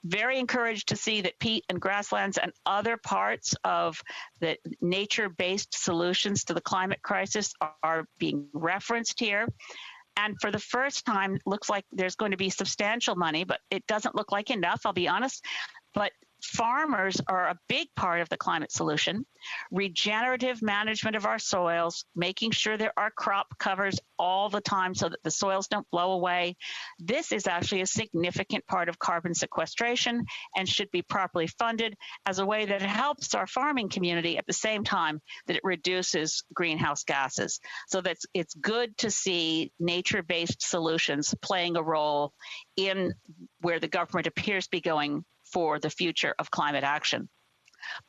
Very encouraged to see that peat and grasslands and other parts of the nature-based solutions to the climate crisis are being referenced here. And for the first time, looks like there's going to be substantial money, but it doesn't look like enough, I'll be honest. But farmers are a big part of the climate solution. Regenerative management of our soils, making sure that our crop covers all the time so that the soils don't blow away. This is actually a significant part of carbon sequestration and should be properly funded as a way that helps our farming community at the same time that it reduces greenhouse gases. So that's it's good to see nature-based solutions playing a role in where the government appears to be going for the future of climate action.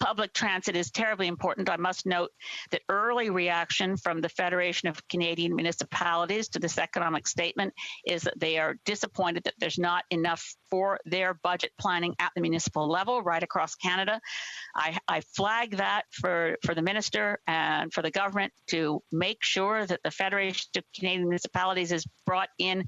Public transit is terribly important. I must note that early reaction from the Federation of Canadian Municipalities to this economic statement is that they are disappointed that there's not enough for their budget planning at the municipal level right across Canada. I flag that for the minister and for the government to make sure that the Federation of Canadian Municipalities is brought in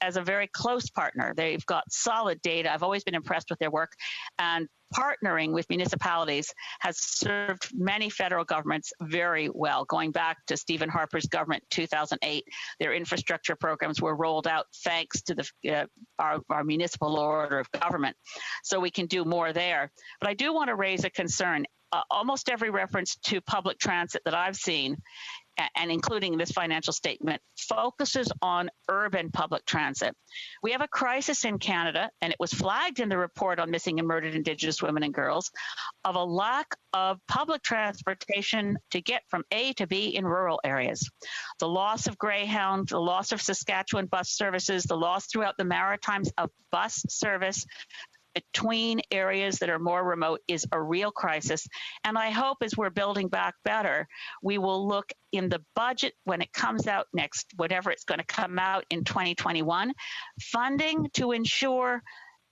as a very close partner. They've got solid data. I've always been impressed with their work, and partnering with municipalities has served many federal governments very well. Going back to Stephen Harper's government in 2008, their infrastructure programs were rolled out thanks to our municipal order of government. So we can do more there. But I do want to raise a concern. Almost every reference to public transit that I've seen, and including this financial statement, focuses on urban public transit. We have a crisis in Canada, and it was flagged in the report on missing and murdered Indigenous women and girls, of a lack of public transportation to get from A to B in rural areas. The loss of Greyhound, the loss of Saskatchewan bus services, the loss throughout the Maritimes of bus service between areas that are more remote is a real crisis. And I hope as we're building back better, we will look in the budget when it comes out next, whatever it's going to come out in 2021, funding to ensure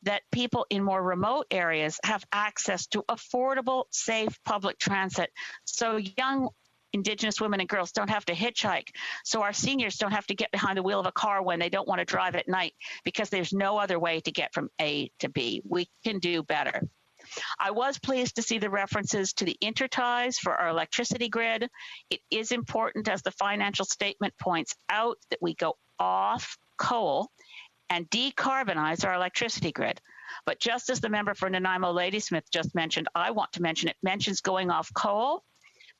that people in more remote areas have access to affordable, safe public transit. So young Indigenous women and girls don't have to hitchhike. So our seniors don't have to get behind the wheel of a car when they don't want to drive at night because there's no other way to get from A to B. We can do better. I was pleased to see the references to the interties for our electricity grid. It is important, as the financial statement points out, that we go off coal and decarbonize our electricity grid. But just as the member for Nanaimo Ladysmith just mentioned, I want to mention it mentions going off coal,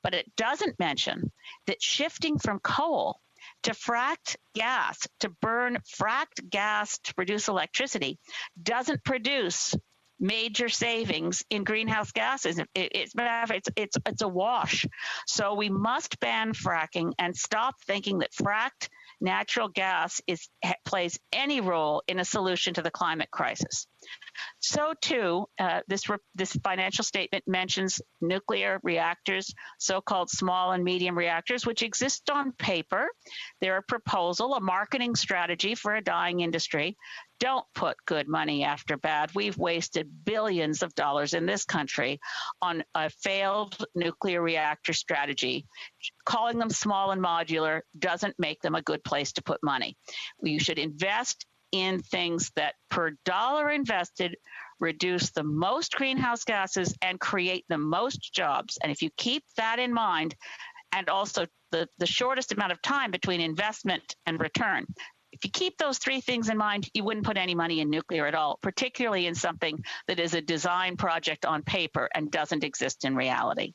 but it doesn't mention that shifting from coal to fracked gas, to burn fracked gas to produce electricity, doesn't produce major savings in greenhouse gases. It's a wash. So we must ban fracking and stop thinking that fracked natural gas plays any role in a solution to the climate crisis. So too, this financial statement mentions nuclear reactors, so-called small and medium reactors, which exist on paper. They're a proposal, a marketing strategy for a dying industry. Don't put good money after bad. We've wasted billions of dollars in this country on a failed nuclear reactor strategy. Calling them small and modular doesn't make them a good place to put money. You should invest in things that per dollar invested reduce the most greenhouse gases and create the most jobs. And if you keep that in mind, and also the shortest amount of time between investment and return, if you keep those three things in mind, you wouldn't put any money in nuclear at all, particularly in something that is a design project on paper and doesn't exist in reality.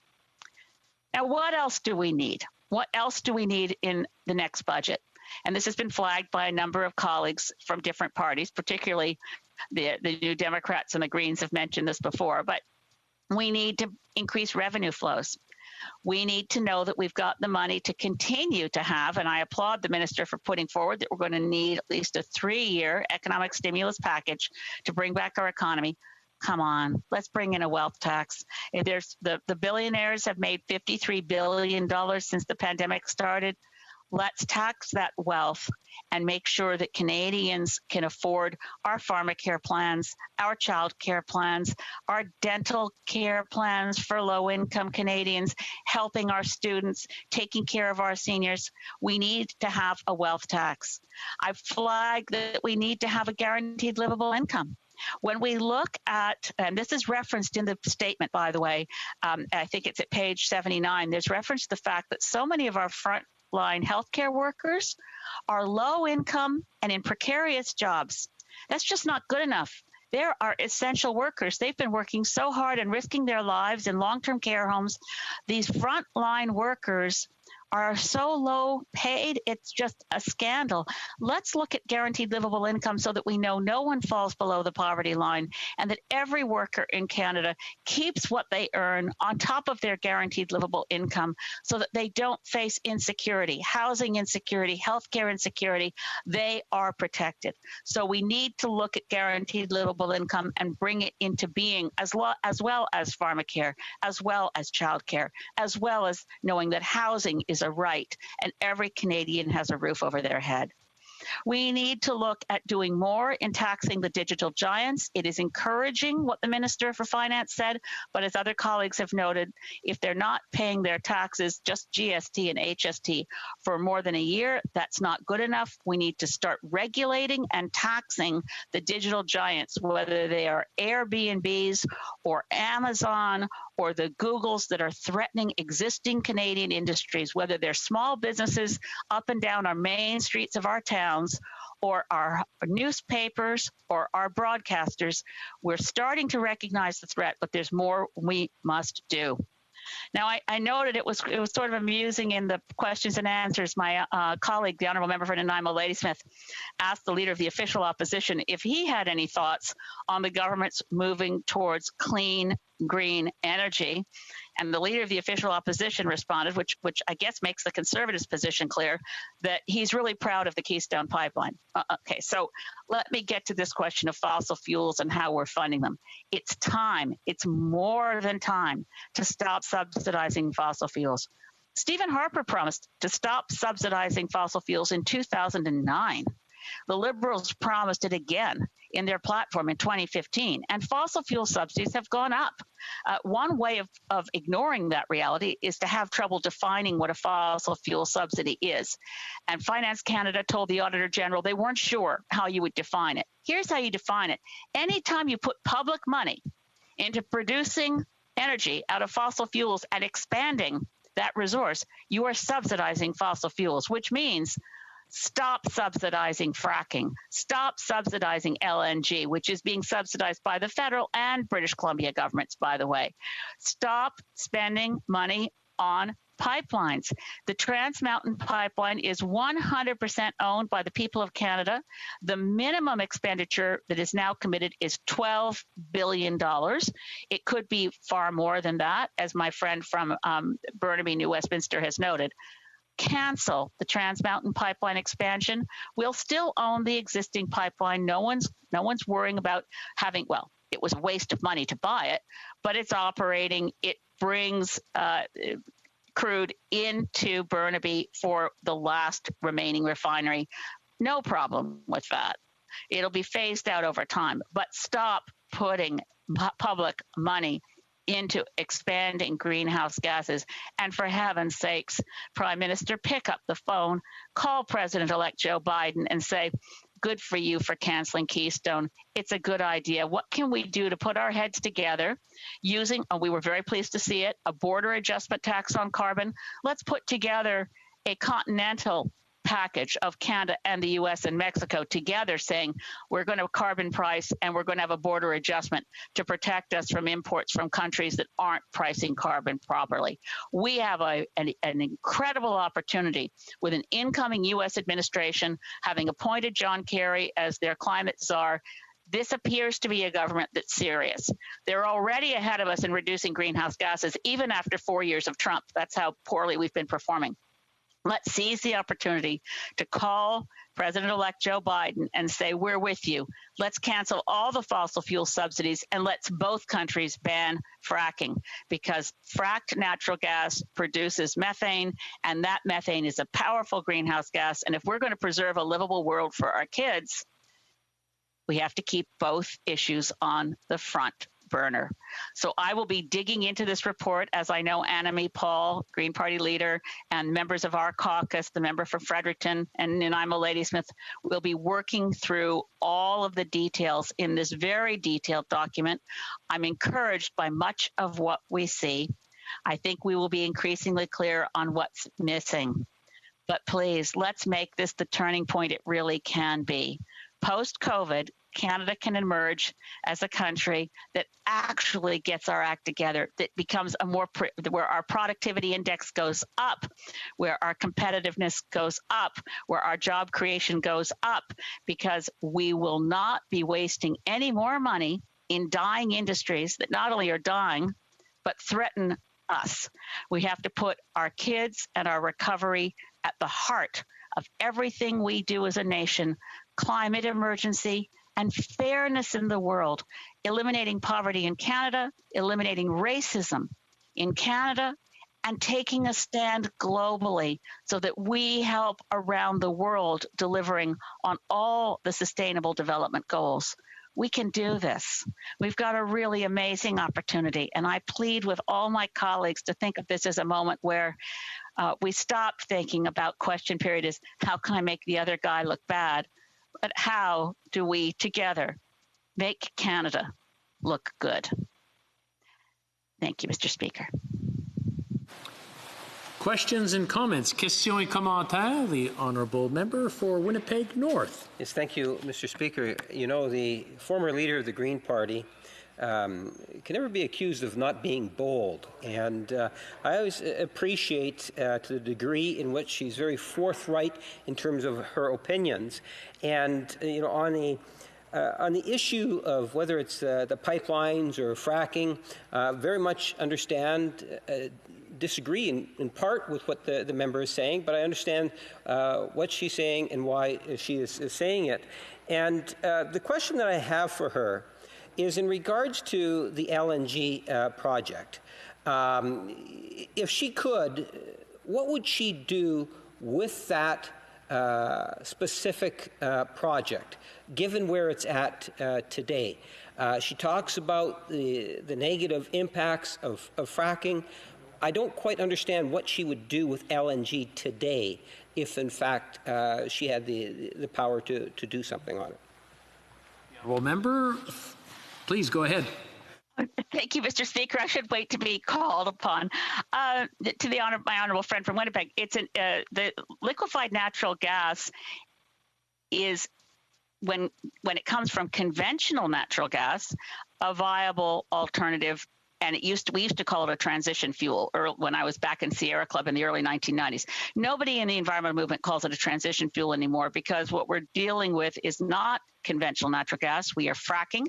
Now, what else do we need? What else do we need in the next budget? And this has been flagged by a number of colleagues from different parties, particularly the New Democrats and the Greens have mentioned this before, but we need to increase revenue flows. We need to know that we've got the money to continue to have, and I applaud the minister for putting forward that we're going to need at least a 3-year economic stimulus package to bring back our economy. Come on, let's bring in a wealth tax. If there's the billionaires have made $53 billion since the pandemic started. Let's tax that wealth and make sure that Canadians can afford our pharmacare plans, our child care plans, our dental care plans for low-income Canadians, helping our students, taking care of our seniors. We need to have a wealth tax. I've flagged that we need to have a guaranteed livable income. When we look at, and this is referenced in the statement, by the way, I think it's at page 79, there's reference to the fact that so many of our frontline healthcare workers are low income and in precarious jobs. That's just not good enough. There are essential workers. They've been working so hard and risking their lives in long-term care homes. These frontline workers are so low paid, it's just a scandal. Let's look at guaranteed livable income so that we know no one falls below the poverty line and that every worker in Canada keeps what they earn on top of their guaranteed livable income so that they don't face insecurity, housing insecurity, healthcare insecurity. They are protected. So we need to look at guaranteed livable income and bring it into being as well as pharmacare, as well as childcare, as well as knowing that housing is a right and every Canadian has a roof over their head. We need to look at doing more in taxing the digital giants. It is encouraging what the Minister for Finance said, but as other colleagues have noted, if they're not paying their taxes, just GST and HST, for more than a year, that's not good enough. We need to start regulating and taxing the digital giants, whether they are Airbnbs or Amazon or the Googles that are threatening existing Canadian industries, whether they're small businesses up and down our main streets of our towns or our newspapers or our broadcasters. We're starting to recognize the threat, but there's more we must do. Now, I noted it was sort of amusing in the questions and answers. My colleague, the Honourable Member for Nanaimo Ladysmith, asked the Leader of the Official Opposition if he had any thoughts on the government's moving towards clean, green energy. And the Leader of the Official Opposition responded, which I guess makes the Conservatives' position clear, that he's really proud of the Keystone Pipeline. Okay, so let me get to this question of fossil fuels and how we're funding them. It's time, it's more than time to stop subsidizing fossil fuels. Stephen Harper promised to stop subsidizing fossil fuels in 2009. The Liberals promised it again in their platform in 2015, and fossil fuel subsidies have gone up. One way of ignoring that reality is to have trouble defining what a fossil fuel subsidy is. And Finance Canada told the Auditor General they weren't sure how you would define it. Here's how you define it. Anytime you put public money into producing energy out of fossil fuels and expanding that resource, you are subsidizing fossil fuels, which means stop subsidizing fracking. Stop subsidizing LNG, which is being subsidized by the federal and British Columbia governments, by the way. Stop spending money on pipelines. The Trans Mountain Pipeline is 100% owned by the people of Canada. The minimum expenditure that is now committed is $12 billion. It could be far more than that, as my friend from Burnaby, New Westminster has noted. Cancel the Trans Mountain Pipeline expansion. We'll still own the existing pipeline. No one's worrying about having, well, it was a waste of money to buy it, but it's operating. It brings crude into Burnaby for the last remaining refinery. No problem with that. It'll be phased out over time, but stop putting public money into expanding greenhouse gases. And for heaven's sakes, Prime Minister, pick up the phone, call President-elect Joe Biden and say, good for you for canceling Keystone. It's a good idea. What can we do to put our heads together using, we were very pleased to see it, a border adjustment tax on carbon. Let's put together a continental package of Canada and the U.S. and Mexico together saying we're going to carbon price and we're going to have a border adjustment to protect us from imports from countries that aren't pricing carbon properly. We have an incredible opportunity with an incoming U.S. administration having appointed John Kerry as their climate czar. This appears to be a government that's serious. They're already ahead of us in reducing greenhouse gases, even after 4 years of Trump. That's how poorly we've been performing. Let's seize the opportunity to call President-elect Joe Biden and say, we're with you. Let's cancel all the fossil fuel subsidies and let's both countries ban fracking, because fracked natural gas produces methane, and that methane is a powerful greenhouse gas. And if we're going to preserve a livable world for our kids, we have to keep both issues on the front burner. So I will be digging into this report, as I know Annamie Paul, Green Party leader, and members of our caucus, the member for Fredericton and Nanaimo Ladysmith, will be working through all of the details in this very detailed document. I'm encouraged by much of what we see. I think we will be increasingly clear on what's missing. But please, let's make this the turning point it really can be. Post-COVID, Canada can emerge as a country that actually gets our act together, that becomes where our productivity index goes up, where our competitiveness goes up, where our job creation goes up, because we will not be wasting any more money in dying industries that not only are dying, but threaten us. We have to put our kids and our recovery at the heart of everything we do as a nation. Climate emergency and fairness in the world, eliminating poverty in Canada, eliminating racism in Canada, and taking a stand globally so that we help around the world delivering on all the sustainable development goals. We can do this. We've got a really amazing opportunity, and I plead with all my colleagues to think of this as a moment where we stop thinking about question period as how can I make the other guy look bad, but how do we together make Canada look good? Thank you, Mr. Speaker.
Questions and comments. Questions et commentaires. The honourable member for Winnipeg North.
Yes, thank you, Mr. Speaker. You know, the former leader of the Green Party can never be accused of not being bold. And I always appreciate to the degree in which she's very forthright in terms of her opinions. And, you know, on the issue of whether it's the pipelines or fracking, very much understand, disagree in part with what the member is saying, but I understand what she's saying and why she is saying it. And the question that I have for her is in regards to the LNG project. If she could, what would she do with that specific project, given where it's at today? She talks about the negative impacts of fracking. I don't quite understand what she would do with LNG today if, in fact, she had the power to do something on it.
Well, member, please go ahead.
Thank you, Mr. Speaker. I should wait to be called upon. To my honourable friend from Winnipeg, it's the liquefied natural gas is, when it comes from conventional natural gas, a viable alternative. And we used to call it a transition fuel when I was back in Sierra Club in the early 1990s. Nobody in the environmental movement calls it a transition fuel anymore, because what we're dealing with is not conventional natural gas. We are fracking.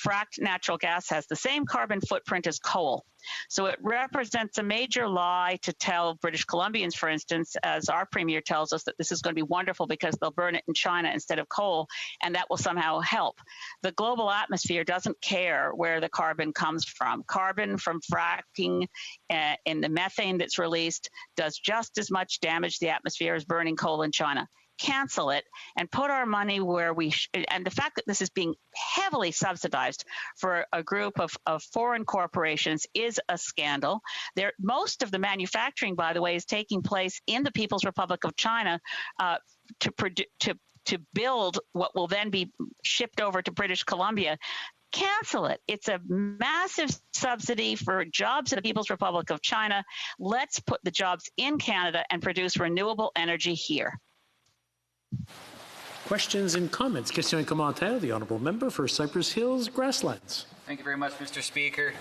Fracked natural gas has the same carbon footprint as coal. So it represents a major lie to tell British Columbians, for instance, as our premier tells us, that this is going to be wonderful because they'll burn it in China instead of coal, and that will somehow help. The global atmosphere doesn't care where the carbon comes from. Carbon from fracking and the methane that's released does just as much damage to the atmosphere as burning coal in China. Cancel it and put our money where we and the fact that this is being heavily subsidized for a group of foreign corporations is a scandal. Most of the manufacturing, by the way, is taking place in the People's Republic of China to build what will then be shipped over to British Columbia. Cancel it. It's a massive subsidy for jobs in the People's Republic of China. Let's put the jobs in Canada and produce renewable energy here.
Questions and comments. Question and commentaire. The honourable member for Cypress Hills Grasslands.
Thank you very much, Mr. Speaker.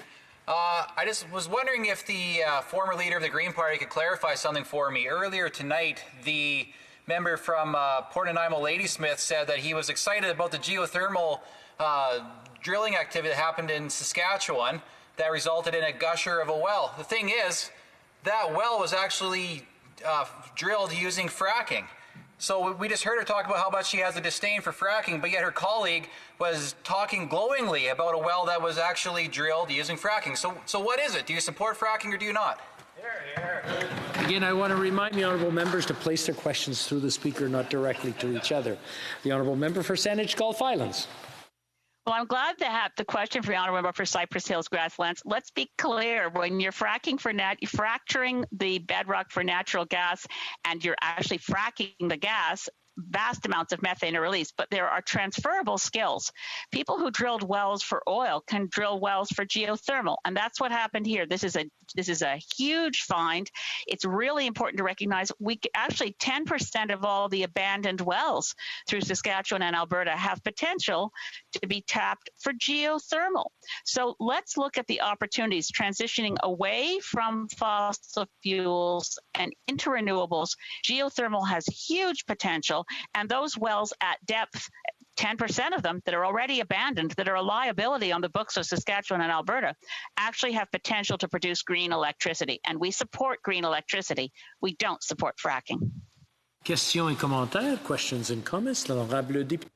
I just was wondering if the former leader of the Green Party could clarify something for me. Earlier tonight, the member from Port Nanaimo, Ladysmith, said that he was excited about the geothermal drilling activity that happened in Saskatchewan that resulted in a gusher of a well. The thing is, that well was actually drilled using fracking. So we just heard her talk about how much she has a disdain for fracking, but yet her colleague was talking glowingly about a well that was actually drilled using fracking. So what is it? Do you support fracking or do you not?
Again, I want to remind the honourable members to place their questions through the Speaker, not directly to each other. The honourable member for Saanich Gulf Islands.
Well, I'm glad to have the question for the honourable member for Cypress Hills Grasslands. Let's be clear: when you're fracking you're fracturing the bedrock for natural gas, and you're actually fracking the gas, vast amounts of methane are released, but there are transferable skills. People who drilled wells for oil can drill wells for geothermal, and that's what happened here. This is a huge find. It's really important to recognize actually 10% of all the abandoned wells through Saskatchewan and Alberta have potential to be tapped for geothermal. So let's look at the opportunities transitioning away from fossil fuels and into renewables. Geothermal has huge potential, and those wells at depth, 10% of them that are already abandoned, that are a liability on the books of Saskatchewan and Alberta, actually have potential to produce green electricity. And we support green electricity. We don't support fracking.
Questions et commentaires, questions and comments. L'honorable député.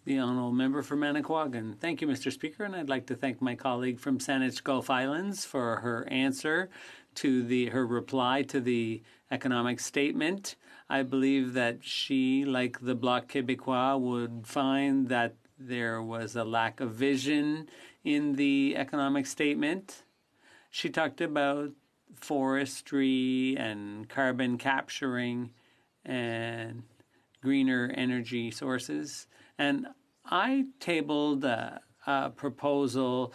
The honourable member for Manicouagan. Thank you, Mr. Speaker, and I'd like to thank my colleague from Saanich Gulf Islands for her answer to her reply to the economic statement. I believe that she, like the Bloc Québécois, would find that there was a lack of vision in the economic statement. She talked about forestry and carbon capturing and greener energy sources. And I tabled a proposal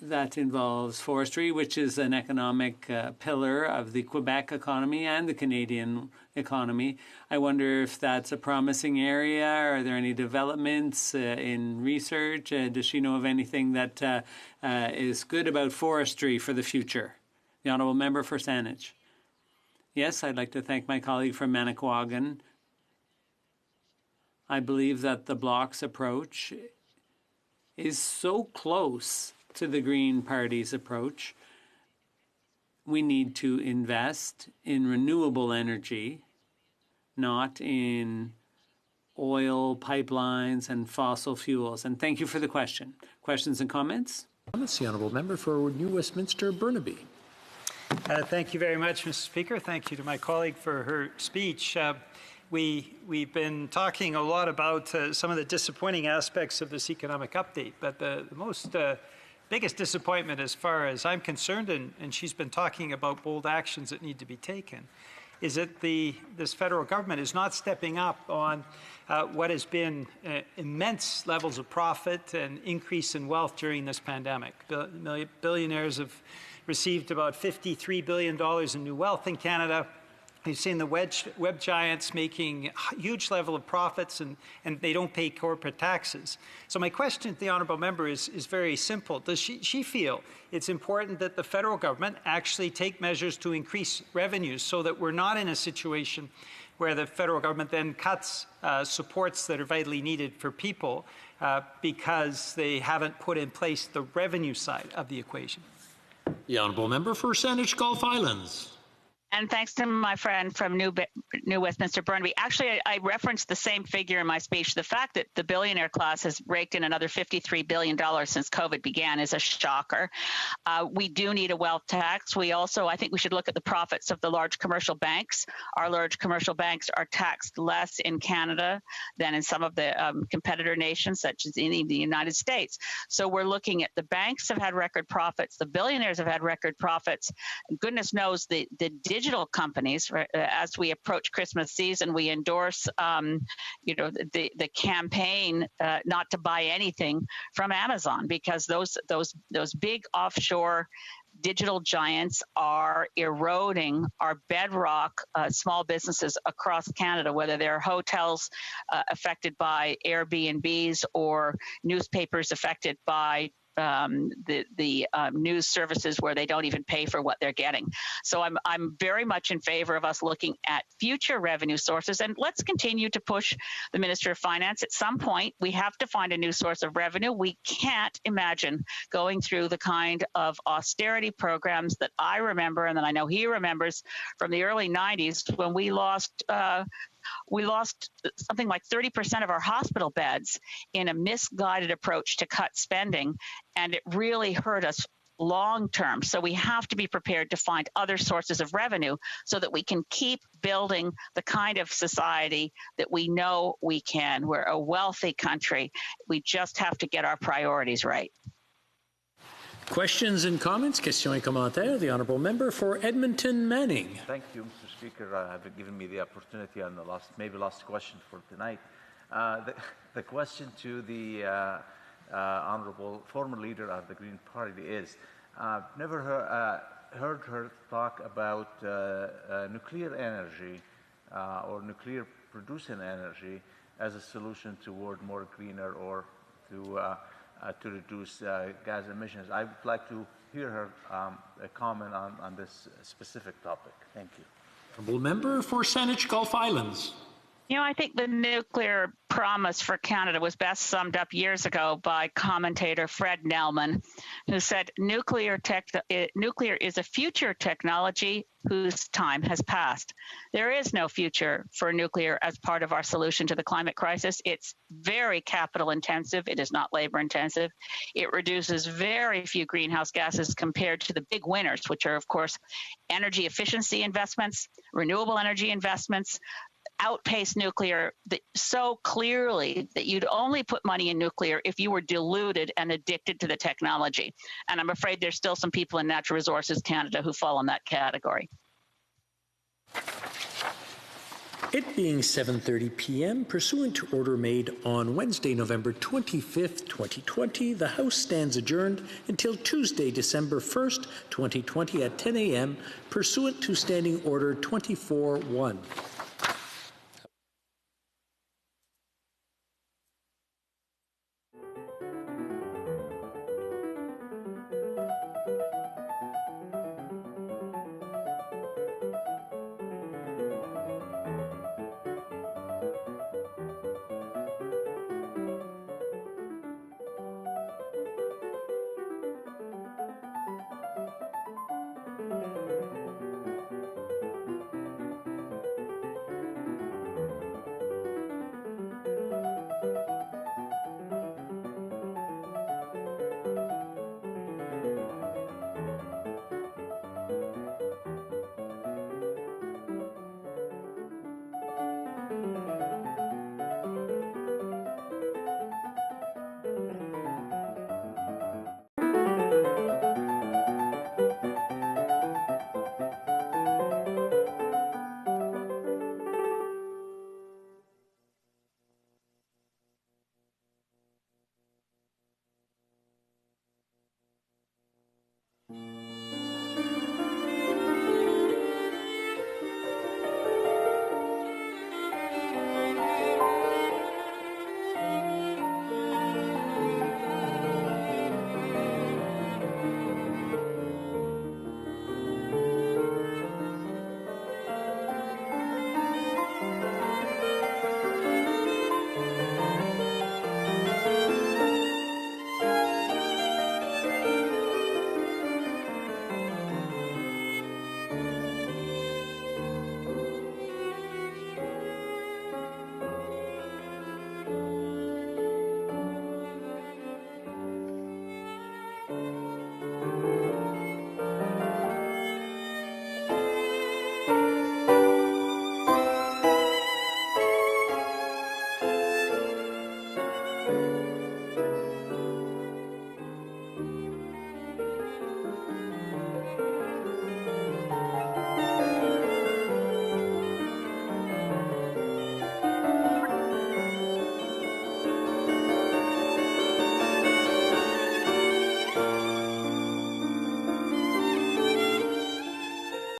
that involves forestry, which is an economic pillar of the Quebec economy and the Canadian economy. I wonder if that's a promising area. Are there any developments in research? Does she know of anything that is good about forestry for the future? The honourable member for Saanich. Yes, I'd like to thank my colleague from Manicouagan. I believe that the Bloc's approach is so close to the Green Party's approach. We need to invest in renewable energy, not in oil pipelines and fossil fuels. And thank you for the question. Questions and comments?
The honourable member for New Westminster Burnaby.
Thank you very much, Mr. Speaker. Thank you to my colleague for her speech. We've been talking a lot about some of the disappointing aspects of this economic update, but the most biggest disappointment as far as I'm concerned, and she's been talking about bold actions that need to be taken, is that this federal government is not stepping up on what has been immense levels of profit and increase in wealth during this pandemic. Billionaires have received about $53 billion in new wealth in Canada. We've seen the web giants making a huge level of profits, and they don't pay corporate taxes. So my question to the honourable member is very simple. Does she feel it's important that the federal government actually take measures to increase revenues so that we're not in a situation where the federal government then cuts supports that are vitally needed for people because they haven't put in place the revenue side of the equation?
The honourable member for Saanich Gulf Islands.
And thanks to my friend from New Westminster Burnaby. Actually, I referenced the same figure in my speech. The fact that the billionaire class has raked in another $53 billion since COVID began is a shocker. We do need a wealth tax. I think we should look at the profits of the large commercial banks. Our large commercial banks are taxed less in Canada than in some of the competitor nations, such as in the United States. So we're looking at the banks have had record profits. The billionaires have had record profits. Goodness knows the digital companies, as we approach Christmas season, we endorse, the campaign not to buy anything from Amazon, because those big offshore digital giants are eroding our bedrock small businesses across Canada, whether they're hotels affected by Airbnbs or newspapers affected by the news services where they don't even pay for what they're getting. So I'm very much in favor of us looking at future revenue sources, and let's continue to push the Minister of Finance. At some point, we have to find a new source of revenue. We can't imagine going through the kind of austerity programs that I remember, and that I know he remembers from the early 90s, when we lost something like 30% of our hospital beds in a misguided approach to cut spending, and it really hurt us long term. So we have to be prepared to find other sources of revenue so that we can keep building the kind of society that we know we can. We're a wealthy country. We just have to get our priorities right.
Questions and comments? Questions et commentaires. The honourable member for Edmonton Manning.
Thank you, Mr. Speaker. Speaker, having given me the opportunity on the last question for tonight. The question to the honourable former leader of the Green Party is, I've never heard her talk about nuclear energy or nuclear producing energy as a solution toward more greener or to reduce gas emissions. I would like to hear her comment on this specific topic. Thank you.
Honourable member for Saanich Gulf Islands.
You know, I think the nuclear promise for Canada was best summed up years ago by commentator Fred Nelman, who said nuclear is a future technology whose time has passed. There is no future for nuclear as part of our solution to the climate crisis. It's very capital intensive. It is not labor intensive. It reduces very few greenhouse gases compared to the big winners, which are, of course, energy efficiency investments, renewable energy investments, outpace nuclear so clearly that you'd only put money in nuclear if you were deluded and addicted to the technology. And I'm afraid there's still some people in Natural Resources Canada who fall in that category.
It being 7:30 p.m., pursuant to order made on Wednesday, November 25th, 2020, the House stands adjourned until Tuesday, December 1st, 2020 at 10 a.m., pursuant to Standing Order 24-1.